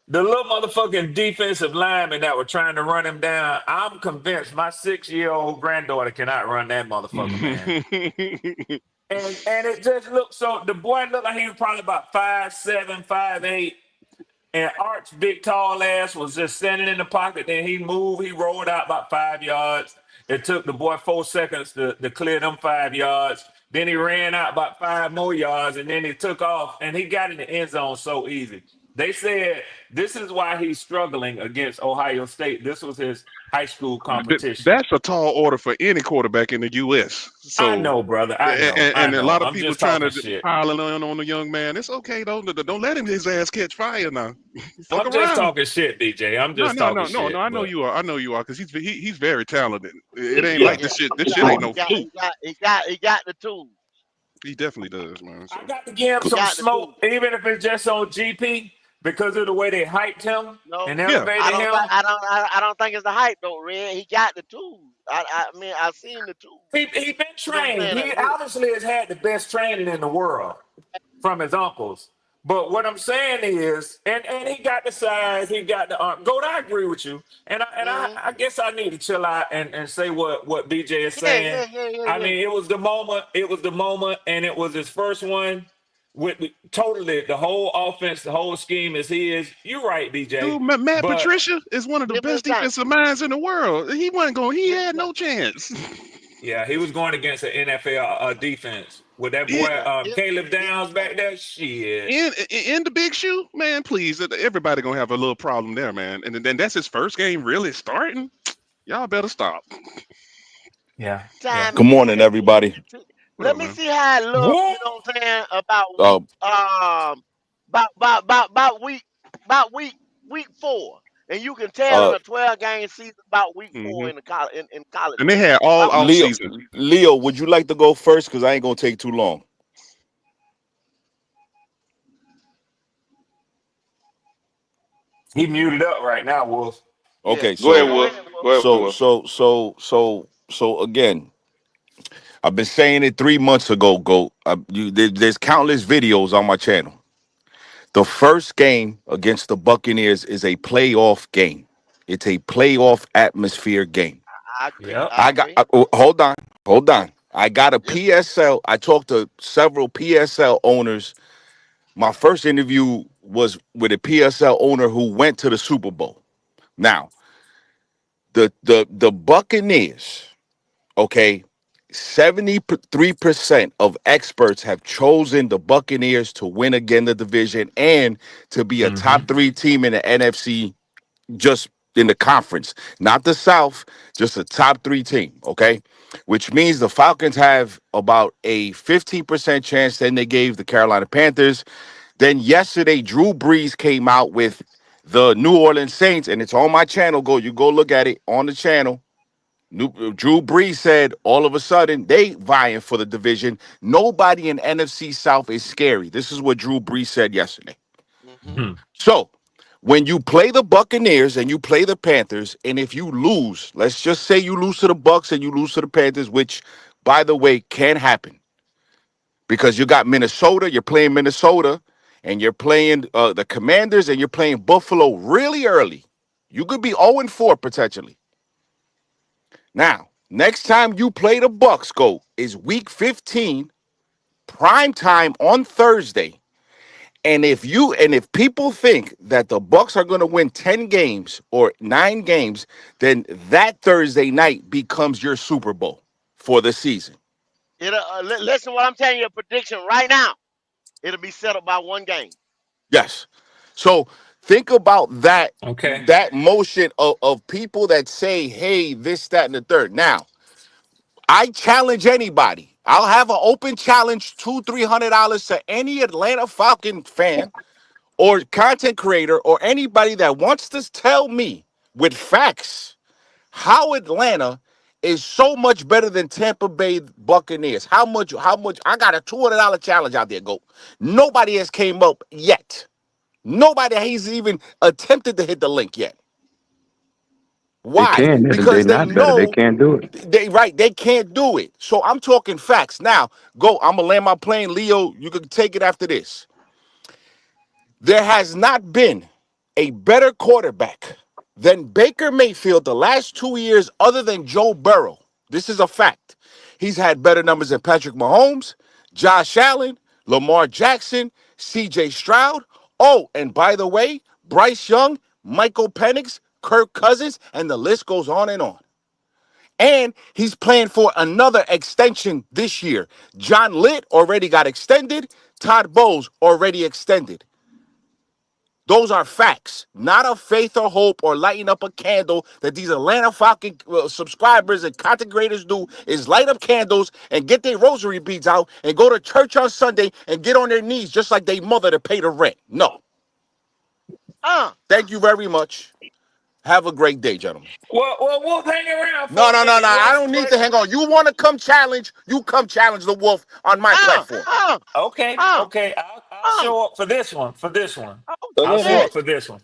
The little motherfucking defensive linemen that were trying to run him down, I'm convinced my 6-year-old granddaughter cannot run that motherfucker, man. And it just looked so the boy looked like he was probably about 5'7", 5'8", and Arch big tall ass was just standing in the pocket. Then he moved, he rolled out about 5 yards. It took the boy 4 seconds to clear them 5 yards. Then he ran out about 5 more yards, and then he took off, and he got in the end zone so easy. They said this is why he's struggling against Ohio State. This was his high school competition. That's a tall order for any quarterback in the U.S. I So, know, brother. I know. I and a know. lot of I'm people just trying talking to shit. pile on the young man. It's okay though. Don't let him his ass catch fire now. Fuck I'm just around. talking shit, DJ. I'm No, just no, talking no, no, no. shit. I know But you are. I know you are because he's very talented. It ain't like yeah, yeah. this shit. This shit ain't no fluke. He got the tools. He definitely does, man. I So got to give him He some got the smoke, tools. even if it's just on GP, because of the way they hyped him No, and yeah, elevated him. I don't think it's the hype though, Red. He got the tools. I mean, I seen the tools. He been You know what I'm trained. saying? He obviously has had the best training in the world from his uncles. But what I'm saying is, and he got the size, he got the arm. Gold, I agree with you, Mm-hmm. I guess I need to chill out and say what BJ is Yeah, saying. yeah, yeah, yeah, I yeah. mean, it was the moment. It was the moment, and it was his first one. With totally the whole offense, the whole scheme is his. You're right, BJ. dude, Matt But Patricia is one of the Give me best time. defensive minds in the world. He wasn't going. He Give me had time. no chance. yeah, he was going against an NFL defense with that boy Yeah. Caleb Give me Downs time. back there. Shit. In the big shoe, man. Please, everybody gonna have a little problem there, man. And then that's his first game really starting. Y'all better stop. Yeah, yeah. Time Good and morning, everybody. What let up, me man? see how it look. Woo! You know what I'm saying about Uh, about week 4, and you can tell in uh, a 12 game season about week Hmm. 4 in college And they football. had all About week off 4. Leo, season. Leo, would you like to go first? Because I ain't gonna take too long. He muted up right now, Wolf. Yeah, Okay, Go ahead, so, go Wolf. ahead, Will. Go ahead, so, Wolf. so, so, so, so again, I've been saying it 3 months ago. There's countless videos on my channel. The first game against the Buccaneers is a playoff game. It's a playoff atmosphere game. I agree. Yep. I agree. Hold on. I got a Yes. PSL. I talked to several PSL owners. My first interview was with a PSL owner who went to the Super Bowl. Now, the Buccaneers, okay, 73% of experts have chosen the Buccaneers to win again the division and to be a Mm-hmm. top 3 team in the NFC, just in the conference, not the South, just a top 3 team, okay? Which means the Falcons have about a 15% chance than they gave the Carolina Panthers. Then yesterday, Drew Brees came out with the New Orleans Saints, and it's on my channel. You go look at it on the channel. Drew Brees said all of a sudden they vying for the division. Nobody in NFC South is scary. This is what Drew Brees said yesterday. Mm-hmm. Hmm. So when you play the Buccaneers and you play the Panthers, and if you lose, let's just say you lose to the Bucks and you lose to the Panthers, which, by the way, can happen because you got Minnesota, you're playing Minnesota, and you're playing the Commanders, and you're playing Buffalo really early. You could be 0-4 potentially. Now, next time you play the Bucks, go is Week 15, prime time on Thursday. And if people think that the Bucks are going to win 10 games or 9 games, then that Thursday night becomes your Super Bowl for the season. Listen, what I'm telling you, a prediction right now. It'll be settled by one game. Yes. So think about that Okay. motion of people that say, hey, this, that, and the third. Now, I challenge anybody. I'll have an open challenge, $200-$300 to any Atlanta Falcon fan or content creator or anybody that wants to tell me with facts how Atlanta is so much better than Tampa Bay Buccaneers. How much I got a $200 challenge out there, go. Nobody has came up yet. Nobody has even attempted to hit the link yet. They Why? can. They're Because they not better. They know can't do it. they can't do it. So I'm talking facts. Now, go, I'm gonna land my plane. Leo, you can take it after this. There has not been a better quarterback than Baker Mayfield the last 2 years, other than Joe Burrow. This is a fact. He's had better numbers than Patrick Mahomes, Josh Allen, Lamar Jackson, CJ Stroud. Oh, and by the way, Bryce Young, Michael Penix, Kirk Cousins, and the list goes on and on. And he's playing for another extension this year. John Litt already got extended. Todd Bowles already extended. Those are facts, not a faith or hope or lighting up a candle that these Atlanta Falcon subscribers and content creators do is light up candles and get their rosary beads out and go to church on Sunday and get on their knees just like their mother to pay the rent. No. Uh, Thank you very much. Have a great day, gentlemen. Well, we'll hang around No, for a no, no, no. minute. I Let's don't need break. to hang on. You want to come challenge? You come challenge the wolf on my uh, platform. uh, Okay, uh, okay. I'll uh. show up for this one. For this one, Oh I'll show shit! up for this one.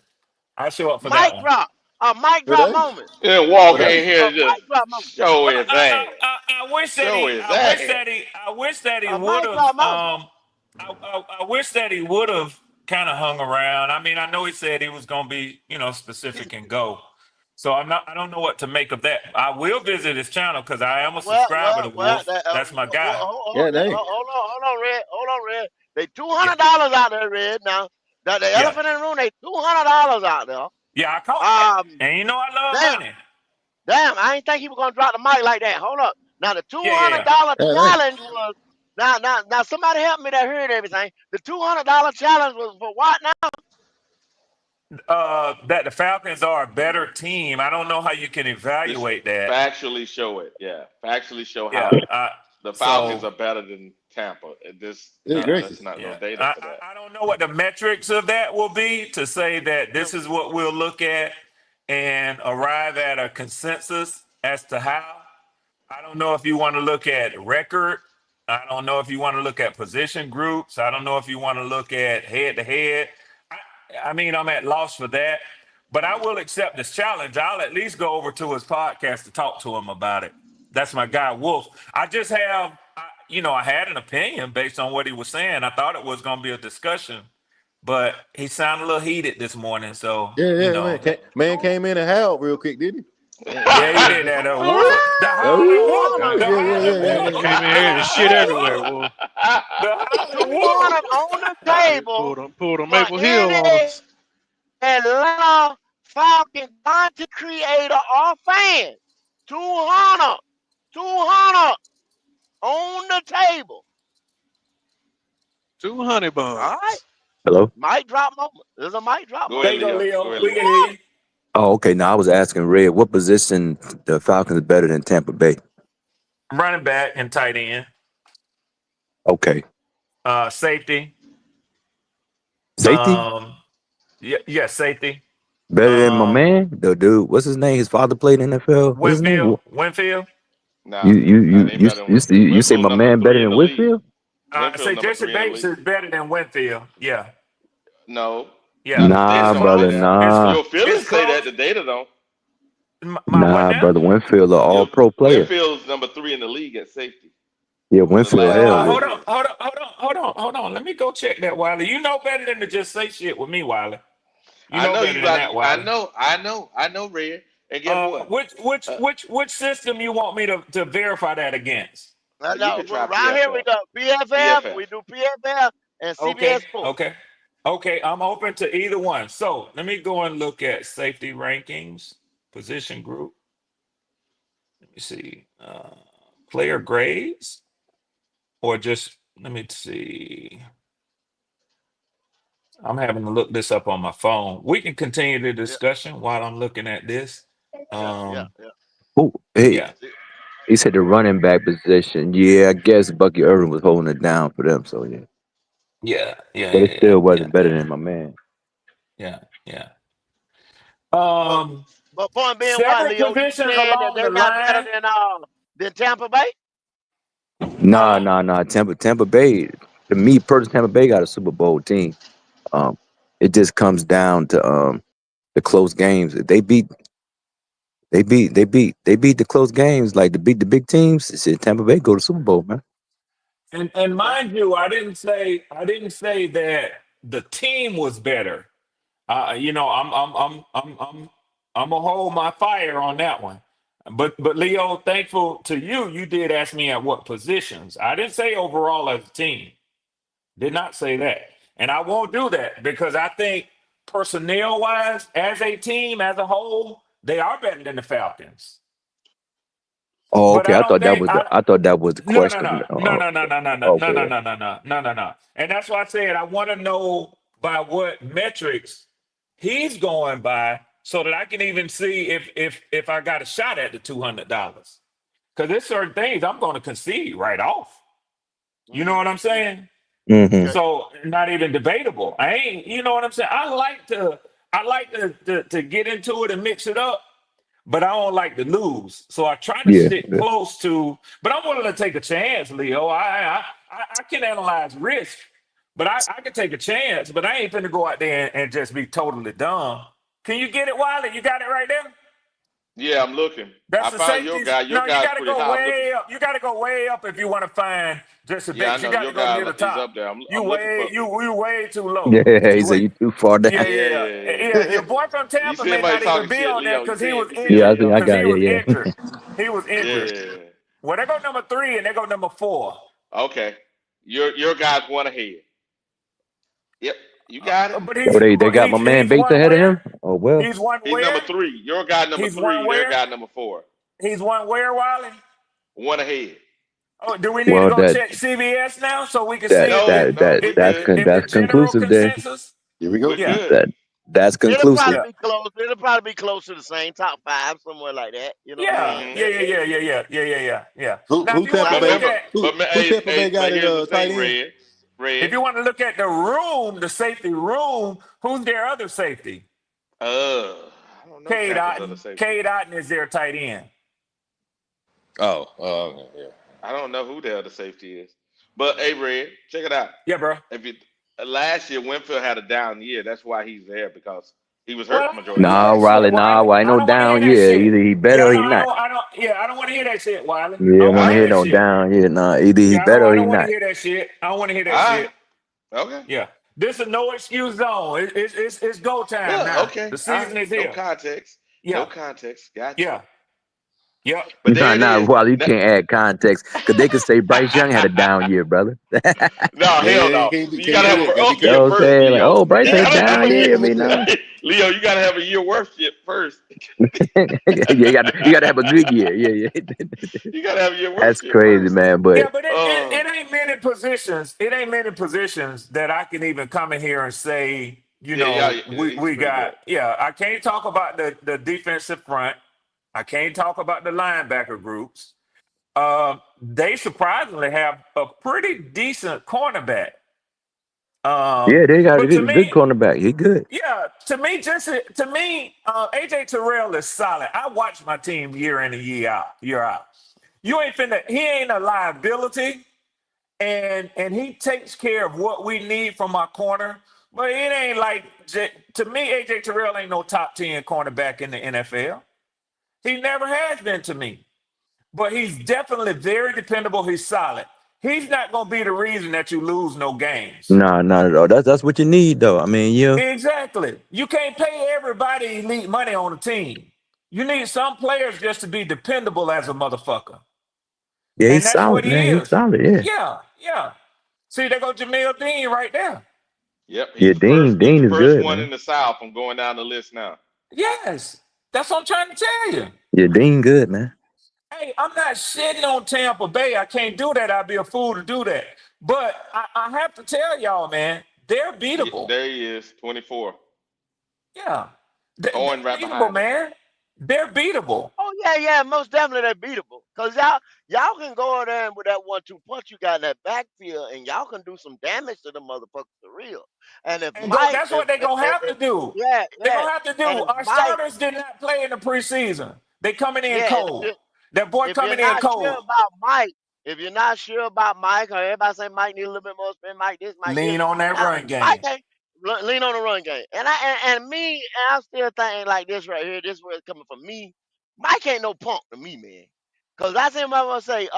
I'll show up for that Mic one. drop. A mic Who drop that? moment. Then Who walk that? in here A and just mic drop moment. show Well, his ass. I wish that Show he, his I wish ass. that he, I wish that he A would mic have. drop moment. I wish that he would have kind of hung around. I mean, I know he said he was going to be, specific and go. So I don't know what to make of that. I will visit his channel because I am a subscriber to Wolf. That's my guy. Yeah, dang. Hold on, Red. Hold on, Red. They $200 out there, Red. Now, the Yeah, elephant in the room. They $200 out there. yeah. I caught that, Um, and I love damn, money. damn. I ain't think he was gonna drop the mic like that. Hold up. Now the two Yeah, yeah, hundred yeah. dollar Yeah, dang. challenge was now. Somebody help me that heard everything. The $200 challenge was for what now? That the Falcons are a better team. I don't know how you can Just evaluate that. factually show it. Yeah, factually show Yeah. how the Falcons So are better than Tampa. Good yeah, That's gracious. not no yeah. data I, for that. I I don't know what the metrics of that will be to say that this is what we'll look at and arrive at a consensus as to how. I don't know if you want to look at record. I don't know if you want to look at position groups. I don't know if you want to look at head to head. I mean, I'm at loss for that, but I will accept this challenge. I'll at least go over to his podcast to talk to him about it. That's my guy, Wolf. I just have, I had an opinion based on what he was saying. I thought it was going to be a discussion, but he sounded a little heated this morning. So, Yeah, yeah, man. Man came in and howled real quick, didn't he? yeah, he did that. Whoop, the howling whoop, the Yeah, yeah, howling yeah, whoop, yeah, Came in here and shit everywhere. Well, the howling whoop. 200 on the they table pulled a for Maple Hill on any us. Atlanta Falcon content creator or fan. 200, 200 on the table. 200 All right. bucks. Hello. Mic drop moment. There's a mic drop Go There ahead, you moment. go, Leo. Go Leo. ahead, We Leo. can hear you. Oh, okay. Now I was asking Red, what position the Falcons are better than Tampa Bay? Running back and tight end. Okay. Safety. Safety? Yeah, safety. Better than my Um, man, the dude. What's his name? His father played in the NFL. What's his name? Winfield. Nah, nah, they ain't better than Winfield. You say Winfield my number man better three in than the league. Whitfield? I Winfield say number Jesse three in the Bates league. is better than Winfield. Yeah, No, yeah. not the Nah, data It's don't say brother. close. that. It's Nah, Your it's feelings say that. close. The data don't. My what nah, now? brother. Winfield, an Your all-pro player. Winfield's number three in the league at safety Yeah, over the Winfield. last Hell yeah. Hold 5 on, years. hold on. Let me go check that, Wiley. You know better than to just say shit with me, Wiley. You I know know better you than got. that, Wiley. I know, Red. And guess what? Uh, Which system you want me to verify that against? you No, can try right here we PFF. go. PFF. PFF. We do PFF and Okay, CBS Sports. okay, okay. I'm open to either one. So let me go and look at safety rankings, position group. Let me see, player grades, or just let me see. I'm having to look this up on my phone. We can continue the Yeah, discussion while I'm looking at this. Um, yeah. Who? Hey, yeah, See, he said the running back position. Yeah, I guess Bucky Irvin was holding it down for them. So yeah, but it still wasn't better than my man. yeah. but Um, but point being, why several Leo? You positions saying that along they the not better line. than Tampa Bay? Huh? Nah. Tampa Bay. To me personally, Tampa Bay got a Super Bowl team. Um, it just comes down to the close games. They beat the close games like to beat the big teams. Shit, Tampa Bay go to Super Bowl, man. And Okay. mind you, I didn't say that the team was better. You know, I'm gonna hold my fire on that one. But Leo, thankful to you, you did ask me at what positions. I didn't say overall as a team. Did not say that. And I won't do that because I think personnel wise, as a team, as a whole, they are better than the Falcons. Oh, But okay. I don't think I I thought that was the no no question. no no no no no no no no Okay. no no no no no no no. And that's why I said I want to know by what metrics he's going by so that I can even see if I got a shot at the $200. Because there's certain things I'm going to concede right off. You know what I'm saying? Mm-hmm. Okay. So not even debatable. I ain't, you know what I'm saying? I like to get into it and mix it up, but I don't like to lose. So I try to Yeah. stick close to, but I'm willing to take a chance, Leo. I can analyze risk, but I can take a chance, but I ain't finna go out there and just be totally dumb. Can you get it, Wiley? You got it right there? Yeah, I'm looking. That's I the found your safeties. guy. Your No, you guy's got to pretty go high. I'm looking. way up. You got to go way up if you want to find just a Yeah, I base. You know got to your go guy near the is top. up there. You I'm looking way for. you way too low. Yeah. He You said way you too far down. yeah. Your boy from You Tampa see may anybody not even talking be shit, on there Leo? because he was You see Yeah, that? I injured. think I Because got he was it. Yeah. injured. He was injured. Yeah. Well, they go number 3 and they go number 4. Okay. Your guy's one ahead. Yep, you got it. But Oh, they got my man he's Bates one ahead of where? him. Oh well. He's one He's number where? three. Your guy number He's one three. Their where? guy number four. He's one where, Wiley? One ahead. Oh, do we need to Well, go check CBS now so we can see No, no, we good. if the that's general conclusive there. consensus? Here we We're go. Yeah, good. That's It'll conclusive. probably yeah, be close. It'll probably be close to the same top five, somewhere like that. You know what I'm yeah, saying? hmm yeah. Now, if Who you want Tampa to But look Bay? remember, at Who Tampa Bay got but at here's the tight thing, end? Red. if Red. you want to look at the room, the safety room, who's their other safety? I don't know Cade Tampa's other Otten. safety. Cade Otten is their tight end. Okay, yeah. I don't know who the other safety is. But hey, Red, check it out. Yeah, bro. If you last year Winfield had a down year, that's why he's there because he was Well, I hurt don't want to majority of the hear Nah, that year. shit, Riley. Nah, Wiley. why ain't I no don't want to hear down that here. shit. Either he better Yeah, or no, he not. I don't want to hear that shit, Wiley. Yeah, I I don't want want to to hear hear Huh? that no shit. down here. Nah, either he Yeah, better or I he don't want to not. hear that shit. I don't want to hear that All right. shit. Okay. Yeah. This is no excuse zone. It's go time Yeah. now. Okay. The All right. season is No here. context. No Yeah. context. Got you. Yeah. Yep. But there it Nah, is. Riley, you can't add context because they could say Bryce Young had a down year, brother. You No, hell Yeah, no. can't You gotta do have that. an Gotta be up year know careful. what I'm first, saying? Like, Leo. oh, Bryce You had a gotta have down a year. Careful I with mean, that. no. Leo. You gotta have a year worth shit first. You got to have a good year. Yeah. You gotta have a year worth That's shit crazy, first. man. Yeah, But but Uh. it ain't many positions. It ain't many positions that I can even come in here and say, Yeah. Yeah. He's we pretty got, good. yeah, I can't talk about the defensive front. I can't talk about the linebacker groups. They surprisingly have a pretty decent cornerback. Yeah, they got a But to good me, cornerback. He good. yeah, AJ Terrell is solid. I watch my team year in and year out. You ain't finna. He ain't a liability, and he takes care of what we need from our corner. But it ain't like to me. AJ Terrell ain't no top 10 cornerback in the NFL. He never has been to me. But he's definitely very dependable. He's solid. He's not gonna be the reason that you lose no games. Nah, not at all. That's what you need though. I mean, yeah, Exactly. You can't pay everybody elite money on a team. You need some players just to be dependable as a motherfucker. yeah, And he's that's what solid, he man. He's is. solid. Yeah, Yeah, yeah. See, there go Jamil Dean right there. Yep, yeah. he's the first. He's Dean the is first good, one man. in the South. I'm going down the list now. Yes. That's what I'm trying to tell you. Yeah, Dean good, man. Hey, I'm not shitting on Tampa Bay. I can't do that. I'd be a fool to do that. But I have to tell y'all, man, they're Yeah, beatable. there he is, 24. Yeah. Owen They're right beatable, behind him. man. They're beatable. Oh yeah, yeah, most definitely they're beatable. Cause y'all can go in there and with that 1-2 punch you got in that backfield, and y'all can do some damage to the motherfuckers for real. And if And go, Mike, that's what they're gonna have to do. yeah, They're yeah, gonna have to and do. if Our Mike, starters did not play in the preseason. They coming in yeah, cold. That boy if you're coming in not sure cold. about Mike, if you're not sure about Mike, or everybody say Mike need a little bit more spin, Mike this, Mike this, Lean on that run Mike game. ain't lean on the run game. And I'm still thinking like this right here. This is where it's coming from me. Mike ain't no punk to me, man. Cause I see him gonna say,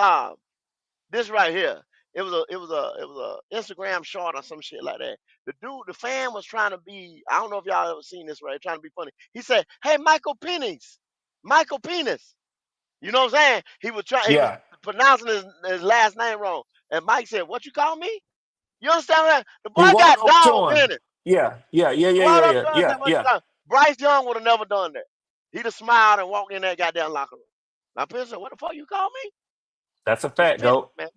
this right here. It was a Instagram short or some shit like that. The fan was trying to be. I don't know if y'all ever seen this right. Trying to be funny. He said, "Hey, Michael Penis." You know what I'm saying? He was Yeah. pronouncing his last name wrong. And Mike said, "What you call me?" You understand that? The He boy walked got over to dog him. in it. Yeah, yeah, yeah, yeah, Right yeah, up yeah, there and yeah, said, "What you yeah. call?" Bryce Young would have never done that. He'd have smiled and walked in that goddamn locker room. Now, Peter said, "What the fuck you call me?" That's a It's fact, Penix, goat. man.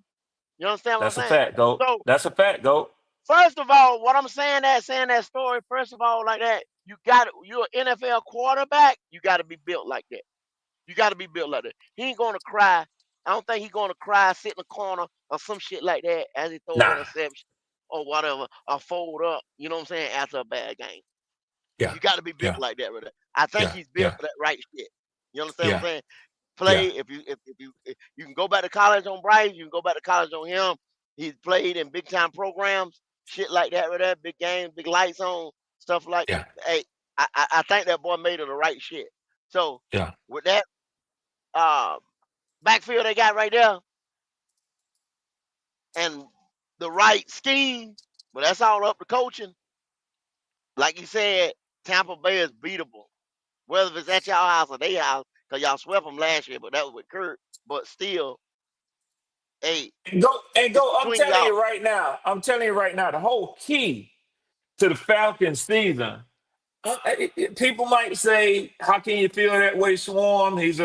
You understand what I'm That's a saying? fact, goat. So, That's a fact, goat. first of all, what I'm saying that story, first of all, like that, you're an NFL quarterback, you got to be built like that. You got to be built like that. He ain't going to cry. I don't think he's going to cry, sit in the corner or some shit like that as he throw an Nah. interception or whatever, or fold up, you know what I'm saying, after a bad game. Yeah, You got to be built yeah, like that, brother. I think yeah, he's built yeah, for that right shit. You understand what I'm yeah, saying? yeah, Play if you can go back to college on Bryce, you can go back to college on him. He's played in big time programs, shit like that, right there, big games, big lights on, stuff like. yeah, Hey, I think that boy made it the right shit. So yeah. with that uh, backfield they got right there and the right scheme, but that's all up to coaching. Like you said, Tampa Bay is beatable, whether it's at y'all house or they house, because y'all swept them last year, but that was with Kurt. But still, hey, it's I'm between telling y'all. you right now. I'm telling you right now. The whole key to the Falcons season. People might say, "How can you feel that way, Swarm? He's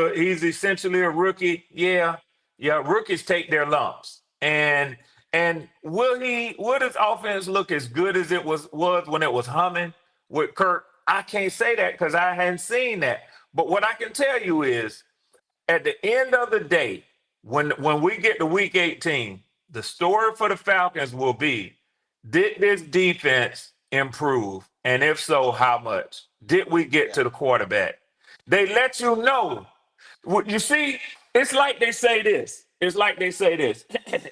essentially a rookie." Yeah, yeah. Rookies take their lumps, and will his offense look as good as it was when it was humming with Kirk? I can't say that because I hadn't seen that. But what I can tell you is, at the end of the day, when we get to Week 18, the story for the Falcons will be: did this defense improve? And if so, how much? Did we get Yeah. to the quarterback? They let you know. You see, it's like they say this. It's like they say this.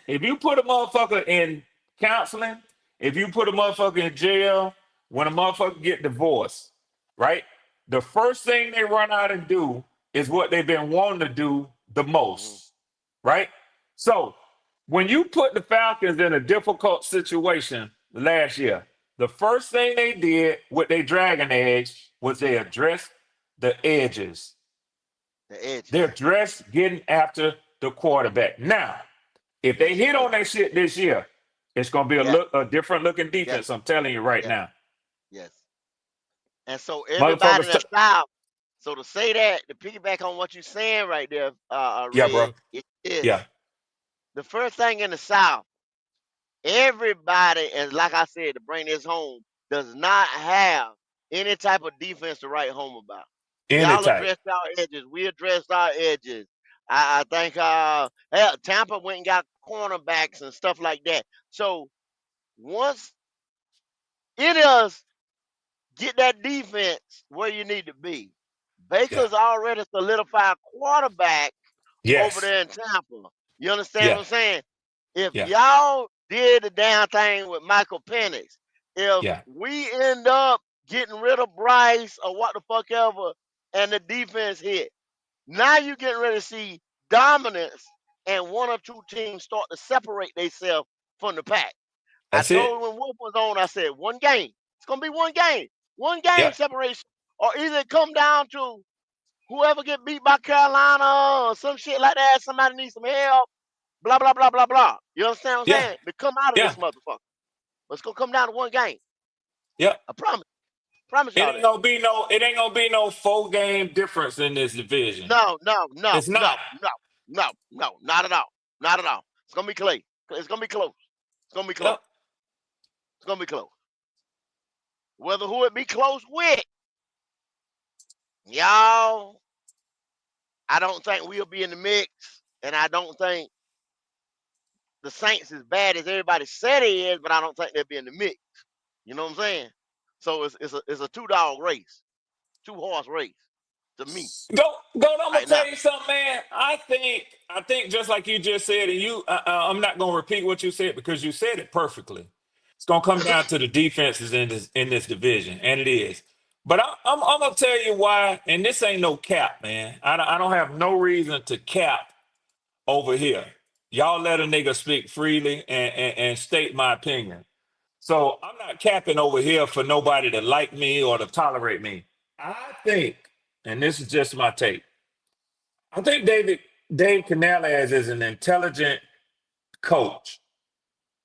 If you put a motherfucker in counseling, if you put a motherfucker in jail, when a motherfucker get divorced, right? The first thing they run out and do is what they've been wanting to do the hmm most, right? So when you put the Falcons in a difficult situation last year, the first thing they did with their Dragon Edge was they addressed the edges. The edges. They're addressed getting after the quarterback. Now, if they Yes, hit sir. on that shit this year, it's gonna be Yeah. a different looking Yes. defense. I'm telling you right Yes. now. Yes. And so everybody Motherfuckers, that's out. So to say that, to piggyback on what you're saying right there, yeah, bro. Red, it is Yeah, the first thing in the South. Everybody, and like I said, to bring this home, does not have any type of defense to write home about. any Y'all type. addressed our edges. We addressed our edges. I think hell, Tampa went and got cornerbacks and stuff like that. So once It is get that defense where you need to be. Yeah. Baker's already solidified quarterback over Yes. there in Tampa. You understand what Yeah. I'm saying? If Yeah. y'all did the damn thing with Michael Penix, if Yeah. we end up getting rid of Bryce or what the fuck ever, and the defense hit, now you getting ready to see dominance, and one or two teams start to separate themselves from the pack. I That's it. told when Wolf was on, I said one game. It's gonna be one game. One game Yeah. separation, or either it come down to whoever get beat by Carolina or some shit like that. Somebody needs some help. Blah blah blah blah blah. You understand what I'm Yeah. saying? To come out of Yeah. this motherfucker. But it's gonna come down to one game. Yeah. I promise. Promise It y'all ain't that. gonna be no. It ain't gonna be no 4 game difference in this division. No, no, no, It's no, not. no, no, no, not at all. Not at all. It's gonna be clay. It's gonna be close. It's gonna be close. Yep. It's gonna be close. Whether who it be close with, y'all, I don't think we'll be in the mix, and I don't think the Saints as bad as everybody said he is, but I don't think they'll be in the mix. You know what I'm saying? So it's a 2 dog race, 2 horse race to me Go, go. I'm gonna right now. tell you something, man. I think just like you just said, and I'm not gonna repeat what you said because you said it perfectly. It's gonna come down to the defenses in this division, and it is. But I'm gonna tell you why, and this ain't no cap, man. I don't have no reason to cap over here. Y'all let a nigga speak freely and state my opinion. So I'm not capping over here for nobody to like me or to tolerate me. I think, and this is just my take, I think Dave Canales is an intelligent coach.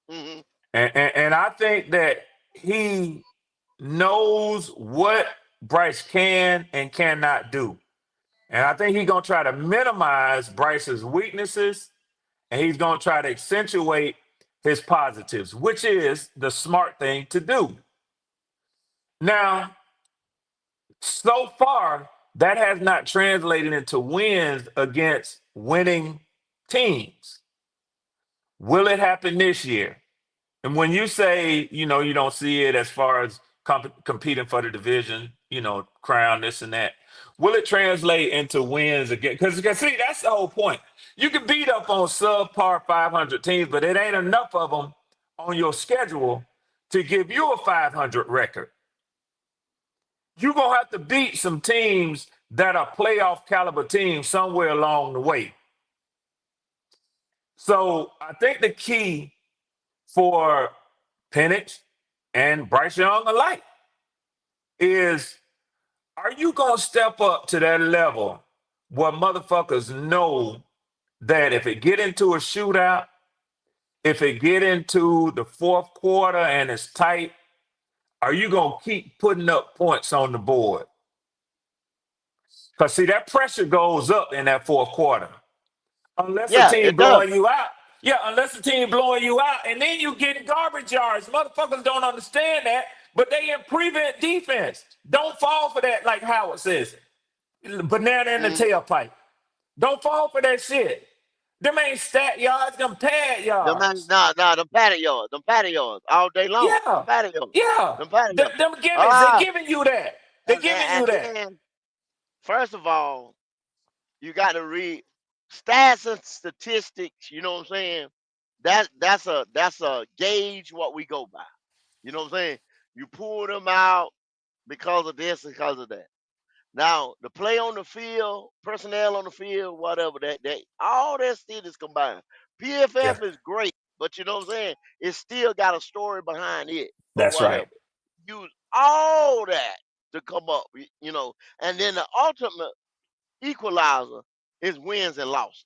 Hmm. And I think that he knows what Bryce can and cannot do. And I think he's gonna try to minimize Bryce's weaknesses and he's gonna try to accentuate his positives, which is the smart thing to do. Now, so far, that has not translated into wins against winning teams. Will it happen this year? And when you say, you don't see it as far as competing for the division, crown, this and that, will it translate into wins again? Because, see, that's the whole point. You can beat up on subpar 500 teams, but it ain't enough of them on your schedule to give you a 500 record. You're going to have to beat some teams that are playoff caliber teams somewhere along the way. So I think the key for Penix and Bryce Young alike is, are you going to step up to that level where motherfuckers know that if it get into a shootout, if it get into the fourth quarter and it's tight, are you going to keep putting up points on the board? Because, see, that pressure goes up in that fourth quarter. Unless a Yeah, team it does. blowing you out. Yeah, unless a team blowing you out. And then you get garbage yards. Motherfuckers don't understand that, but they in prevent defense. Don't fall for that, like Howard says. Banana in the Hmm. tailpipe. Don't fall for that shit. Them ain't stat yards, them pad Them man, yards. nah, them patio yards, all day long. Them Yeah. patio yards, Yeah. them patio yards. Them gimmicks, they Ah, giving you that. They and, giving you and that. then first of all, you got to read stats and statistics. You know what I'm saying? That's a gauge what we go by. You know what I'm saying? You pull them out because of this, because of that. Now, the play on the field, personnel on the field, whatever that all that shit is combined. Yeah. PFF is great, but you know what I'm saying? It still got a story behind it or That's whatever. right. Use all that to come up, and then the ultimate equalizer is wins and losses.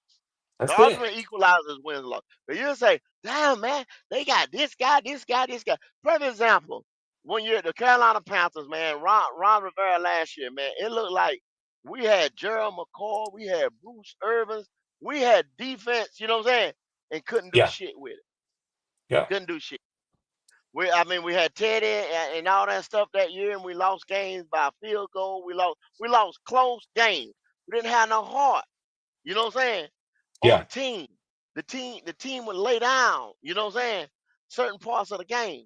The That's it. ultimate equalizer is wins and losses. But you say, damn man, they got this guy, this guy, this guy. Perfect example. When you're at the Carolina Panthers, man, Ron Rivera last year, man, it looked like we had Gerald McCoy, we had Bruce Irvins, we had defense, you know what I'm saying? And couldn't do Yeah. shit with it. Yeah. Couldn't do shit. We had Teddy and all that stuff that year, and we lost games by a field goal. We lost close games. We didn't have no heart. You know what I'm saying? On the Yeah. team. The team would lay down, you know what I'm saying? Certain parts of the game.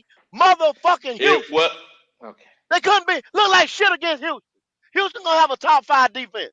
beat motherfucking It Houston. what? Okay. They couldn't be look like shit against Houston. Houston gonna have a top 5 defense.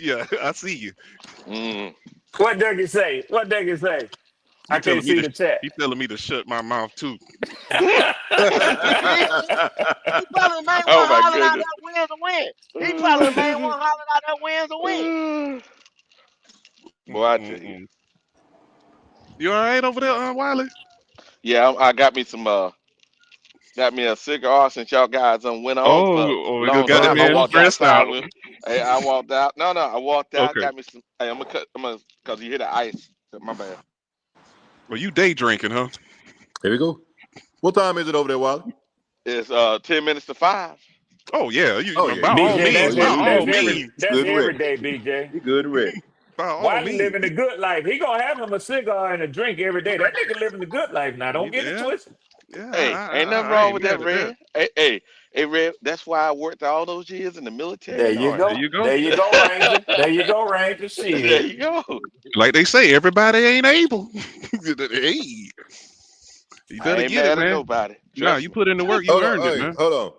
Yeah, I see you. Mm. What Dougie say? What Dougie say? I can't see the chat. He telling me to shut my mouth too. He probably the main Oh one my hollering out goodness. that wins a win. He probably the main one hollering out that wins a win. Boy, I tell you. Mm-mm-mm. You all right over there, Wiley? Yeah, I got me a cigar since y'all guys went on for Oh, you long got that time. I man walked stressed outside out. with. Hey, I walked out. No, I walked out. Okay. Got me some. Hey, I'm gonna cut. Cause you hear the ice. My bad. Well, you day drinking, huh? Here we go. What time is it over there, Wally? It's 10 minutes to 5. Oh yeah, Oh by yeah, all BJ, oh means, by yeah, all you means, that's good and every ready. day, BJ. You good and ready. by all Wiley means. living the good life. He gonna have him a cigar and a drink every day. That nigga living the good life now. Don't get it Yeah, twisted. yeah. Hey, ain't nothing I wrong ain't with that, mad at that. Red. Hey, Red. That's why I worked all those years in the military There and you There army. go. you go. There you go, Ranger. There you go, Ranger. There Shit. you go. Like they say, everybody ain't able. Hey, you I better ain't get it, mad at man. nobody. Nah, Trust you me. put in the work, you Hold on, earned it, hey, man. hold on.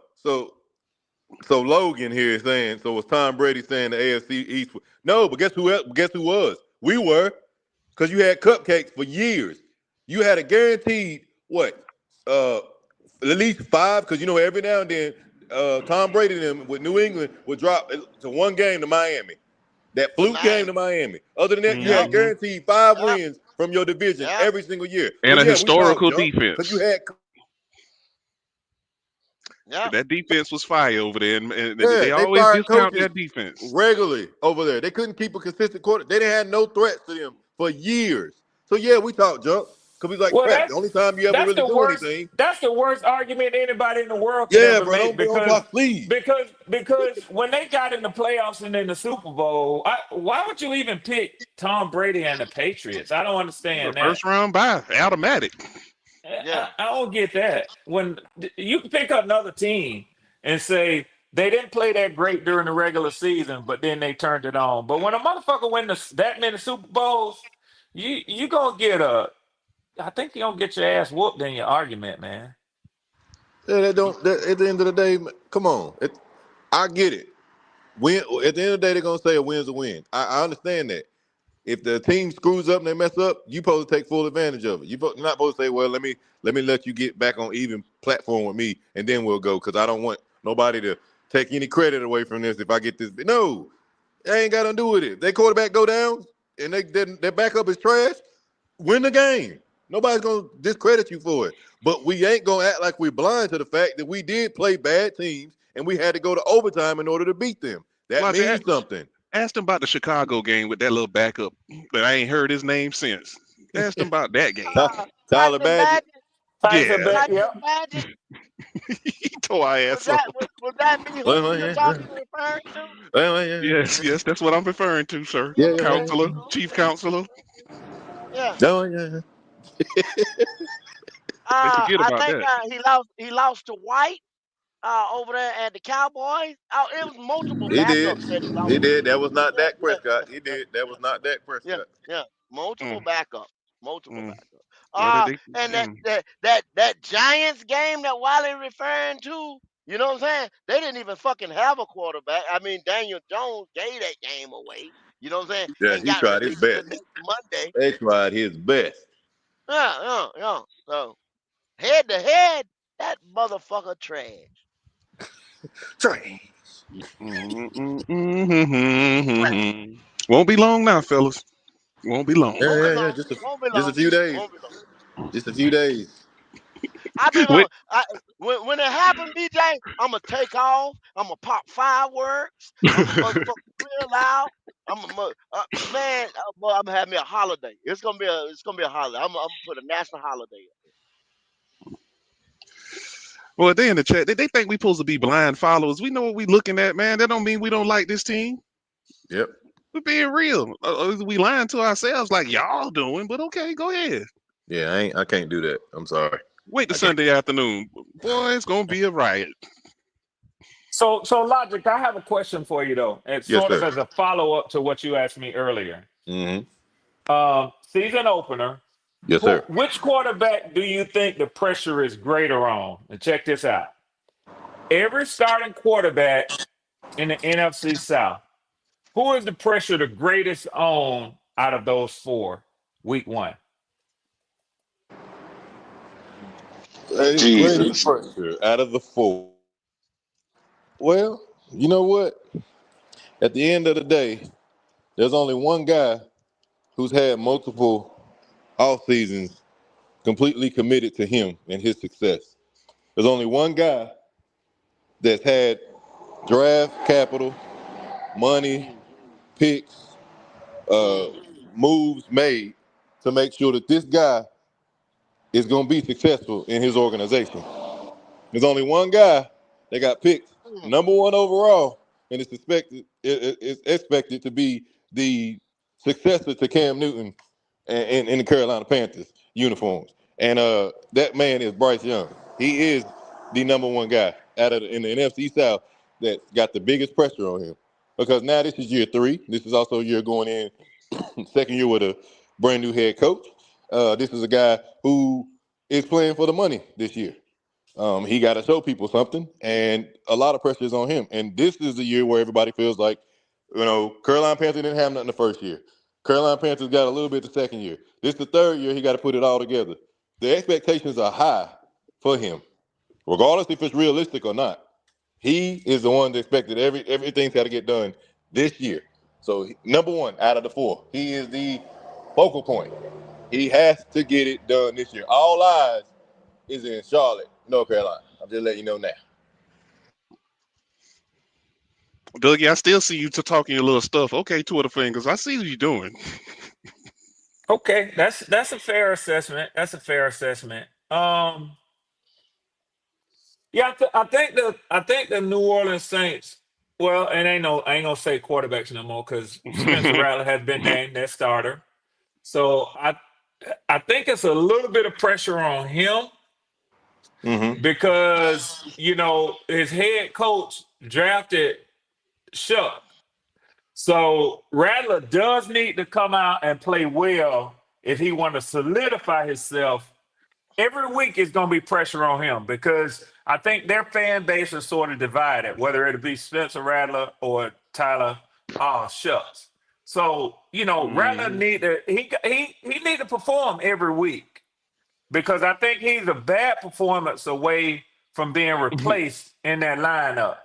So Logan here is saying, so was Tom Brady saying the AFC East? No, but guess who else? Guess who was? We were, because you had cupcakes for years. You had a guaranteed what? At least five, because every now and then, Tom Brady and them with New England would drop to one game to Miami. That To fluke game Miami. to Miami. Other than that, you Yep. had Hmm. guaranteed 5 Yep. wins from your division Yep. every single year. So And a yeah, we talked historical junk because you defense. had Yep. That defense was fire over there, and yeah, they they always fired discount coaches that defense. regularly over there. They couldn't keep a consistent quarter. They didn't have no threats to them for years. So yeah, we talked junk because we like Well, crap. The only time you ever that's really the do worst. anything, That's the worst argument anybody in the world could yeah, ever bro. make Don't talk, please. because when they got in the playoffs and in the Super Bowl, why would you even pick Tom Brady and the Patriots? I don't The understand that. first round bye, automatic. Yeah. I don't get that. When you can pick another team and say they didn't play that great during the regular season, but then they turned it on. But when a motherfucker that many Super Bowls, you gonna get I think you gonna get your ass whooped in your argument, man. Yeah, they don't. At the end of the day, come on. I get it. Win. At the end of the day, they're gonna say a win's a win. I understand that. If the team screws up and they mess up, you supposed to take full advantage of it. You're not supposed to say, "Well, let me let you get back on even platform with me, and then we'll go." Because I don't want nobody to take any credit away from this. If I get this, no, they ain't got nothing to do with it. Their quarterback go down, and their backup is trash. Win the game. Nobody's gonna discredit you for it. But we ain't gonna act like we're blind to the fact that we did play bad teams and we had to go to overtime in order to beat them. That Elijah, means something. asked him about the Chicago game with that little backup, but I ain't heard his name since. Asked him about that game. Tyler Tyson Badgett. Badgett. Tyson, Yeah, bet, Tyson yep. Badgett. he tore our Was ass up. that be who Well, you're yeah, talking referring to? Yes, that's what I'm referring to, sir. yeah, Okay. Counselor, chief Okay. counselor. Yeah. oh, yeah. They forget I about think that. he lost to White over there at the Cowboys. Oh, it was multiple He did. backups that he lost He to. did. That was not Yeah, Dak yeah, Prescott. He did. That was not Dak yeah, Prescott. yeah. Multiple Mm, backups. Multiple mm. backups. Well, And that Giants game that Wiley referring to, you know what I'm saying? They didn't even fucking have a quarterback. I mean, Daniel Jones gave that game away. You know what I'm saying? Yeah, And he got tried his released the best. next Monday. He tried his best. Yeah, yeah, yeah. So head to head, that motherfucker trash. Train. Mm, mm, won't be long now, fellas. Won't be long. Won't be Yeah. long. Won't be Just a long. few days. Won't be long. Just a few days. I be Wait, going. When it happen, BJ, I'ma take off. I'ma pop fireworks. I'ma motherfucking real loud. Man, boy, I'm gonna have me a holiday. It's gonna be a holiday. I'm gonna put a national holiday. well, they in the chat. They think we supposed to be blind followers. We know what we looking at, man. That don't mean we don't like this team. Yep. We're being real. We lying to ourselves like y'all doing, but okay, go ahead. Yeah, I can't do that. I'm sorry. Wait till I can't. Sunday afternoon. Boy, it's gonna be a riot. So Logic, I have a question for you though, and Yes, sort of sir. as a follow up to what you asked me earlier. Mm-hmm. Season opener. Yes, sir. Which quarterback do you think the pressure is greater on? And check this out. Every starting quarterback in the NFC South, who is the pressure the greatest on out of those four, week one? Greatest Jesus. pressure out of the four. Well, you know what? At the end of the day, there's only one guy who's had multiple off seasons completely committed to him and his success. There's only one guy that's had draft capital, money, picks, uh, moves made to make sure that this guy is going to be successful in his organization. There's only one guy that got picked number one overall, and it's expected to be the successor to Cam Newton in the Carolina Panthers uniforms. And that man is Bryce Young. He is the number one guy in the NFC South that's got the biggest pressure on him. Because now this is year three. This is also a year going in second year with a brand new head coach. This is a guy who is playing for the money this year. He got to show people something, and a lot of pressure is on him. And this is the year where everybody feels like, Carolina Panthers didn't have nothing the first year. Carolina Panthers got a little bit the second year. This the third year. He got to put it all together. The expectations are high for him, regardless if it's realistic or not. He is the one that expected everything's got to get done this year. So number one out of the four, he is the focal point. He has to get it done this year. All eyes is in Charlotte, North Carolina. I'm just letting you know now. Dougie, I still see you talking your little stuff. Okay, Twitter fingers. I see what you're doing. Okay, that's a fair assessment. That's a fair assessment. Yeah, I think the New Orleans Saints. Well, and I ain't gonna say quarterbacks no more because Spencer Rattler has been named their starter. So I think it's a little bit of pressure on him Mm-hmm. because his head coach drafted Shuck. So Rattler does need to come out and play well if he want to solidify himself. Every week is going to be pressure on him because I think their fan base is sort of divided, whether it be Spencer Rattler or Tyler. Oh shucks. So Rattler Hmm. need to he need to perform every week because I think he's a bad performance away from being replaced in that lineup.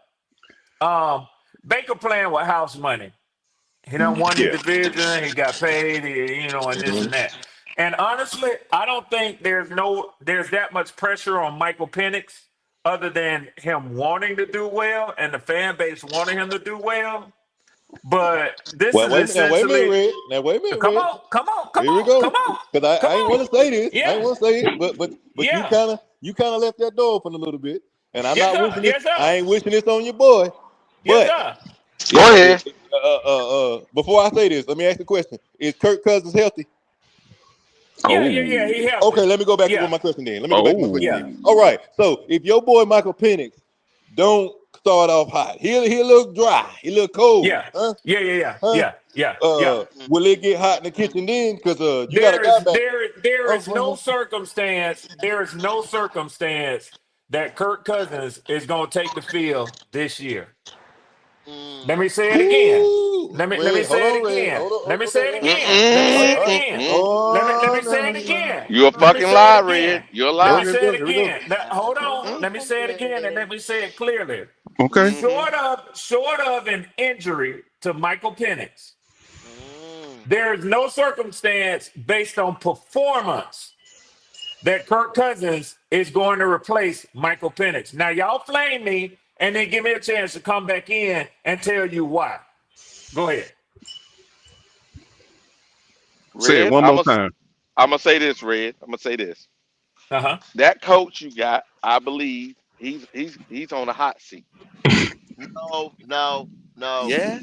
Um, Baker playing with house money. He done won the Yeah. division. He got paid. And this and that. And honestly, I don't think there's that much pressure on Michael Penix other than him wanting to do well and the fan base wanting him to do well. But this Well, is wait a minute, essentially Red. Now, wait a minute, come Red. on, come on, come Here we on, come go. on, Because come I ain't want on. to say this. I ain't Yeah, want to say it, but yeah. you kind of left that door open a little bit. And I'm Yes, not sir. wishing this. Yes, sir. I ain't wishing this on your boy. Yes, But sir. Go ahead. before I say this, let me ask you a question: is Kirk Cousins healthy? Yeah. He Oh. healthy. Okay, let me go back to Yeah, what my question then. Let me go back to my question yeah, then. Oh. All right. So if your boy Michael Penix don't start off hot, he look dry. He look cold. yeah, Huh? Huh? yeah. Will it get hot in the kitchen then? Because you got a There guy is back. there Oh, is no circumstance that Kirk Cousins is going to take the field this year. Let me say it again. Let me Red, hold say it on, Red. again. Hold on. Let me Okay, say it Red. again. Let me say it again. Let me say it No. again. You a Let me fucking say it lie, again. Red. You're a Let me lie. Here we say it go. Here we go. again. Hold on. Mm-mm. Let me say it again and let me say it clearly. Okay. Mm-hmm. Short of an injury to Michael Penix, there is no circumstance based on performance that Kirk Cousins is going to replace Michael Penix. Now, y'all flame me and then give me a chance to come back in and tell you why. Go ahead. Say it Red, one more time. I'm gonna say this, Red. I'm gonna say this. Uh huh. That coach you got, I believe he's on the hot seat. No, no, no. Yes.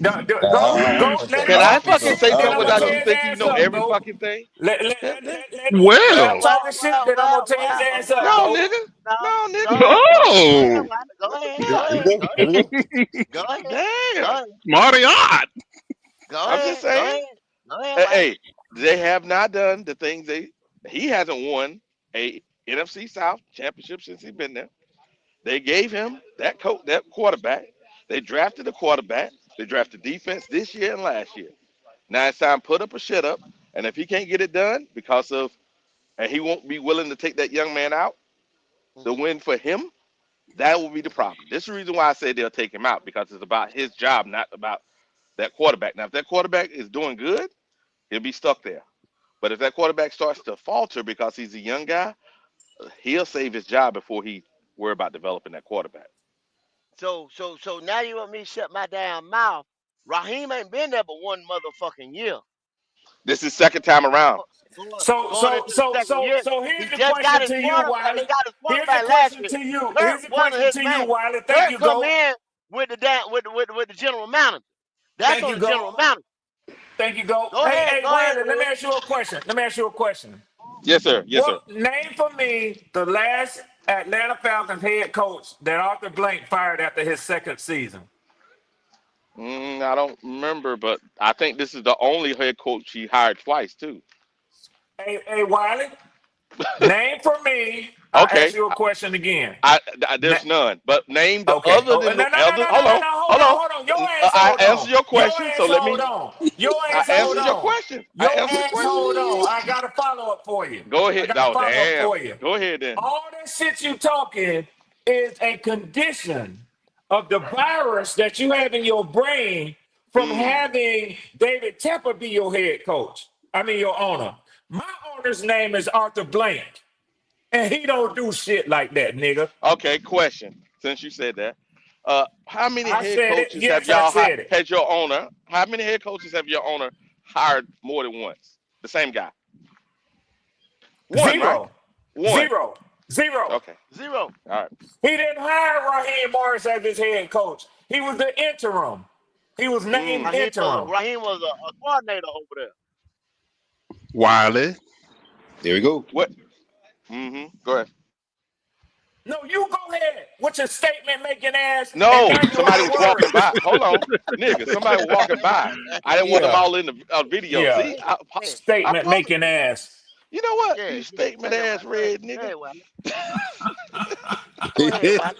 Go. Let him Can I talk his fucking shit. say Then something I'm gonna without tear you his thinking you ass know up, every Go. fucking thing? Let him Well. talk his shit. Then I'm gonna tear his ass up, No, Go. nigga. No, No, go nigga. ahead, go ahead, Oh. Wanda. Go ahead, go Here we ahead, go. go Here we ahead, go. go ahead, go Damn. ahead, Marty Odd. go I'm just ahead, go saying. ahead, go ahead, Hey, Wanda. hey, they have not done the things he hasn't won a NFC South championship since he's been there. They gave him that quarterback. They drafted a quarterback. They drafted defense this year and last year. Now it's time to put up a shit up. And if he can't get it done because of and he won't be willing to take that young man out, the win for him, that will be the problem. This is the reason why I say they'll take him out because it's about his job, not about that quarterback. Now, if that quarterback is doing good, he'll be stuck there. But if that quarterback starts to falter because he's a young guy, he'll save his job before he worry about developing that quarterback. So now you want me to shut my damn mouth? Raheem ain't been there but one motherfucking year. This is second time around. Going, So going so into the so second so year, so he here's the just got question his to you, quarterback. He Wiley. got his Here's the quarterback last question year. to you. Kurt Here's the wasn't question his to you, man. Wiley. Thank Kurt you, come Go. in with the with the general manager. That's Thank on you, the Go. general manager. Thank you, Go. Go Hey, ahead, hey, go ahead, Wiley, let me Red. ask you a question. Let me ask you a question. Yes, sir. Yes, sir. What name for me the last Atlanta Falcons head coach that Arthur Blank fired after his second season? I don't remember, but I think this is the only head coach he hired twice too. Hey, Wiley, name for me. I ask Okay, you a question again. there's none. But name the Okay. other Oh, than no, the no, no, other. no, no, Hold no, on, no. Hold hold on, on. hold on. Your ass I hold on. answered your Your question, so ass let hold me. on. Your I ass hold answered your on. question. I Your answered the ass question. hold on. I got a follow up for you. Go I ahead. got a Oh follow up damn. for you. Go ahead then. All that shit you talking is a condition of the virus that you have in your brain from Mm. having David Tepper be your head coach. I mean your owner. My owner's name is Arthur Blank, and he don't do shit like that, nigga. Okay. Question. Since you said that, how many I head said it. coaches have Yes, I y'all said it. had your owner? How many head coaches have your owner hired more than once? The same guy. One, right? Zero. One. Zero. Zero. Okay. Zero. All right. He didn't hire Raheem Morris as his head coach. He was the interim. He was named Mm. interim. Raheem was a coordinator over there. Wiley. There we go. What? Mm-hmm. Go ahead. No, you go ahead with your statement making ass, and No, now you somebody out of was walking words. by. Hold on, nigga. Somebody was walking by. I didn't want them Yeah, all in the video. yeah. See, Yeah, I Statement promise. making ass. You know what? yeah, You yeah. Go statement ahead, ass Wiley. Go ahead, red go nigga. ahead, Wiley. Go ahead, Wiley.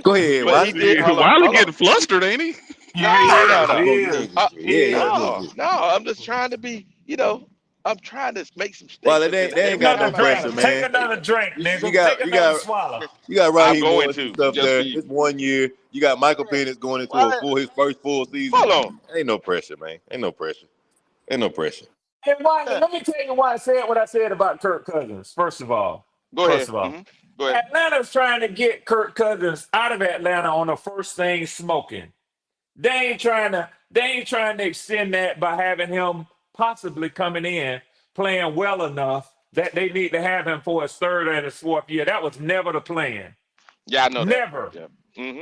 Go ahead, But he Wiley. did. Hold on, Wiley hold on. getting flustered, ain't he? Yeah, he No, no, is. no. He Oh, is. nigga. He Yeah, yeah, is. No, nigga. no. I'm just trying to be. I'm trying to make some Wiley, statements, and they Take ain't got every another no time I make pressure, a drink. Take man. statement, another drink, You nigga. Take got, you another got, swallow. you got I'm Raheem going Morris and to stuff just for there. you. It's 1 year. You got Michael Yeah. Penix going into Wiley, his first full season. Hold on. Ain't no pressure, man. Ain't no pressure. Ain't no pressure. And Wiley, yeah. let me tell you why I said what I said about Kirk Cousins. First of all, Go first ahead. of all, Go ahead. Atlanta's trying to get Kirk Cousins out of Atlanta on the first thing smoking. They ain't trying to extend that by having him possibly coming in playing well enough that they need to have him for his third and his fourth year. That was never the plan. Yeah, I know that. Never. Yeah.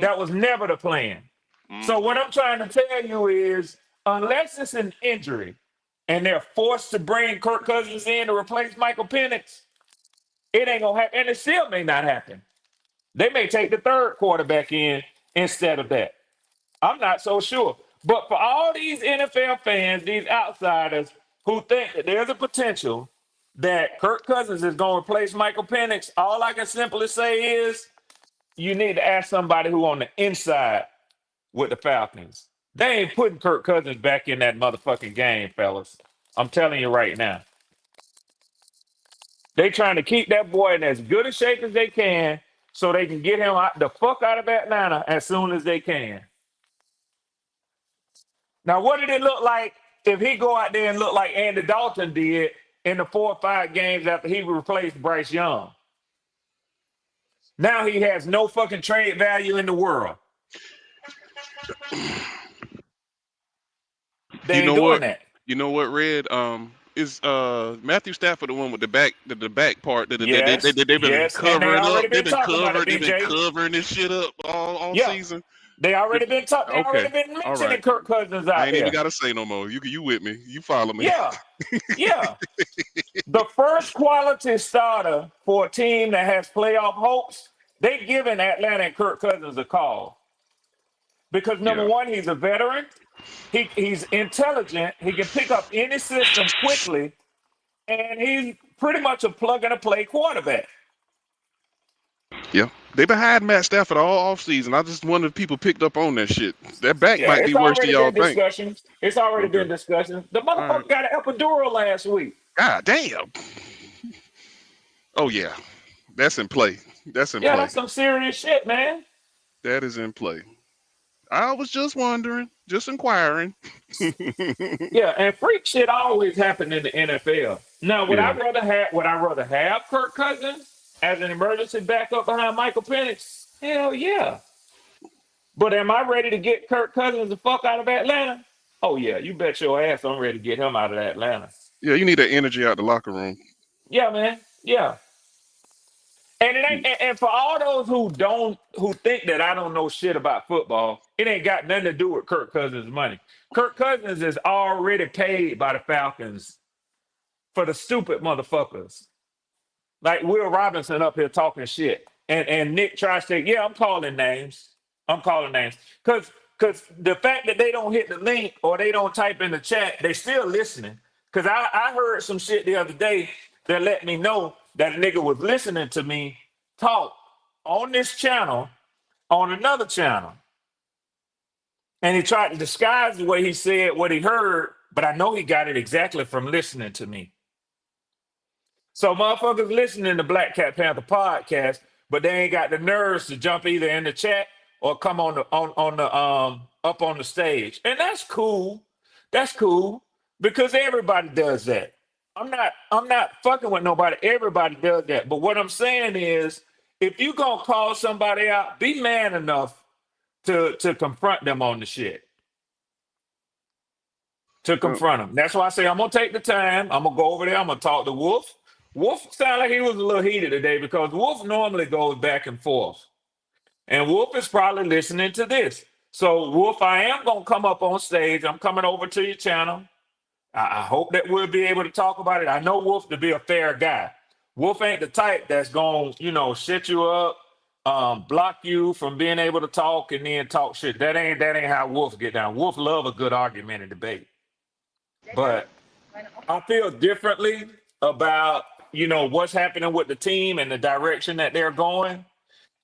That was never the plan. Mm-hmm. So what I'm trying to tell you is, unless it's an injury and they're forced to bring Kirk Cousins in to replace Michael Penix, it ain't gonna happen, and it still may not happen. They may take the third quarterback in instead of that. I'm not so sure. But for all these NFL fans, these outsiders who think that there's a potential that Kirk Cousins is going to replace Michael Penix, all I can simply say is you need to ask somebody who on the inside with the Falcons. They ain't putting Kirk Cousins back in that motherfucking game, fellas. I'm telling you right now. They trying to keep that boy in as good a shape as they can so they can get him the fuck out of Atlanta as soon as they can. Now, what did it look like if he go out there and look like Andy Dalton did in the 4 or 5 games after he replaced Bryce Young? Now he has no fucking trade value in the world. They You ain't know doing what? that. You know what, Red? Is Matthew Stafford the one with the back part that Yes, they've been yes, and they covering up? already been talking about it, They've been BJ. covering this shit up all Yeah, season. they already been talking. They Okay, already been all mentioning right. Kirk Cousins I out ain't even there. gotta say no more. You with me? You follow me? Yeah, yeah. The first quality starter for a team that has playoff hopes, they giving Atlanta and Kirk Cousins a call because number Yeah. one, he's a veteran. He's intelligent. He can pick up any system quickly, and he's pretty much a plug and a play quarterback. Yeah. They've been hiding Matt Stafford all offseason. I just wonder if people picked up on that shit. That back Yeah, might be it's worse than already y'all been think. discussions. It's already Okay. been discussions. The All right. motherfucker got an epidural last week. God damn. Oh yeah. That's in play. That's in Yeah, play. that's some serious shit, man. That is in play. I was just wondering, just inquiring. Yeah, and freak shit always happen in the NFL. Now, Yeah. would I rather have Kirk Cousins as an emergency backup behind Michael Penix? Hell yeah. But am I ready to get Kirk Cousins the fuck out of Atlanta? Oh yeah, you bet your ass I'm ready to get him out of Atlanta. Yeah, you need that energy out the locker room. Yeah, man. Yeah. And it ain't and for all those who think that I don't know shit about football, it ain't got nothing to do with Kirk Cousins' money. Kirk Cousins is already paid by the Falcons for the stupid motherfuckers. Like Will Robinson up here talking shit. And Nick tries to say, yeah, I'm calling names. I'm calling names. Cause the fact that they don't hit the link or they don't type in the chat, they still listening. Cause I heard some shit the other day that let me know that a nigga was listening to me talk on this channel, on another channel. And he tried to disguise the way he said what he heard, but I know he got it exactly from listening to me. So motherfuckers listening to Black Cat Panther podcast, but they ain't got the nerves to jump either in the chat or come on the up on the stage. And that's cool. That's cool because everybody does that. I'm not fucking with nobody. Everybody does that. But what I'm saying is if you gonna call somebody out, be man enough to confront them on the shit. To Uh, confront him. That's why I say I'm gonna take the time. I'm gonna go over there. I'm gonna talk to Wolf. Wolf sounded like he was a little heated today because Wolf normally goes back and forth, and Wolf is probably listening to this. So Wolf, I am gonna come up on stage. I'm coming over to your channel. I hope that we'll be able to talk about it. I know Wolf to be a fair guy. Wolf ain't the type that's gonna, shit you up, block you from being able to talk and then talk shit. That ain't how Wolf get down. Wolf love a good argument and debate. But I feel differently about what's happening with the team and the direction that they're going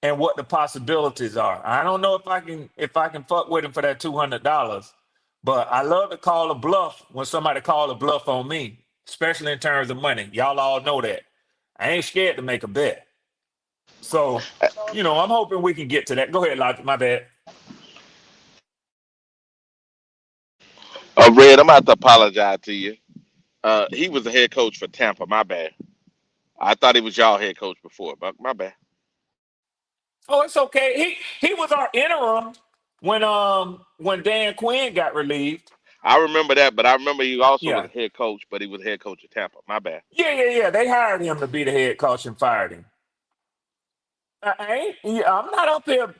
and what the possibilities are. I don't know if I can fuck with him for that $200, but I love to call a bluff when somebody call a bluff on me, especially in terms of money. Y'all all know that. I ain't scared to make a bet. So, I'm hoping we can get to that. Go ahead, Logic. My bad. Red, I'm about to apologize to you. He was the head coach for Tampa. My bad. I thought he was y'all head coach before, but my bad. Oh, it's okay. He was our interim when Dan Quinn got relieved. I remember that, but I remember he also was Yeah. a head coach, but he was head coach of Tampa. My bad. Yeah. They hired him to be the head coach and fired him. I ain't. Yeah, I'm not up here.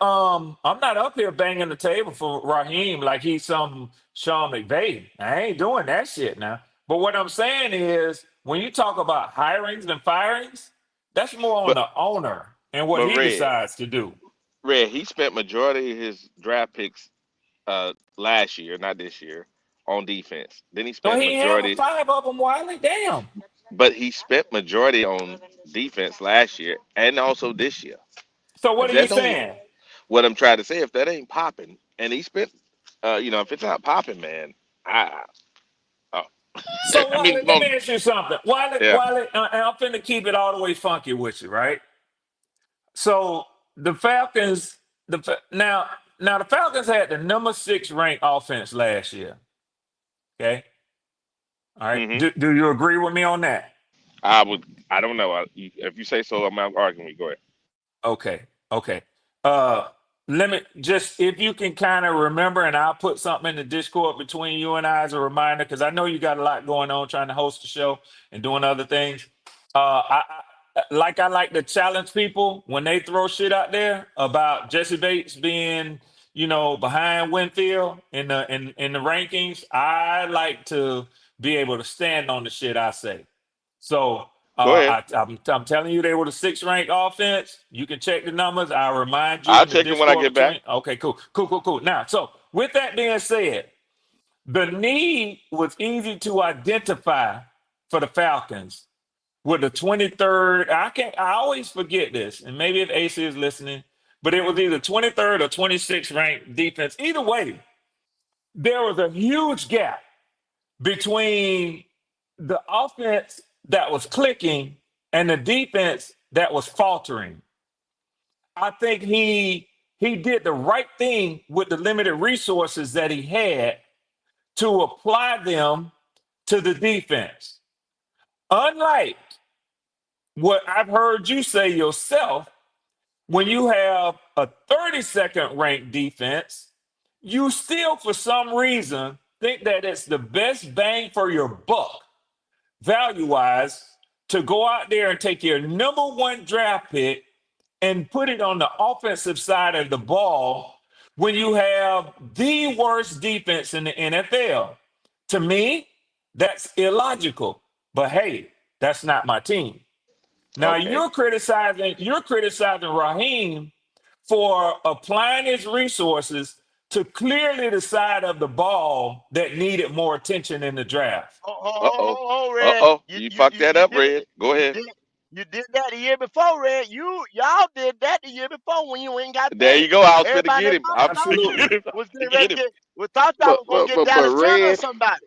I'm not up here banging the table for Raheem like he's some Sean McVay. I ain't doing that shit now. But what I'm saying is, when you talk about hirings and firings, that's more on But the owner and what but he decides to do. He spent majority of his draft picks last year, not this year, on defense. Then he So spent he ain't having majority, five of them, Wiley. Damn. but he spent majority on defense last year and also this year. So what If are you that don't, saying? what I'm trying to say, if that ain't popping, and he spent, if it's not popping, man, I, oh, So I mean, Wiley, let me ask you something. yeah, Wiley, and I'm finna keep it all the way funky with you, right? So the Falcons, now the Falcons had the number 6 ranked offense last year. Okay, all right. hmm Do you agree with me on that? I don't know. If you say so, I'm not arguing. With you. Go ahead. Okay, okay. Uh, let me just if you can kind of remember, and I'll put something in the Discord between you and I as a reminder, because I know you got a lot going on trying to host the show and doing other things. I like to challenge people when they throw shit out there about Jesse Bates being, behind Winfield in the rankings. I like to be able to stand on the shit I say. So Go ahead. I'm telling you, they were the 6th ranked offense. You can check the numbers. I'll remind you I'll in the check it when I Discord get back. between. Okay, cool. Now, so with that being said, the need was easy to identify for the Falcons with the 23rd. I always forget this, and maybe if AC is listening, but it was either 23rd or 26th ranked defense. Either way, there was a huge gap between the offense that was clicking and the defense that was faltering. I think he did the right thing with the limited resources that he had to apply them to the defense. Unlike what I've heard you say yourself, when you have a 32nd ranked defense, you still, for some reason, think that it's the best bang for your buck, value wise, to go out there and take your number one draft pick and put it on the offensive side of the ball when you have the worst defense in the NFL. To me, that's illogical. But hey, that's not my team. Now Okay. you're criticizing Raheem for applying his resources to clearly the side of the ball that needed more attention in the draft. Uh oh. Red. You You you fucked you that you up, did Red. Go you ahead. did you did that the year before, Red. Y'all did that the year before when you ain't got There you picked. go. I was finna Everybody get that him. I talked was about finna you get Absolutely. him. I was was getting finna ready get to him. thought y'all was gonna get But Dallas Turner or Red, somebody.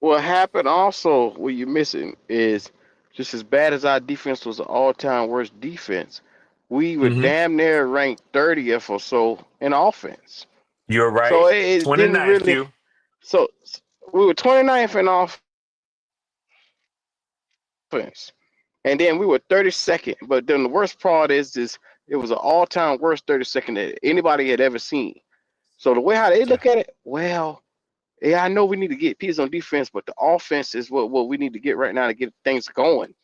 what happened also, what you're missing is just as bad as our defense was the all-time worst defense, we were Hmm. damn near ranked 30th or so in offense. You're So right. it didn't 29th really. Q. So we were 29th in offense, and then we were 32nd. But then the worst part is it was an all-time worst 32nd that anybody had ever seen. So the way how they Yeah. look at it, well, yeah, I know we need to get pieces on defense, but the offense is what we need to get right now to get things going.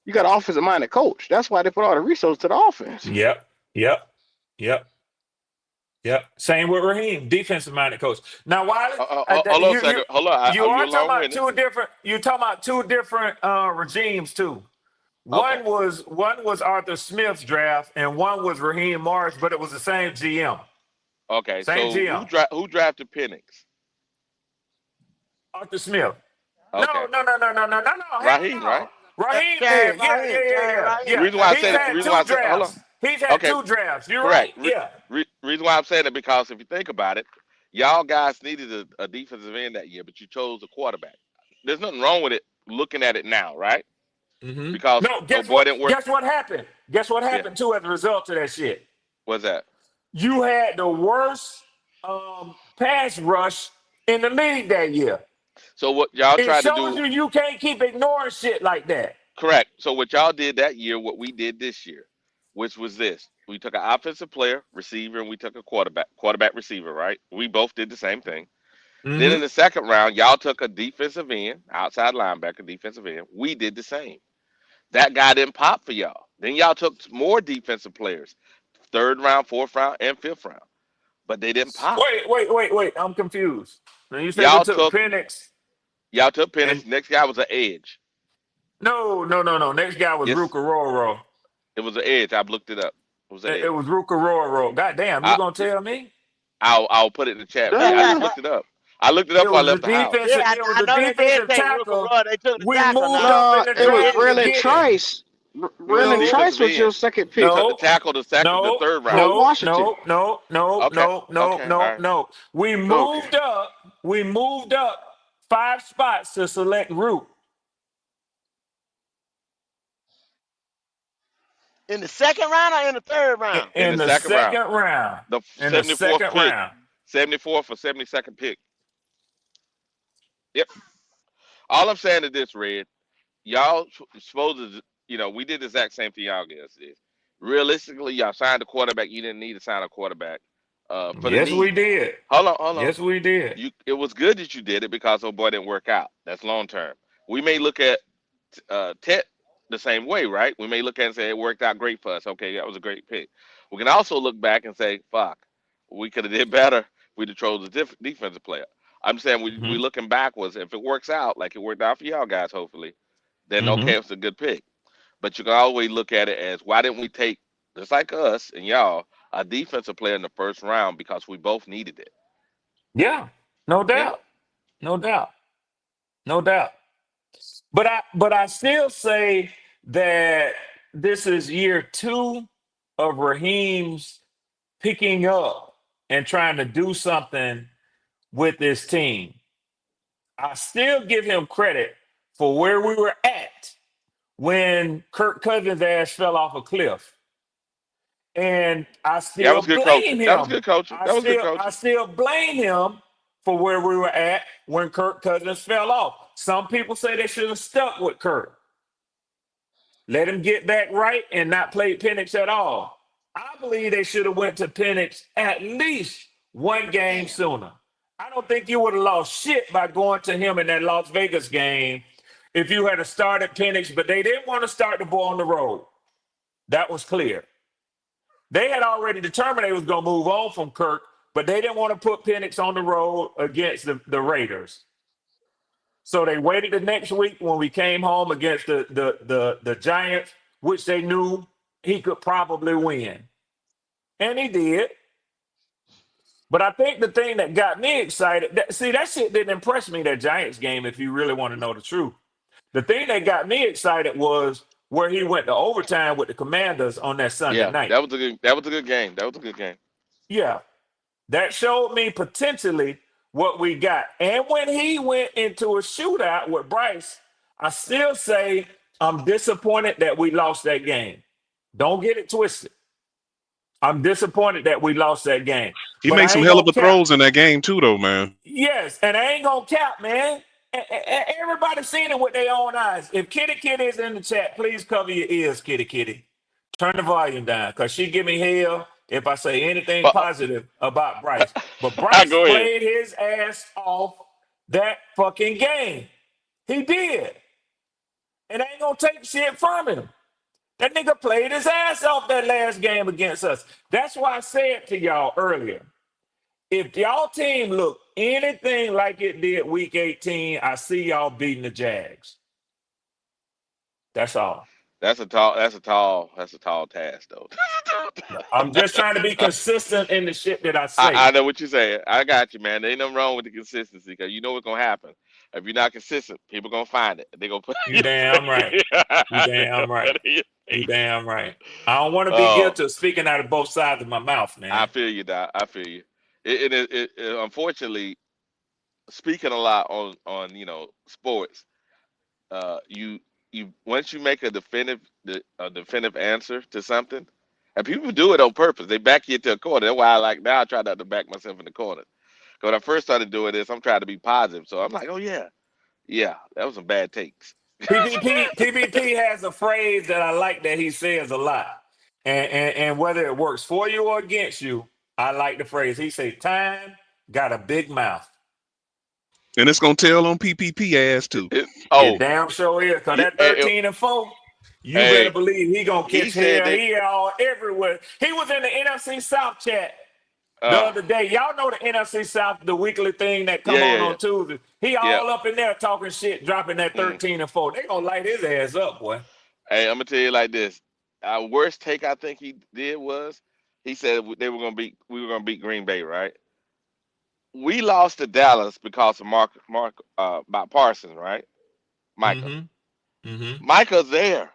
You got an offensive minded coach. That's why they put all the resources to the offense. Yep. Yep. Yep. Yep. Same with Raheem, defensive minded coach. Now, Wiley, Hold on a you second. Hold on. you You are talking long about winded. two different. You talking about two different regimes too. Okay. One was Arthur Smith's draft, and one was Raheem Morris, but it was the same GM. Okay. Same So GM. who drafted Penix? Arthur Smith. No, Okay. no, no, no, no, no, no, no. Hell Raheem, no. right? Raheem Carry did. Yeah, Raheem, yeah, yeah, carry yeah, The yeah. Raheem, reason why I carry He's said it, the had Raheem. reason why two I said, hold on. drafts. He's had Okay. two drafts. You're right. Correct. Yeah. Reason why I'm saying it because if you think about it, y'all guys needed a defensive end that year, but you chose a quarterback. There's nothing wrong with it looking at it now, right? Hmm. Because No, oh guess boy what? didn't work. Guess what happened? Guess what Yeah. happened too as a result of that shit? What's that? You had the worst pass rush in the league that year. So what y'all It tried to shows do, you can't keep ignoring shit like that. correct. So what y'all did that year, what we did this year, which was this. We took an offensive player, receiver, and we took a quarterback receiver, right? We both did the same thing. Then in Hmm. the second round, y'all took a defensive end, outside linebacker, defensive end. We did the same. That guy didn't pop for y'all. Then y'all took more defensive players, third round, fourth round, and fifth round, but they didn't pop. Wait. I'm confused. Now you say we Y'all took took Penix y'all took and Pennis. Next guy was an edge. no. Next guy was Yes, Ruka Roro. it was an edge. I've looked it up. It was an It edge. was Ruka Roro. God damn, you I, gonna tell me? I'll put it in the chat for you. I just no, looked it up. I looked it up It before I was a left the house. Yeah, defensive. It was I a know they did defensive take Rooker tackle. Rod. They took the We tackle moved now. up in the It They was draft did. to Braylon get him. Trice. It was a They No, Trice took was him. your your second we pick took the no, tackle the no, third round. from no, Washington. no, no, no, Okay, no, no, okay, all no, right, no. We okay. moved up. We moved up 5 spots to select root In the second round or in the third round? In in the the second round, second round. the In the 74th second pick, round. 74th or 72nd pick. Yep. All I'm saying is this, Red. Y'all supposed to, we did the exact same thing y'all guys did. Realistically, y'all signed a quarterback. You didn't need to sign a quarterback for the Yes, we need. did. Hold on. Yes, we did. It was good that you did it because oh boy didn't work out. That's long term. We may look at Tet the same way, right? We may look at it and say it worked out great for us. Okay, that was a great pick. We can also look back and say, fuck, we could have did better if we'd have chose a defensive player. I'm saying we Hmm. looking backwards. If it works out like it worked out for y'all guys, hopefully, then Hmm. okay, it's a good pick. But you can always look at it as why didn't we take just like us and y'all a defensive player in the first round because we both needed it. Yeah, no Yeah. doubt. No doubt. No doubt. But I still say that this is year two of Raheem's picking up and trying to do something with this team. I still give him credit for where we were at when Kirk Cousins' ass fell off a cliff. And I Yeah, that still was good coaching. blame That was him. good coaching. That was good I coaching. still blame him for where we were at when Kirk Cousins fell off. Some people say they should have stuck with Kirk. Let him get back right and not play Penix at all. I believe they should have went to Penix at least one game sooner. I don't think you would have lost shit by going to him in that Las Vegas game if you had started Penix, but they didn't want to start the ball on the road. That was clear. They had already determined they was going to move on from Kirk, but they didn't want to put Penix on the road against the Raiders. So they waited the next week when we came home against the Giants, which they knew he could probably win. And he did. But I think the thing that got me excited, that shit didn't impress me, that Giants game, if you really want to know the truth. The thing that got me excited was where he went to overtime with the Commanders on that Sunday Yeah, night. that was a good game. That was a good game. Yeah. That showed me potentially what we got. And when he went into a shootout with Bryce, I still say I'm disappointed that we lost that game. Don't get it twisted. I'm disappointed that we lost that game. He But made I some ain't hell of gonna a cap. throws in that game too, though, man. Yes, and I ain't gonna cap, man. Everybody seen it with their own eyes. If Kitty Kitty is in the chat, please cover your ears, Kitty Kitty. Turn the volume down, because she give me hell if I say anything But positive about Bryce. But Bryce go ahead. played his ass off that fucking game. He did. And I ain't gonna take shit from him. That nigga played his ass off that last game against us. That's why I said to y'all earlier, if y'all team look anything like it did week 18, I see y'all beating the Jags. That's all. That's a tall task though. I'm just trying to be consistent in the shit that I I say. know what you're saying. I got you, man. There ain't nothing wrong with the consistency because you know what's gonna happen. If you're not consistent, people gonna find it. They gonna put You you damn right. You they gonna damn right. put it in your You face. damn right. I don't want to be Oh, guilty of speaking out of both sides of my mouth, I man. feel you, Doc. I feel you. Unfortunately, speaking a lot on sports, you once you make a definitive answer to something, and people do it on purpose. They back you into a corner. That's why I like now. I try not to back myself in the corner. 'Cause when I first started doing this, I'm trying to be positive. So I'm like, oh yeah, yeah, that was some bad takes. PPP has a phrase that I like that he says a lot. And whether it works for you or against you, I like the phrase. He say, time got a big mouth. And it's gonna tell on PPP ass too. It Oh, damn sure is. Cause yeah, that 13-4, you better hey, believe he gonna he catch said hell. that. He all everywhere. He was in the NFC South chat the Uh, other day. Y'all know the NFC South, the weekly thing that come yeah, yeah, on yeah, Tuesday. He yeah. all up in there talking shit, dropping that Mm. 13-4. They gonna light his ass up, boy. Hey, I'm gonna tell you like this. Our worst take I think he did was he said we were gonna beat Green Bay, right? We lost to Dallas because of Mark by Parsons, right? Micah. Mm-hmm. Mm-hmm. Micah's there.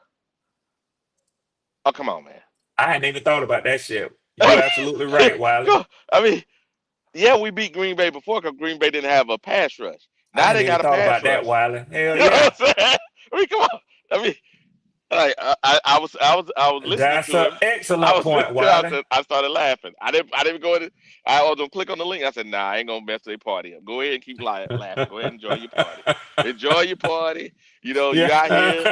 Oh, come on, man. I hadn't even thought about that shit. You absolutely right, Wiley. Go. I mean, yeah, we beat Green Bay before because Green Bay didn't have a pass rush. I Now hadn't they even got a thought pass about that, rush. Wiley. Hell You know yeah. what I'm saying? I mean, come on. I mean, like I was listening That's to an him. I excellent was point, listening to him. Wiley. I started laughing. I didn't go in. I was gonna click on the link. I said, nah, I ain't gonna mess their party up. Go ahead and keep laughing. Go ahead and enjoy your party. Enjoy your party. You out here.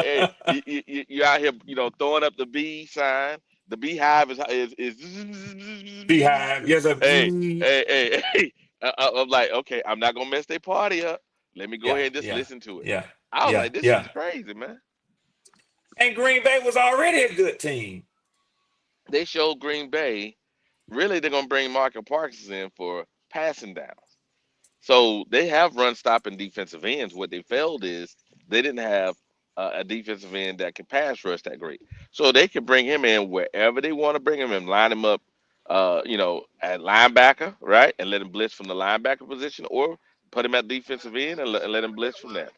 Hey, Yeah. you out here. Throwing up the B sign. The beehive is. Beehive. Yes, Hey, hey, hey, hey. I'm like, okay, I'm not gonna mess their party up. Let me go yeah, ahead and just yeah, listen to it. yeah, I was yeah, like, this yeah. is crazy, man. And Green Bay was already a good team. They showed Green Bay really they're gonna bring Michael Parsons in for passing downs. So they have run stopping defensive ends. What they failed is they didn't have a defensive end that can pass rush that great. So they can bring him in wherever they want to bring him in, line him up, at linebacker, right, and let him blitz from the linebacker position, or put him at defensive end and let him blitz from there.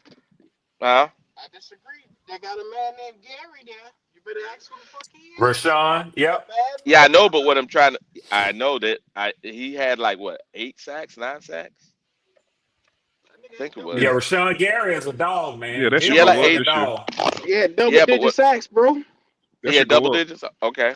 Uh huh. I disagree. They got a man named Gary there. You better ask who the fuck he is. Rashawn. He a Yep. bad Yeah, I know, motherfucker. but I know that he had like what 8 sacks, 9 sacks. That I nigga think ain't it double Yeah, was. digits. Rashawn Gary is a dog, Yeah, man. that He should He had was a like go up eight. fucking this year. dog. He had double Yeah, but digit what sacks, bro. he That had should double go up. digits. Okay.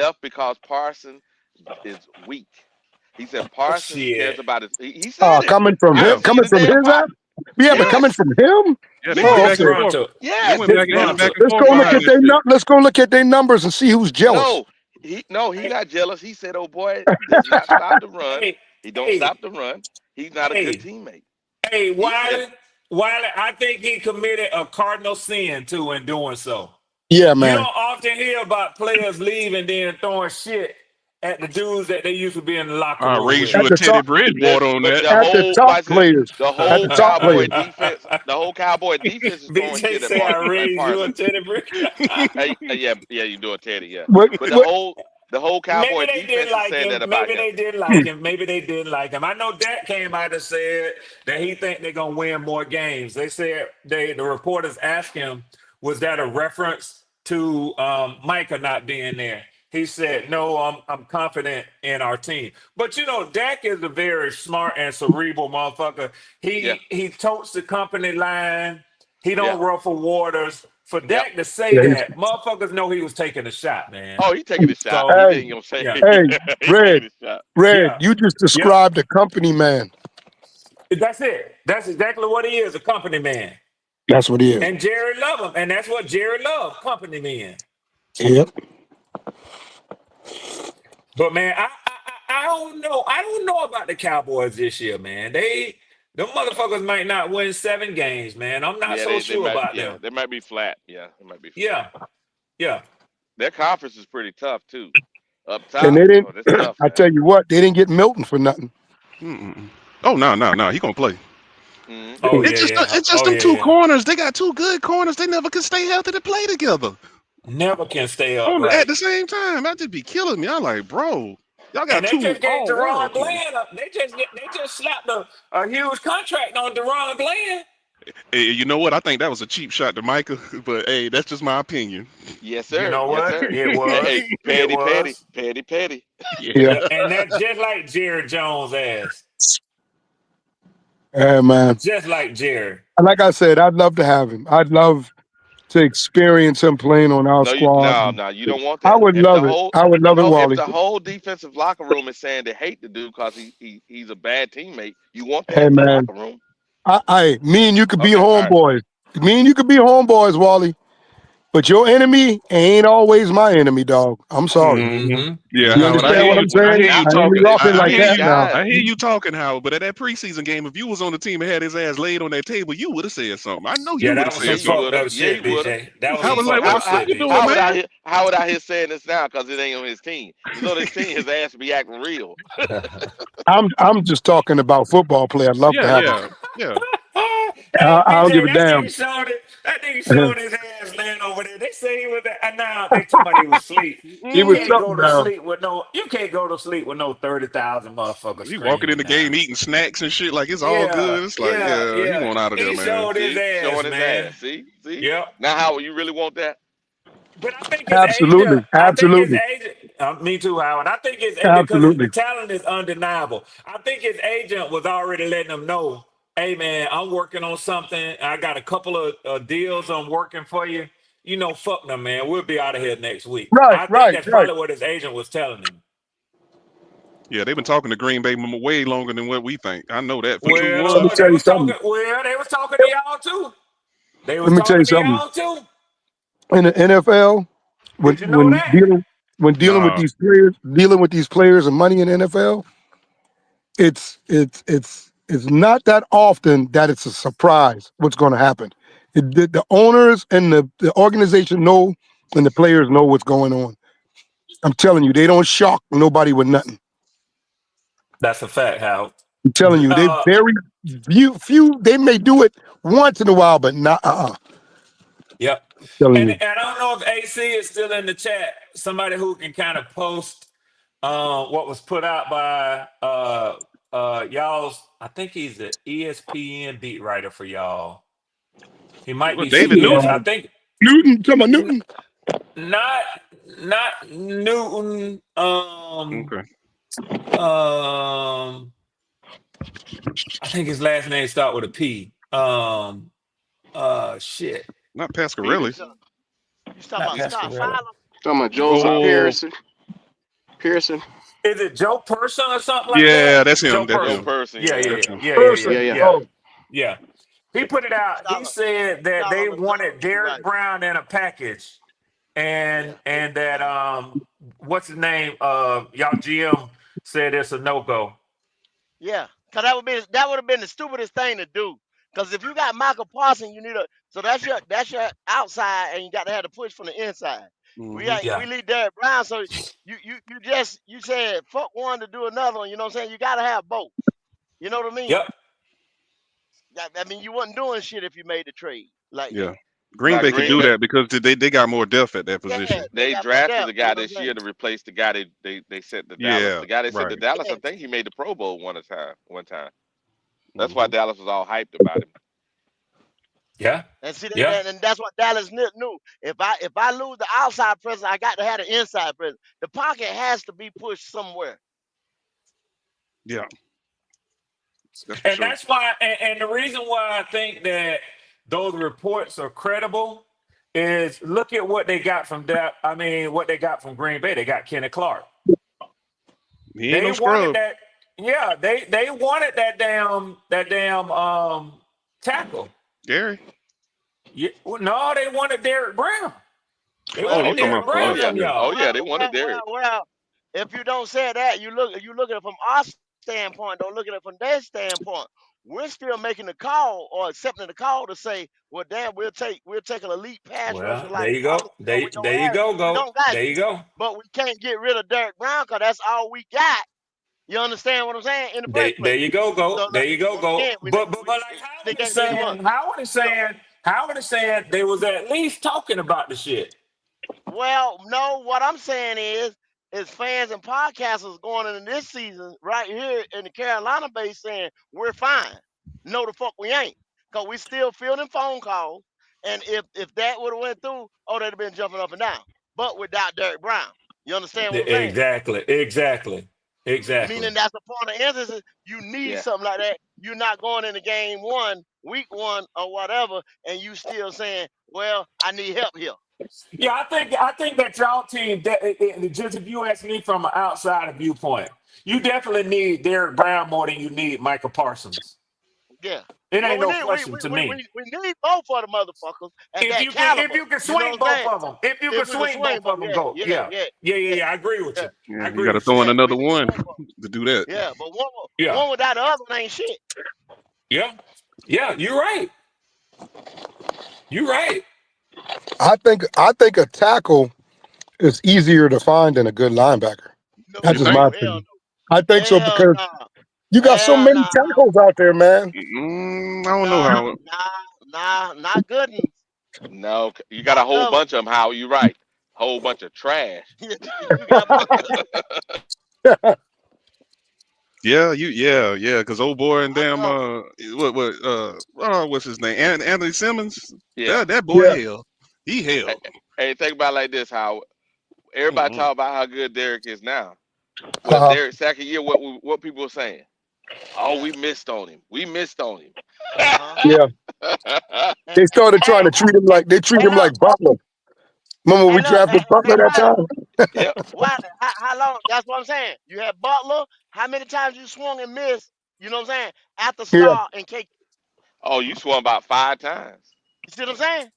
left because Parsons is weak. He said Parsons cares Shit. about his. He said it. Coming from I him, can Yeah, see coming the from damn his pot. app. Yeah, but coming Yes, from him. yeah, they went Oh, back yes, and okay. forth. Disgruntled. They yes. went back This Disgruntled. and Let's forth go look behind at this their shit. let's go look at their numbers and see who's jealous. no, he Hey, not jealous. He said, "Oh boy, does not stop the run. hey, He don't hey, stop the run. He's not a good hey, teammate." hey, He said, Wiley. Wiley, I think he committed a cardinal sin too in doing so. Yeah, You man. don't often hear about players leaving then throwing shit at the dudes that they used to be in the locker I'll room raise with. you At a the Teddy top, Bridgewater on but that. the at the whole, top watch this, players, the at whole the top Cowboy players. defense, the whole Cowboy defense is throwing BJ shit say I raised you a Parsons. teddy brick. Yeah, you do a Teddy, yeah. But What? the whole Maybe Cowboy they didn't defense is like saying him. that about Maybe him. they didn't like him. Maybe they didn't like him. I know Dak came out and said that he think they're gonna win more games. They said the reporters asked him, was that a reference to Micah not being there? He said, no, I'm confident in our team. But you know, Dak is a very smart and cerebral motherfucker. Yeah, He totes the company line. He yeah, don't ruffle waters. For yep. Dak to say Yeah, that, motherfuckers know he was taking a shot, man. Oh, he taking a shot. He So hey, ain't gonna say yeah, hey, he Red, taking a shot. Red. yeah, You just yep. described a company man. That's it. That's exactly what he is, a company man. That's what he is. And Jerry love him, and that's what Jerry loved, company men. Yep. But man, I don't know. I don't know about the Cowboys this year, man. Them motherfuckers might not win 7 games, man. I'm not Yeah, so they sure might. about Yeah, them. they might be flat. Yeah, they might be flat. Yeah, yeah. Their conference is pretty tough too. Up And top, they didn't. oh, that's tough, I man. tell you what, they didn't get Milton for nothing. Mm-mm. Oh no, he gonna play. Oh It's yeah, just yeah. it's just Oh them yeah, two yeah. corners. They got two good corners. They never can stay healthy to play together Never can stay at upright. the same time. That just be killing me. I'm like, bro, y'all And got they two just gave all Deron world corners. Glenn up. They just slapped a huge contract on Deron Glenn. Hey, you know what? I think that was a cheap shot to Micah, but hey, that's just my opinion. Yes, You sir. know Yes, what? sir. It Hey, was. It was. petty. Yeah. Yeah, and that's just like Jerry Jones ass. Yeah, man. Just like Jerry. Like I said, I'd love to have him. I'd love to experience him playing on our No, squad. you don't want I that. would love it. I would love it, If Wally. the whole defensive locker room is saying they hate the dude because he's a bad teammate, you want that Hey, in the man. locker room? Me and you could be Okay, all right. homeboys. Me and you could be homeboys, Wally. But your enemy ain't always my enemy, dog. I'm sorry. Mm-hmm. Yeah, You Howard. Mm-hmm. understand what I'm I saying? hear you Not I ain't be talking. listen, rocking I like hear listen, that you. now. I guys. hear you talking, Howard. But at that preseason game, if you was on the team and had his ass laid on that table, you would have said something. I know Yeah, you would that have was Yeah, some said you something. fucked would have. up Yeah, shit, you would have. BJ. That was I some was like, fucked "What up the fuck shit, you doing, BJ. man?" How would out here saying this now because it ain't on his team? If it's on his team, his ass would be acting real. I'm just talking about football play. I'd love to Yeah, have him. yeah. Hey, I don't give BJ, a that damn. nigga showed it. That nigga showed his ass laying over there. They say he was there. And now they talking about he was asleep. He You was can't Mm-hmm. go something to down. sleep with no. You can't go to sleep with no 30,000 motherfuckers He walking in screaming the game now. eating snacks and shit like it's all Yeah, good. It's like, yeah, yeah, he yeah. want out of there, He man. showed his See, ass, showing his man. ass. See. Yep. Now, how you really want that? But I think his agent, Absolutely. Absolutely. me too, Howard. I think his agent, because the Absolutely. talent is undeniable. I think his agent was already letting him know, hey, man, I'm working on something. I got a couple of deals I'm working for you. You know, fuck them, man. We'll be out of here next week. Right, I think right, that's right. probably what his agent was telling him. Yeah, they've been talking to Green Bay way longer than what we think. I know that for Well, 2 months. Let me tell they you was talking. something. Well, they was talking to y'all too. They was Let me tell you talking to something. y'all too. In the NFL, when Did you know that? dealing with Nah, these players and money in the NFL, it's not that often that it's a surprise what's going to happen. The owners and the organization know, and the players know what's going on. I'm telling you, they don't shock nobody with nothing. That's a fact, Howard. I'm telling you, they Uh, very few. They may do it once in a while, but not. Yep. Telling And you, and I don't know if AC is still in the chat. Somebody who can kind of post what was put out by y'all's. I think he's an ESPN beat writer for y'all. He might well, be David CBS. I Newton. think Newton. Talking about n- Newton. not not Newton. Okay, Um I think his last name start with a P. Shit. not Pascarelli. Peterson. You talking Not about Scott Pascarelli. Fowler? Talking about Scott Joseph Fowler? Oh, Pearson. Pearson. Is it Joe Person or something like Yeah, that? that's Joe him. That's Joe him. Person. Person, Yeah, yeah. yeah, That's yeah, him. yeah, yeah, Yeah, yeah, Person. yeah. yeah, Oh, yeah. He put it out. He said that Y'all they on the wanted zone. You Derek right. Brown in a package, Yeah. and that what's his name? Y'all GM said it's a no go. Yeah. Cause that would have been the stupidest thing to do. Cause if you got Michael Parsons, you need a so that's your outside, and you got to have the push from the inside. Hmm. Yeah. We lead Derek Brown, so you said fuck one to do another one. You know what I'm saying? You got to have both. You know what I mean? Yep. I mean, you wasn't doing shit if you made the trade like that. Yeah. Green Now Bay could Green do Bay, that because they got more depth at that Yeah, position. they they got more drafted depth. the You guy know what this I'm year saying? to replace the guy they sent to Dallas. Yeah. The guy they sent to Right. Dallas, I Yeah. think he made the Pro Bowl one time. That's why Hmm. Dallas was all hyped about him. Yeah. And see Yeah. and that's what Dallas knew. If I lose the outside presence, I got to have the inside presence. The pocket has to be pushed somewhere. Yeah. That's for And sure. that's why, and the reason why I think that those reports are credible is look at what they got from that. I mean, what they got from Green Bay. They got Kenny Clark. He ain't They no wanted scrub, that. Yeah, they wanted that damn tackle. Gary. Yeah, well, no, they wanted Derek Brown. They Well, Oh, wanted you talking Derek about Oh Brown, Clark? yeah, them Yeah. y'all. they wanted Derek. If you don't say that, you look at it from our standpoint. Don't look at it from their standpoint. We're still making the call or accepting the call to say, well, damn, we'll take an elite pass rusher Well, there like you go. Austin, but There you go, we go. don't got There it. you go. But we can't get rid of Derek Brown because that's all we got. You understand what I'm saying? In the There, first there place. you go, go. So There you go, go. again, But like they can't do too much. Howard is saying they was at least talking about the shit. Well, no, what I'm saying is fans and podcasters going into this season right here in the Carolina base saying we're fine. No, the fuck we ain't, cause we still fielding phone calls. And if that would have went through, oh, they'd have been jumping up and down. But without Derek Brown, you understand what I'm saying? Exactly, exactly, exactly. Meaning that's the point of emphasis. You need Yeah. something like that. You're not going into game one, week one, or whatever, and you still saying, well, I need help here. Yeah, I think that y'all team. Just if you ask me from an outside viewpoint, you definitely need Derek Brown more than you need Michael Parsons. Yeah. It Well, ain't we no need we question we, to we, me. we we need both of the motherfuckers at If that you can, if caliber. you can You know swing what I'm both saying? of them, if you can If we can swing swing both both, of them, yeah, go. yeah, Yeah, yeah, yeah, yeah, yeah, yeah. I agree with yeah, you. I Yeah. You agree got to with you. throw in yeah. another We need one both of them. to do that. Yeah, but Yeah, one without the other one ain't shit. yeah, yeah. You're right. You're right. I think a tackle is easier to find than a good linebacker. No, That's You just think? my hell opinion. I no, think so hell because no, you got so hell many no, tackles out there, man. I don't know nah, how. not good ones, No, you got a not whole good ones. bunch of them. How you right? Whole bunch of trash. You got Yeah, because old boy and not damn good what's his name? Anthony Simmons. Yeah. That boy Yeah. hell. He Hey, hell. hey, think about it like this: how everybody Mm-mm. talk about how good Derek is now. Well, Uh-huh. Derek second year, what people were saying? Oh, yeah, we missed on him. We missed on him. Yeah. and They started trying to treat him like they treat hey him look, like Butler. Remember when we drafted hey Butler that Wiley, time? Yep. How long? That's what I'm saying. You had Butler. How many times you swung and missed? You know what I'm saying? After Yeah. Star and K. Oh, you swung about 5 times. You see what I'm saying?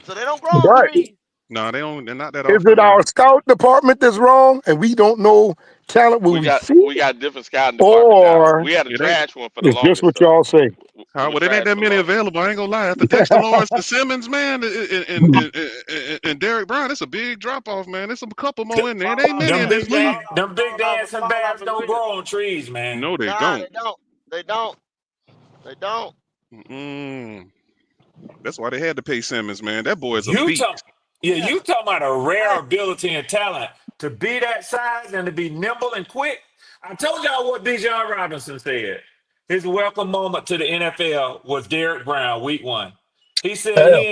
So they don't grow on Right. trees. No, they're not that Is often, it our man. scout department that's wrong and we don't know talent when We we got see we it? got a different scouting department now. Or We had a It ain't trash one for the is just longest, what so y'all say? it how was well it ain't trash that for the many longest. available. I ain't gonna lie. After Dexter Lawrence and Simmons, man, and Derek Brown, it's a big drop off, man. There's a couple more in there. It ain't many in this league. Them big dancing Fall off bears a don't bit. grow on trees, man. No, they Nah, don't. they don't. They don't. They don't. Mm. That's why they had to pay Simmons, man. That boy is a You beast. talk, yeah, Yeah. you talking about a rare Hey, ability and talent to be that size and to be nimble and quick. I told y'all what Bijan Robinson said. His welcome moment to the NFL was Derek Brown, week one. He said Hell,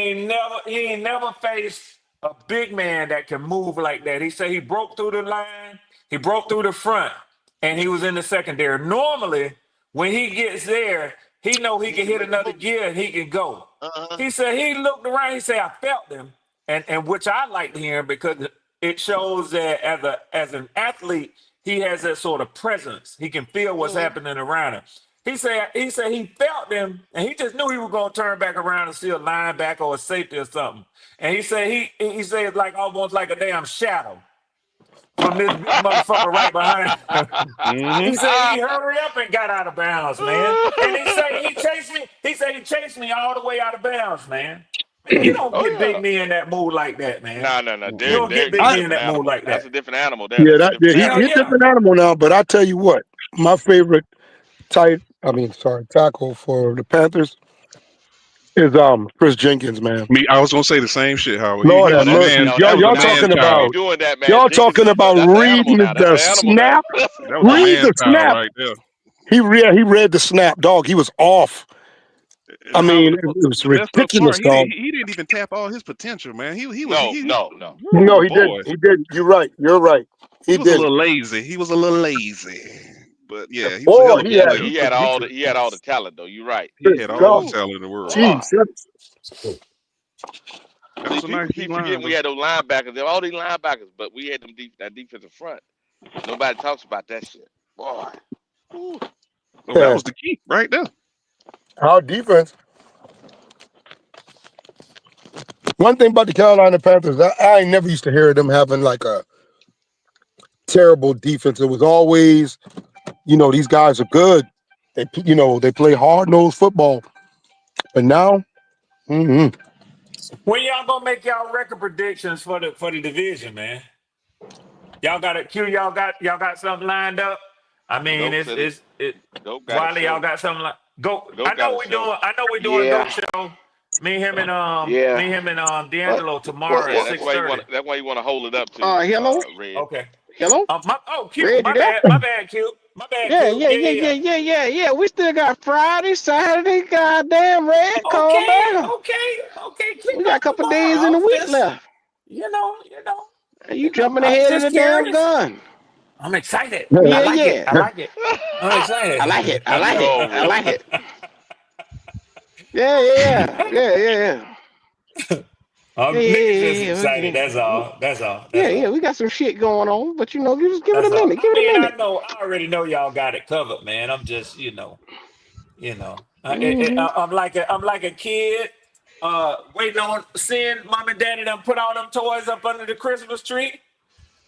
he ain't never faced a big man that can move like that. He said he broke through the line, he broke through the front, and he was in the secondary. Normally, when he gets there, he know he he can can hit make a another move. gear and he can go. Uh-huh. He said he looked around. He said I felt him, and which I like to hear because it shows that as an athlete he has that sort of presence. He can feel what's Mhm. happening around him. He said he felt them, and he just knew he was gonna turn back around and see a linebacker or a safety or something. And he said it's like almost like a damn shadow from this big motherfucker right behind him. Mm-hmm. He said he hurried up and got out of bounds, man. And he said he chased me. He said he chased me all the way out of bounds, man. Man, you don't get Oh Big Me in that mood like that, man. no. You Derek, don't get Derek Big is a I, Me in different that mood animal. like That's that. a different animal. There, yeah, that's a that different Hell he a animal. yeah. different animal now. But I tell you what, my favorite tackle for the Panthers is Chris Jenkins, man. Me, I was gonna say the same shit, Howard. He Lord he Oh, have was a that's mercy. man. no. That Y'all That was a y'all man now. talking If child. about you doing that, man, y'all Jenkins talking is about that's an animal reading now. That's the an animal now. snap. That was a Read man the child snap. right there. He read the snap, dog. He was off. And I Howard, mean, it was the messed up ridiculous, part, dog. he didn't even tap all his potential, man. No. No, Woo, he didn't. boy. He didn't. You're right. You're right. He He was a didn't. little lazy. He was a little lazy. But yeah, he was a hell Boy, of But a he yeah, had player. he had all ridiculous. the talent though. You're right. He Good had all the God. Woo, talent in the world. boy. Jeez. That See, was a nice people D keep line forgetting we though. had those linebackers. There all these linebackers, but we had that defensive front. Nobody talks about that shit. Boy. Woo. Oh, that Yeah. was the key right there. Our defense. One thing about the Carolina Panthers, I never used to hear them having like a terrible defense. It was always, these guys are good. They play hard nosed football. But now, mm-mm. When y'all gonna make y'all record predictions for the division, man? Y'all got it. Q. Y'all got something lined up. I mean, Goat said it. it. Goat got a Wiley, y'all show. got something like go. Goat got a show. I know we're doing Goat Yeah, Show. yeah. What? D'Angelo What? tomorrow at Yeah, What? that's what? why you 6:30. want. That's why you want to hold it up to Hello, Red. Okay. hello. Q. Red, you there? My bad, Q. My bad, Yeah, Q. yeah, Yeah, yeah, yeah, yeah, yeah. yeah, yeah, yeah. We still got Friday, Saturday. Goddamn, Red, calm Okay, down. okay. Keep We got a up couple tomorrow. days in the week left. You jumping I was ahead of just the damn curious. gun. I'm excited. I Yeah, like it. yeah. I like it. I'm I like excited. it. I Let's like it. go, I like Red. it. Yeah, yeah, yeah, yeah, yeah. Yeah, yeah, Niggas yeah, just yeah. excited. That's all. That's all. Yeah, That's yeah. all. We got some shit going on, but you just give it a That's all. minute. I Give it a mean, minute. I already know y'all got it covered, man. I'm just, Hmm. I'm like a kid, waiting on seeing mom and daddy done put all them toys up under the Christmas tree.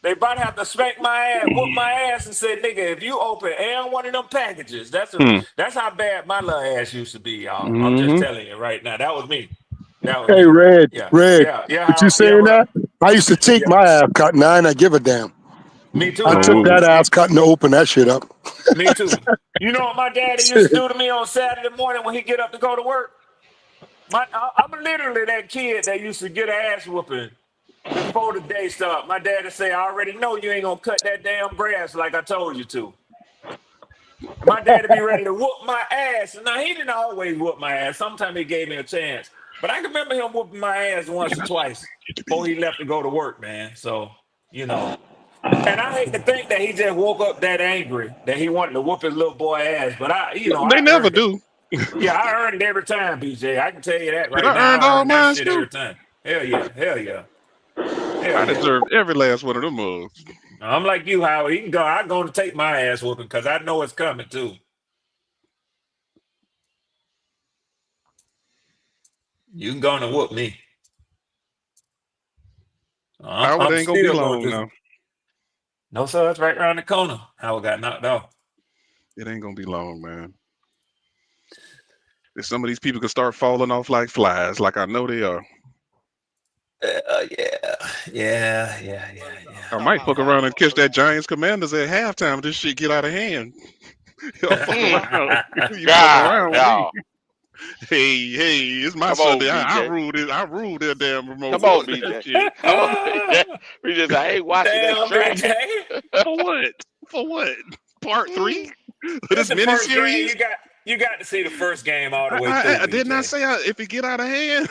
They about to have to smack my ass, whoop my ass, and say, "Nigga, if you open and one of them packages, Hmm. that's how bad my little ass used to be, y'all. I'm just Mm-hmm. telling you right now. That was me. That was Hey, me. Red, Yeah, Red, with you yeah, saying bro. that, I used to take Yeah, my ass cutting. I ain't not give a damn. me too, I took Howard. Oh, that ass cutting to open that shit up. Me too. You know what my daddy used to do to me on Saturday morning when he get up to go to work? I'm literally that kid that used to get an ass whooping before the day start. My daddy say, "I already know you ain't gonna cut that damn grass like I told you to." And my daddy be ready to whoop my ass. And now he didn't always whoop my ass. Sometimes he gave me a chance. But I can remember him whooping my ass once or twice before he left to go to work, man. So, you know. And I hate to think that he just woke up that angry that he wanted to whoop his little boy ass. But they I never earned it. do. Yeah, I earned it every time, BJ. I can tell you that Should right I now. earned I all earned that mine shit too? every time. Hell yeah. Hell yeah. Hell I yeah. deserved every last one of them mugs. I'm like you, Howard. He can go. I'm going to take my ass whooping because I know it's coming too. You can go and whoop me. Howard I'm ain't gonna be still going long to. now. No, sir. It's right around the corner. Howard got knocked off. It ain't gonna be long, man. If some of these people could start falling off like flies, like I know they are, Yeah. I Talking might about fuck fly. around and catch that Giants Commanders at halftime. This shit get out of hand. Y'all fuck Mm. around. You fuck God, around with me. no. Hey, it's my Come on, Sunday. I BJ. ruled it. I ruled that damn remote. Come on, Fuck that BJ. shit. Come on, BJ. We just I hate watching that Damn, trash. BJ. For what? For what? Part three Mm. of This this the first game. miniseries? You got to see the first game all the way through, I did not BJ. say if it get out of hand.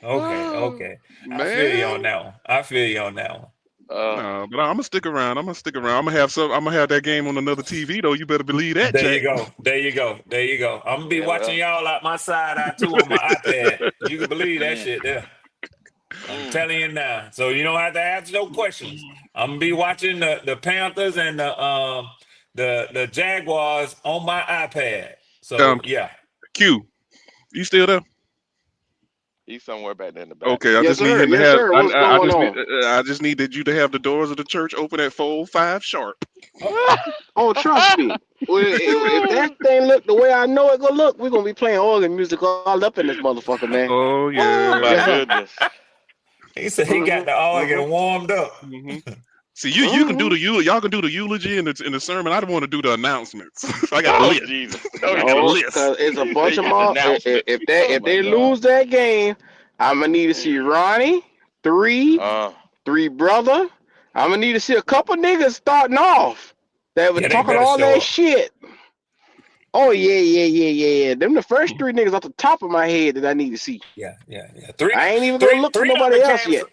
Okay. I feel you on Man. that one. I feel you on that one. Uh, No, but I'm gonna stick around. I'm gonna stick around. I'm gonna have some. I'm gonna have that game on another TV though. You better believe that, There you Jack. go. There you go. There you go. I'm gonna be yeah, watching well. y'all out my side eye too on my iPad. You can believe that Mm. shit there. I'm Mm. telling you now. So you don't have to ask no questions. I'm gonna be watching the Panthers and the Jaguars on my iPad. So Um, yeah. Q, you still there? He's somewhere back there in the back. Okay, I Yes, just need sir. him to Yes, have. sir. What's going on? I just needed you to have the doors of the church open at 4:05 sharp. Oh, trust me. If that thing look the way I know it gonna look, we're gonna be playing organ music all up in this motherfucker, man. Oh Oh yeah. my Yes, sir. goodness. He said he got the Mm-hmm. Mm-hmm. organ warmed up. Hmm. See, you can do Mm-hmm. the y'all can do the eulogy in the sermon. I don't want to do the announcements. I got a Oh list. Jesus. Oh I got a No, Jesus. list. cause it's a He said bunch he of got the more. announcements. Oh If my they God. lose that game, I'm gonna need to see Ronnie, Uh three brother. I'm gonna need to see a couple niggas starting off that was Yeah, they talking better all show that up. shit. Oh yeah. Them the first three niggas off the top of my head that I need to see. Yeah. Three, I ain't even gonna three, look for three done nobody else became yet.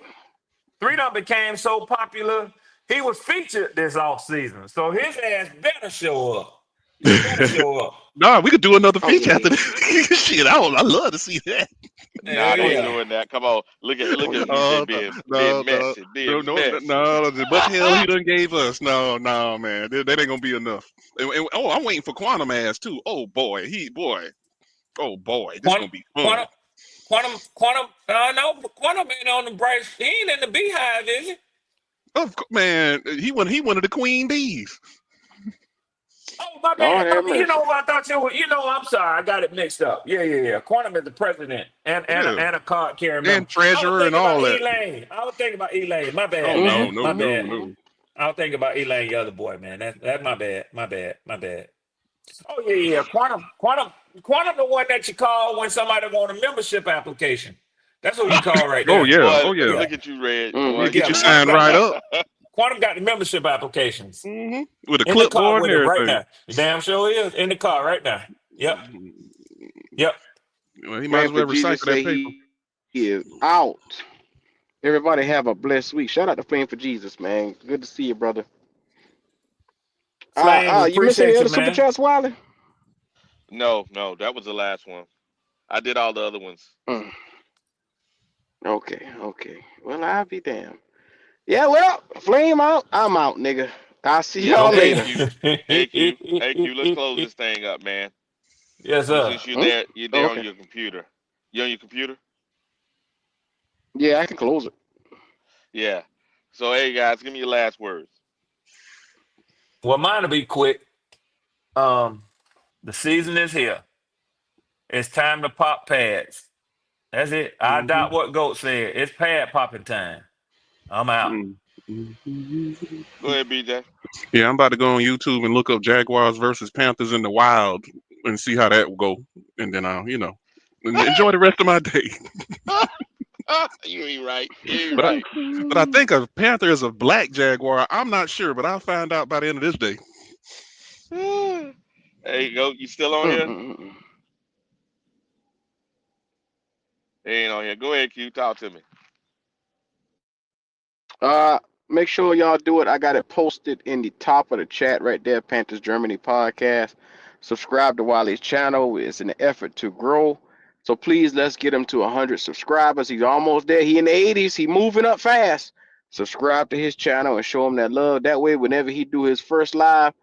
three done became so popular. He was featured this off season, so his ass better show up. He better show up. Nah, we could do another Oh feature after yeah. this. Shit, I love to see that. nah, Hell they ain't yeah. doing that. Come on. Oh Look at yeah. PJ No, being no, no, messy. no, Being no, messy. no, as much hell he done gave us. No, man, that ain't gonna be enough. Oh, I'm waiting for Quantum ass too. Oh boy, this Quantum, gonna be fun. quantum, quantum. No, quantum ain't on the bright. He ain't in the beehive, is he? Man, he one of the queen bees. Oh, my bad. Lord have You mercy. know what I thought you were. I'm sorry. I got it mixed up. Yeah. Quantum is the president Yeah, and a card carrying member. and I was treasurer and thinking about all that. Elaine. My Oh bad, no, man. no, My Mm-hmm. no, bad. Mm-hmm. no. I was thinking about Elaine, the other boy, man. That's my bad. My bad. Oh yeah. Quantum, the one that you call when somebody want a membership application. That's who you call right Oh there. yeah, Boy, oh yeah. Yeah, look at you, Red. Mm-hmm. Boy, He'll get yeah. you you Quantum signed got right up. Quantum got the membership applications With a in the car clipboard with and him right everything. now. You damn sure is in the car right now. Yep. Yep. Well, he might Praying as for well Jesus recycle that say paper. he is out. Everybody have a blessed week. Shout out to Praying for Jesus, man. Good to see you, brother. Flame, we You missing any appreciate you, other super man. chats, Wiley? No, that was the last one. I did all the other ones. Mm. Okay. Well, I'll be damned. Yeah, well, flame out. I'm out, nigga. I'll see Yep. y'all Okay. later. AQ, let's close this thing up, man. Yes, sir. Since Hmm? you're Oh, there on okay. your computer. You on your computer? Yeah, I can close it. Yeah. So hey guys, give me your last words. Well, mine will be quick. Um, the season is here. It's time to pop pads. That's it. I Hmm. doubt what Goat said. It's pad popping time. I'm out. Go ahead, BJ. Yeah, I'm about to go on YouTube and look up Jaguars versus Panthers in the wild and see how that will go, and then I'll enjoy the rest of my day. You ain't right. You ain't But I, right. but I think a Panther is a black Jaguar. I'm not sure, but I'll find out by the end of this day. There you go. You still on here? Mm-mm-mm. He ain't on here. Go ahead, Q. Talk to me. Uh, Make sure y'all do it. I got it posted in the top of the chat right there. Panthers Germany podcast. Subscribe to Wiley's channel. It's an effort to grow. So please let's get him to 100 subscribers. He's almost there. He in the 80s. He moving up fast. Subscribe to his channel and show him that love. That way, whenever he do his first live,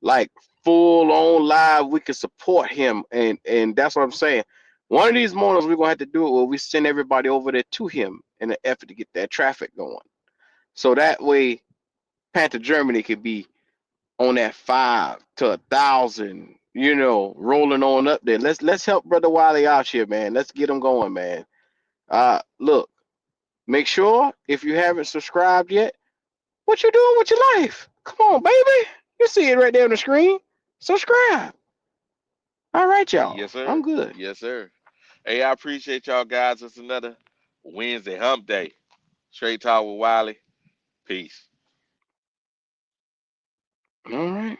like full on live, we can support him. And that's what I'm saying. One of these mornings we're gonna have to do it where we send everybody over there to him in an effort to get that traffic going. So that way, Panther Germany could be on that 5 to 1,000, rolling on up there. Let's help Brother Wiley out here, man. Let's get him going, man. Look, make sure if you haven't subscribed yet, what you doing with your life? Come on, baby. You see it right there on the screen. Subscribe. All right, y'all. Yes, I'm sir. good. Yes, sir. Hey, I appreciate y'all guys. It's another Wednesday hump day. Straight talk with Wiley. Peace. All right.